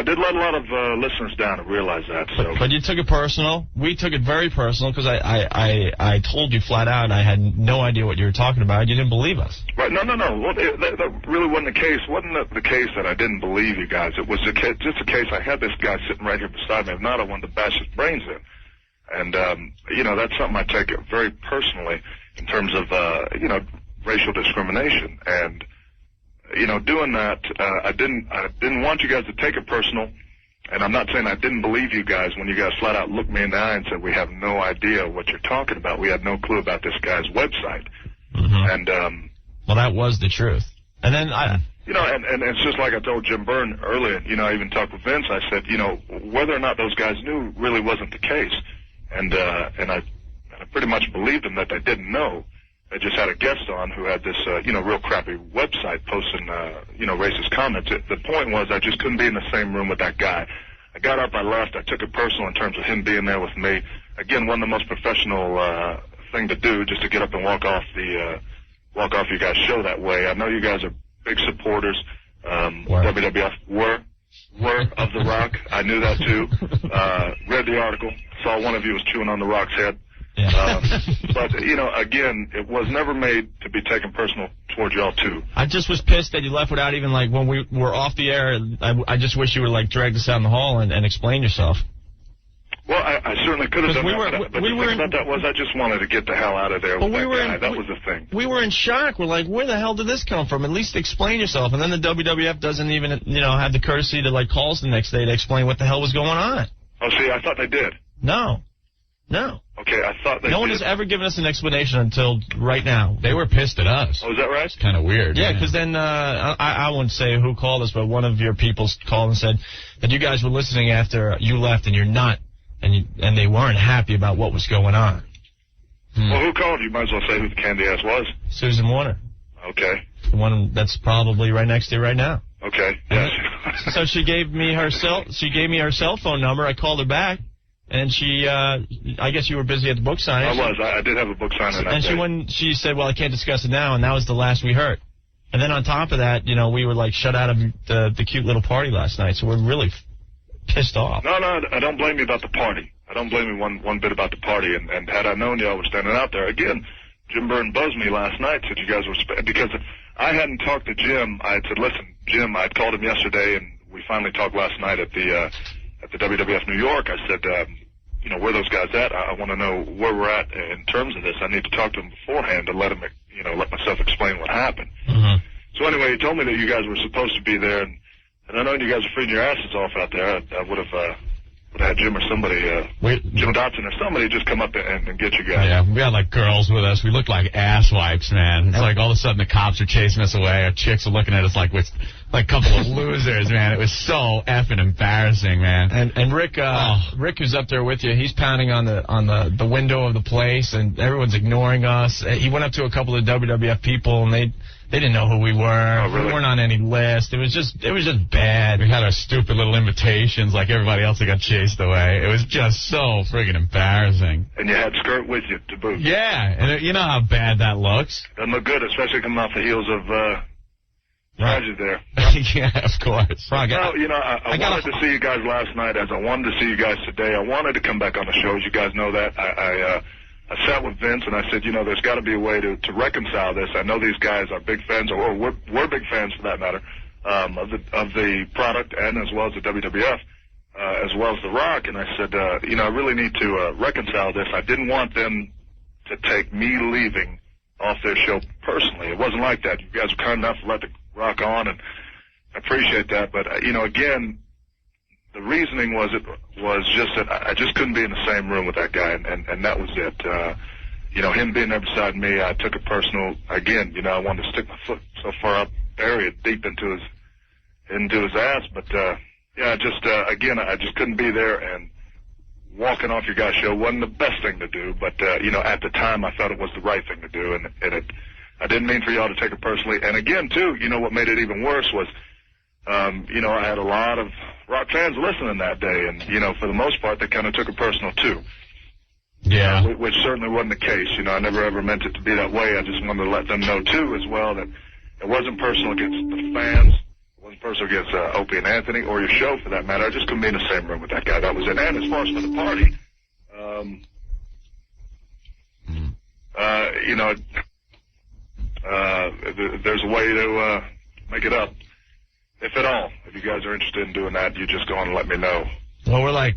did let a lot of listeners down and realize that. So. But you took it personal. We took it very personal because I told you flat out I had no idea what you were talking about. You didn't believe us. Right? No. Well, that really wasn't the case. Wasn't the case that I didn't believe you guys? It was just a case. I had this guy sitting right here beside me. If not, I wanted to bash his brains in. And you know, that's something I take it very personally in terms of you know, racial discrimination. And you know, doing that, I didn't want you guys to take it personal, and I'm not saying I didn't believe you guys when you guys flat out looked me in the eye and said, we have no idea what you're talking about. We had no clue about this guy's website. And, well, that was the truth. And then you know, and it's just like I told Jim Byrne earlier, you know, I even talked with Vince, I said, you know, whether or not those guys knew really wasn't the case. And I pretty much believed them that they didn't know. They just had a guest on who had this, you know, real crappy website posting, you know, racist comments. The point was I just couldn't be in the same room with that guy. I got up, I left. I took it personal in terms of him being there with me. Again, one of the most professional thing to do, just to get up and walk off you guys' show that way. I know you guys are big supporters. WWF were of The Rock. I knew that too. Read the article. Saw one of you was chewing on The Rock's head. But, you know, again, it was never made to be taken personal towards y'all, too. I just was pissed that you left without even, like, when we were off the air, I just wish you would, like, drag us out in the hall and explain yourself. Well, I certainly could have done that, but the thing about that was I just wanted to get the hell out of there with that guy. That was the thing. We were in shock. We're like, where the hell did this come from? At least explain yourself. And then the WWF doesn't even, you know, have the courtesy to, like, call us the next day to explain what the hell was going on. Oh, see, I thought they did. No. Okay, I thought they No one has ever given us an explanation until right now. They were pissed at us. Oh, is that right? It's kind of weird. Yeah, because then I won't say who called us, but one of your people called and said that you guys were listening after you left and you're not, and they weren't happy about what was going on. Well, who called? You might as well say who the candy ass was. Susan Warner. Okay. The one that's probably right next to you right now. Okay. Yes. So she gave me her cell phone number. I called her back. And she, I guess you were busy at the book signing. I did have a book signing that day. And she said, well, I can't discuss it now, and that was the last we heard. And then on top of that, you know, we were, like, shut out of the cute little party last night, so we're really pissed off. No, I don't blame you about the party. I don't blame you one bit about the party. And had I known y'all were standing out there, again, Jim Byrne buzzed me last night, said you guys were, because I hadn't talked to Jim. I had said, listen, Jim, I'd called him yesterday, and we finally talked last night at the WWF New York. I said, you know, where those guys at? I want to know where we're at in terms of this. I need to talk to them beforehand to let myself explain what happened. So anyway, he told me that you guys were supposed to be there, and I know you guys are freeing your asses off out there. I would have had Jim or somebody, Jim Dotson or somebody just come up and get you guys. Yeah, we had, like, girls with us. We looked like ass wipes, man. It's like all of a sudden the cops are chasing us away. Our chicks are looking at us like we're like a couple of losers, man. It was so effing embarrassing, man. And Rick, Rick, who's up there with you, he's pounding on the window of the place, and everyone's ignoring us. He went up to a couple of WWF people, and they didn't know who we were. Oh, really? We weren't on any list. It was just bad. We had our stupid little invitations like everybody else that got chased away. It was just so friggin' embarrassing. And you had skirt with you to boot. Yeah, and you know how bad that looks. Doesn't look good, especially coming off the heels of tragedy there. Yeah, of course. Well, you know, I wanted to see you guys last night as I wanted to see you guys today. I wanted to come back on the show, as you guys know that. I sat with Vince and I said, you know, there's got to be a way to reconcile this. I know these guys are big fans, or we're big fans for that matter, of the product, and as well as the WWF, as well as The Rock. And I said, you know, I really need to reconcile this. I didn't want them to take me leaving off their show personally. It wasn't like that. You guys were kind enough to let The Rock on, and I appreciate that. But, you know, again, the reasoning was just that I just couldn't be in the same room with that guy, and that was it. You know, him being there beside me, I took it personal. Again, you know, I wanted to stick my foot so far up, bury it deep into his ass. But, yeah, again, I just couldn't be there, and walking off your guy's show wasn't the best thing to do. But, you know, at the time, I thought it was the right thing to do, and I didn't mean for y'all to take it personally. And again, too, you know, what made it even worse was, you know, I had a lot of Rock fans listening that day, and, you know, for the most part, they kind of took it personal, too. Yeah. Which certainly wasn't the case. You know, I never ever meant it to be that way. I just wanted to let them know, too, as well, that it wasn't personal against the fans. It wasn't personal against Opie and Anthony, or your show, for that matter. I just couldn't be in the same room with that guy. That was it. And as far as for the party, you know, there's a way to make it up. If at all. If you guys are interested in doing that, you just go on and let me know. Well, we're like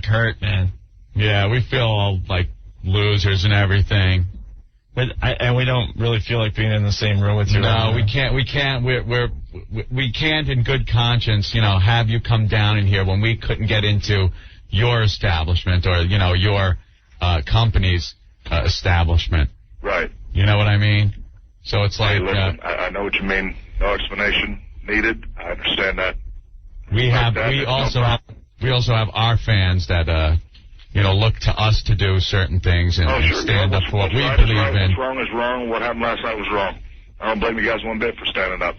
hurt, man. Yeah, we feel all like losers and everything. But and we don't really feel like being in the same room with you. No, we can't. We can't in good conscience, you know, have you come down in here when we couldn't get into your establishment or, you know, your company's establishment. Right. You know what I mean? So it's like... Hey, listen, I know what you mean. No explanation needed. I understand that. We also have our fans that, you know, look to us to do certain things and stand up for what we believe in. What's wrong is wrong. What happened last night was wrong. I don't blame you guys one bit for standing up.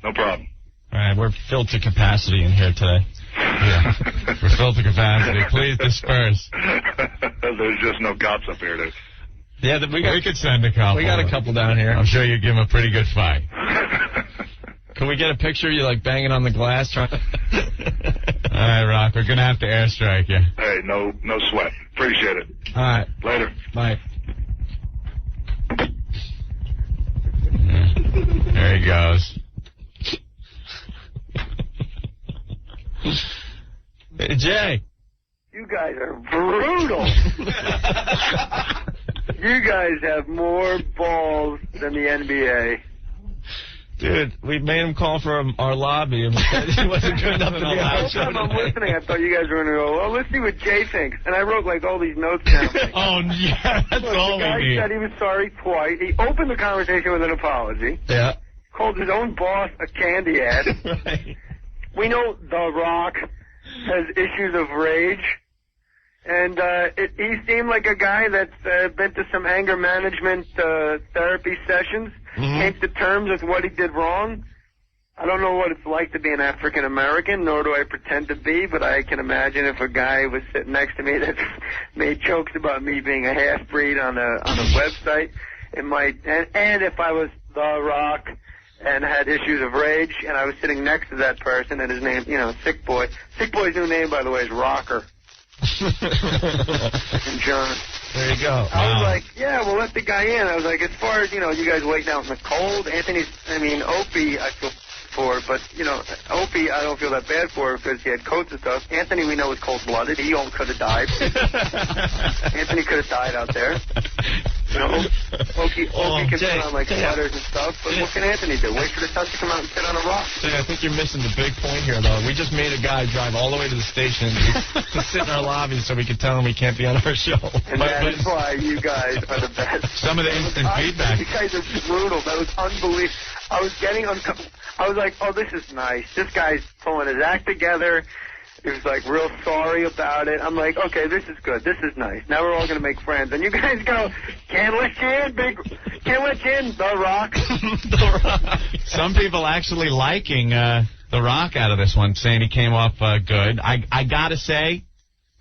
No problem. All right, we're filled to capacity in here today. Yeah, we're filled to capacity. Please disperse. There's just no cops up here, dude. Yeah, we could send a couple. We got a couple down here. I'm sure you'd give them a pretty good fight. Can we get a picture of you, like, banging on the glass? All right, Rock, we're going to have to airstrike you. Hey, no sweat. Appreciate it. All right. Later. Bye. Yeah. There he goes. Hey, Jay. You guys are brutal. You guys have more balls than the NBA. Dude, we made him call for our lobby, and he wasn't good enough in our The whole time I'm listening, I thought you guys were going to go, well, let's see what Jay thinks. And I wrote, like, all these notes down. Oh, yeah, that's all we need. The guy said he was sorry twice. He opened the conversation with an apology. Yeah. Called his own boss a candy ad. Right. We know The Rock has issues of rage. And he seemed like a guy that's been to some anger management therapy sessions, came to terms with what he did wrong. I don't know what it's like to be an African American, nor do I pretend to be, but I can imagine if a guy was sitting next to me that made jokes about me being a half-breed on a website, it might. And if I was The Rock and had issues of rage, and I was sitting next to that person, and his name, you know, Sick Boy. Sick Boy's new name, by the way, is Rocker. And John. There you go. I was like, yeah, we'll let the guy in. I was like, as far as, you know, you guys waiting out in the cold, Opie, I feel for, but, you know, Opie, I don't feel that bad for because he had coats and stuff. Anthony, we know, is cold-blooded. He could have died. Anthony could have died out there. You know, Opie can put on, like, sweaters and stuff, but what can Anthony do? Wait for the sun to come out and sit on a rock. Jay, I think you're missing the big point here, though. We just made a guy drive all the way to the station to sit in our lobby so we could tell him he can't be on our show. And that's why you guys are the best. Some of the instant feedback. You guys are brutal. That was unbelievable. I was getting I was like, oh, this is nice. This guy's pulling his act together. He was, like, real sorry about it. I'm like, okay, this is good. This is nice. Now we're all going to make friends. And you guys go, can't let you in, The Rock. The Rock. Some people actually liking The Rock out of this one, saying he came off good. I got to say,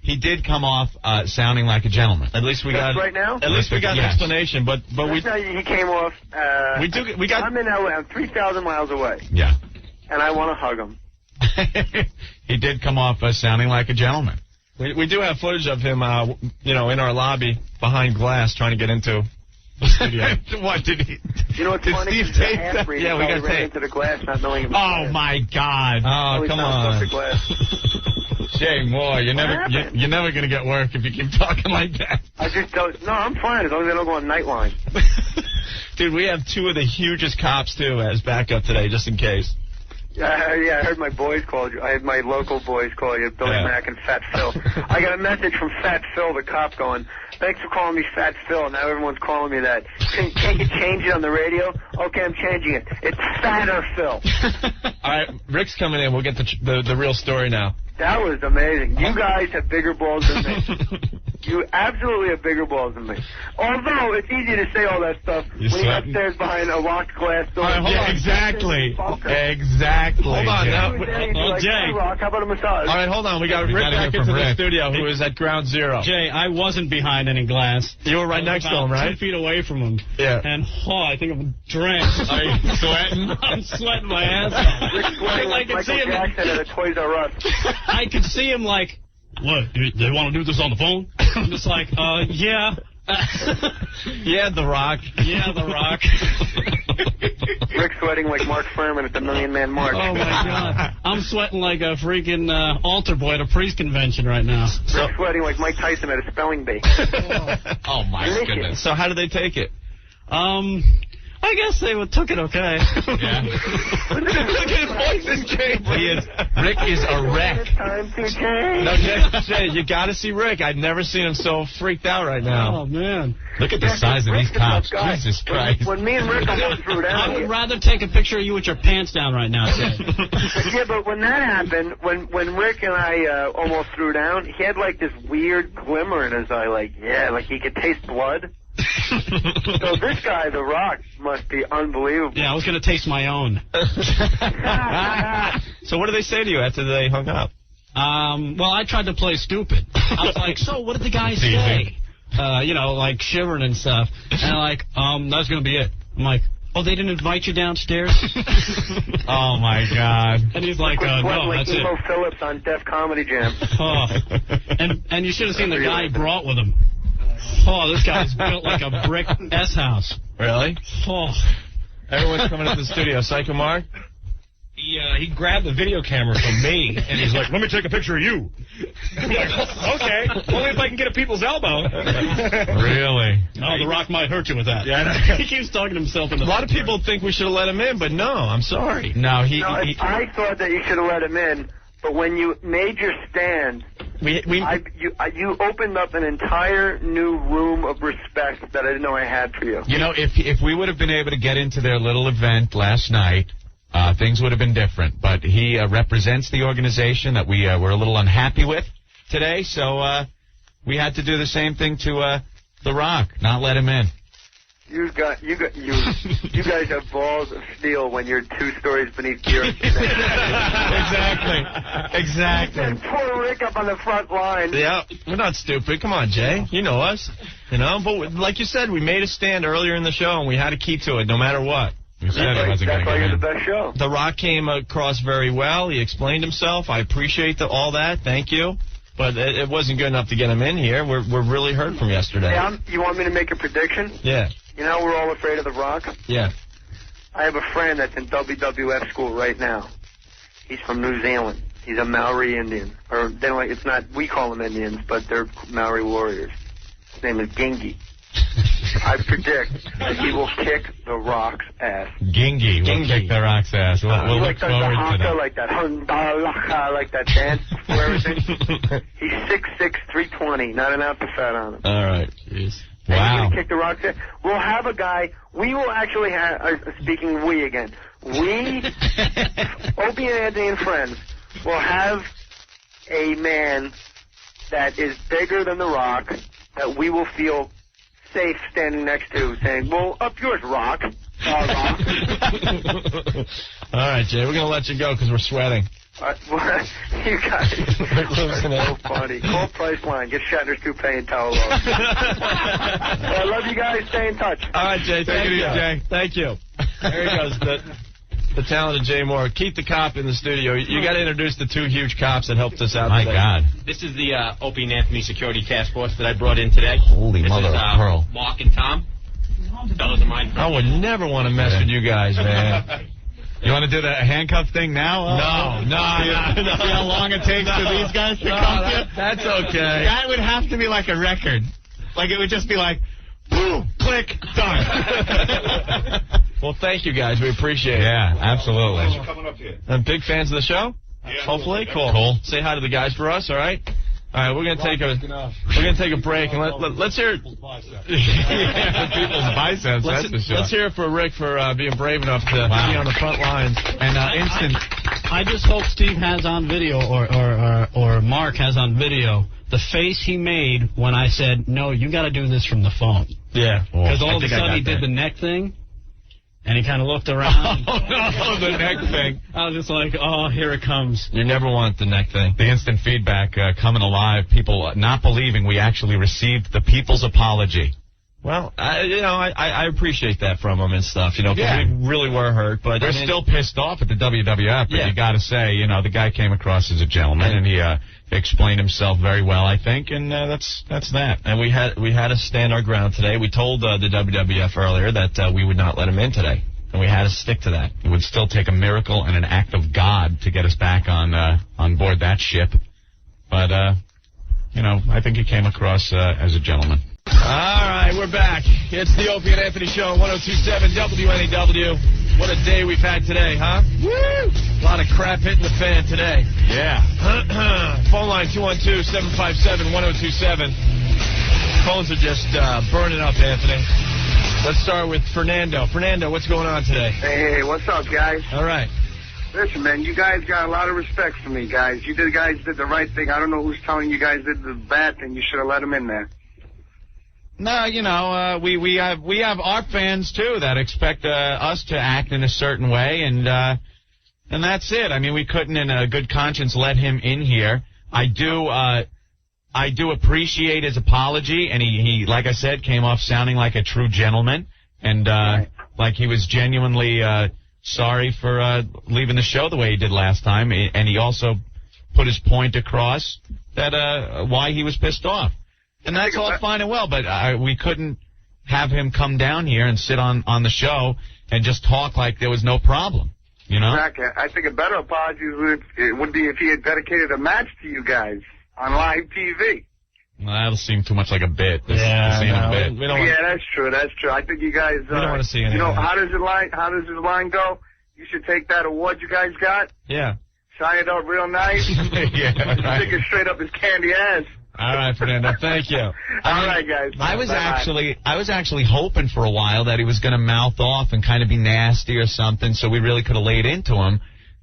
he did come off sounding like a gentleman. At least we got right now. At least we got an explanation. But we. He came off. We got. I'm in LA. I'm 3,000 miles away. Yeah. And I want to hug him. He did come off sounding like a gentleman. We do have footage of him, you know, in our lobby behind glass trying to get into What did he? You know what's Did funny? Steve He's a tape that? half-breed. Yeah, we He got ran tape. into the glass, not knowing it was Oh glass. my God! Oh, come on, Jay Moore, you're never gonna get work if you keep talking like that. I just don't. No, I'm fine as long as I don't go on Nightline. Dude, we have two of the hugest cops, too, as backup today, just in case. Yeah, I heard my boys called you. I had my local boys call you, Billy Mack and Fat Phil. I got a message from Fat Phil, the cop, going, "Thanks for calling me Fat Phil." Now everyone's calling me that. Can't you change it on the radio? Okay, I'm changing it. It's Fatter Phil. All right, Rick's coming in. We'll get the real story now. That was amazing. You guys have bigger balls than me. You absolutely have bigger balls than me. Although it's easy to say all that stuff when you're upstairs behind a locked glass door. All right, hold on. Exactly. Hold on. Jay. Now, Like, Jay. "Hey, Rock, how about a massage?" All right, hold on. We got We Rick gotta back hear into from the Rick. studio, who is at ground zero. Jay, I wasn't behind any glass. You were right next to him, right? 2 feet away from him. Yeah. And, I think I'm drenched. Are you sweating? I'm sweating my ass off. Rick sweating like Michael Jackson at a Toys R Us. I could see him like, what, they want to do this on the phone? I'm just like, yeah. Yeah, The Rock. Yeah, The Rock. Rick sweating like Mark Furman at the Million Man March. Oh, my God. I'm sweating like a freaking altar boy at a priest convention right now. Rick sweating like Mike Tyson at a spelling bee. Oh, my goodness. So how did they take it? I guess they took it okay. Yeah. Look at his voices, Jay. Rick is a wreck. It's time to change. No, Jay, you got to see Rick. I've never seen him so freaked out right now. Oh, man. Look at the size of these cops. Guy. Jesus Christ. When me and Rick almost threw down. I would rather take a picture of you with your pants down right now, Jay. Yeah, but when that happened, when Rick and I almost threw down, he had like this weird glimmer in his eye, like he could taste blood. So this guy, The Rock, must be unbelievable. Yeah, I was going to taste my own. So what did they say to you after they hung up? Well, I tried to play stupid. I was like, so what did the guy say? Like shivering and stuff. And like, that's going to be it. I'm like, oh, they didn't invite you downstairs? Oh, my God. And he's like, no, like that's it. Emo Phillips on Def Comedy Jam. Oh. And you should have seen the guy he brought with him. Oh, this guy's built like a brick S-house. Really? Oh. Everyone's coming into the studio. Psycho Mark? He grabbed the video camera from me, and he's like, let me take a picture of you. I'm like, okay, only if I can get a people's elbow. Really? Oh, The Rock might hurt you with that. Yeah, I know. He keeps talking to himself in the A lot of people think we should have let him in, but no, I'm sorry. No, I thought that you should have let him in, but when you made your stand, you opened up an entire new room of respect that I didn't know I had for you. You know, if we would have been able to get into their little event last night, things would have been different. But he represents the organization that we were a little unhappy with today, so we had to do the same thing to The Rock, not let him in. You guys have balls of steel when you're 2 stories beneath the earth. Exactly. And poor Rick up on the front line. Yeah, we're not stupid. Come on, Jay. You know us. But like you said, we made a stand earlier in the show, and we had to keep to it no matter what. You said it wasn't going to That's why get you're in. the best show. The Rock came across very well. He explained himself. I appreciate all that. Thank you. But it wasn't good enough to get him in here. We're really hurt from yesterday. Hey, you want me to make a prediction? Yeah. You know we're all afraid of The Rock? Yeah. I have a friend that's in WWF school right now. He's from New Zealand. He's a Maori Indian. Or it's not, we call them Indians, but they're Maori warriors. His name is Gengi. I predict that he will kick The Rock's ass. Gengi will kick The Rock's ass. We'll look forward to that. Like that hundalaka, like that dance for everything. He's 6'6", 320, not an ounce of fat on him. All right. Jeez. And Wow. he's going to kick The Rock's ass. We'll have a guy, we will actually have, speaking we again, we, Opie and Anthony and friends, will have a man that is bigger than The Rock, that we will feel safe standing next to, saying, well, up yours, Rock. Rock. All right, Jay, we're going to let you go because we're sweating. You guys are so funny. Call Priceline. Get Shatner's toupee and towel off. I love you guys. Stay in touch. All right, Jay. Take it easy, Jay. Thank you. There he goes. The talented Jay Moore. Keep the cop in the studio. You got to introduce the 2 huge cops that helped us out My today. God. This is the Opie and Anthony Security Task Force that I brought in today. Holy this mother is, of pearl. Mark and Tom. Fellas of mine. I would never want to mess with you guys, man. You want to do the handcuff thing now? No. See how long it takes for these guys to come to you? That's okay. That would have to be like a record. Like, it would just be like, boom, click, done. Well, thank you guys. We appreciate it. Yeah, absolutely. Thanks for coming up here. And big fans of the show? Yeah, hopefully. Cool. Say hi to the guys for us, all right? All right, we're gonna take a break and let's hear it. Yeah, people's biceps. That's for sure. Let's hear it for Rick for being brave enough to be on the front lines and instant. I just hope Steve has on video or Mark has on video the face he made when I said, no, you got to do this from the phone. Yeah. Because all of a sudden he did the neck thing. And he kind of looked around. Oh, no, the neck thing. I was just like, oh, here it comes. You never want the neck thing. The instant feedback coming alive, people not believing we actually received the people's apology. Well, I appreciate that from them and stuff, because we really were hurt. But we're still pissed off at the WWF, but you got to say, the guy came across as a gentleman, and he explained himself very well, I think, and that's that. And we had to stand our ground today. We told the WWF earlier that we would not let him in today, and we had to stick to that. It would still take a miracle and an act of God to get us back on board that ship, but I think he came across as a gentleman. All right, we're back. It's the Opie and Anthony Show on 102.7 WNEW. What a day we've had today, huh? Woo! A lot of crap hitting the fan today. Yeah. Phone line 212-757-1027. Phones are just burning up, Anthony. Let's start with Fernando. Fernando, what's going on today? Hey, what's up, guys? All right. Listen, man, you guys got a lot of respect for me, guys. You guys did the right thing. I don't know who's telling you guys did the bad thing. You should have let him in there. No, we have our fans too that expect us to act in a certain way, and that's it. I mean, we couldn't, in a good conscience, let him in here. I do appreciate his apology, and he, like I said, came off sounding like a true gentleman, and like he was genuinely sorry for leaving the show the way he did last time, and he also put his point across that why he was pissed off. And that's all fine and well, but we couldn't have him come down here and sit on the show and just talk like there was no problem, Exactly. I think a better apology would be if he had dedicated a match to you guys on live TV. Well, that'll seem too much like a bit. This Yeah, ain't no, a bit. That's true. That's true. I think you guys. We don't want to see anything. How does his line go? You should take that award you guys got. Yeah. Shine it up real nice. Yeah. Right. Stick it straight up his candy ass. All right, Fernando. Thank you. All right, guys. I was actually hoping for a while that he was going to mouth off and kind of be nasty or something, so we really could have laid into him.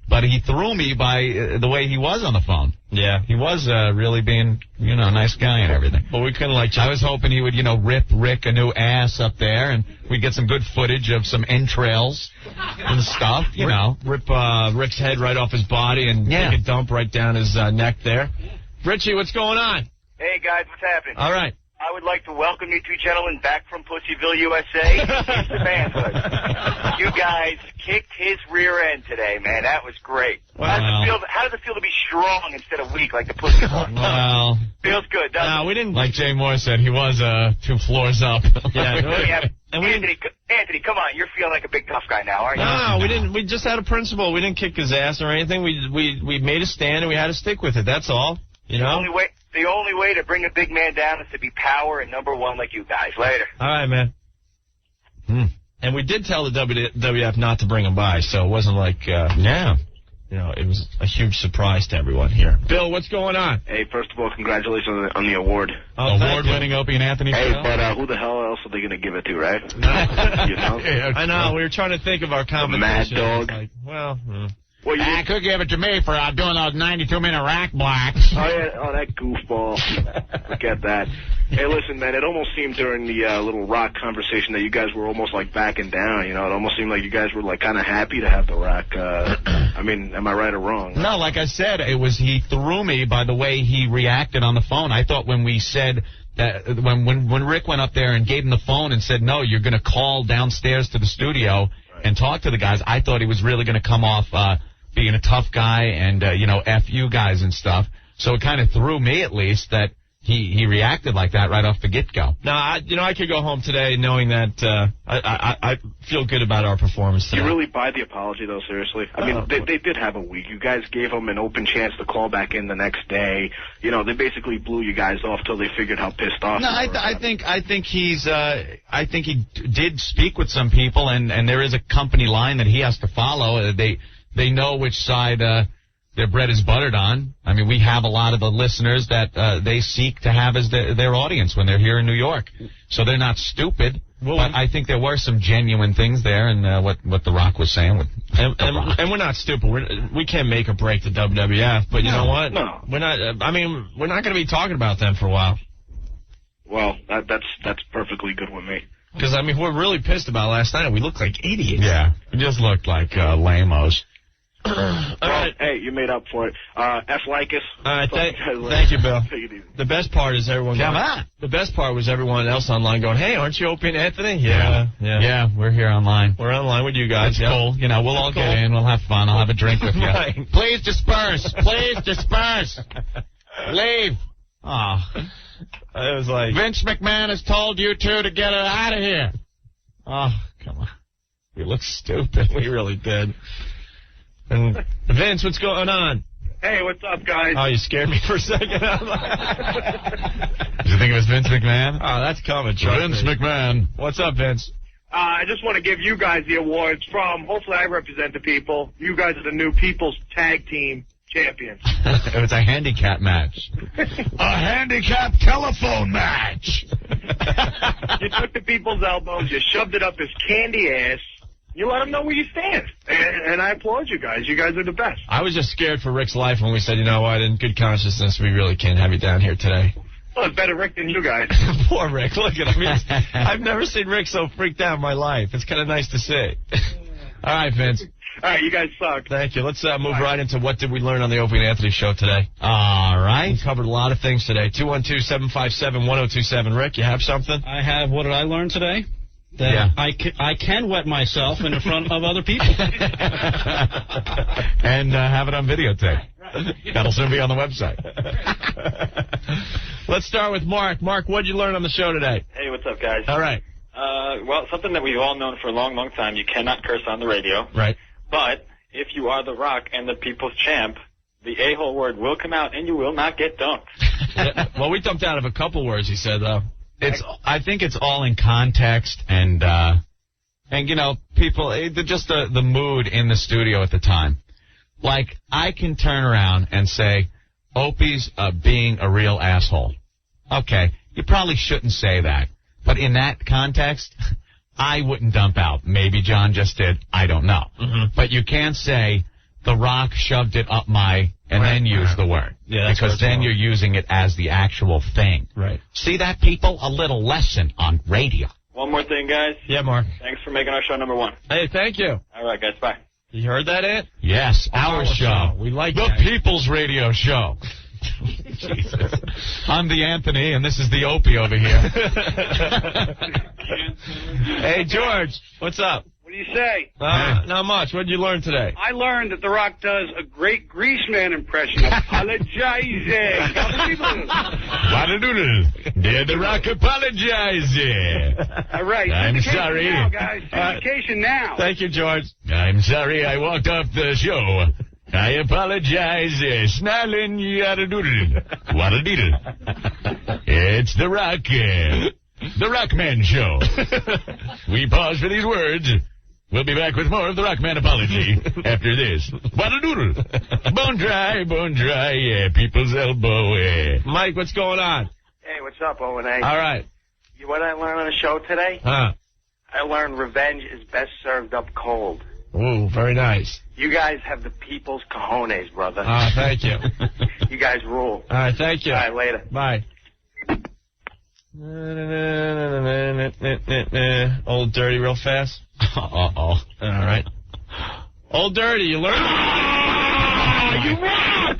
But he threw me by the way he was on the phone. Yeah, he was really being, a nice guy and everything. But we couldn't I was hoping he would, rip Rick a new ass up there, and we'd get some good footage of some entrails and stuff. Rip Rick's head right off his body and take a dump right down his neck there. Richie, what's going on? Hey, guys, what's happening? All right. I would like to welcome you two gentlemen back from Pussyville, USA, into manhood. You guys kicked his rear end today, man. That was great. Wow. How does it feel to be strong instead of weak like the Pussy Boy? Well, feels good, doesn't it? We didn't. Like Jay Moore said, he was 2 floors up. Anthony, come on. You're feeling like a big tough guy now, aren't you? No, we didn't. We just had a principle. We didn't kick his ass or anything. We made a stand, and we had to stick with it. That's all. The only way to bring a big man down is to be power and number one like you guys. Later. All right, man. And we did tell the WWF not to bring him by, so it wasn't like, it was a huge surprise to everyone here. Bill, what's going on? Hey, first of all, congratulations on the award. Award-winning Opie and Anthony show. Hey, but who the hell else are they going to give it to, right? I know. We were trying to think of our competition. Mad Dog. I could give it to me for doing those 92-minute rack blocks. Oh, yeah. Oh, that goofball. Forget that. Hey, listen, man, it almost seemed during the little Rock conversation that you guys were almost like backing down. It almost seemed like you guys were like kind of happy to have the Rock. I mean, am I right or wrong? No, like I said, he threw me by the way he reacted on the phone. I thought when we said that, when Rick went up there and gave him the phone and said, no, you're going to call downstairs to the studio and talk to the guys, I thought he was really going to come off being a tough guy and, F you guys and stuff. So it kind of threw me, at least, that he reacted like that right off the get-go. No, I could go home today knowing that I feel good about our performance today. You really buy the apology, though, seriously? I mean, they did have a week. You guys gave them an open chance to call back in the next day. You know, they basically blew you guys off till they figured how pissed off No, you were. I think he did speak with some people, and there is a company line that he has to follow. They know which side their bread is buttered on. I mean, we have a lot of the listeners that they seek to have as their audience when they're here in New York. So they're not stupid. But I think there were some genuine things there, and what The Rock was saying. And we're not stupid. We can't make or break the WWF, but you know what? No. We're not. We're not going to be talking about them for a while. Well, that's perfectly good with me. Because, we're really pissed about last night. We looked like idiots. Yeah, we just looked like lame-os. All right. Hey, you made up for it. F like us. All right, thank you, Bill. The best part is everyone. Come on. The best part was everyone else online going, "Hey, aren't you Opie and Anthony?" Yeah, we're here online. We're online with you guys. That's cool. You know, we'll all get in. We'll have fun. I'll have a drink with you. Right. Please disperse. Please disperse. Leave. Oh. It was like Vince McMahon has told you two to get it out of here. Oh, come on. We look stupid. We really did. And Vince, what's going on? Hey, what's up, guys? Oh, you scared me for a second. Did you think it was Vince McMahon? Oh, that's coming. Vince McMahon. What's up, Vince? I just want to give you guys the awards from, hopefully I represent the people. You guys are the new People's Tag Team champions. It was a handicap match. A handicap telephone match. You took the people's elbows, you shoved it up his candy ass. You let them know where you stand. And I applaud you guys. You guys are the best. I was just scared for Rick's life when we said, you know what, in good consciousness, we really can't have you down here today. Well, it's better Rick than you guys. Poor Rick. Look at him. I've never seen Rick so freaked out in my life. It's kind of nice to see. All right, Vince. All right, you guys suck. Thank you. Let's move right into what did we learn on the Opie and Anthony show today. All right. We covered a lot of things today. 212-757-1027. Rick, you have something? I have. What did I learn today? That I can wet myself in front of other people. And have it on videotape. That'll soon be on the website. Let's start with Mark. Mark, what did you learn on the show today? Hey, what's up, guys? All right. Well, something that we've all known for a long, long time. You cannot curse on the radio. Right. But if you are The Rock and the people's champ, the a-hole word will come out and you will not get dunked. Well, we dumped out of a couple words he said, though. I think it's all in context and you know, people, just the mood in the studio at the time. Like, I can turn around and say, Opie's being a real asshole. Okay, you probably shouldn't say that. But in that context, I wouldn't dump out. Maybe John just did. I don't know. Mm-hmm. But you can't say, The Rock shoved it up my, and then use the word. Yeah, because then you're using it as the actual thing. Right. See that, people? A little lesson on radio. One more thing, guys. Yeah, Mark. Thanks for making our show number one. Hey, thank you. All right, guys. Bye. You heard that, Ant? Yes, our show. We like the that. People's Radio Show. Jesus. I'm the Anthony, and this is the Opie over here. Hey, George, what's up? What do you say? Not much. What did you learn today? I learned that The Rock does a great Greaseman impression. Apologizing. Did The Rock apologize? All right. I'm sorry. Now, guys. Syndication now. Thank you, George. I'm sorry I walked off the show. I apologize. Snarling yada-doodle. Wada-deedle. It's The Rock. The Rockman Show. We pause for these words. We'll be back with more of the Rockman apology after this. Wada-doodle. Bone dry, yeah, people's elbow. Mike, what's going on? Hey, what's up, O&A? All right. You what I learned on the show today? Huh. I learned revenge is best served up cold. Ooh, very nice. You guys have the people's cojones, brother. Thank you. You guys rule. All right, thank you. All right, later. Bye. Old Dirty real fast. Uh-oh. All right. Old Dirty, you learned? You rock!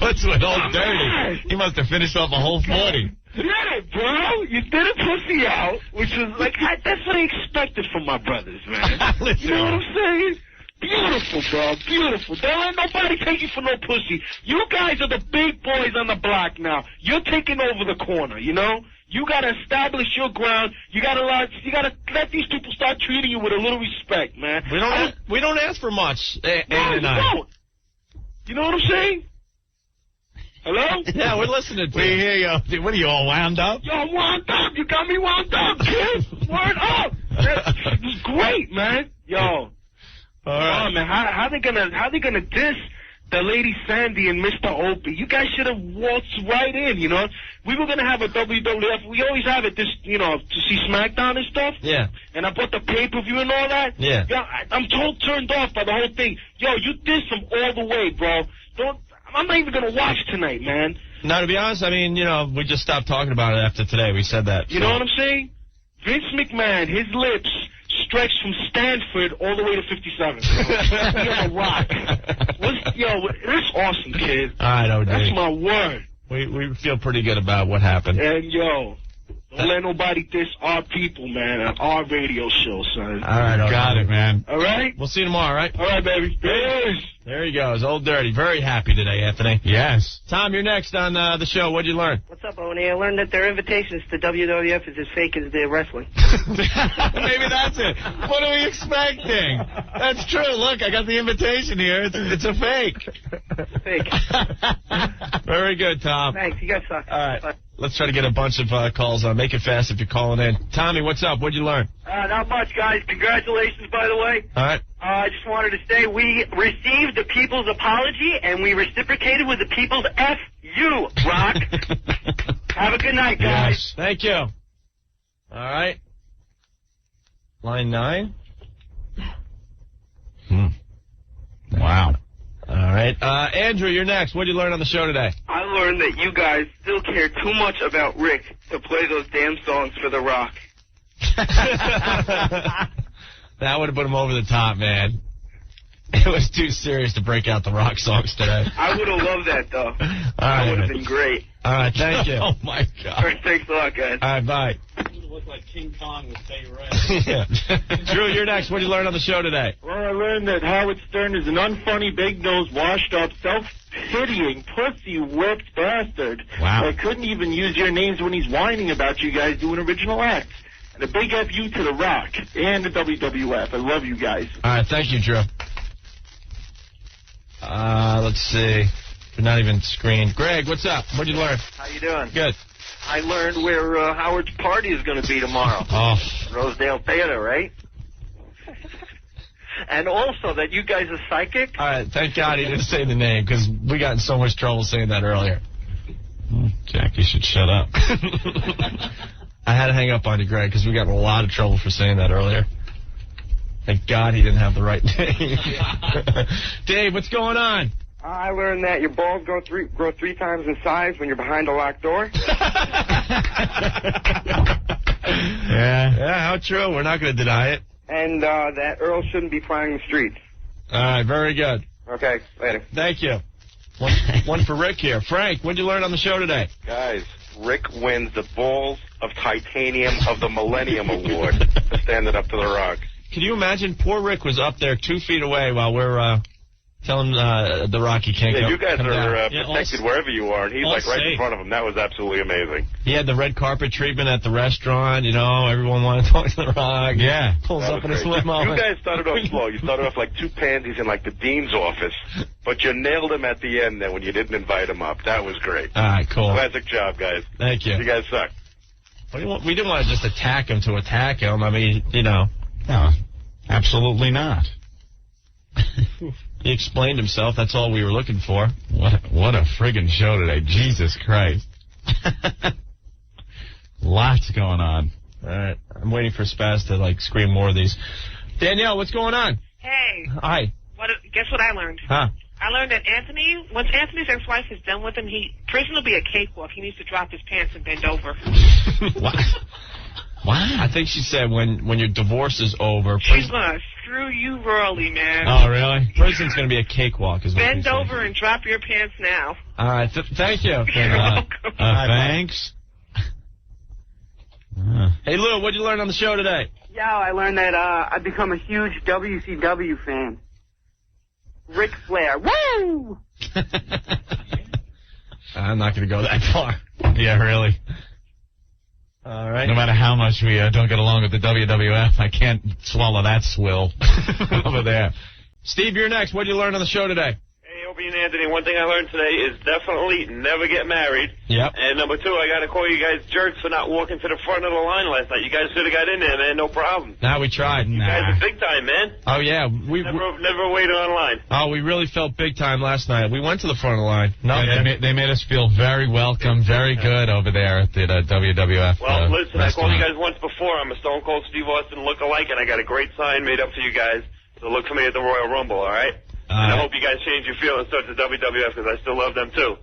What's with Old Dirty? He must have finished off a whole 40. Did it, bro. You did a pussy out, which was like, that's what I expected from my brothers, man. Listen. You know what I'm saying? You beautiful, bro. Beautiful. Don't let nobody take you for no pussy. You guys are the big boys on the block now. You're taking over the corner, you know? You gotta establish your ground. You gotta let these people start treating you with a little respect, man. We don't ask for much, No, you don't. You know what I'm saying? Hello? Yeah, we're listening to We hear you. What are you, all wound up? Yo, I'm wound up. You got me wound up, kid. Word up. It was great, man. Yo. All right. Oh, man, how they gonna diss the lady Sandy and Mr. Opie? You guys should have waltzed right in, you know? We were gonna have a WWF. We always have it, to see SmackDown and stuff. Yeah. And I bought the pay-per-view and all that. Yeah. Yo, I'm turned off by the whole thing. Yo, you diss them all the way, bro. I'm not even gonna watch tonight, man. No, to be honest, I mean, we just stopped talking about it after today. We said that. You know what I'm saying? Vince McMahon, his lips stretch from Stanford all the way to 57. He on a rock. That's awesome, kid. All right, OD. That's my word. We feel pretty good about what happened. And, don't let nobody diss our people, man, at our radio show, son. All right, Got it, man. All right? We'll see you tomorrow, all right? All right, baby. Peace. There he goes, Old Dirty. Very happy today, Anthony. Yes. Tom, you're next on the show. What'd you learn? What's up, Oni? I learned that their invitations to WWF is as fake as their wrestling. Maybe that's it. What are we expecting? That's true. Look, I got the invitation here. It's a fake. Fake. Very good, Tom. Thanks. You guys suck. All right. Bye. Let's try to get a bunch of calls on. Make it fast if you're calling in. Tommy, what's up? What'd you learn? Not much, guys. Congratulations, by the way. All right. I just wanted to say we received the people's apology, and we reciprocated with the people's F you, Rock. Have a good night, guys. Yes. Thank you. All right. Line 9. Wow. All right. Andrew, you're next. What'd you learn on the show today? I learned that you guys still care too much about Rick to play those damn songs for The Rock. That would have put him over the top, man. It was too serious to break out the Rock songs today. I would have loved that, though. That would have been great. All right, thank you. Oh, my God. All right, thanks a lot, guys. All right, bye. You look like King Kong with Bay Ray. Yeah. Drew, you're next. What did you learn on the show today? Well, I learned that Howard Stern is an unfunny, big-nosed, washed-up, self-pitying, pussy-whipped bastard. Wow. That couldn't even use your names when he's whining about you guys doing original acts. And a big F you to The Rock and the WWF. I love you guys. All right, thank you, Drew. Let's see. We're not even screened. Greg, what's up? What'd you learn? How you doing? Good. I learned where Howard's party is going to be tomorrow. Oh. Rosedale Theater, right? And also that you guys are psychic. All right, thank God he didn't say the name, because we got in so much trouble saying that earlier. Jack, you should shut up. I had to hang up on you, Greg, because we got in a lot of trouble for saying that earlier. Thank God he didn't have the right name. Dave, what's going on? I learned that your balls grow three times in size when you're behind a locked door. Yeah, how true. We're not going to deny it. And that Earl shouldn't be prying the streets. All right, very good. Okay, later. Thank you. One for Rick here. Frank, what did you learn on the show today? Guys, Rick wins the Balls of Titanium of the Millennium Award for standing up to The Rock. Can you imagine? Poor Rick was up there 2 feet away while we're telling The Rock he can't Yeah, go. you guys come are down. protected wherever you are, and he's like right in front of him. That was absolutely amazing. He had the red carpet treatment at the restaurant. Everyone wanted to talk to The Rock. Yeah. Pulls That up in was his great. limo. You guys started off slow. You started off like two pansies in like the dean's office, but you nailed him at the end then when you didn't invite him up. That was great. All right, cool. Classic job, guys. Thank you. You guys suck. We didn't want to just attack him to attack him. I mean, No, absolutely not. He explained himself. That's all we were looking for. What a friggin' show today. Jesus Christ. Lots going on. All right. I'm waiting for Spaz to, scream more of these. Danielle, what's going on? Hey. Hi. Guess what I learned? Huh? I learned that once Anthony's ex-wife is done with him, prison will be a cakewalk. He needs to drop his pants and bend over. What? I think she said when your divorce is over. She's going to screw you royally, man. Oh, really? Prison's going to be a cakewalk, is what Bend over and drop your pants now. All right. Thank you. You're welcome. Thanks. Hey, Lou, what'd you learn on the show today? Yeah, I learned that I've become a huge WCW fan. Ric Flair. Woo! I'm not going to go that far. Yeah, really. All right. No matter how much we don't get along with the WWF, I can't swallow that swill over there. Steve, you're next. What did you learn on the show today? Hey, Opie and Anthony, one thing I learned today is definitely never get married. Yep. And number two, I got to call you guys jerks for not walking to the front of the line last night. You guys should have got in there, man. No problem. Now we tried. You guys are big time, man. Oh, yeah. We never waited on line. Oh, we really felt big time last night. We went to the front of the line. No, yeah, they made us feel very welcome, very good over there at the WWF. Well, listen, I called restaurant. you guys once before. I'm a Stone Cold Steve Austin look-alike, and I got a great sign made up for you guys. So look for me at the Royal Rumble, all right? And I hope you guys change your feelings towards the WWF because I still love them, too.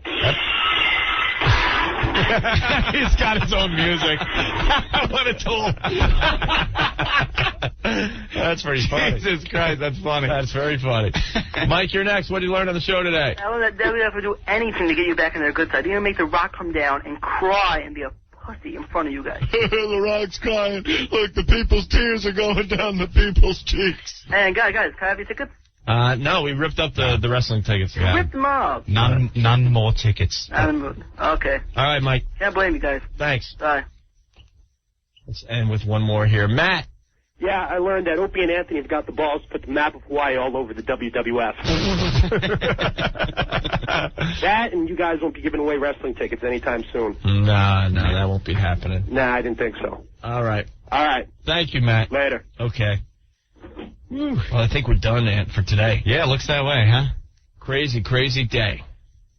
He's got his own music. What a tool. That's pretty funny. Jesus Christ, that's funny. That's very funny. Mike, you're next. What did you learn on the show today? I learned that WWF would do anything to get you back on their good side. Even make The Rock come down and cry and be a pussy in front of you guys. The Rock's crying. Look, the people's tears are going down the people's cheeks. And guys, can I have your tickets? No, we ripped up the wrestling tickets. You ripped them up. None more tickets. Okay. All right, Mike. Can't blame you guys. Thanks. Bye. Let's end with one more here. Matt. Yeah, I learned that Opie and Anthony have got the balls to put the map of Hawaii all over the WWF. That, and you guys won't be giving away wrestling tickets anytime soon. No, that won't be happening. Nah, I didn't think so. All right. All right. Thank you, Matt. Later. Okay. Well, I think we're done, Ant, for today. Yeah, looks that way, huh? Crazy, crazy day.